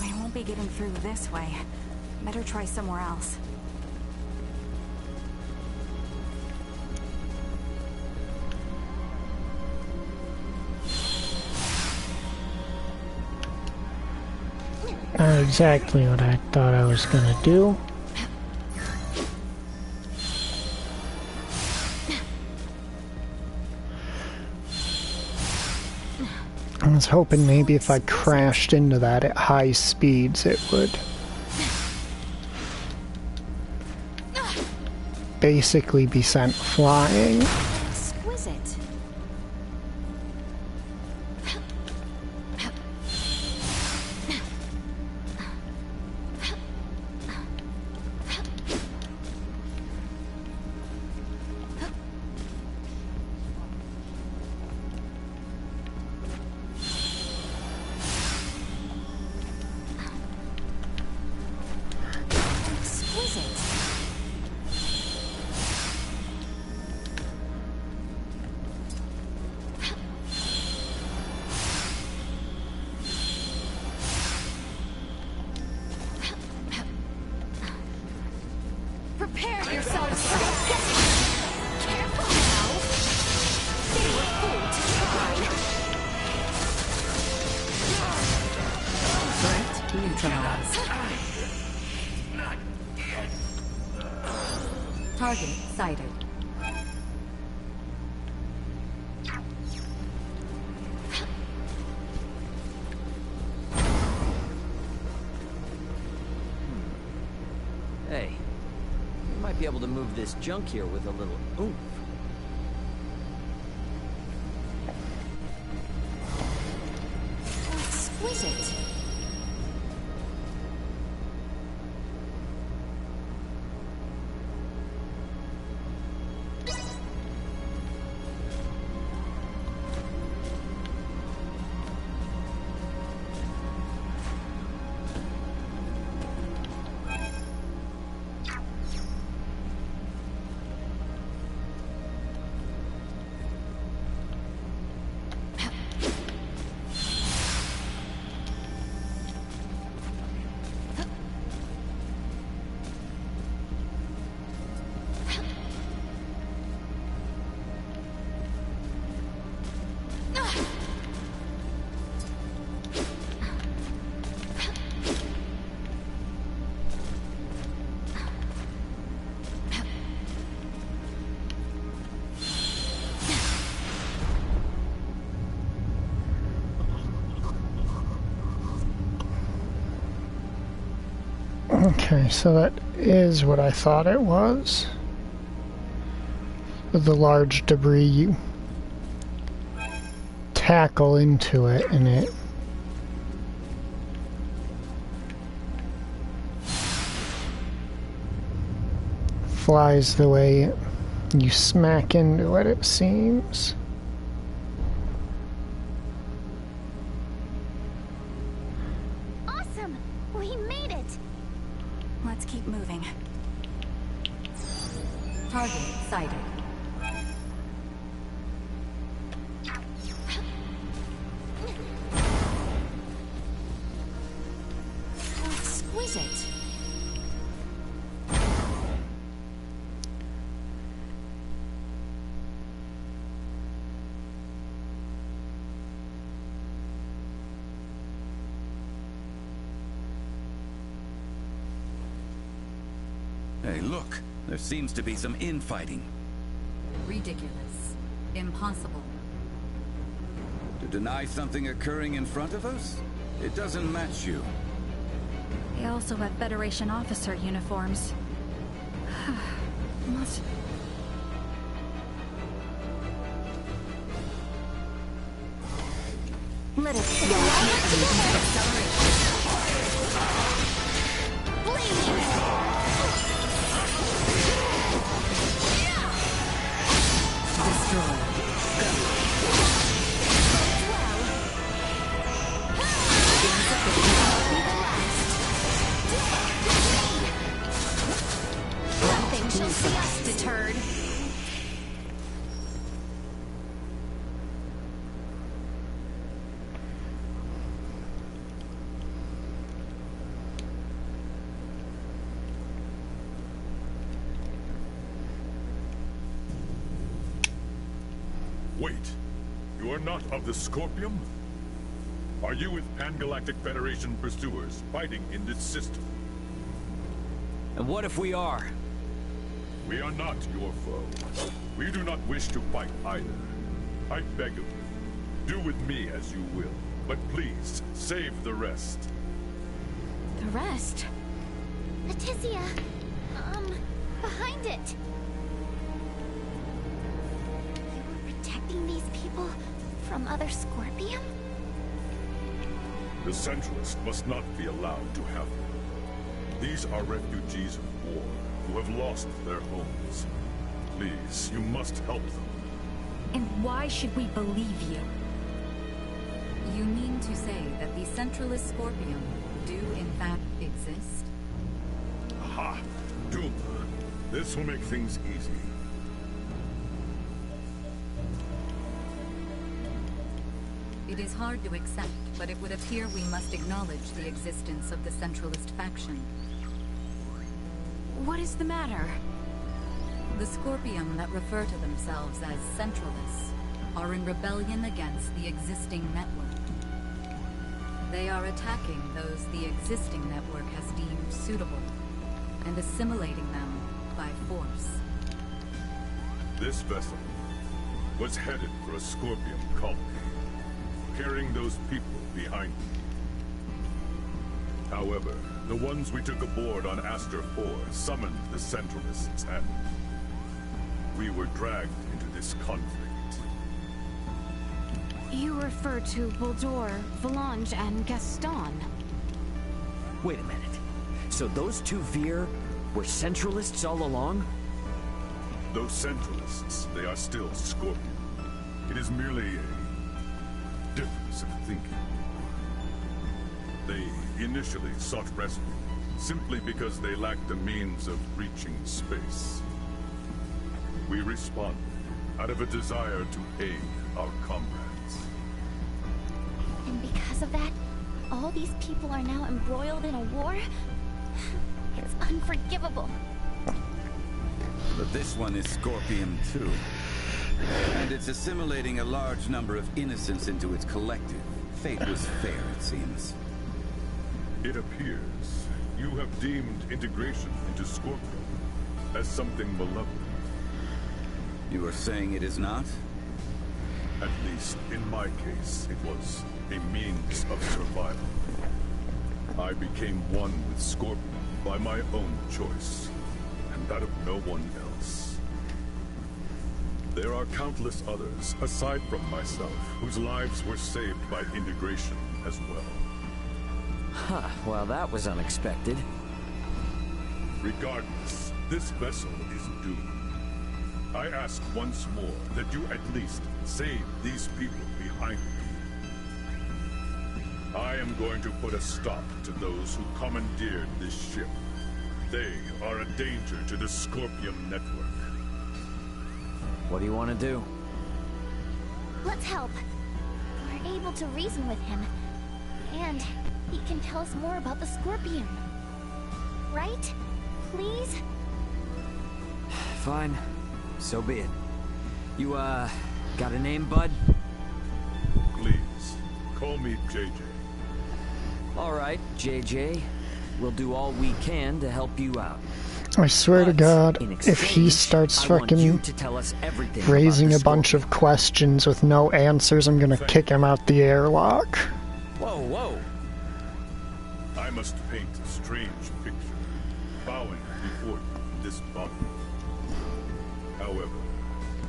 We won't be getting through this way. Better try somewhere else. Not exactly what I thought I was gonna do. I was hoping maybe if I crashed into that at high speeds it would basically be sent flying. Exquisite. neutralized. Target sighted. Hey, you might be able to move this junk here with a little oomph. Exquisite. Okay, so that is what I thought it was. With the large debris, you tackle into it and it flies the way you smack into it, it seems. Awesome! We made it! Let's keep moving. Target sighted. Exquisite. Hey, look. There seems to be some infighting. Ridiculous. Impossible. To deny something occurring in front of us? It doesn't match you. They also have Federation officer uniforms. Must... Let us see acceleration. Nothing shall see us deterred. Wait, you are not of the Scorpium? Are you with Pan-Galactic Federation pursuers fighting in this system? And what if we are? We are not your foe. We do not wish to fight either. I beg of you, do with me as you will, but please, save the rest. The rest? Leticia! Behind it! You were protecting these people from other Scorpium? The Centralists must not be allowed to have them. These are refugees of war who have lost their homes. Please, you must help them. And why should we believe you? You mean to say that the Centralist Scorpium do in fact exist? Aha! Doom. This will make things easy. It is hard to accept, but it would appear we must acknowledge the existence of the Centralist faction. What is the matter? The Scorpium that refer to themselves as Centralists are in rebellion against the existing network. They are attacking those the existing network has deemed suitable, and assimilating them by force. This vessel was headed for a Scorpion colony, carrying those people behind me. However, the ones we took aboard on Aster 4 summoned the Centralists, and we were dragged into this conflict. You refer to Buldur, Valange, and Gaston. Wait a minute. So those two Vir were Centralists all along? Those Centralists, they are still Scorpion. It is merely a difference of thinking. They initially sought rescue, simply because they lacked the means of reaching space. We responded out of a desire to aid our comrades. And because of that, all these people are now embroiled in a war? It's unforgivable. But this one is Scorpion too. And it's assimilating a large number of innocents into its collective. Fate was fair, it seems. It appears you have deemed integration into Scorpion as something malevolent. You are saying it is not? At least, in my case, it was a means of survival. I became one with Scorpion by my own choice, and that of no one else. There are countless others, aside from myself, whose lives were saved by integration as well. Huh, well that was unexpected. Regardless, this vessel is doomed. I ask once more that you at least save these people behind me. I am going to put a stop to those who commandeered this ship. They are a danger to the Scorpion network. What do you want to do? Let's help. We're able to reason with him. And he can tell us more about the Scorpion. Right? Please? Fine. So be it. You, got a name, bud? Please, call me JJ. Alright, JJ. We'll do all we can to help you out. I swear to God, if he starts fucking raising a bunch of questions with no answers, I'm gonna kick him out the airlock. Whoa, whoa. I must paint a strange picture, bowing before you in this body. However,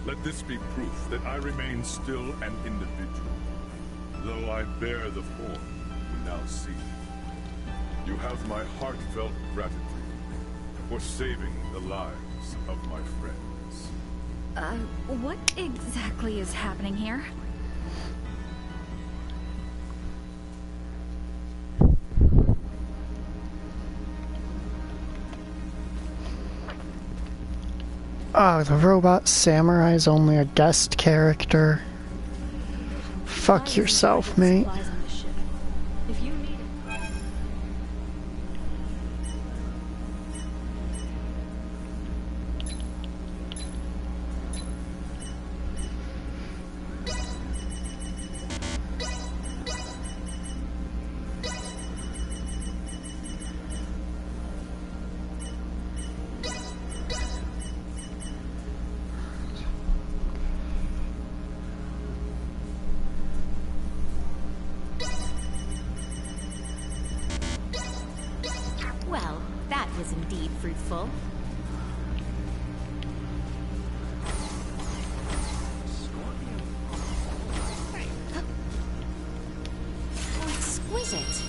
let this be proof that I remain still an individual, though I bear the form you now see. You have my heartfelt gratitude for saving the lives of my friends. What exactly is happening here? Oh, the robot samurai is only a guest character. Fuck yourself, mate. Well, that was indeed fruitful. Oh, exquisite.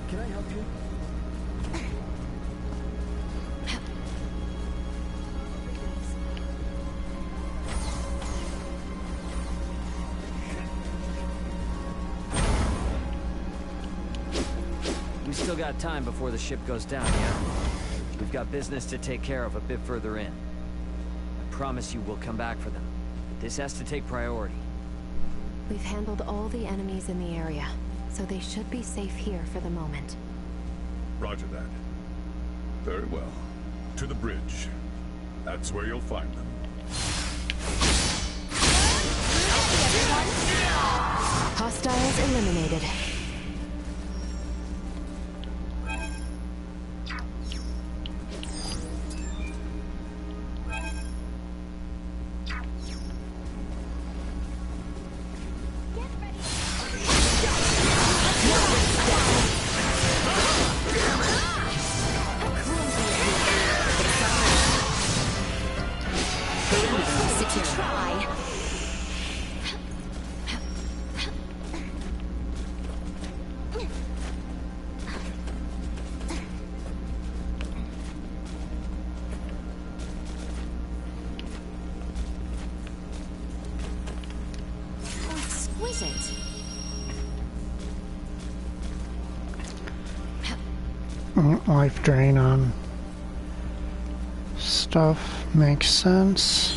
Can I help you? We still got time before the ship goes down, yeah? We've got business to take care of a bit further in. I promise you we'll come back for them. But this has to take priority. We've handled all the enemies in the area, so they should be safe here for the moment. Roger that. Very well. To the bridge. That's where you'll find them. Hostiles eliminated. Life drain on stuff makes sense.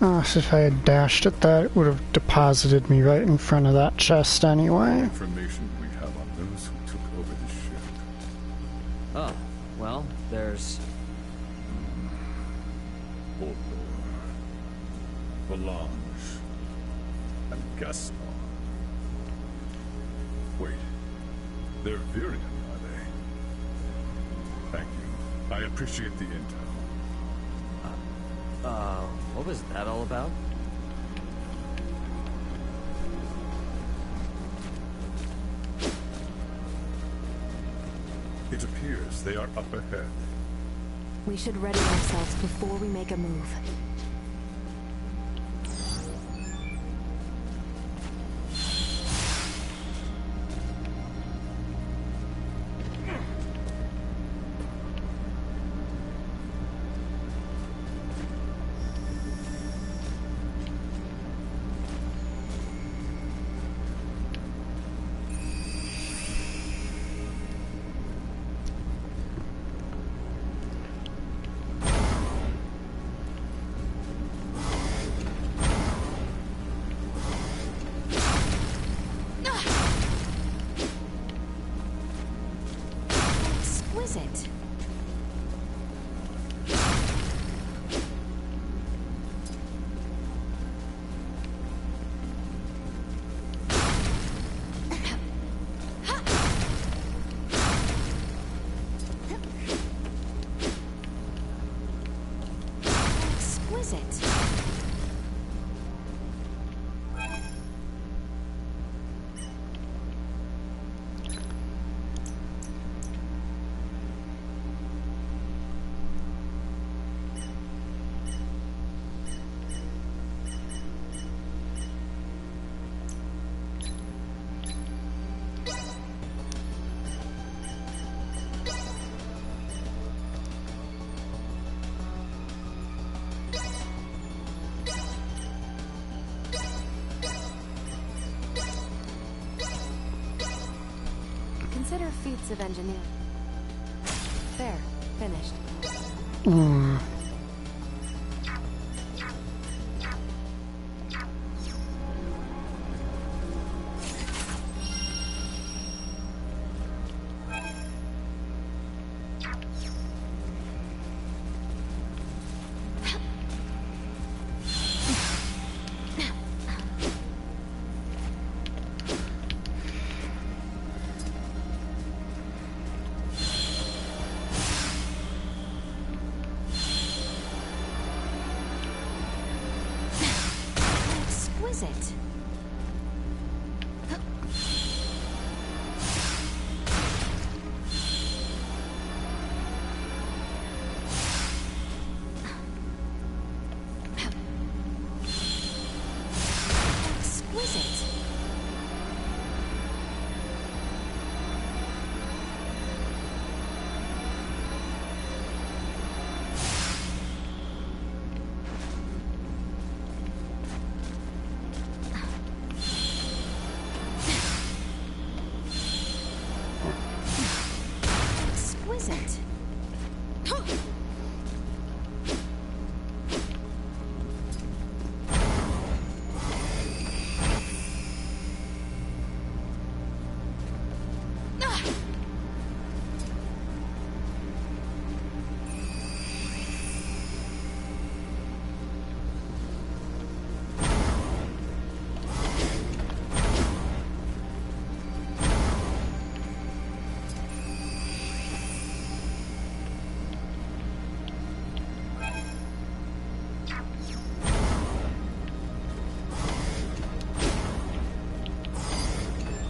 Oh, so if I had dashed at that, it would have deposited me right in front of that chest anyway. Information we have on those who took over the ship. Oh, well, there's... Boldor, Valange, and Gaston. Wait, they're Virion, are they? Thank you. I appreciate the intel. What was that all about? It appears they are up ahead. We should ready ourselves before we make a move. Consider feats of engineering. There, finished.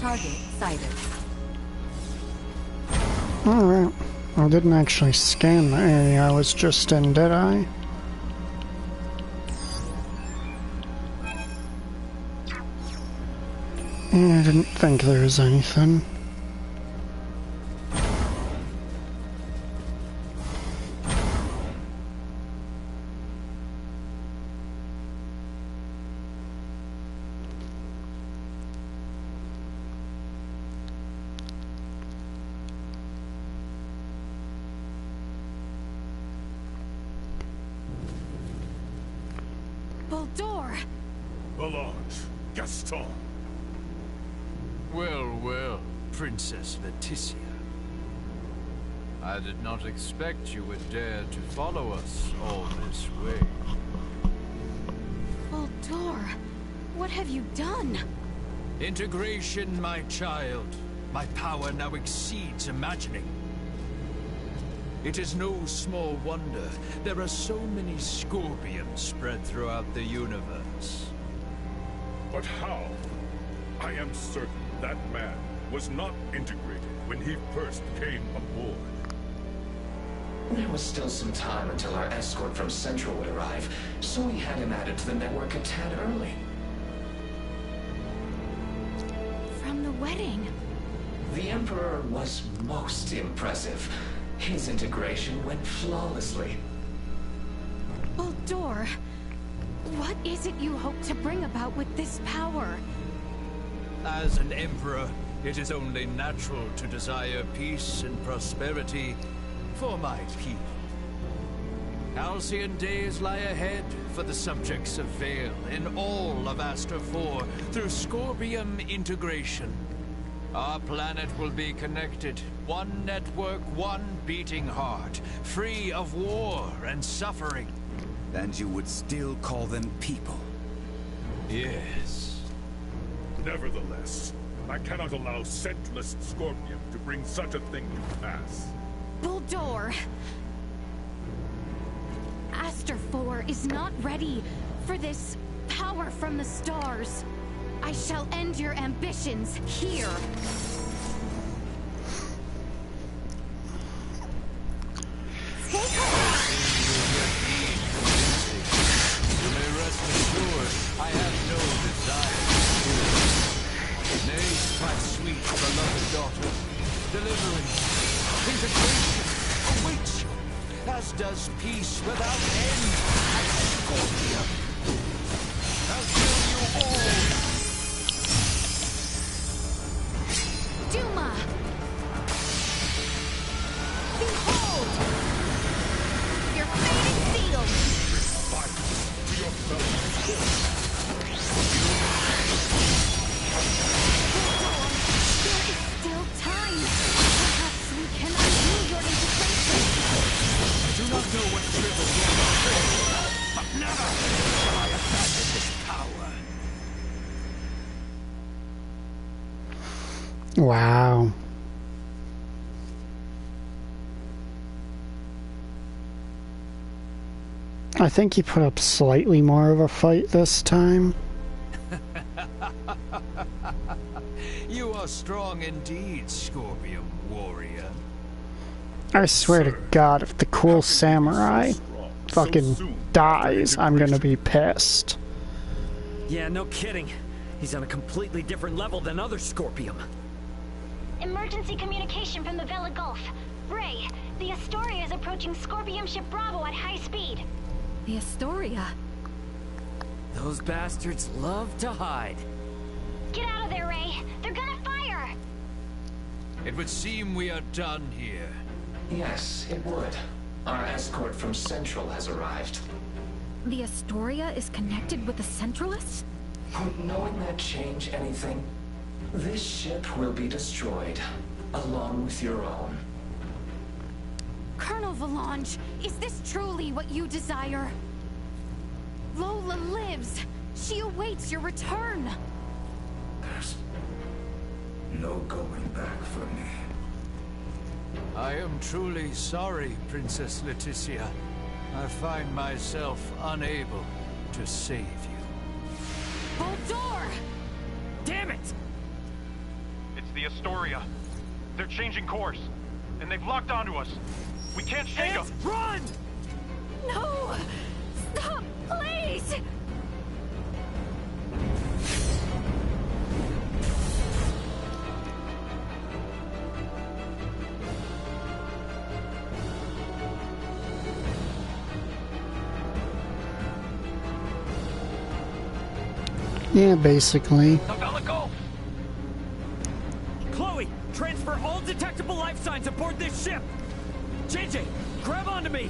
Target sighted. Alright. I didn't actually scan the area I was just in, did I? I didn't think there was anything. Baldur! Melange, Gaston. Well, well, Princess Leticia. I did not expect you would dare to follow us all this way. Baldur, what have you done? Integration, my child. My power now exceeds imagining. It is no small wonder there are so many scorpions spread throughout the universe. But how? I am certain that man was not integrated when he first came aboard. There was still some time until our escort from Central would arrive, so we had him added to the network a tad early. From the wedding? The Emperor was most impressive. His integration went flawlessly. Baldur, what is it you hope to bring about with this power? As an emperor, it is only natural to desire peace and prosperity for my people. Halcyon days lie ahead for the subjects of Vale in all of Astor 4 through Scorpium integration. Our planet will be connected, one network, one beating heart, free of war and suffering. And you would still call them people? Yes. Nevertheless, I cannot allow centralist Scorpium to bring such a thing to pass. Baldur! Astor 4 is not ready for this power from the stars. I shall end your ambitions here. You may rest assured, I have no desire to kill. Nay, my sweet beloved daughter, deliverance, integration awaits you, as does peace without end at Scorpium. I'll kill you all. Duma! Behold! Your fate is sealed! To your fellow. There is still time. Perhaps we can undo your integration. I do not know what dribbles your face, but never shall I abandon this power. Wow. I think he put up slightly more of a fight this time. You are strong indeed, Scorpium warrior. I swear to God, if the cool samurai fucking dies, I'm gonna be pissed. Yeah, no kidding. He's on a completely different level than other Scorpium. Emergency communication from the Vela Gulf. Ray, the Astoria is approaching Scorpium ship Bravo at high speed. The Astoria? Those bastards love to hide. Get out of there, Ray. They're gonna fire. It would seem we are done here. Yes, it would. Our escort from Central has arrived. The Astoria is connected with the Centralists? Would knowing that change anything? This ship will be destroyed, along with your own. Colonel Valange, is this truly what you desire? Lola lives. She awaits your return. There's no going back for me. I am truly sorry, Princess Leticia. I find myself unable to save you. Baldur! Damn it! It's the Astoria. They're changing course, and they've locked onto us. We can't shake them. Run! No! Stop, please! Yeah, basically. Chloe, transfer all detectable life signs aboard this ship. JJ, grab onto me.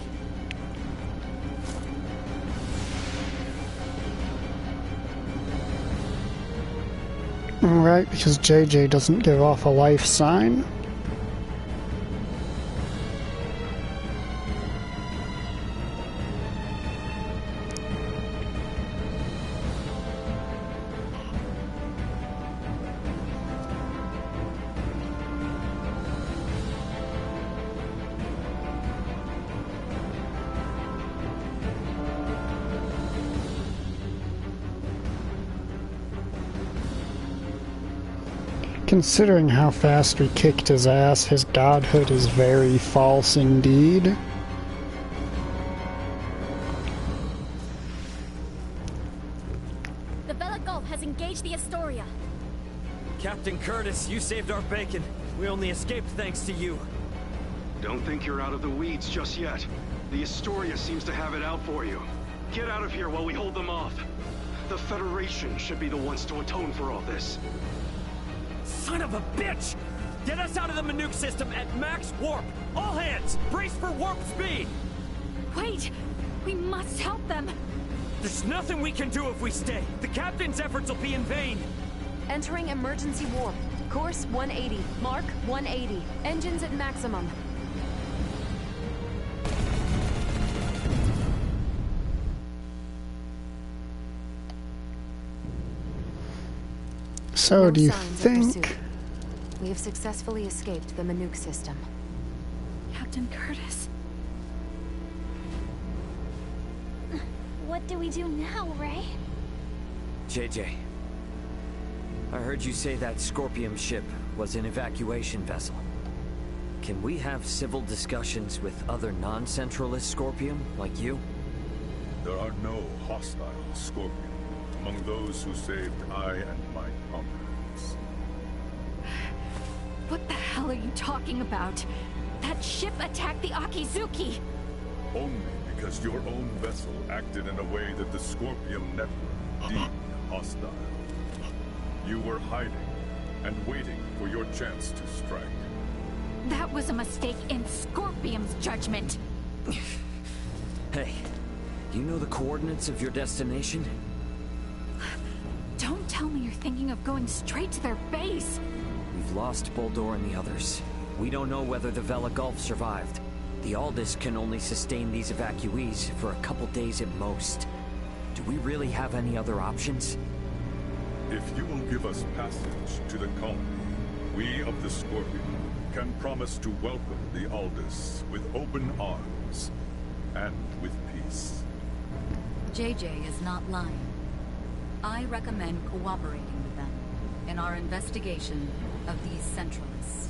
Alright, because JJ doesn't give off a life sign. Considering how fast we kicked his ass, his godhood is very false indeed. The Vela Gulf has engaged the Astoria. Captain Curtis, you saved our bacon. We only escaped thanks to you. Don't think you're out of the weeds just yet. The Astoria seems to have it out for you. Get out of here while we hold them off. The Federation should be the ones to atone for all this. Son of a bitch! Get us out of the Manuke system at max warp! All hands, brace for warp speed! Wait! We must help them! There's nothing we can do if we stay. The captain's efforts will be in vain. Entering emergency warp. Course 180. Mark 180. Engines at maximum. So No do you signs of think... pursuit. We have successfully escaped the Manuke system. Captain Curtis. What do we do now, Ray? JJ, I heard you say that Scorpium ship was an evacuation vessel. Can we have civil discussions with other non-centralist Scorpium, like you? There are no hostile Scorpion among those who saved I and my comrades. What the hell are you talking about? That ship attacked the Akizuki! Only because your own vessel acted in a way that the Scorpium network deemed hostile. You were hiding and waiting for your chance to strike. That was a mistake in Scorpium's judgment! Hey, you know the coordinates of your destination? Don't tell me you're thinking of going straight to their base! We've lost Boldor and the others. We don't know whether the Vela Gulf survived. The Aldous can only sustain these evacuees for a couple days at most. Do we really have any other options? If you will give us passage to the colony, we of the Scorpion can promise to welcome the Aldous with open arms and with peace. JJ is not lying. I recommend cooperating with them in our investigation of these Centralists.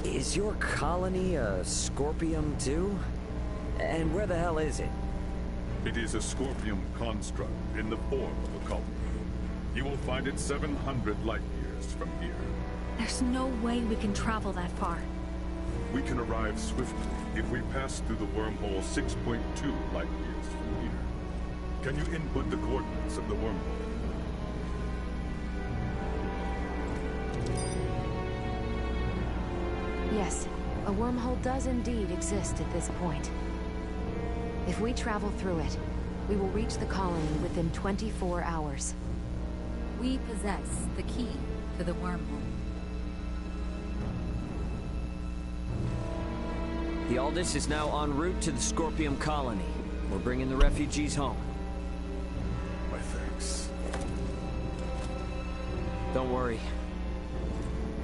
Is your colony a Scorpium too? And where the hell is it? It is a Scorpium construct in the form of a colony. You will find it 700 light years from here. There's no way we can travel that far. We can arrive swiftly if we pass through the wormhole 6.2 light years from here. Can you input the coordinates of the wormhole? Yes, a wormhole does indeed exist at this point. If we travel through it, we will reach the colony within 24 hours. We possess the key to the wormhole. The Aldous is now en route to the Scorpium colony. We're bringing the refugees home. My thanks. Don't worry.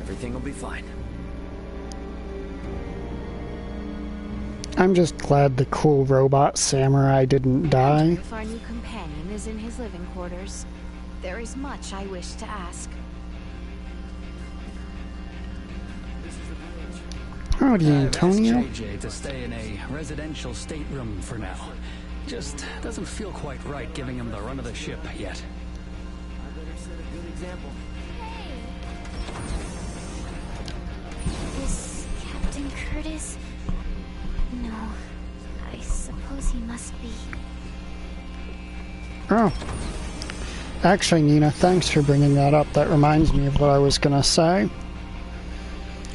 Everything will be fine. I'm just glad the cool robot samurai didn't die. If our new companion is in his living quarters, there is much I wish to ask. Howdy, I've Antonio. asked JJ to stay in a residential stateroom for now. Just doesn't feel quite right giving him the run of the ship yet. I better set a good example. Is Captain Curtis? No, I suppose he must be. Oh. Actually, Nina, thanks for bringing that up. That reminds me of what I was gonna say.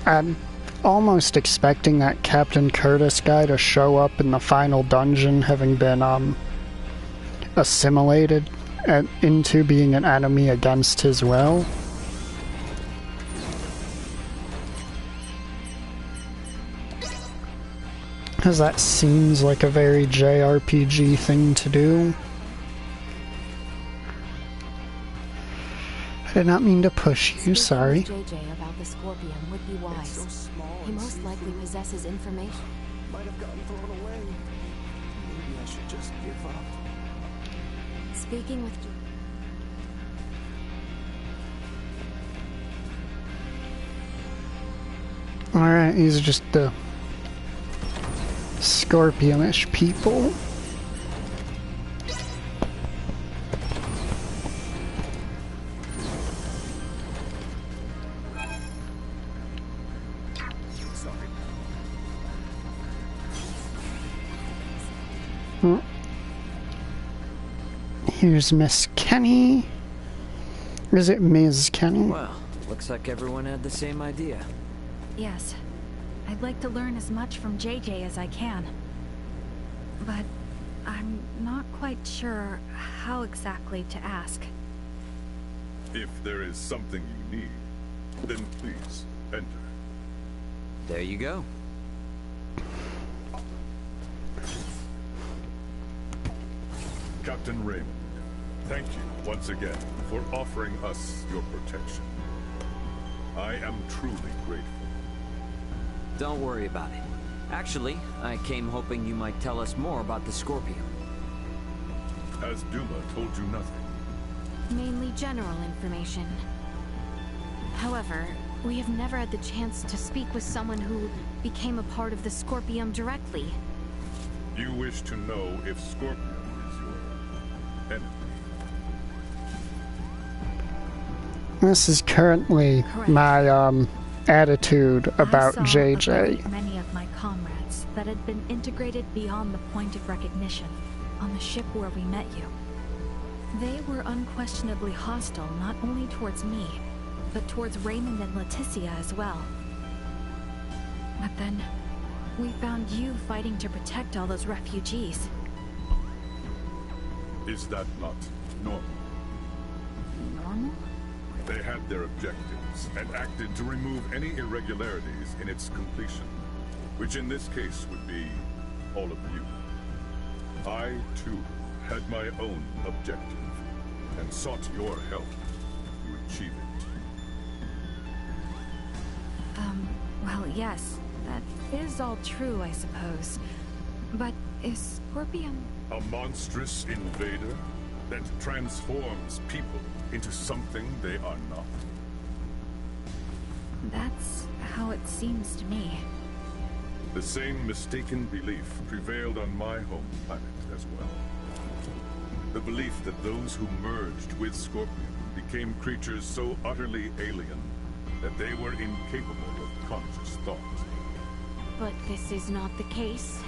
I'm almost expecting that Captain Curtis guy to show up in the final dungeon, having been, assimilated into being an enemy against his will. Because that seems like a very JRPG thing to do. I did not mean to push you, sorry. Speaking with JJ about the Scorpion would be wise. So small He and most likely see-through. possesses information. Might have gotten thrown away. Maybe I should just give up. Speaking with Alright, these are just the Scorpionish people. Here's Miss Kenny. Or is it Ms. Kenny? Well, looks like everyone had the same idea. Yes. I'd like to learn as much from JJ as I can. But I'm not quite sure how exactly to ask. If there is something you need, then please enter. There you go. Captain Raymond, thank you once again for offering us your protection. I am truly grateful. Don't worry about it. Actually, I came hoping you might tell us more about the Scorpion. Has Duma told you nothing? Mainly general information. However, we have never had the chance to speak with someone who became a part of the Scorpion directly. You wish to know if Scorpion is your enemy? This is currently my, attitude about I saw a JJ. great many of my comrades that had been integrated beyond the point of recognition on the ship where we met you. They were unquestionably hostile not only towards me, but towards Raymond and Leticia as well. But then, we found you fighting to protect all those refugees. Is that not normal? Normal? They had their objectives and acted to remove any irregularities in its completion, which in this case would be all of you. I, too, had my own objective and sought your help to achieve it. Well, yes, that is all true, I suppose. But is Scorpion... A monstrous invader that transforms people into something they are not? That's how it seems to me. The same mistaken belief prevailed on my home planet as well. The belief that those who merged with Scorpion became creatures so utterly alien that they were incapable of conscious thought. But this is not the case.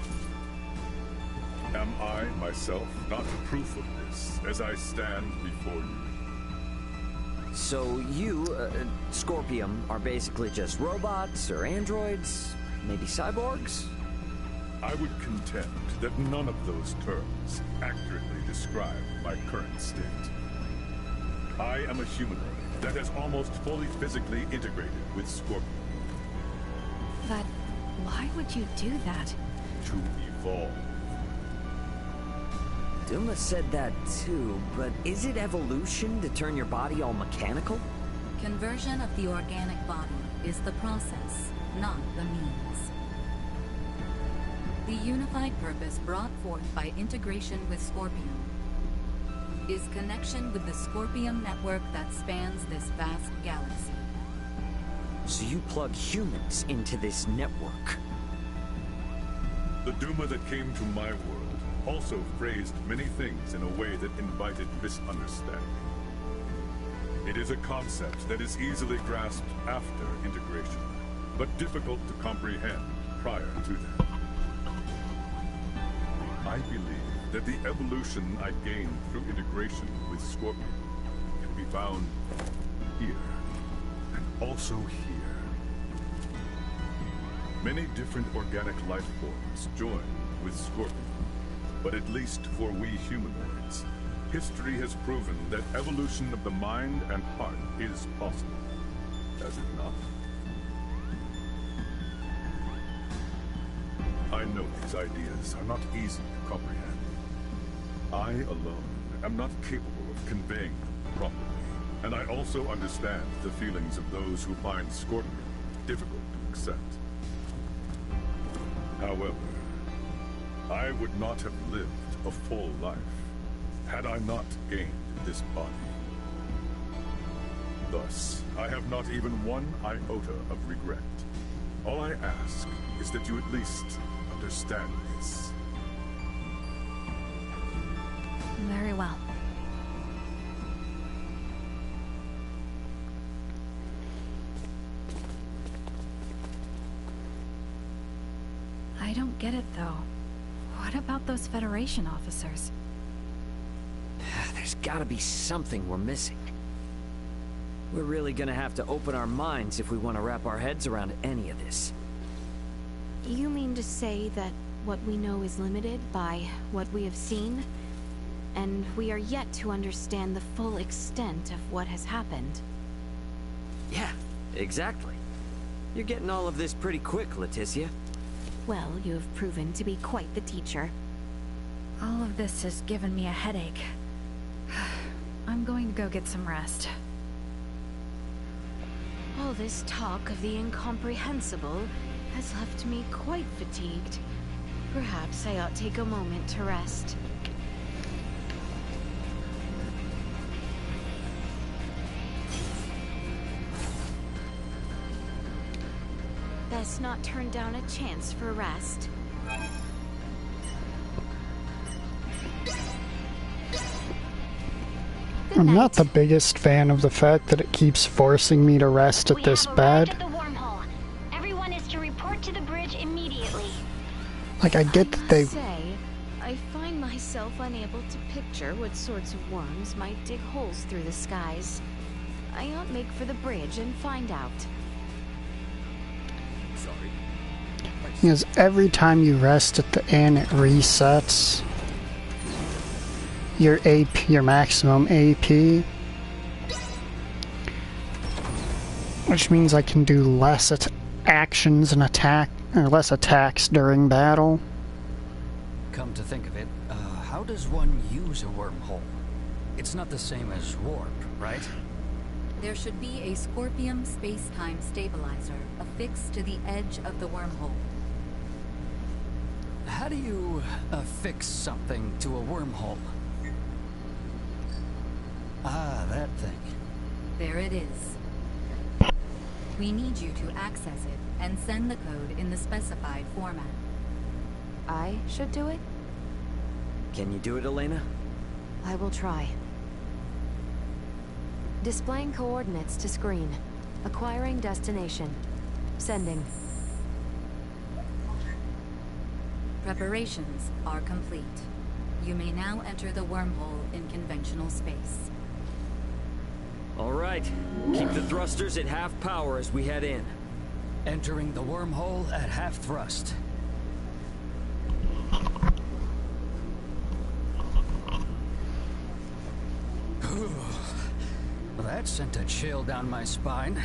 Am I, myself, not proof of this as I stand before you? So you, Scorpion, are basically just robots or androids? Maybe cyborgs? I would contend that none of those terms accurately describe my current state. I am a humanoid that has almost fully physically integrated with Scorpion. But why would you do that? To evolve. Duma said that too, but is it evolution to turn your body all mechanical? Conversion of the organic body is the process, not the means. The unified purpose brought forth by integration with Scorpion is connection with the Scorpion network that spans this vast galaxy. So you plug humans into this network. The Duma that came to my world also phrased many things in a way that invited misunderstanding. It is a concept that is easily grasped after integration, but difficult to comprehend prior to that. I believe that the evolution I gained through integration with Scorpion can be found here, and also here. Many different organic life forms join with Scorpion, but at least for we humanoids, history has proven that evolution of the mind and heart is possible, has it not? I know these ideas are not easy to comprehend. I alone am not capable of conveying them properly, and I also understand the feelings of those who find Scorpion difficult to accept. However, I would not have lived a full life had I not gained this body. Thus, I have not even one iota of regret. All I ask is that you at least understand this. Very well. I don't get it, though. What about those Federation officers? There's gotta be something we're missing. We're really gonna have to open our minds if we want to wrap our heads around any of this. You mean to say that what we know is limited by what we have seen? And we are yet to understand the full extent of what has happened? Yeah, exactly. You're getting all of this pretty quick, Leticia. Well, you have proven to be quite the teacher. All of this has given me a headache. I'm going to go get some rest. All this talk of the incomprehensible has left me quite fatigued. Perhaps I ought to take a moment to rest. Best not turn down a chance for rest. I'm not the biggest fan of the fact that it keeps forcing me to rest at this bed. Everyone is to report to the bridge immediately. Like, I get that they... I find myself unable to picture what sorts of worms might dig holes through the skies. I ought make for the bridge and find out. Sorry. Because every time you rest at the inn, it resets your AP, your maximum AP, which means I can do less actions and less attacks during battle. Come to think of it, how does one use a wormhole? It's not the same as warp, right? There should be a Scorpium space-time stabilizer affixed to the edge of the wormhole. How do you affix something to a wormhole? Ah, that thing. There it is. We need you to access it and send the code in the specified format. I should do it? Can you do it, Elena? I will try. Displaying coordinates to screen. Acquiring destination. Sending. Preparations are complete. You may now enter the wormhole in conventional space. All right. Keep the thrusters at half power as we head in. Entering the wormhole at half thrust. Well, that sent a chill down my spine.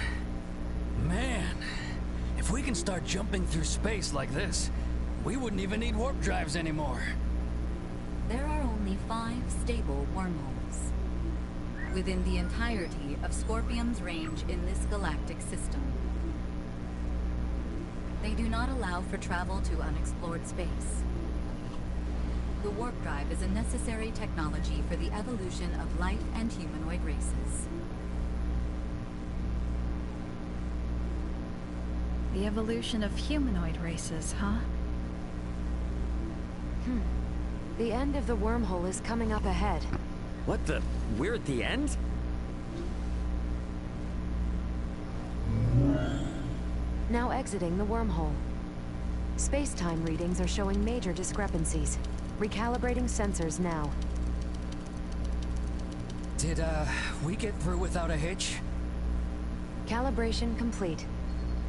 Man, if we can start jumping through space like this, we wouldn't even need warp drives anymore. There are only 5 stable wormholes within the entirety of Scorpium's range in this galactic system. They do not allow for travel to unexplored space. The warp drive is a necessary technology for the evolution of life and humanoid races. The evolution of humanoid races, huh? The end of the wormhole is coming up ahead. What the? We're at the end? Now exiting the wormhole. Space-time readings are showing major discrepancies. Recalibrating sensors now. Did, we get through without a hitch? Calibration complete.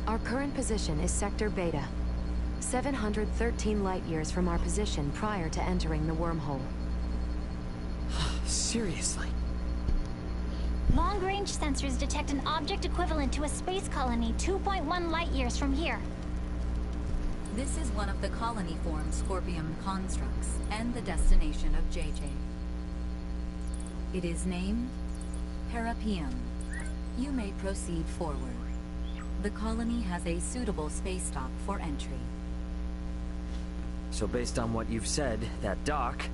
Our current position is Sector Beta. 713 light-years from our position prior to entering the wormhole. Seriously? Long-range sensors detect an object equivalent to a space colony 2.1 light-years from here. This is one of the colony form Scorpium constructs, and the destination of JJ. It is named Parapium. You may proceed forward. The colony has a suitable space dock for entry. So based on what you've said, that dock,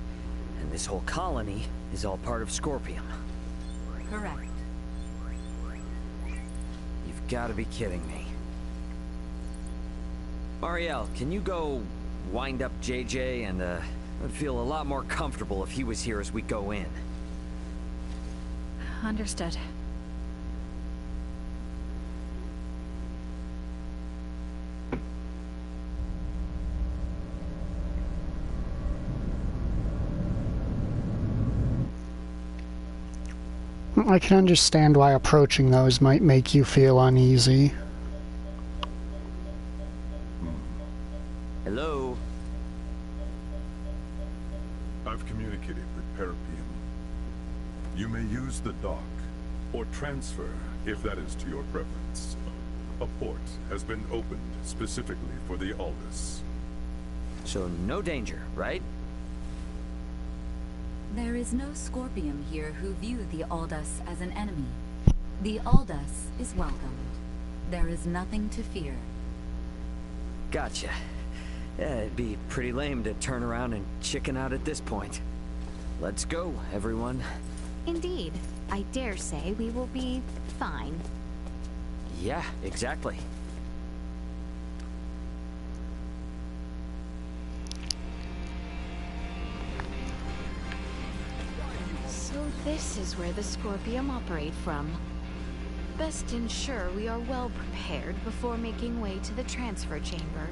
and this whole colony, is all part of Scorpium. Correct. You've got to be kidding me. Marielle, can you go wind up JJ and, I'd feel a lot more comfortable if he was here as we go in. Understood. I can understand why approaching those might make you feel uneasy. Hello? I've communicated with Parapium. You may use the dock, or transfer, if that is to your preference. A port has been opened specifically for the Aldous. So no danger, right? There is no Scorpium here who view the Aldous as an enemy. The Aldous is welcomed. There is nothing to fear. Gotcha. Yeah, it'd be pretty lame to turn around and chicken out at this point. Let's go, everyone. Indeed. I dare say we will be fine. Yeah, exactly. So this is where the Scorpium operate from. Best ensure we are well prepared before making way to the transfer chamber,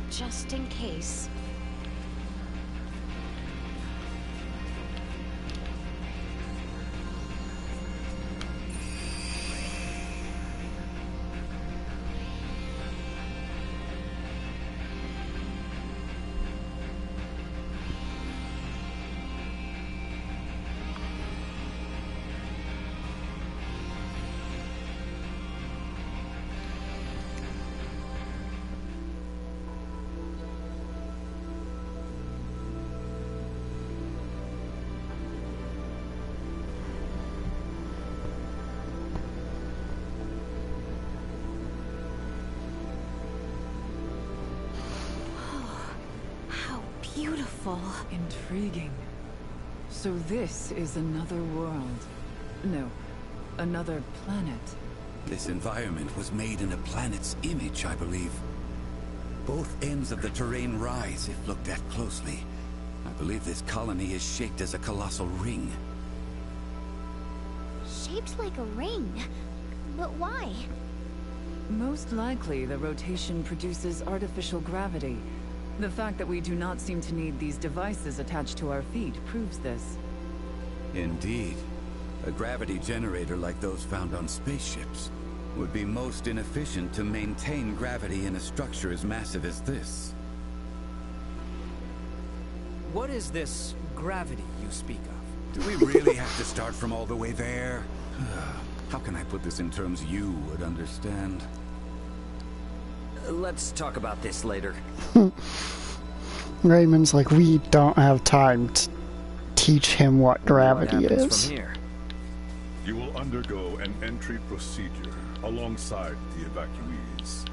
just in case. Beautiful. Intriguing. So this is another world. No, another planet. This environment was made in a planet's image, I believe. Both ends of the terrain rise if looked at closely. I believe this colony is shaped as a colossal ring. Shaped like a ring? But why? Most likely, the rotation produces artificial gravity. The fact that we do not seem to need these devices attached to our feet proves this. Indeed. A gravity generator like those found on spaceships would be most inefficient to maintain gravity in a structure as massive as this. What is this gravity you speak of? Do we really have to start from all the way there? How can I put this in terms you would understand? Let's talk about this later. Raymond's like, we don't have time to teach him what gravity is. From here? You will undergo an entry procedure alongside the evacuees.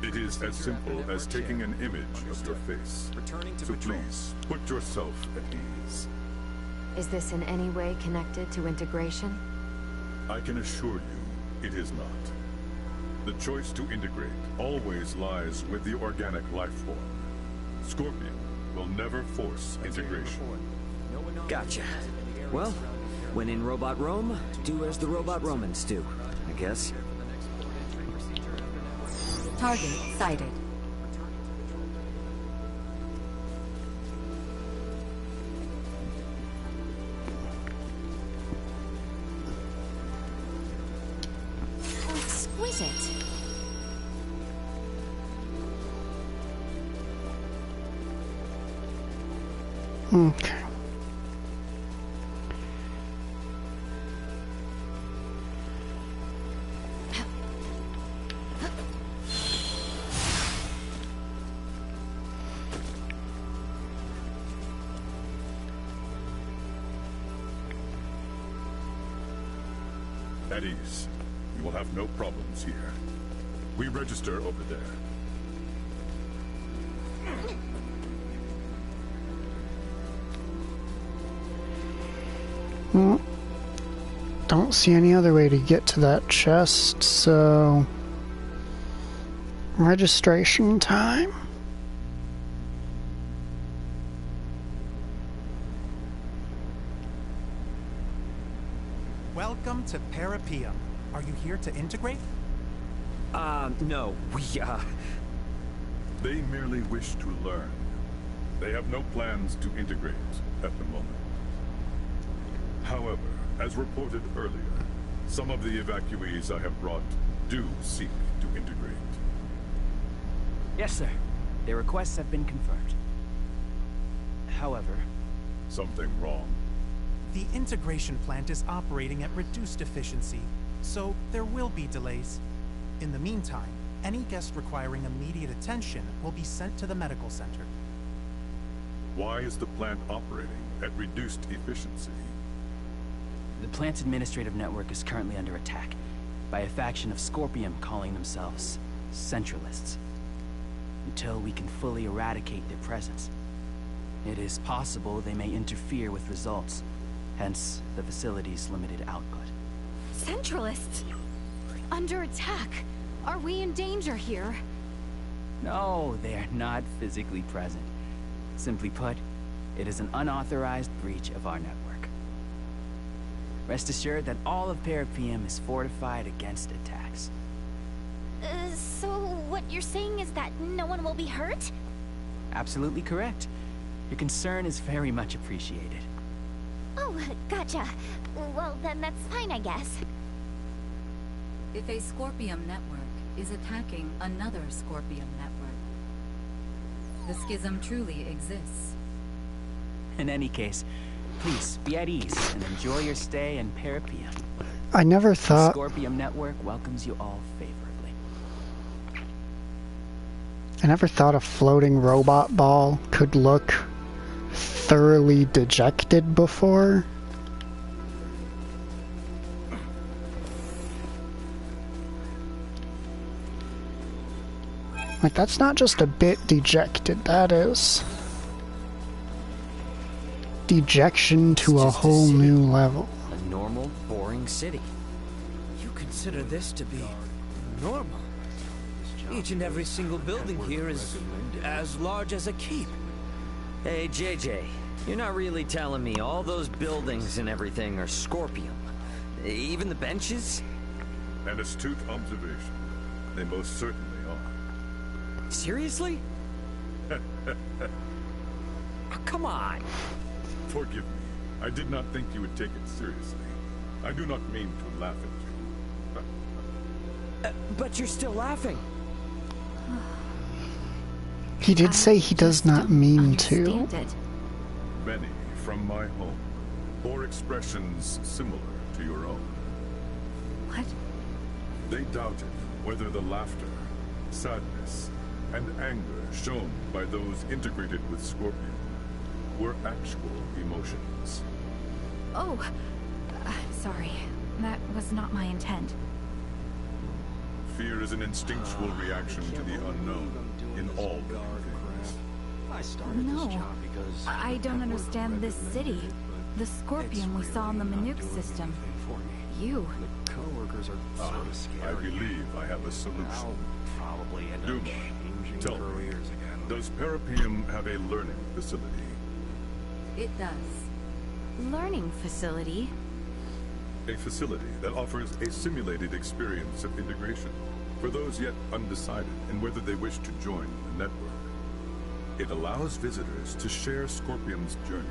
It is as simple as taking an image of your face. So please, put yourself at ease. Is this in any way connected to integration? I can assure you, it is not. The choice to integrate always lies with the organic life form. Scorpion will never force integration. Gotcha. Well, when in Robot Rome, do as the Robot Romans do, I guess. Target sighted. How exquisite. Okay. At ease. You will have no problems here. We register over there. Don't see any other way to get to that chest, so... registration time? Welcome to Parapium. Are you here to integrate? No. They merely wish to learn. They have no plans to integrate at the moment. However, as reported earlier, some of the evacuees I have brought do seek to integrate. Yes, sir. Their requests have been confirmed. However... Something wrong? The integration plant is operating at reduced efficiency, so there will be delays. In the meantime, any guest requiring immediate attention will be sent to the medical center. Why is the plant operating at reduced efficiency? The plant's administrative network is currently under attack by a faction of Scorpium calling themselves Centralists. Until we can fully eradicate their presence, it is possible they may interfere with results, hence the facility's limited output. Centralists? Under attack? Are we in danger here? No, they are not physically present. Simply put, it is an unauthorized breach of our network. Rest assured that all of Parapium is fortified against attacks. So what you're saying is that no one will be hurt? Absolutely correct. Your concern is very much appreciated. Oh, gotcha. Well, then that's fine, I guess. If a Scorpium network is attacking another Scorpium network, the schism truly exists. In any case, please be at ease and enjoy your stay in Parapium. I never thought... The Scorpium network welcomes you all favorably. I never thought a floating robot ball could look thoroughly dejected before. Like, that's not just a bit dejected, that is dejection to a whole new level. A normal, boring city. You consider this to be normal? Each and every single building here is as large as a keep. Hey, JJ, you're not really telling me all those buildings and everything are Scorpium? Even the benches? An astute observation. They most certainly are. Seriously? Oh, come on. Forgive me. I did not think you would take it seriously. I do not mean to laugh at you. But you're still laughing. He did say he does not mean to. Many from my home bore expressions similar to your own. What? They doubted whether the laughter, sadness, and anger shown by those integrated with Scorpion were actual emotions. Oh, sorry. That was not my intent. Fear is an instinctual reaction to the unknown in all living things. No, I don't understand this city. The Scorpion we saw in the Manuke system. You. The coworkers are sort of scary. I believe I have a solution. I'll probably end up Duma, changing tell me, careers again. does Parapium have a learning facility? It does. Learning facility? A facility that offers a simulated experience of integration for those yet undecided in whether they wish to join the network. It allows visitors to share Scorpium's journey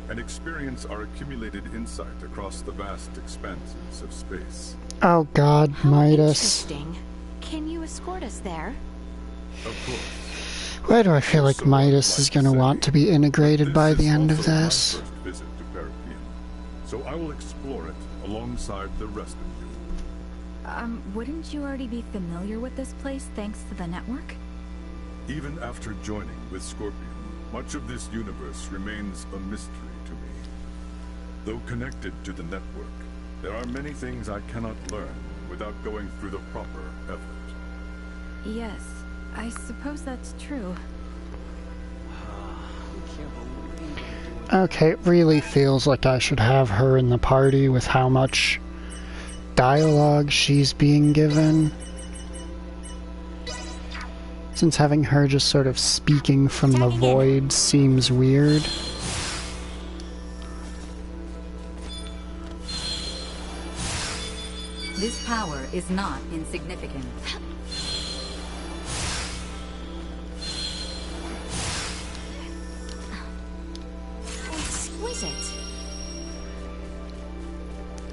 and experience our accumulated insight across the vast expanses of space. Oh God, Midas. Interesting. Can you escort us there? Of course. Why do I feel like Midas is going to want to be integrated by the end of this? My first visit to Parapium, so I will explore it alongside the rest of you. Wouldn't you already be familiar with this place thanks to the network? Even after joining with Scorpion, much of this universe remains a mystery to me. Though connected to the network, there are many things I cannot learn without going through the proper effort. Yes, I suppose that's true. Okay, it really feels like I should have her in the party with how much dialogue she's being given. Since having her just sort of speaking from the void seems weird. This power is not insignificant. Exquisite.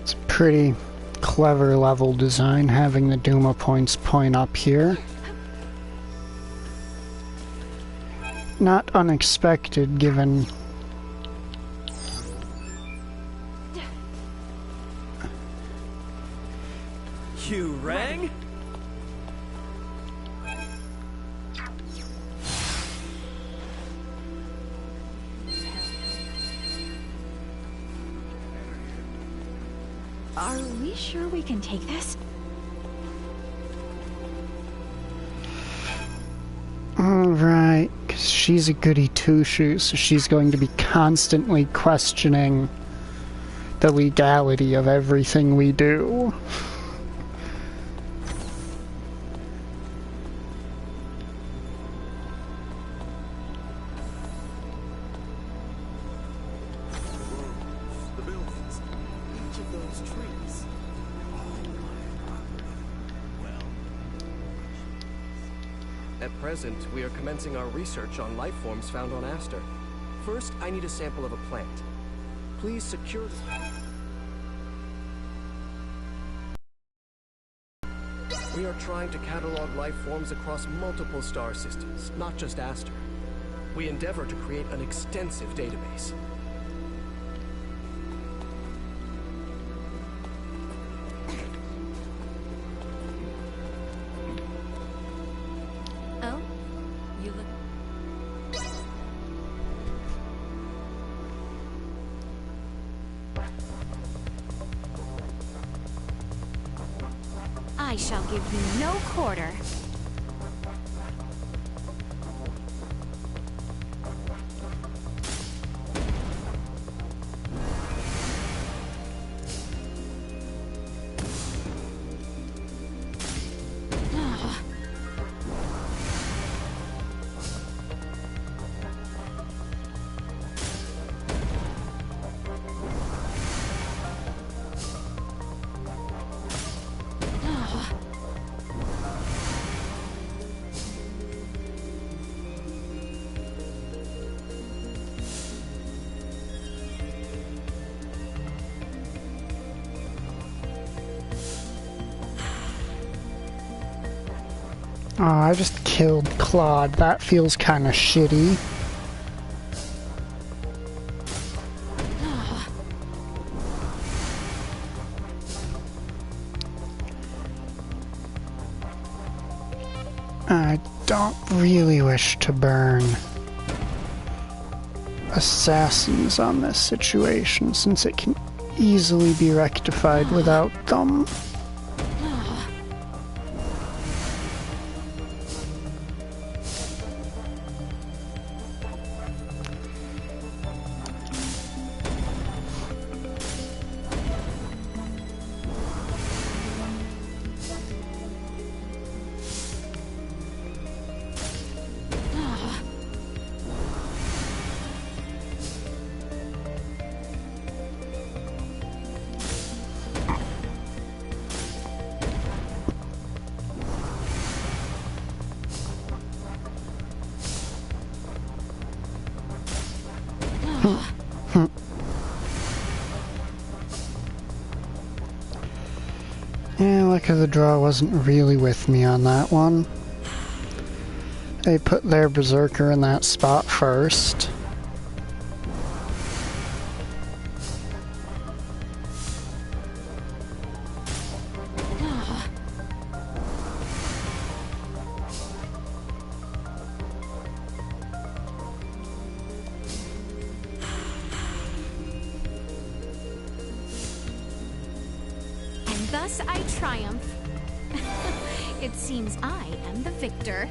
It's pretty clever level design having the Duma points point up here. Not unexpected given You rang? Are we sure we can take this? Alright, because she's a goody two-shoes, so she's going to be constantly questioning the legality of everything we do. The buildings. Each of those trees. At present, we are commencing our research on life forms found on Aster. First, I need a sample of a plant. Please secure the... We are trying to catalog life forms across multiple star systems, not just Aster. We endeavor to create an extensive database. Oh? You look... I shall give you no quarter. Oh, I just killed Claude. That feels kind of shitty. I don't really wish to burn assassins on this situation, since it can easily be rectified without them. Yeah, luck of the draw wasn't really with me on that one. They put their berserker in that spot first. Thus I triumph. It seems I am the victor.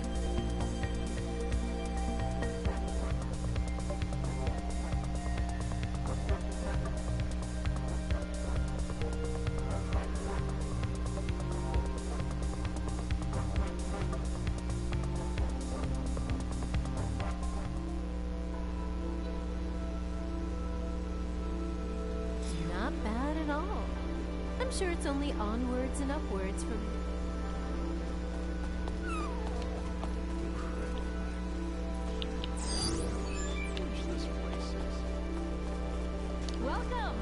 Not bad at all. I'm sure it's only onwards and upwards from... Welcome!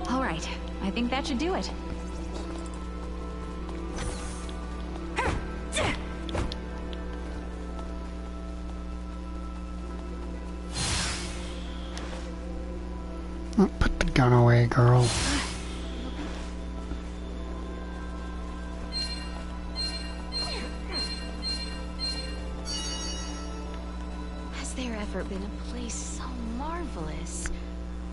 All right, I think that should do it. Oh, put the gun away, girl. Has there ever been a place so marvelous?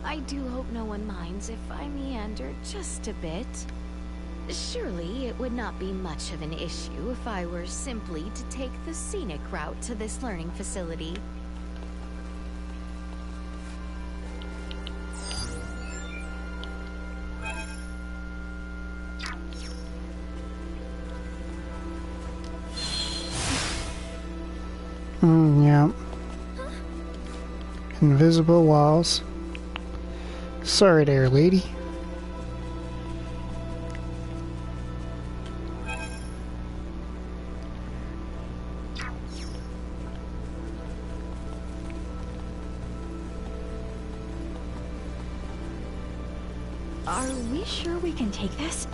I do hope no one minds if I meander just a bit. Surely it would not be much of an issue if I were simply to take the scenic route to this learning facility. Yeah. Invisible walls. Sorry there, lady. Are we sure we can take this?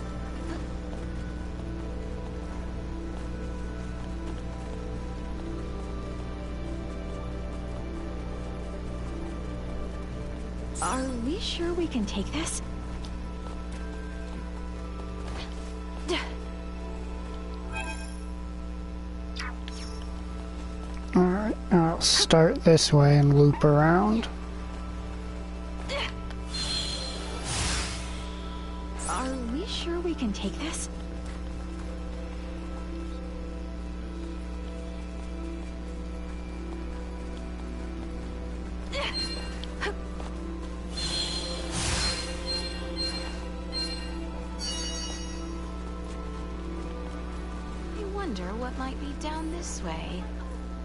Are we sure we can take this? Alright, I'll start this way and loop around. Are we sure we can take this? I wonder what might be down this way.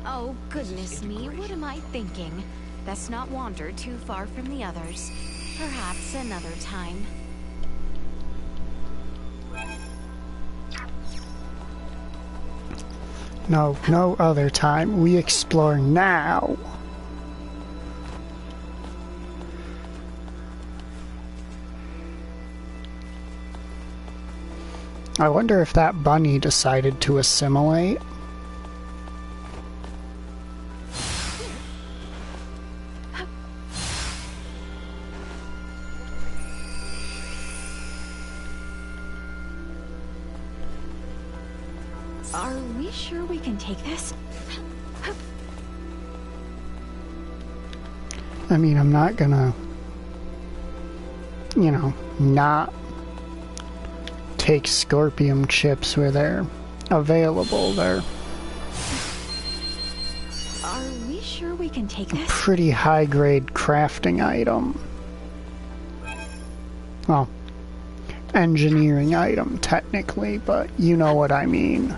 Oh, goodness me, what am I thinking? Best not wander too far from the others. Perhaps another time. No, no other time. We explore now. I wonder if that bunny decided to assimilate. Are we sure we can take this? I mean, I'm not gonna, you know, not take scorpium chips where they're available there. Are we sure? sure we can take this? Pretty high-grade crafting item. Well, engineering item, technically, but you know what I mean.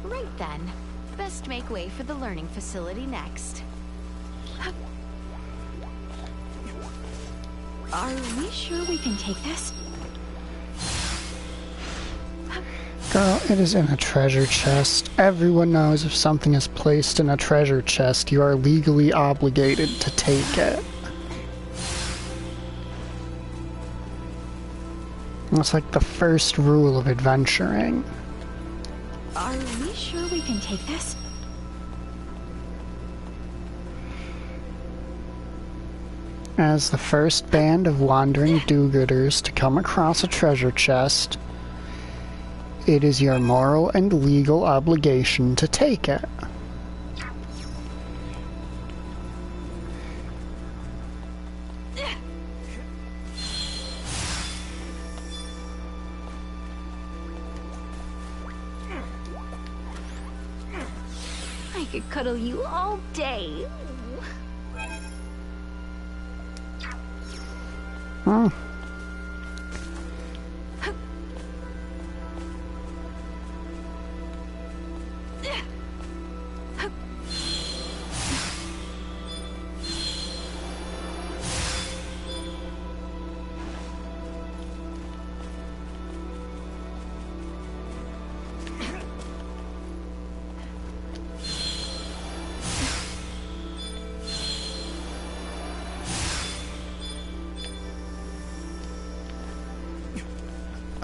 Right then. Best make way for the learning facility next. Are we sure we can take this? Girl, it is in a treasure chest. Everyone knows if something is placed in a treasure chest, you are legally obligated to take it. It's like the first rule of adventuring. Are we sure we can take this? As the first band of wandering do-gooders to come across a treasure chest, it is your moral and legal obligation to take it. I could cuddle you all day. Hmm.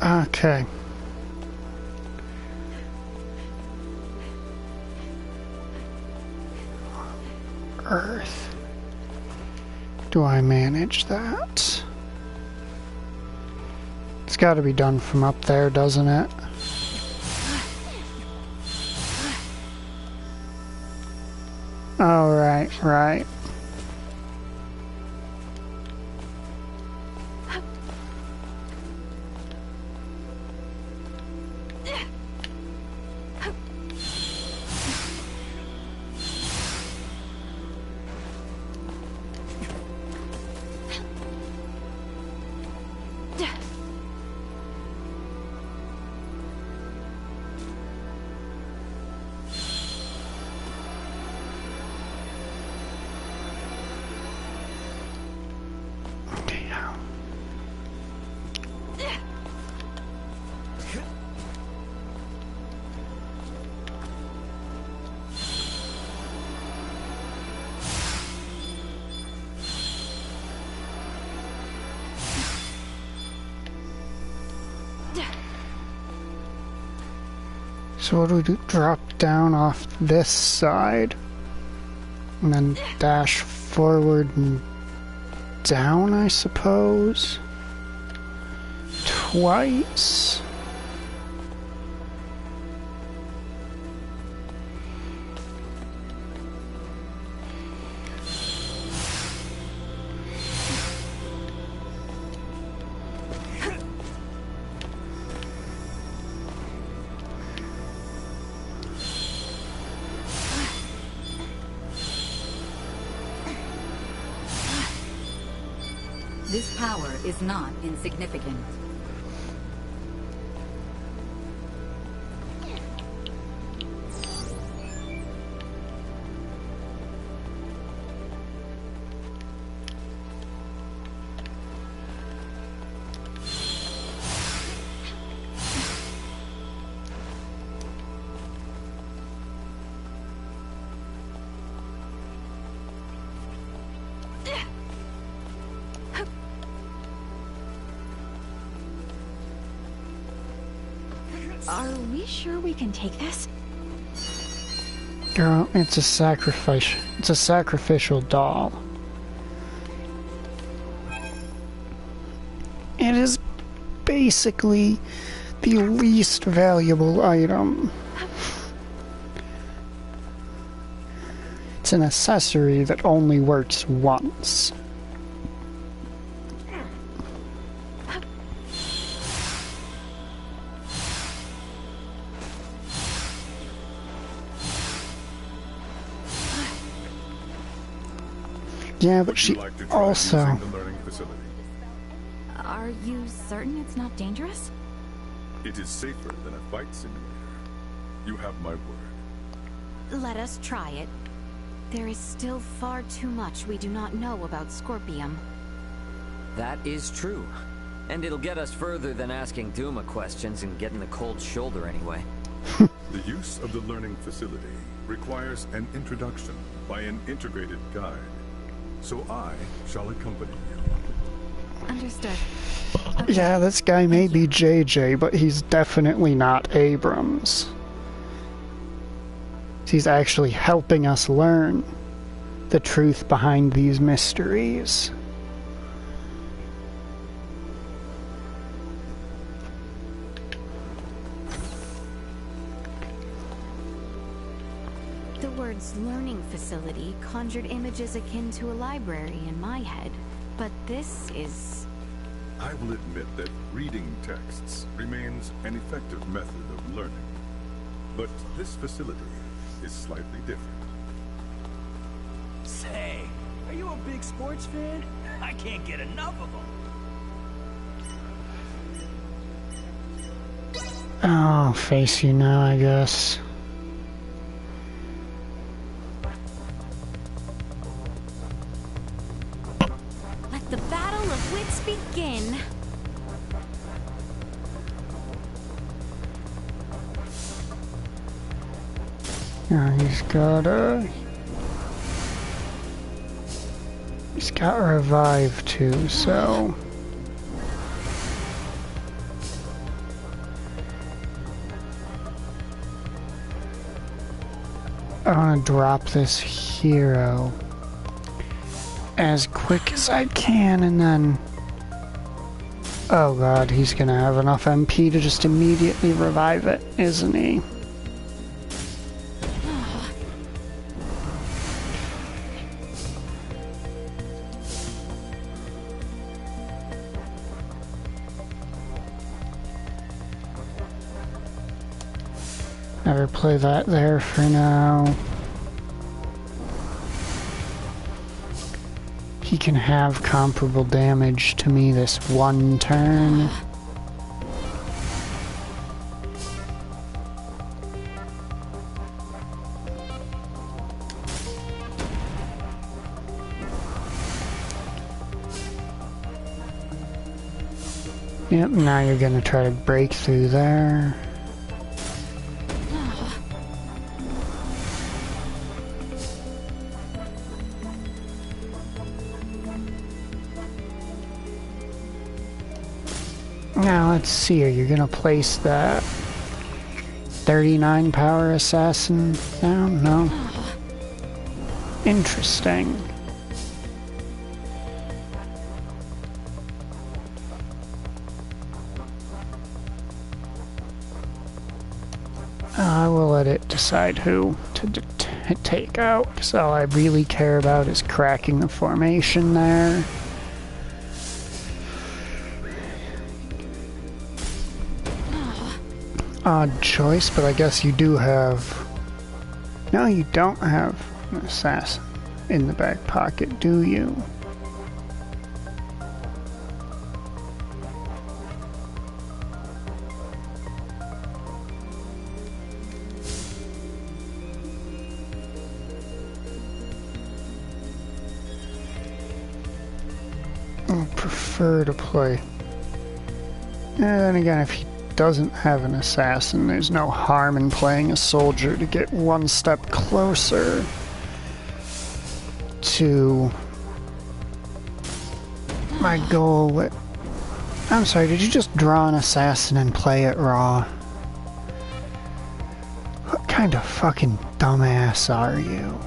Okay. Earth. Do I manage that? It's got to be done from up there, doesn't it? Oh, right. So what do we do? Drop down off this side and then dash forward and down, I suppose. Twice. This power is not insignificant. Are we sure we can take this? Girl, it's a sacrifice. It's a sacrificial doll. It is basically the least valuable item. It's an accessory that only works once. Yeah, but she also... Are you certain it's not dangerous? It is safer than a fight simulator. You have my word. Let us try it. There is still far too much we do not know about Scorpium. That is true. And it'll get us further than asking Duma questions and getting the cold shoulder anyway. The use of the learning facility requires an introduction by an integrated guide. So I shall accompany you. Understood. Yeah, this guy may be JJ, but he's definitely not Abrams. He's actually helping us learn the truth behind these mysteries. The words learning facility conjured images akin to a library in my head, but this is... I will admit that reading texts remains an effective method of learning. But this facility is slightly different. Say, are you a big sports fan? I can't get enough of them. I'll face you now, I guess. Let the battle of wits begin. He's got revive too, so I want to drop this hero as quick as I can, and then oh god, he's gonna have enough MP to just immediately revive it, isn't he? Never play that there for now. He can have comparable damage to me this one turn. Yep, now you're gonna try to break through there. Now let's see here, you're gonna place that 39 power assassin down? No. Interesting. I will let it decide who to take out, because all I really care about is cracking the formation there. Odd choice, but I guess you do have... No, you don't have an assassin in the back pocket, do you? I prefer to play... And then again, if he doesn't have an assassin, there's no harm in playing a soldier to get one step closer to my goal. I'm sorry, did you just draw an assassin and play it raw? What kind of fucking dumbass are you?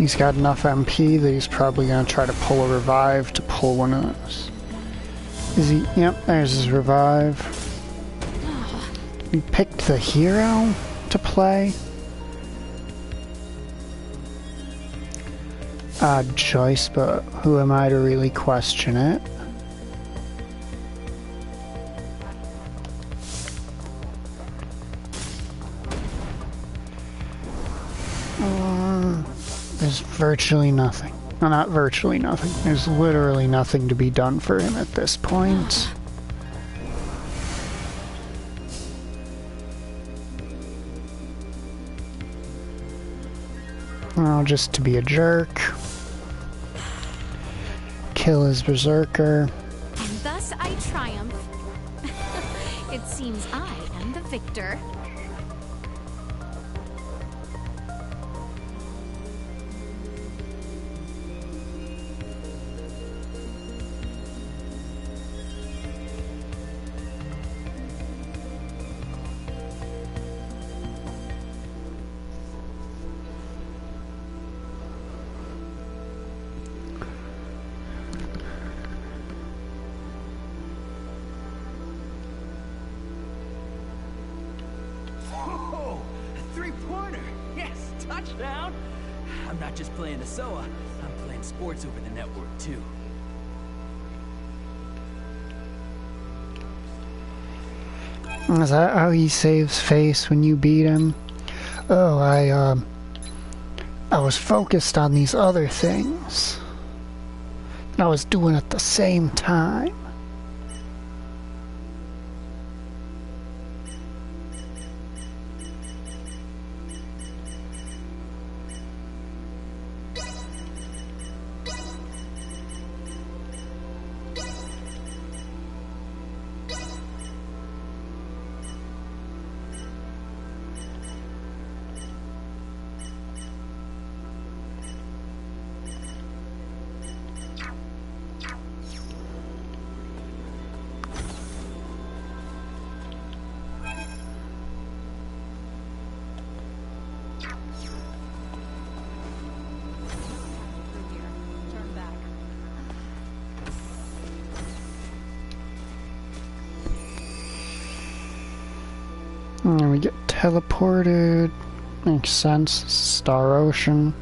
He's got enough MP that he's probably gonna try to pull a revive to pull one of those. Is he? Yep, there's his revive. He picked the hero to play. Odd choice, but who am I to really question it? There's virtually nothing. Well, not virtually nothing. There's literally nothing to be done for him at this point. Oh, just to be a jerk. Kill his berserker. And thus I triumph. It seems I am the victor. Touchdown! I'm not just playing the SOA, I'm playing sports over the network too. Is that how he saves face when you beat him? Oh, I was focused on these other things. And I was doing it at the same time. And we get teleported. Makes sense. Star Ocean.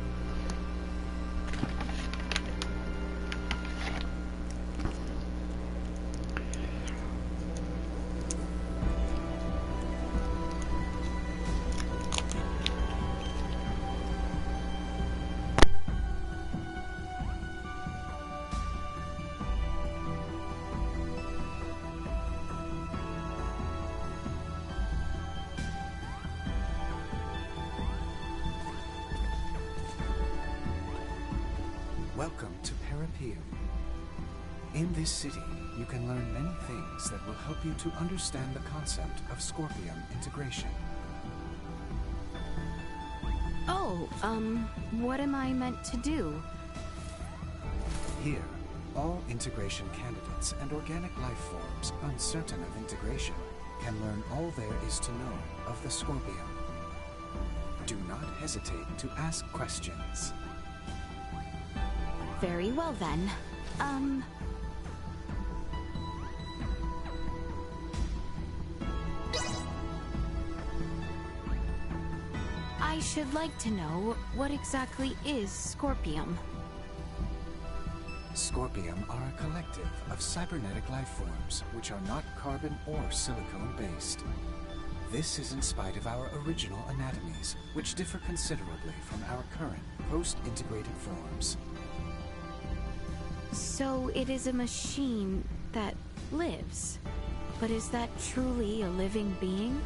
Welcome to Parapeum. In this city, you can learn many things that will help you to understand the concept of Scorpium integration. Oh, what am I meant to do? Here, all integration candidates and organic life forms uncertain of integration can learn all there is to know of the Scorpium. Do not hesitate to ask questions. Very well then. I should like to know what exactly is Scorpium. Scorpium are a collective of cybernetic life forms which are not carbon or silicone based. This is in spite of our original anatomies, which differ considerably from our current post-integrated forms. So it is a machine that lives. But is that truly a living being?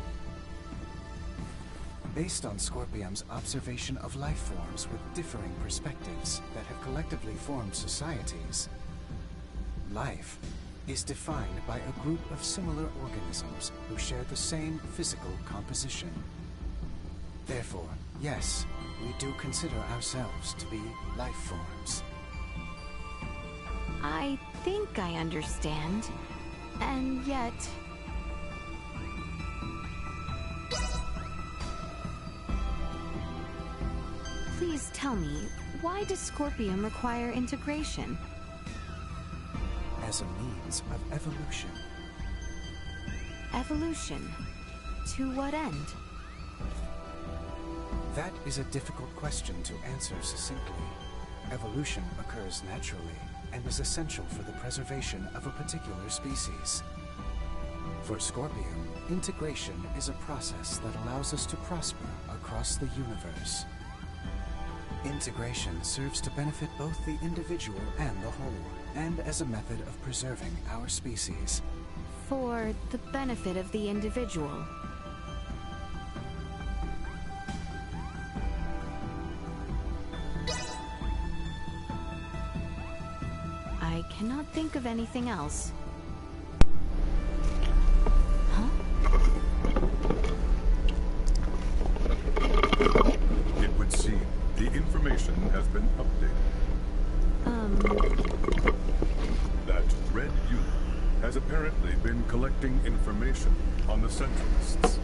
Based on Scorpium's observation of life forms with differing perspectives that have collectively formed societies, life is defined by a group of similar organisms who share the same physical composition. Therefore, yes, we do consider ourselves to be life forms. I think I understand. And yet... Please Please tell me, why does Scorpium require integration? As a means of evolution. Evolution? To what end? That is a difficult question to answer succinctly. Evolution occurs naturally and is essential for the preservation of a particular species. For Scorpium, integration is a process that allows us to prosper across the universe. Integration serves to benefit both the individual and the whole, and as a method of preserving our species. For the benefit of the individual. I cannot think of anything else. It would seem the information has been updated. That red unit has apparently been collecting information on the Centralists.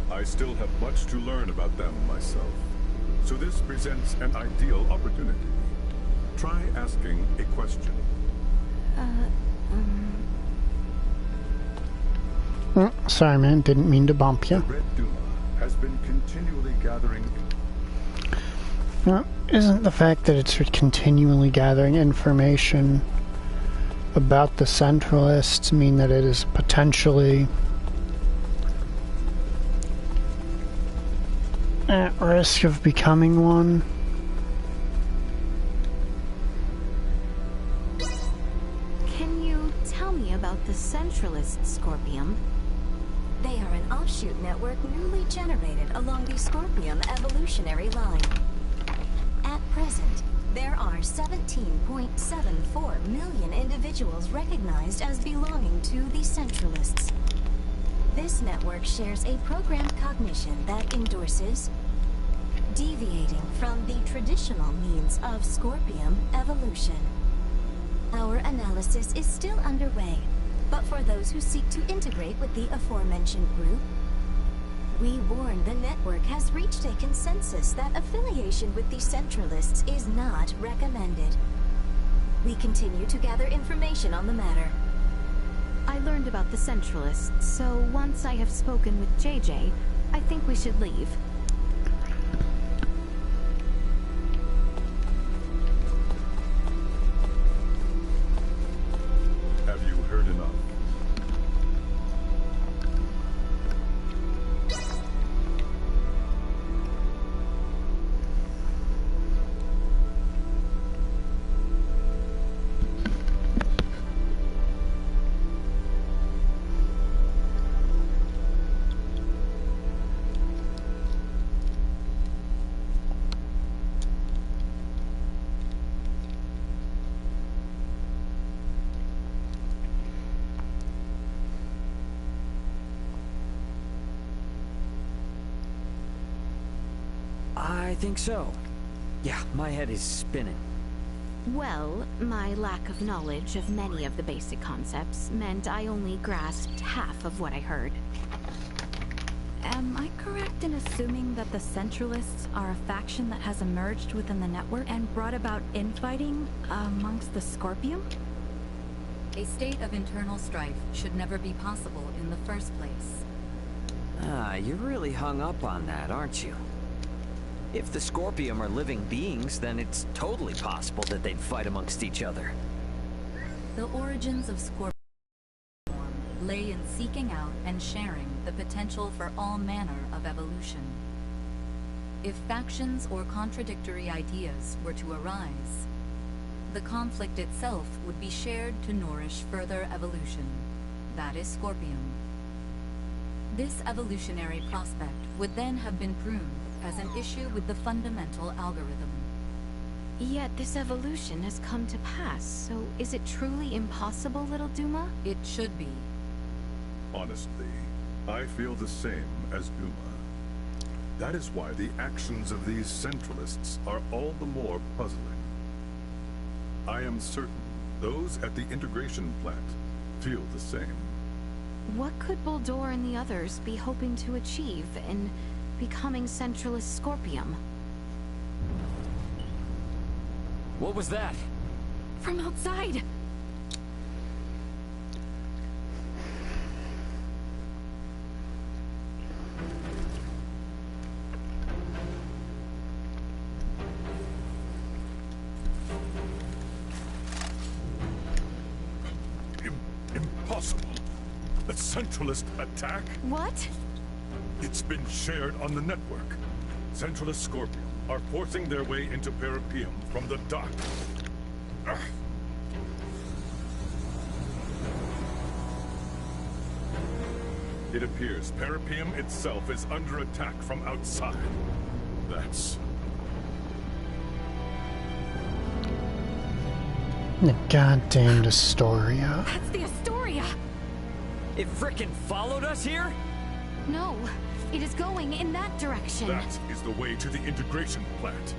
I still have much to learn about them myself, so this presents an ideal opportunity. Try asking a question. Sorry, man. Didn't mean to bump you. The Red Duma has been continually gathering. Isn't the fact that it's continually gathering information about the Centralists mean that it is potentially at risk of becoming one? Can you tell me about the Centralist Scorpium? They are an offshoot network newly generated along the Scorpium evolutionary line. At present, there are 17.74 million individuals recognized as belonging to the Centralists. This network shares a programmed cognition that endorses deviating from the traditional means of Scorpium evolution. Our analysis is still underway, but for those who seek to integrate with the aforementioned group, we warn the network has reached a consensus that affiliation with the Centralists is not recommended. We continue to gather information on the matter. I learned about the Centralists, so once I have spoken with JJ, I think we should leave. Have you heard enough? I think so. Yeah, my head is spinning. Well, my lack of knowledge of many of the basic concepts meant I only grasped half of what I heard. Am I correct in assuming that the Centralists are a faction that has emerged within the network and brought about infighting amongst the Scorpium? A state of internal strife should never be possible in the first place. Ah, you're really hung up on that, aren't you? If the Scorpium are living beings, then it's totally possible that they'd fight amongst each other. The origins of Scorpion lay in seeking out and sharing the potential for all manner of evolution. If factions or contradictory ideas were to arise, the conflict itself would be shared to nourish further evolution. That is Scorpium. This evolutionary prospect would then have been pruned as an issue with the fundamental algorithm. Yet this evolution has come to pass, so is it truly impossible, little Duma? It should be. Honestly, I feel the same as Duma. That is why the actions of these Centralists are all the more puzzling. I am certain those at the integration plant feel the same. What could Bulldor and the others be hoping to achieve in becoming Centralist Scorpium? What was that? From outside. Impossible. The Centralist attack? What? It's been shared on the network. Centralist Scorpion are forcing their way into Parapium from the dock. Ugh. It appears Parapium itself is under attack from outside. That's... The goddamn Astoria. That's the Astoria! It frickin' followed us here? No, it is going in that direction. That is the way to the integration plant.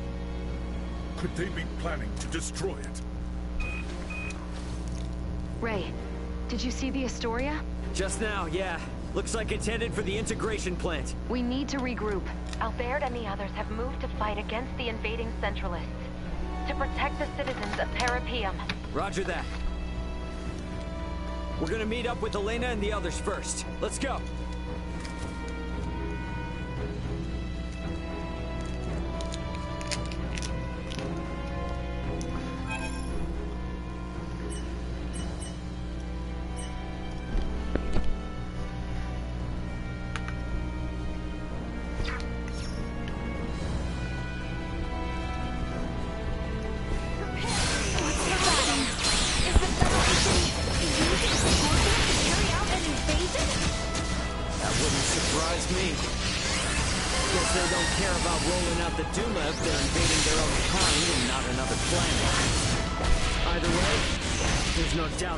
Could they be planning to destroy it? Ray, did you see the Astoria? Just now, yeah. Looks like it's headed for the integration plant. We need to regroup. Albert and the others have moved to fight against the invading Centralists. To protect the citizens of Parapium. Roger that. We're gonna meet up with Elena and the others first. Let's go.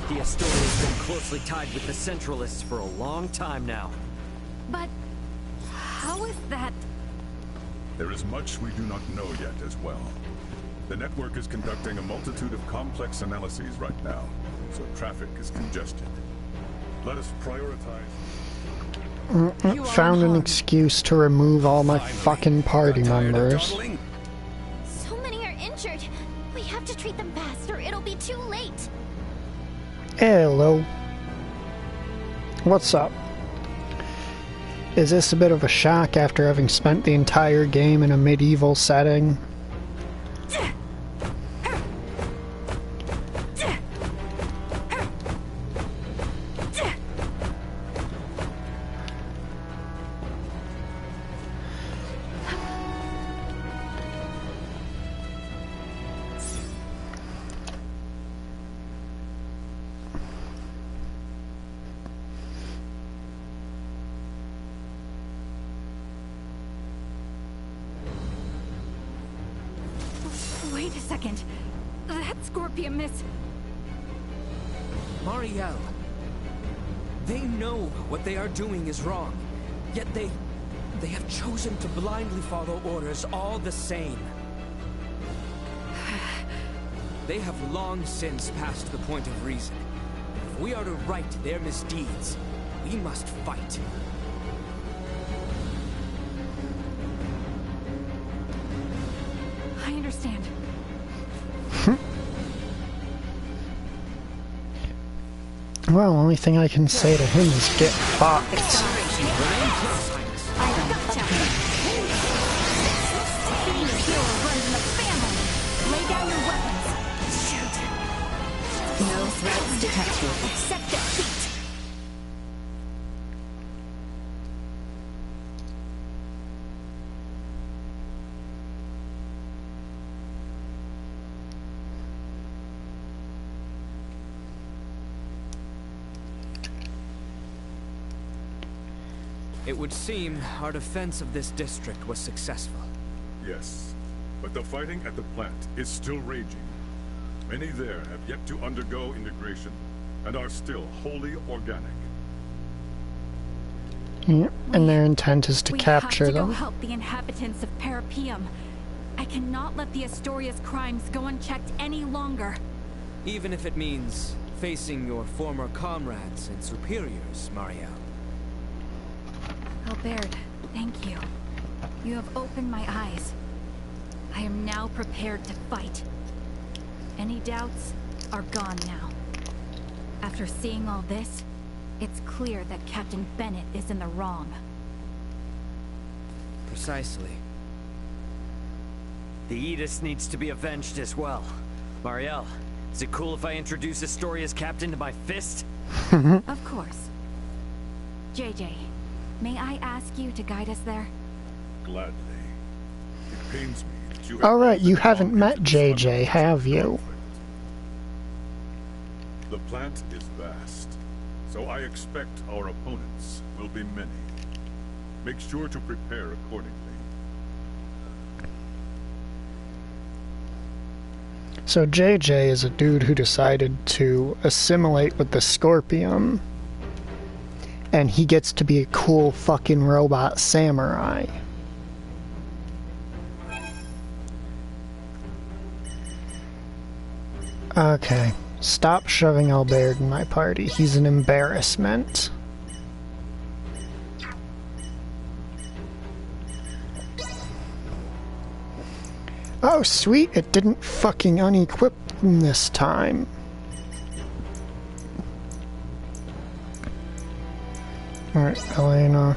The Astoria's been closely tied with the Centralists for a long time now. But how is that? There is much we do not know yet as well. The network is conducting a multitude of complex analyses right now, so traffic is congested. Let us prioritize... Found an excuse to remove all my fucking party members. So many are injured. We have to treat them fast or it'll be too late. Hello. What's up? Is this a bit of a shock after having spent the entire game in a medieval setting? Wait a second. That Scorpion miss... Marielle. They know what they are doing is wrong. Yet they have chosen to blindly follow orders all the same. They have long since passed the point of reason. If we are to right their misdeeds, we must fight. I understand. Well, only thing I can say to him is get fucked. No threats detected. Accept defeat. It would seem our defense of this district was successful. Yes, but the fighting at the plant is still raging. Many there have yet to undergo integration and are still wholly organic. Yeah, and their intent is to capture them. We have to go help the inhabitants of Parapium. I cannot let the Astoria's crimes go unchecked any longer. Even if it means facing your former comrades and superiors, Marielle. Albert, thank you. You have opened my eyes. I am now prepared to fight. Any doubts are gone now. After seeing all this, it's clear that Captain Bennett is in the wrong. Precisely. The Aegis needs to be avenged as well. Marielle, is it cool if I introduce Astoria's captain to my fist? Of course. JJ, may I ask you to guide us there? Gladly. It pains me that you have Alright, you haven't met JJ, have you? The plant is vast, so I expect our opponents will be many. Make sure to prepare accordingly. So JJ is a dude who decided to assimilate with the Scorpium. And he gets to be a cool fucking robot samurai. Okay. Stop shoving Albert in my party. He's an embarrassment. Oh, sweet. It didn't fucking unequip them this time. Alright, Elena.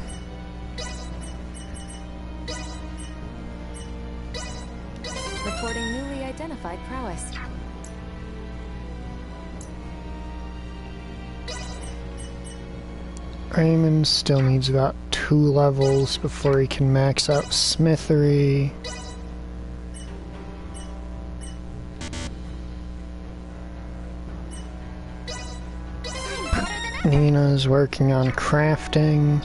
Reporting newly identified prowess. Raymond still needs about 2 levels before he can max out Smithery. Nina's working on crafting.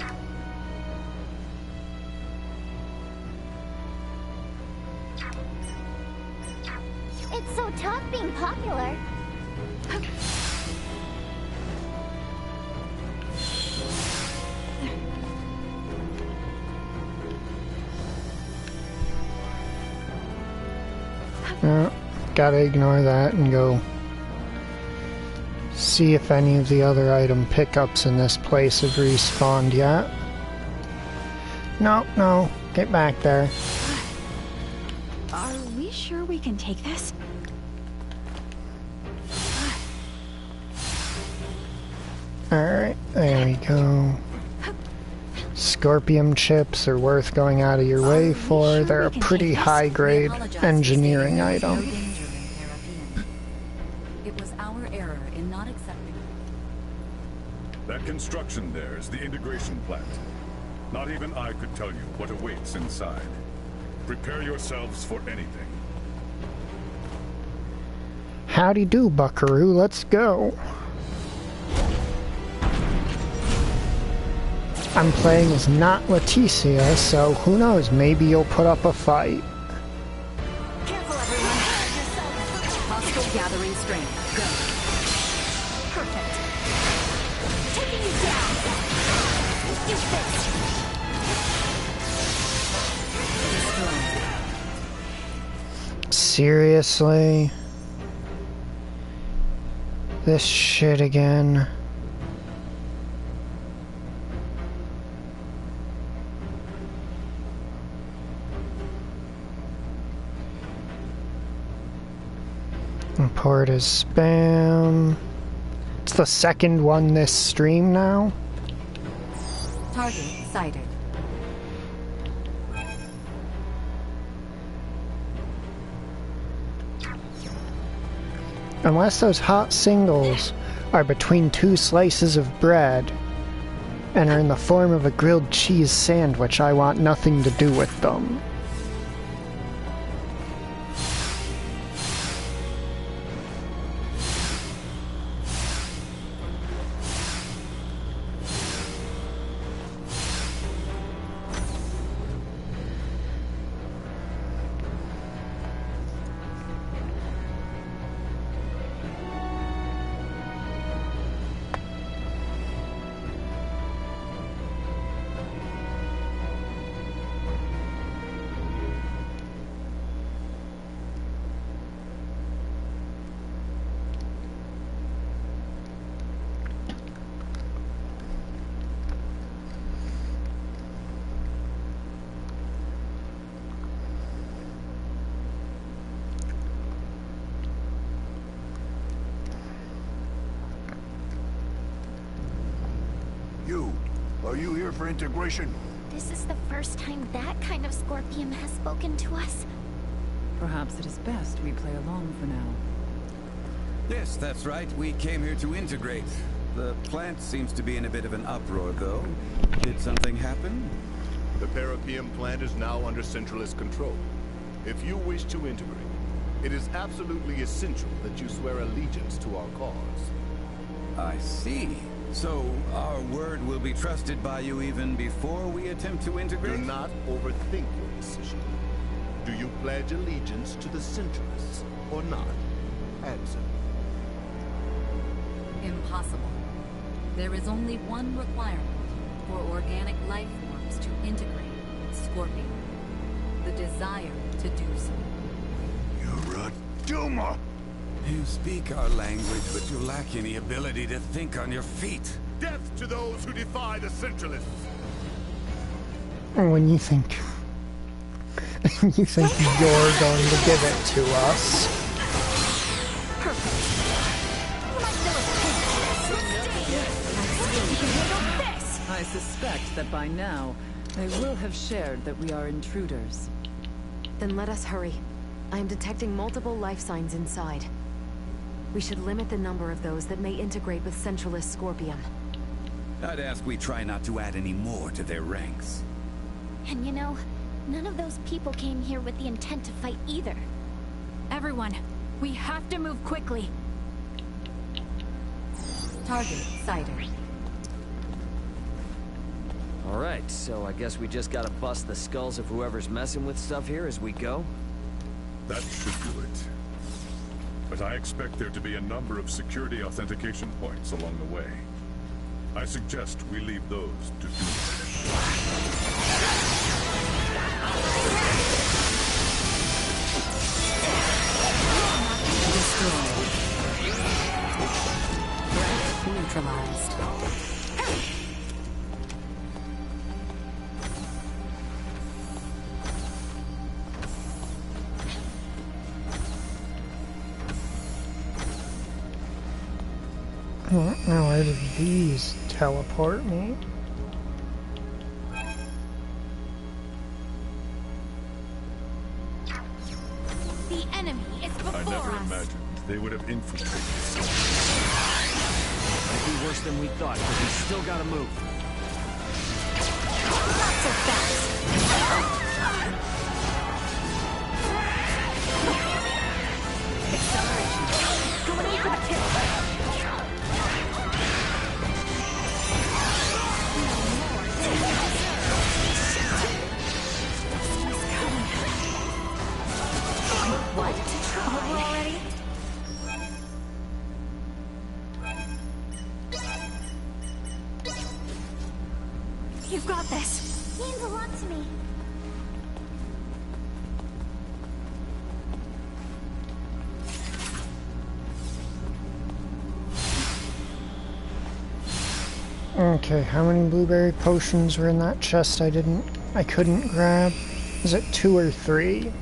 It's so tough being popular. Gotta ignore that and go see if any of the other item pickups in this place have respawned yet. No, get back there. Are we sure we can take this? Alright, there we go. Scorpium chips are worth going out of your way for. They're a pretty high-grade engineering item. It was our error in not accepting. That construction there is the integration plant. Not even I could tell you what awaits inside. Prepare yourselves for anything. Howdy do, buckaroo. Let's go. I'm playing as not Leticia, so who knows, maybe you'll put up a fight. Careful, everyone. Hostile gathering strength. Go. Perfect. Taking you down. Use this. Seriously? This shit again. Import as spam. It's the second one this stream now. Target sighted. Unless those hot singles are between 2 slices of bread and are in the form of a grilled cheese sandwich, I want nothing to do with them. Are you here for integration? This is the first time that kind of Scorpion has spoken to us. Perhaps it is best we play along for now. Yes, that's right. We came here to integrate. The plant seems to be in a bit of an uproar, though. Did something happen? The Parapium plant is now under Centralist control. If you wish to integrate, it is absolutely essential that you swear allegiance to our cause. I see. So, our word will be trusted by you even before we attempt to integrate? Do not overthink your decision. Do you pledge allegiance to the Centralists or not? Answer. Impossible. There is only one requirement for organic life forms to integrate with Scorpion. The desire to do so. You're a Duma! You speak our language, but you lack any ability to think on your feet. Death to those who defy the Centralists! When you think... you think you're going to give it to us. I suspect that by now, they will have shared that we are intruders. Then let us hurry. I am detecting multiple life signs inside. We should limit the number of those that may integrate with Centralist Scorpion. I'd ask we try not to add any more to their ranks. And you know, none of those people came here with the intent to fight either. Everyone, we have to move quickly. Target sighted. Alright, so I guess we just gotta bust the skulls of whoever's messing with stuff here as we go? That should do it. But I expect there to be a number of security authentication points along the way. I suggest we leave those to do. Destroyed. Threat neutralized. Now, where did these teleport me? The enemy is before I never us. imagined they would have infiltrated. Might be worse than we thought, but we still gotta move. Not so fast. Acceleration. Going in for the kill. What? Over already? You've got this. Means a lot to me. Okay, how many blueberry potions were in that chest I couldn't grab? Is it 2 or 3?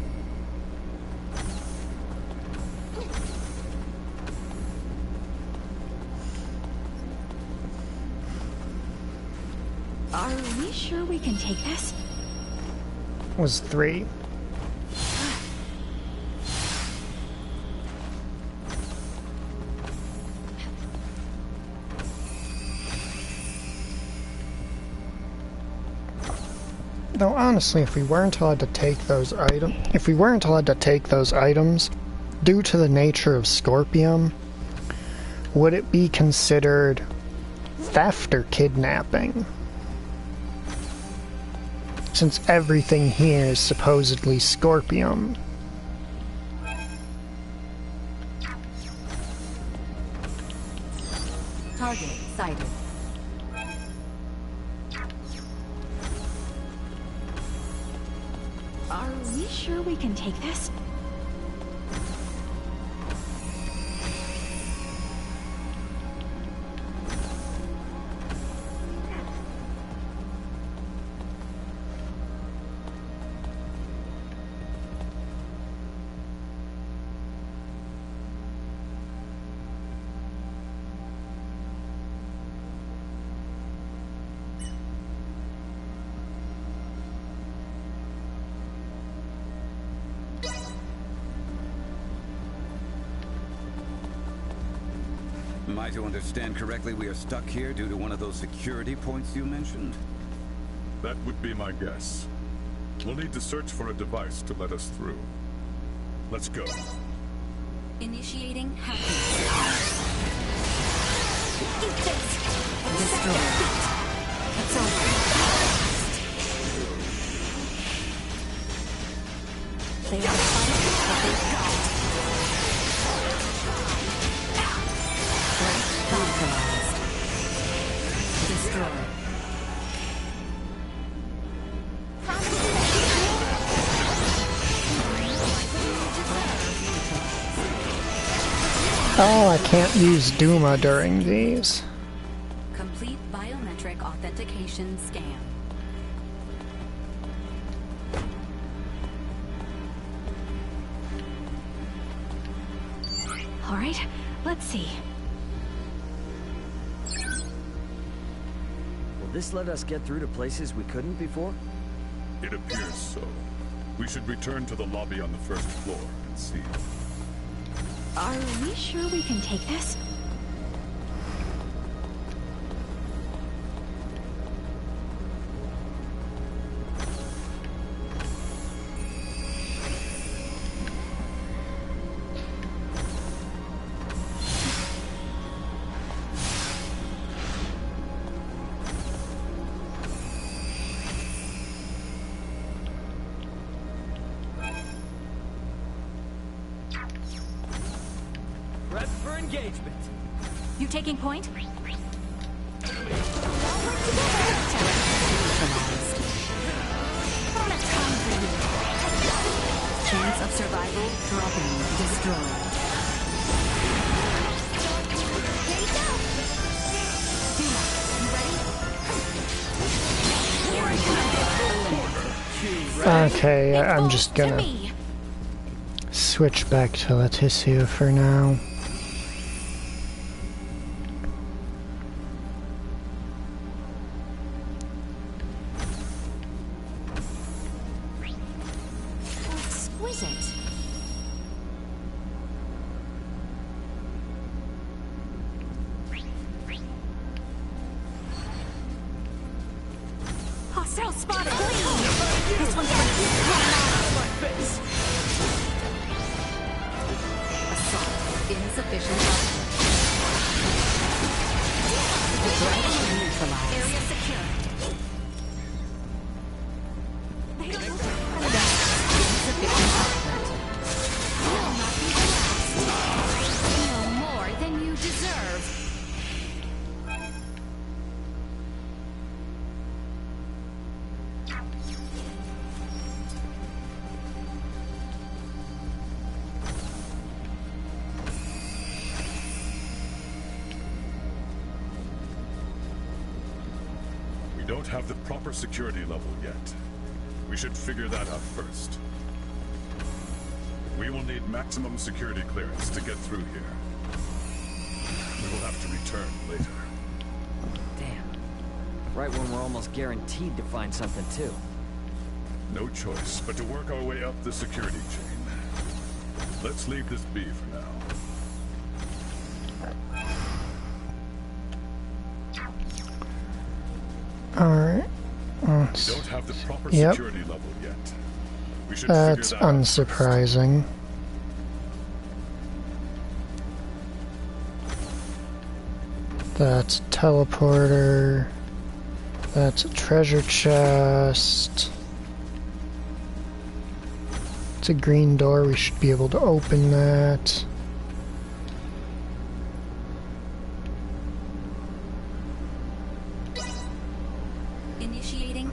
Are we sure we can take this? Was 3. Though honestly, if we weren't allowed to take those items, due to the nature of Scorpium, would it be considered theft or kidnapping? Since everything here is supposedly Scorpium. Target sighted. Are we sure we can take this? Am I to understand correctly we are stuck here due to one of those security points you mentioned? That would be my guess. We'll need to search for a device to let us through. Let's go. Initiating happiness. Destroy. It's over. They are fighting for what they've got. Neutralized. Destroy. Oh, I can't use Duma during these. Complete biometric authentication scan. All right, let's see. Will this let us get through to places we couldn't before? It appears so. We should return to the lobby on the first floor and see. Are we sure we can take this? Prep for engagement. You taking point? Chance of survival dropping. Destroyed. Okay, I'm just gonna switch back to Leticia for now. Exquisite. Hostile spotted. This one's My face. Assault. Insufficient. Neutralized. Area secure. They don't look Insufficient output. will not be harassed. No more than you deserve. We don't have the proper security level yet. We should figure that out first. We will need maximum security clearance to get through here. We will have to return later. Damn. Right when we're almost guaranteed to find something, too. No choice but to work our way up the security chain. Let's leave this be for now. Alright. We don't have the proper Yep. security level yet. We should That's figure that out. unsurprising. That's a teleporter. That's a treasure chest. It's a green door, we should be able to open that. Initiating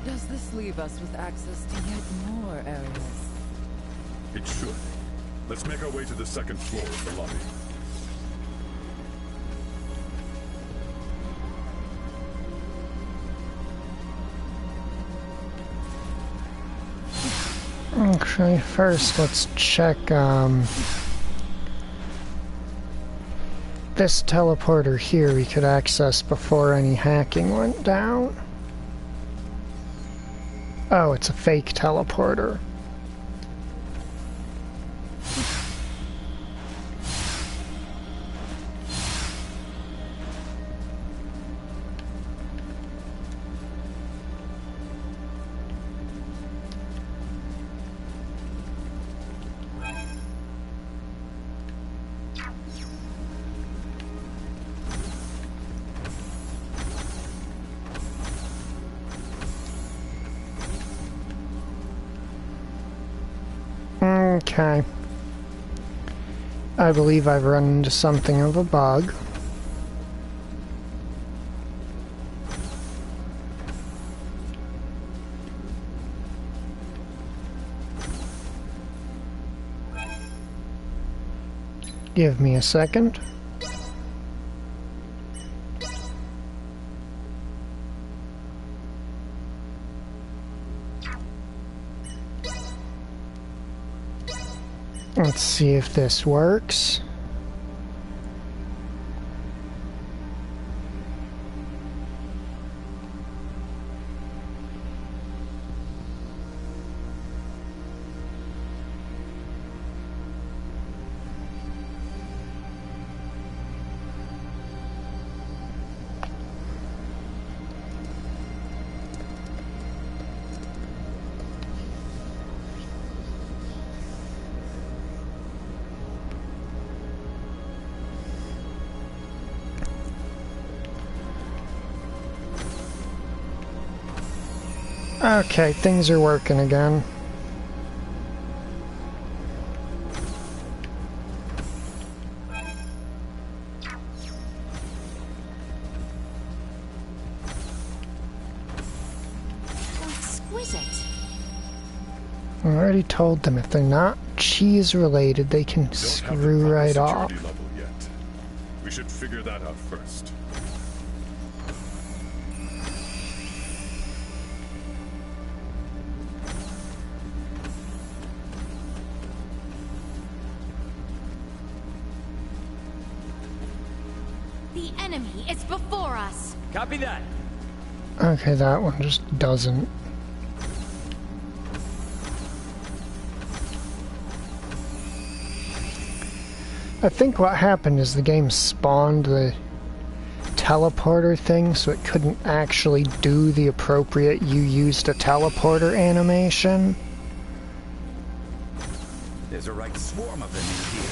Does this leave us with access to yet more areas? It should. Let's make our way to the second floor of the lobby. Okay, first let's check, this teleporter here we could access before any hacking went down. Oh, it's a fake teleporter. Okay. I believe I've run into something of a bug. Give me a second. Let's see if this works. Okay, things are working again. Exquisite. I already told them if they're not cheese related, they can screw right off. Level yet. We should figure that out first. The enemy is before us. Copy that. Okay, that one just doesn't. I think what happened is the game spawned the teleporter thing, so it couldn't actually do the appropriate "you used a teleporter" animation. There's a right swarm of them in here.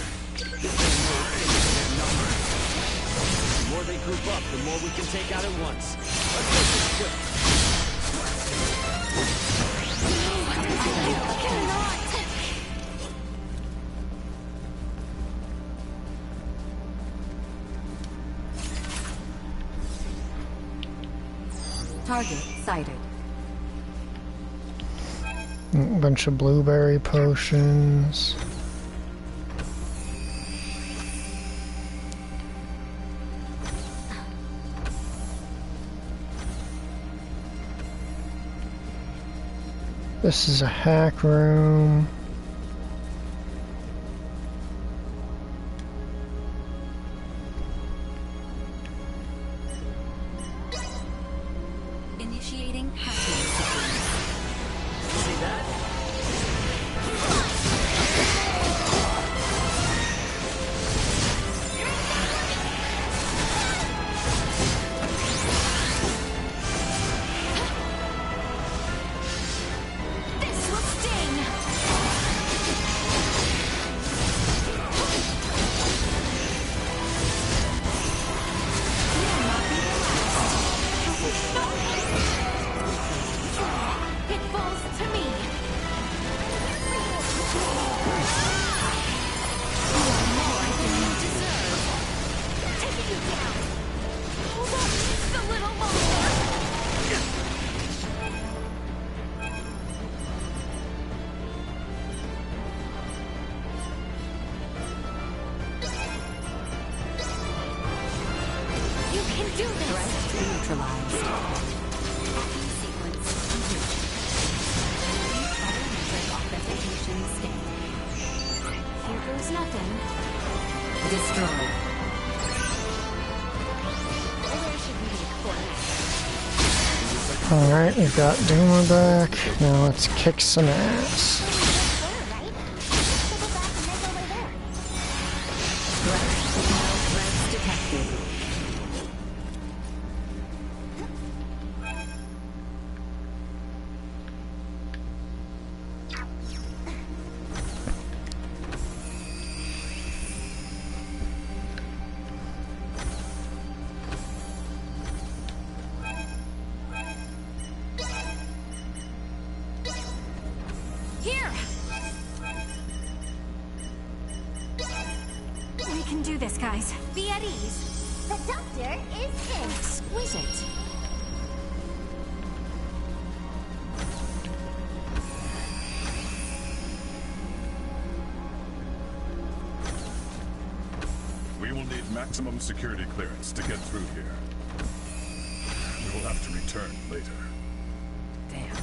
The more they group up, the more we can take out at once. Let's make this quick. Target sighted. A bunch of blueberry potions. This is a hack room. Initiating hacking sequence. See that? This will sting. Sequence complete. Biometric authentication scanned. Here goes nothing. Destroyed. Where should we look for next? Alright, we've got Duma back. Now let's kick some ass. Here! We can do this, guys. Be at ease. The doctor is in. Exquisite. We will need maximum security clearance to get through here. We will have to return later. Damn.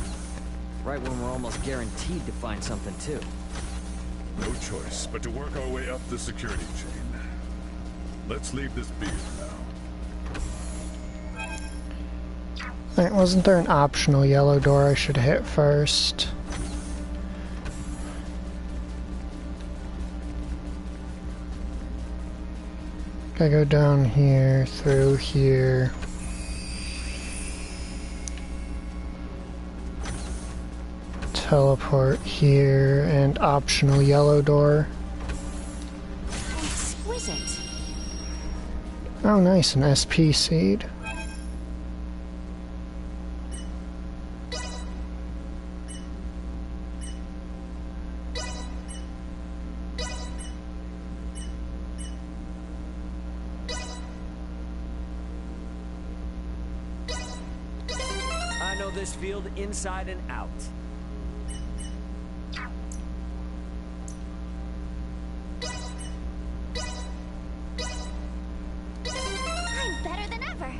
Right when we're almost guaranteed to find something, too. No choice but to work our way up the security chain. Let's leave this be for now. Wait, wasn't there an optional yellow door I should hit first? I go down here, through here. Teleport here, and optional yellow door. Exquisite. Oh nice, an SP seed. I know this field inside and out. I'm better than ever.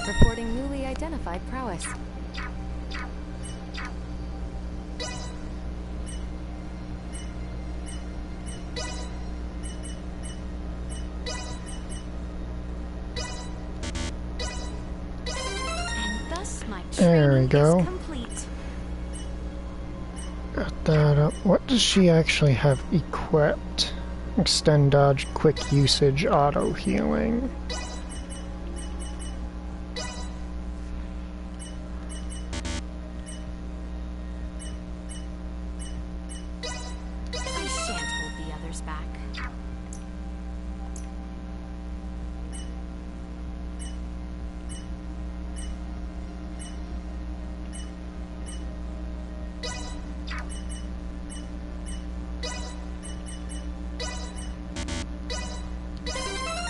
Reporting newly identified prowess. There we go. Complete. Got that up. What does she actually have equipped? Extend dodge, quick usage, auto healing. I shan't hold the others back.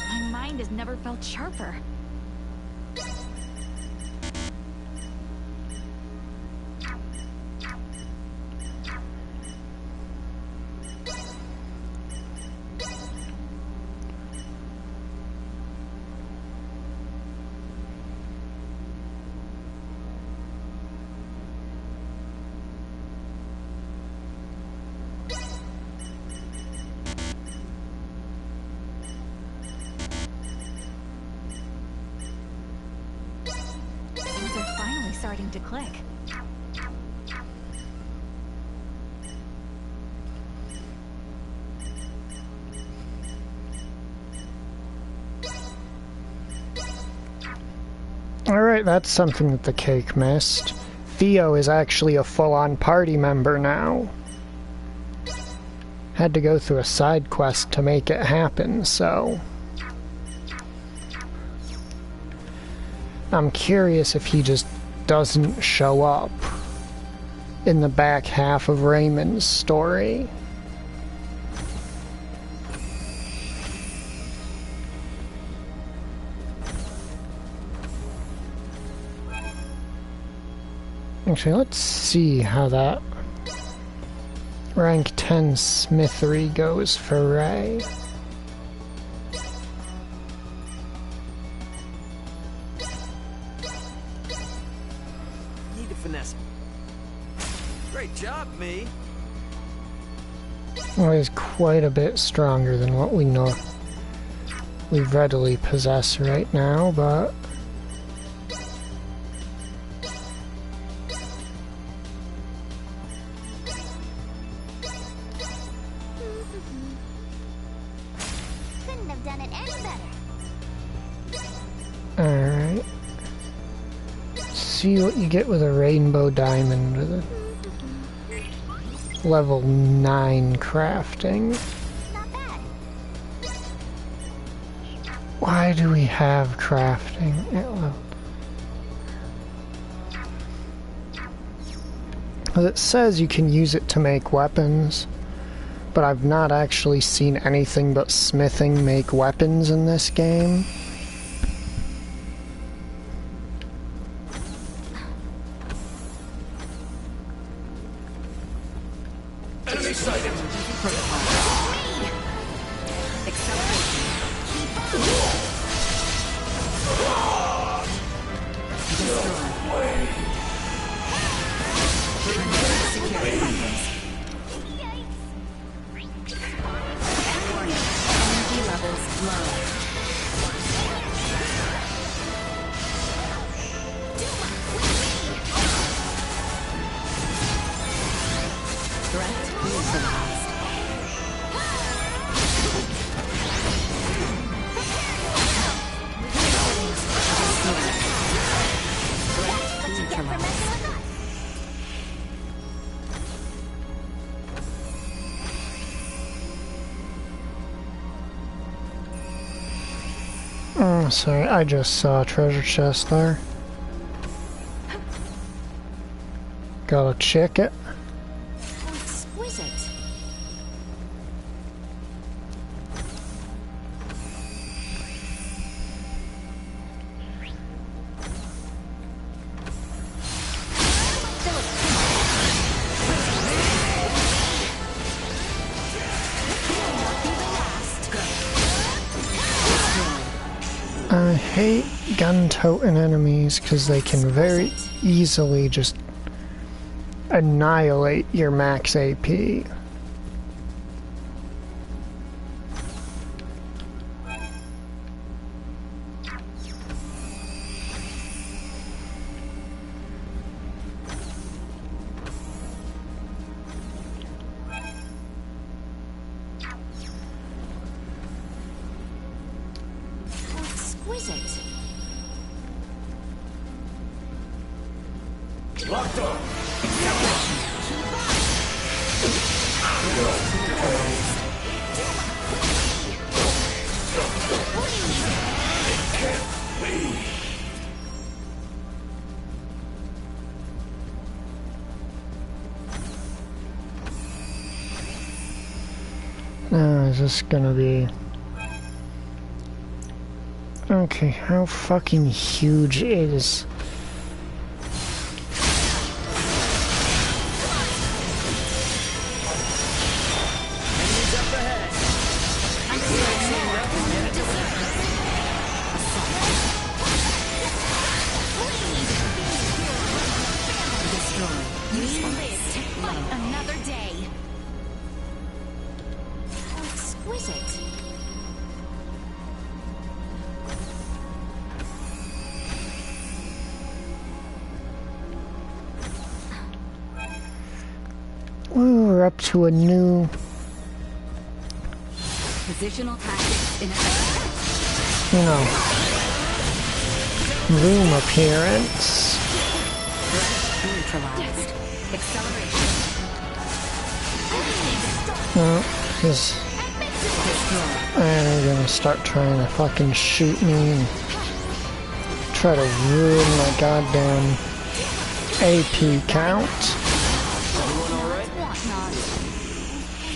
My mind has never felt sharper. Things are finally starting to click. Alright, that's something that the cake missed. Theo is actually a full-on party member now. Had to go through a side quest to make it happen, so... I'm curious if he just doesn't show up in the back half of Raymond's story. Actually, let's see how that Rank 10 Smithery goes for Ray. Need to finesse him. Great job, me. Well, he's quite a bit stronger than what we readily possess right now, but Couldn't have done it any better. alright. See what you get with a rainbow diamond with a level 9 crafting. Why do we have crafting at level? Well, it says you can use it to make weapons, but I've not actually seen anything but smithing make weapons in this game. Enemy sighted. Oh, sorry, I just saw a treasure chest there. Gotta check it. Exquisite. I hate gun-toting enemies because they can very easily just annihilate your max AP. Exquisite. Locked up. Now, is this gonna be... Okay, how fucking huge is... Another day. Exquisite. We're up to a new... Positional tactics in effect. you know, room appearance. Neutralized. Acceleration. No, because I'm gonna start trying to fucking shoot me and try to ruin my goddamn AP count.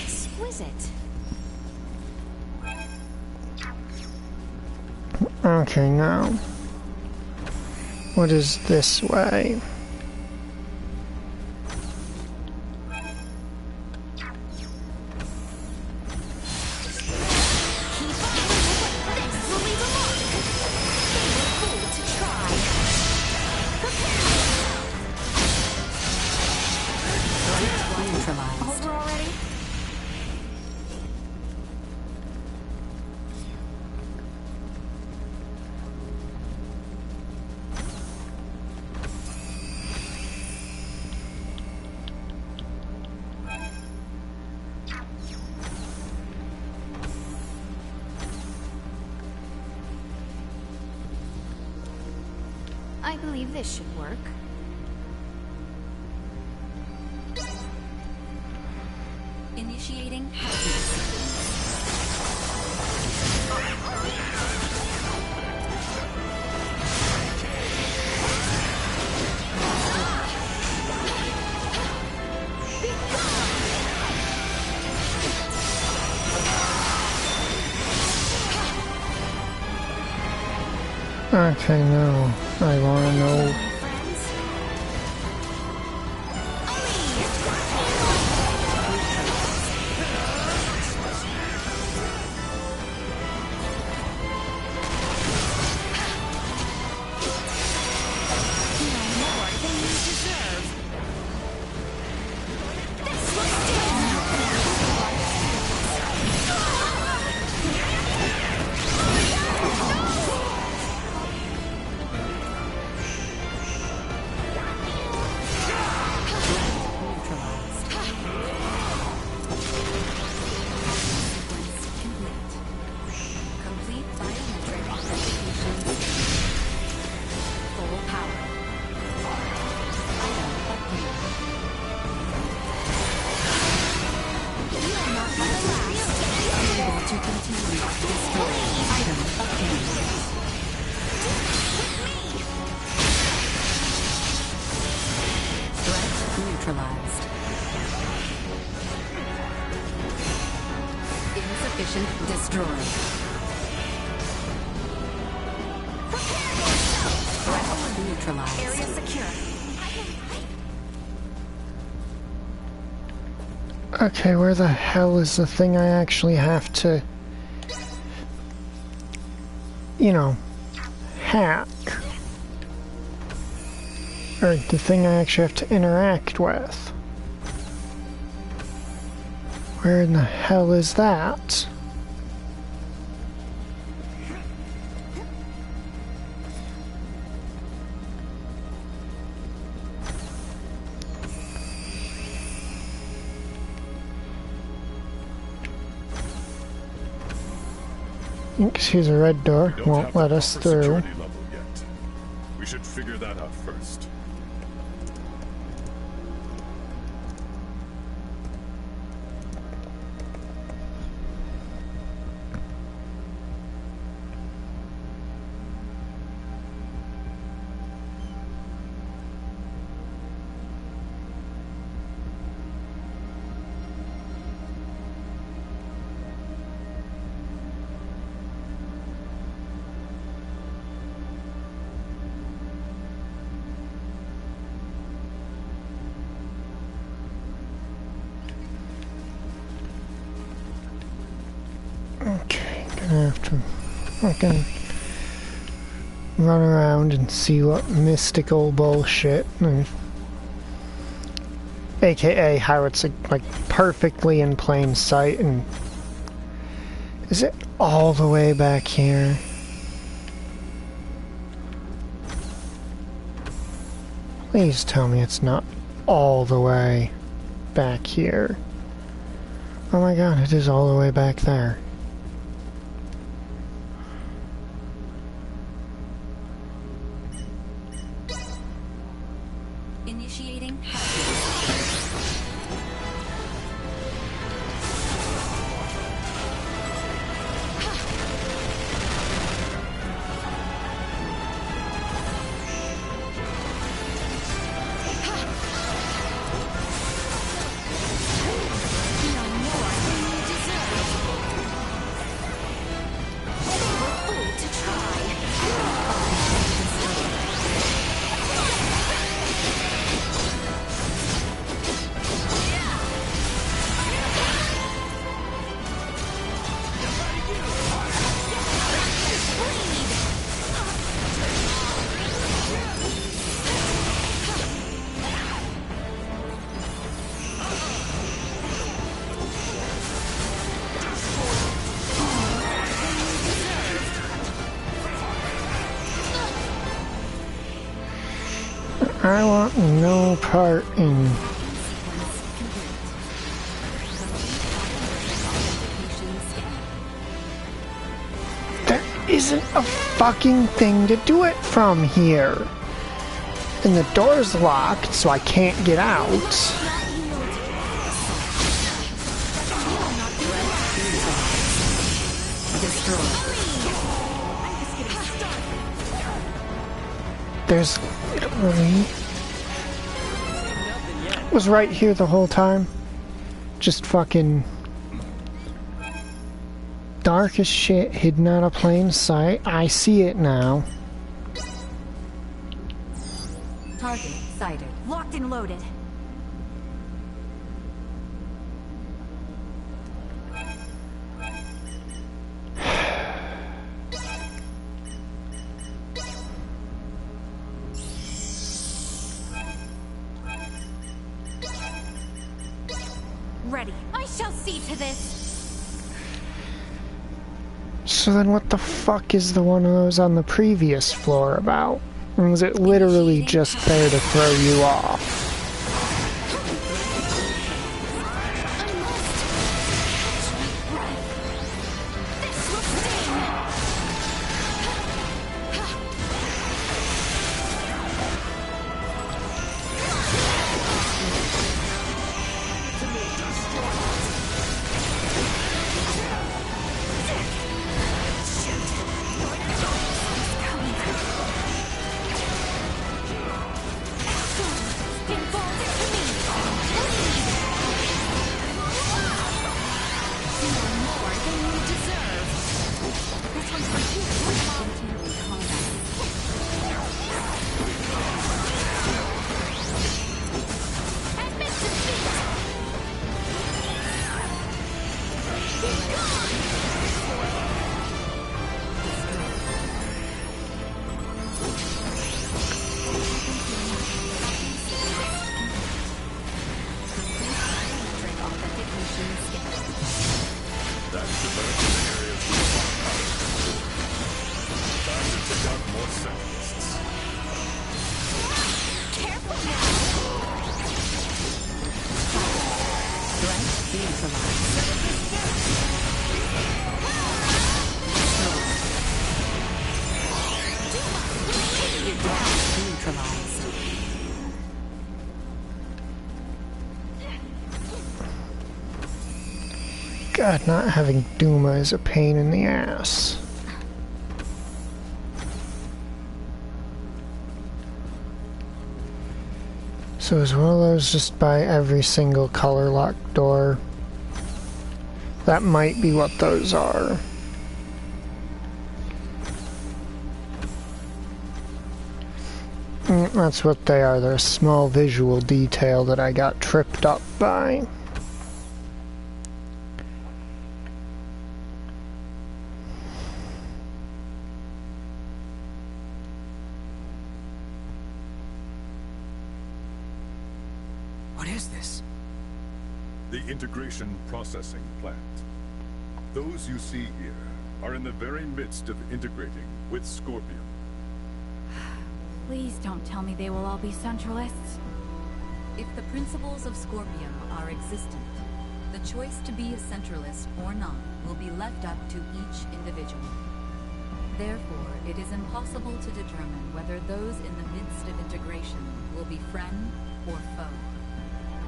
Exquisite. Okay, now, what is this way? I believe this should work. Initiating happiness sequence. Okay, now I want to know. Neutralized. Insufficient destroyed. Threat neutralized. Area secure. Okay, where the hell is the thing I actually have to, you know, hack? Or the thing I actually have to interact with? Where in the hell is that? Excuse a red door. Won't let us through. Security level yet. We should figure that out first. Okay, gonna have to fucking run around and see what mystical bullshit, aka how it's like perfectly in plain sight. And is it all the way back here? Please tell me it's not all the way back here. Oh my god, it is all the way back there. Initiating I want no part in... There isn't a fucking thing to do it from here. And the door's locked, so I can't get out. There's... really... It was right here the whole time. Just fucking... dark as shit, hidden out of plain sight. I see it now. Target sighted. Locked and loaded. Ready. I shall see to this. So then what the fuck is the one of those on the previous floor about? Or is it literally just there to throw you off? God, not having Duma is a pain in the ass. So is one of those just by every single color locked door? That might be what those are. That's what they are. They're a small visual detail that I got tripped up by. Integration processing plant. Those you see here are in the very midst of integrating with Scorpion. Please don't tell me they will all be Centralists. If the principles of Scorpion are existent, the choice to be a Centralist or not will be left up to each individual. Therefore, it is impossible to determine whether those in the midst of integration will be friend or foe.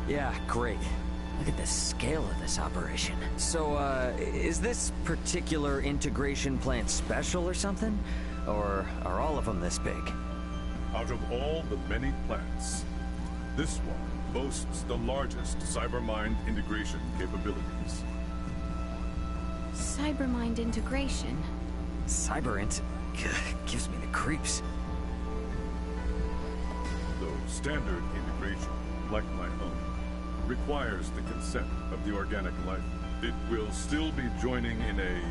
Yeah, great. Look at the scale of this operation. So, is this particular integration plant special or something? Or are all of them this big? Out of all the many plants, this one boasts the largest cybermind integration capabilities. Cybermind integration? Gives me the creeps. Though standard integration, like my own, requires the consent of the organic life, it will still be joining in a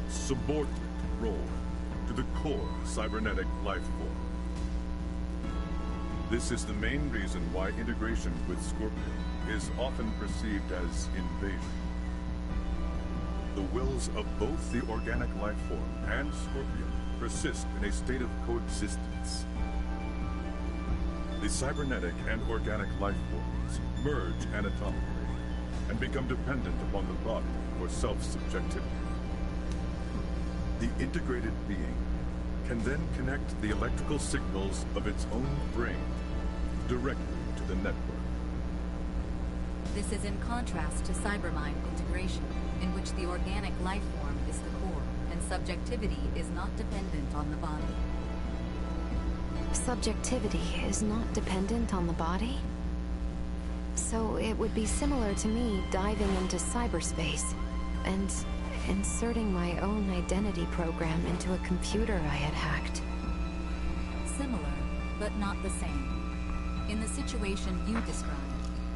subordinate role to the core cybernetic life form. This is the main reason why integration with Scorpion is often perceived as invasion. The wills of both the organic life form and Scorpion persist in a state of coexistence. The cybernetic and organic life forms merge anatomically and become dependent upon the body for self-subjectivity. The integrated being can then connect the electrical signals of its own brain directly to the network. This is in contrast to cybermind integration, in which the organic life form is the core, and subjectivity is not dependent on the body. Subjectivity is not dependent on the body? So it would be similar to me diving into cyberspace and inserting my own identity program into a computer I had hacked. Similar, but not the same. In the situation you described,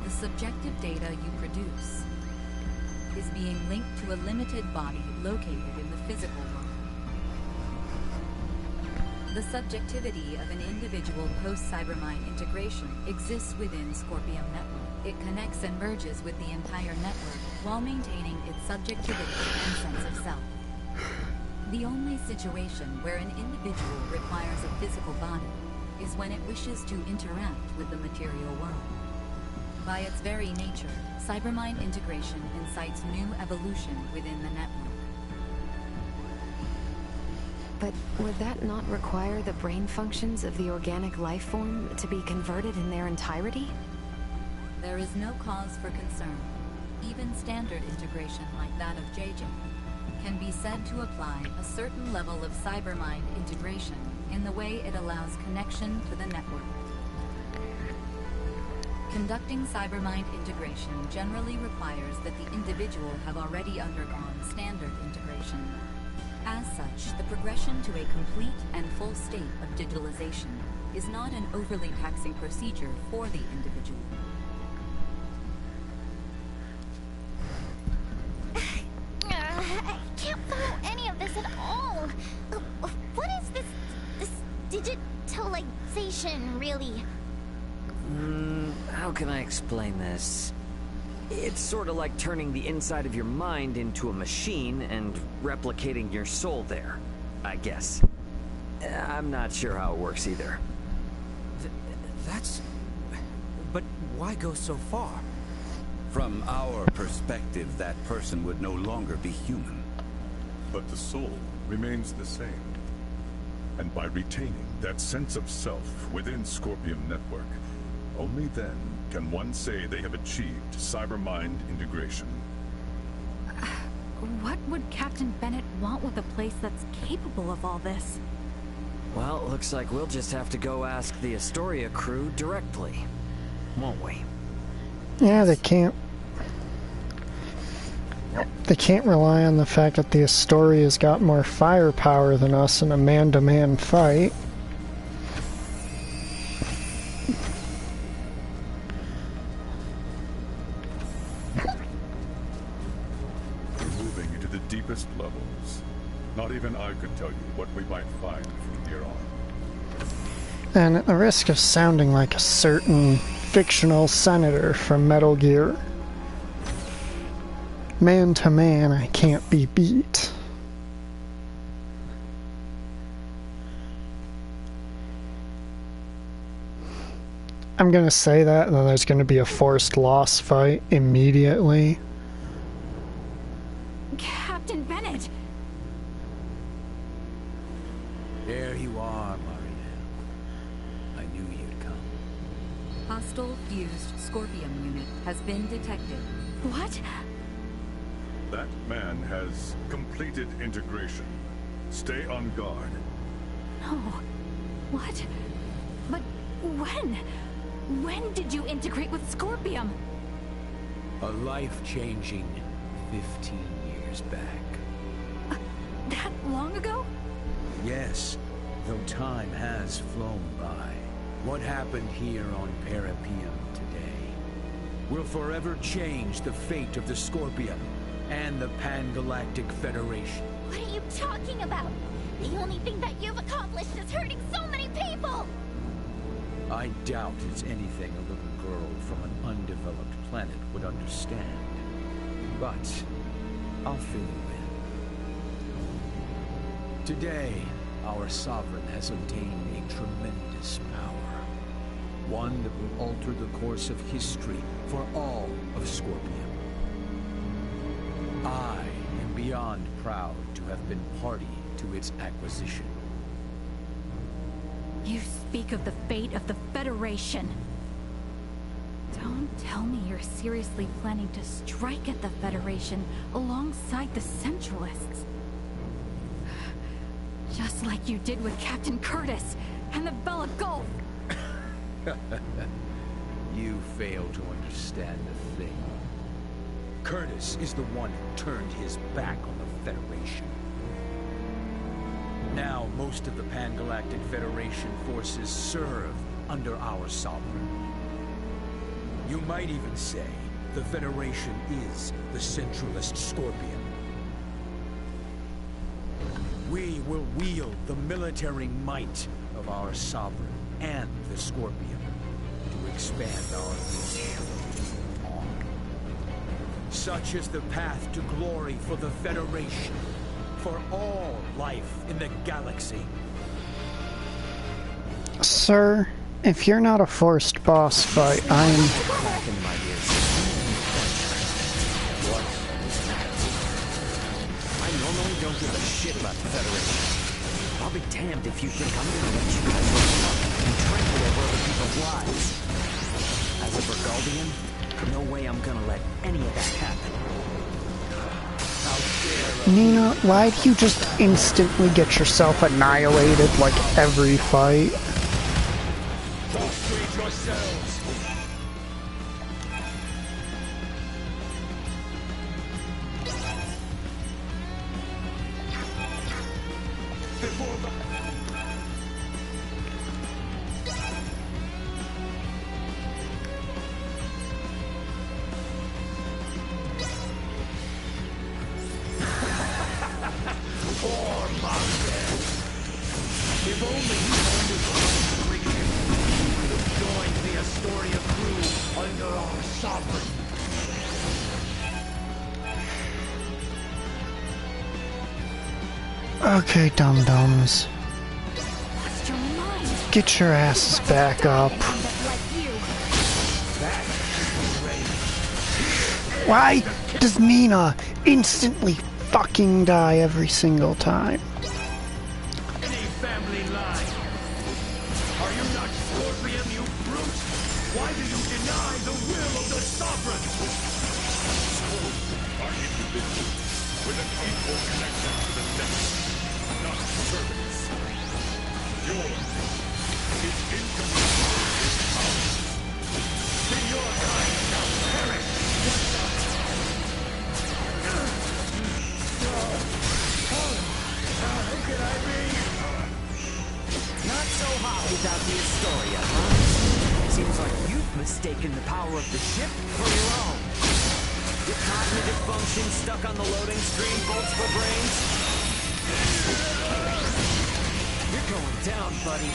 the subjective data you produce is being linked to a limited body located in the physical world. The subjectivity of an individual post-cybermind integration exists within Scorpium Network. It connects and merges with the entire network while maintaining its subjectivity and sense of self. The only situation where an individual requires a physical body is when it wishes to interact with the material world. By its very nature, cybermind integration incites new evolution within the network. But would that not require the brain functions of the organic life form to be converted in their entirety? There is no cause for concern. Even standard integration like that of JJ can be said to apply a certain level of cybermind integration in the way it allows connection to the network. Conducting cybermind integration generally requires that the individual have already undergone standard integration. As such, the progression to a complete and full state of digitalization is not an overly taxing procedure for the individual. I can't follow any of this at all. What is this digitalization, really? How can I explain this? It's sort of like turning the inside of your mind into a machine and replicating your soul there, I guess. I'm not sure how it works either. That's... But why go so far? From our perspective, that person would no longer be human. But the soul remains the same. And by retaining that sense of self within Scorpium Network, only then can one say they have achieved cybermind integration. What would Captain Bennett want with a place that's capable of all this? Well, it looks like we'll just have to go ask the Astoria crew directly, won't we? Yeah, they can't. They can't rely on the fact that the Astoria's got more firepower than us in a man-to-man fight. We're moving into the deepest levels. Not even I could tell you what we might find from here on. And at the risk of sounding like a certain fictional senator from Metal Gear, man to man, I can't be beat. I'm gonna say that, and then there's gonna be a forced loss fight immediately. Captain Bennett! There you are, Maria. I knew you'd come. Hostile fused Scorpium unit has been detected. What? That man has completed integration. Stay on guard. No. What? But when? When did you integrate with Scorpium? A life-changing 15 years back. That long ago? Yes, though time has flown by. What happened here on Parapium today will forever change the fate of the Scorpium and the Pan-Galactic Federation. What are you talking about? The only thing that you've accomplished is hurting so many people! I doubt it's anything a little girl from an undeveloped planet would understand. But I'll fill you in. Today, our sovereign has obtained a tremendous power. One that will alter the course of history for all of Scorpium. I am beyond proud to have been party to its acquisition. You speak of the fate of the Federation. Don't tell me you're seriously planning to strike at the Federation alongside the Centralists. Just like you did with Captain Curtis and the Bella Gulf. You fail to understand the thing. Curtis is the one who turned his back on the Federation. Now, most of the Pan-Galactic Federation forces serve under our Sovereign. You might even say the Federation is the Centralist Scorpion. We will wield the military might of our Sovereign and the Scorpion to expand our reach. Such is the path to glory for the Federation, for all life in the galaxy. Sir, if you're not a forced boss fight, I'm... I normally don't give a shit about the Federation. I'll be damned if you think I'm gonna let you guys run up and trample over other people's lives. As a Burgaldian, no way I'm gonna let any of that happen. Nina, why do you just instantly get yourself annihilated like every fight? Prostrate yourselves! Okay, dum-dums. Get your asses back up. Why does Nina instantly fucking die every single time? Any family line. Are you not Scorpion, you brute? Why do you deny the will of the Sovereign? Are individuals with an equal connection to the next. Not servants. Yours is incompatible with ours. Then your kind shall perish. How can I be? Not so hot without the Astoria, huh? Seems like you've mistaken the power of the ship for your own. Your cognitive function stuck on the loading screen, bolts for brains. You're going down, buddy.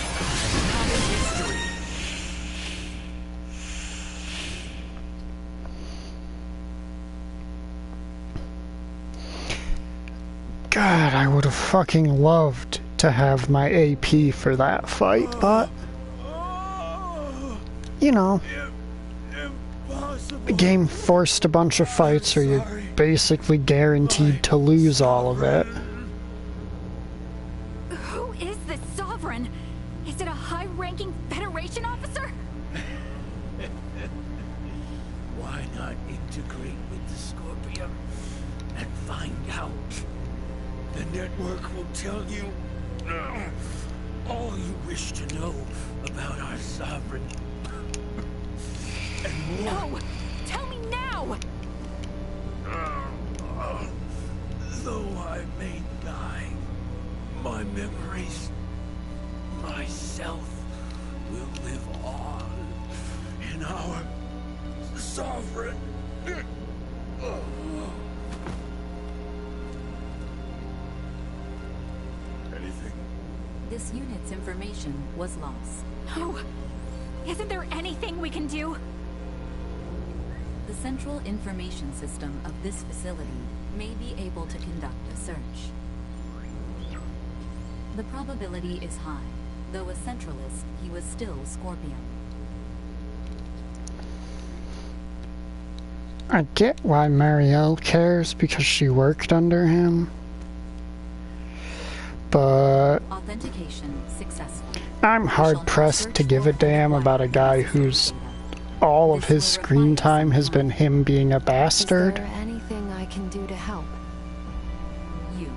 Not in history. God, I would have fucking loved to have my AP for that fight, but... You know... The game forced a bunch of fights where you're basically guaranteed to lose all of it. Who is this Sovereign? Is it a high-ranking Federation officer? Why not integrate with the Scorpion and find out? The network will tell you all you wish to know about our Sovereign. And more. No! Tell me now! Though I may die, my memories, myself, will live on in our Sovereign. Anything? This unit's information was lost. No! Isn't there anything we can do? The central information system of this facility may be able to conduct a search. The probability is high. Though a centralist, he was still Scorpion. I get why Marielle cares because she worked under him. But Authentication successful. I'm hard-pressed to give a damn about a guy whose all of his screen time has been him being a bastard. Is there anything I can do to help? You.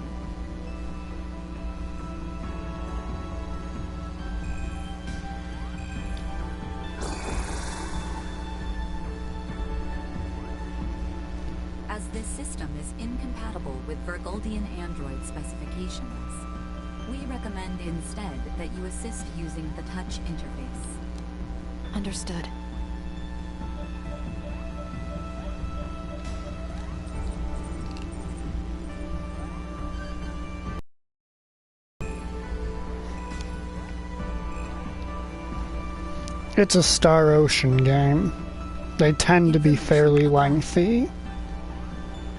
As this system is incompatible with Virgoldian android specifications, we recommend instead that you assist using the touch interface. Understood. It's a Star Ocean game. They tend to be fairly lengthy.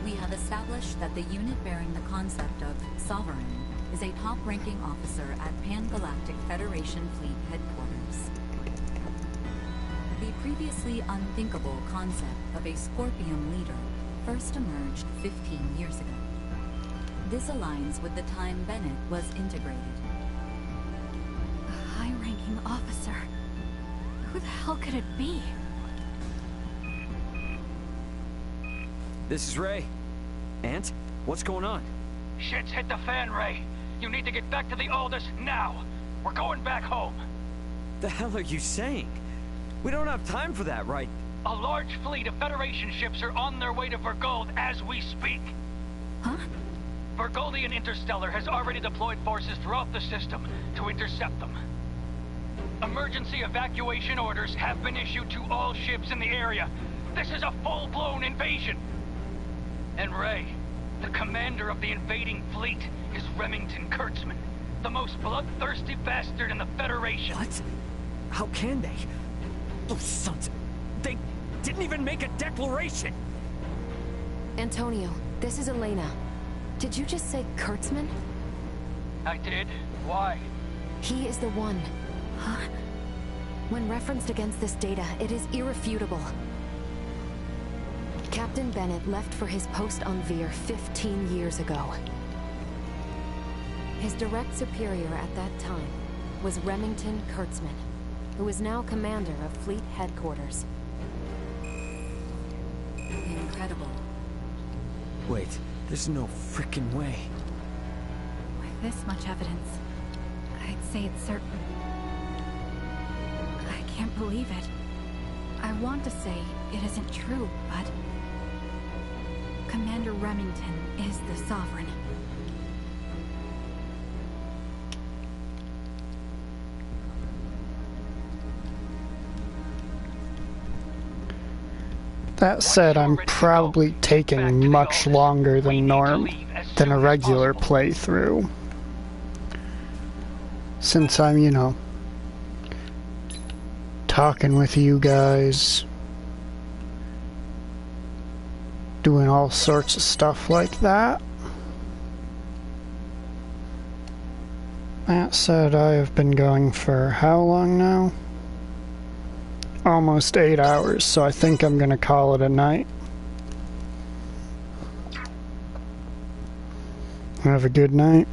We have established that the unit bearing the concept of Sovereign is a top-ranking officer at Pan-Galactic Federation Fleet Headquarters. The previously unthinkable concept of a Scorpium leader first emerged 15 years ago. This aligns with the time Bennett was integrated. A high-ranking officer. Who the hell could it be? This is Ray. Ant, what's going on? Shit's hit the fan, Ray. You need to get back to the Aldous now. We're going back home. The hell are you saying? We don't have time for that, right? A large fleet of Federation ships are on their way to Virgold as we speak. Huh? Virgoldian Interstellar has already deployed forces throughout the system to intercept them. Emergency evacuation orders have been issued to all ships in the area. This is a full-blown invasion. And Ray, the commander of the invading fleet, is Remington Kurtzman, the most bloodthirsty bastard in the Federation. What? How can they? Those sons... They didn't even make a declaration! Antonio, this is Elena. Did you just say Kurtzman? I did. Why? He is the one. Huh? When referenced against this data, it is irrefutable. Captain Bennett left for his post on Veer 15 years ago. His direct superior at that time was Remington Kurtzman, who is now commander of Fleet Headquarters. Incredible. Wait, there's no frickin' way. With this much evidence, I'd say it's certain. I can't believe it. I want to say it isn't true, but... Commander Remington is the Sovereign. That said, I'm probably taking much longer than a regular playthrough. Since I'm, you know, talking with you guys, doing all sorts of stuff like that. That said, I have been going for how long now? Almost 8 hours, so I think I'm gonna call it a night. Have a good night.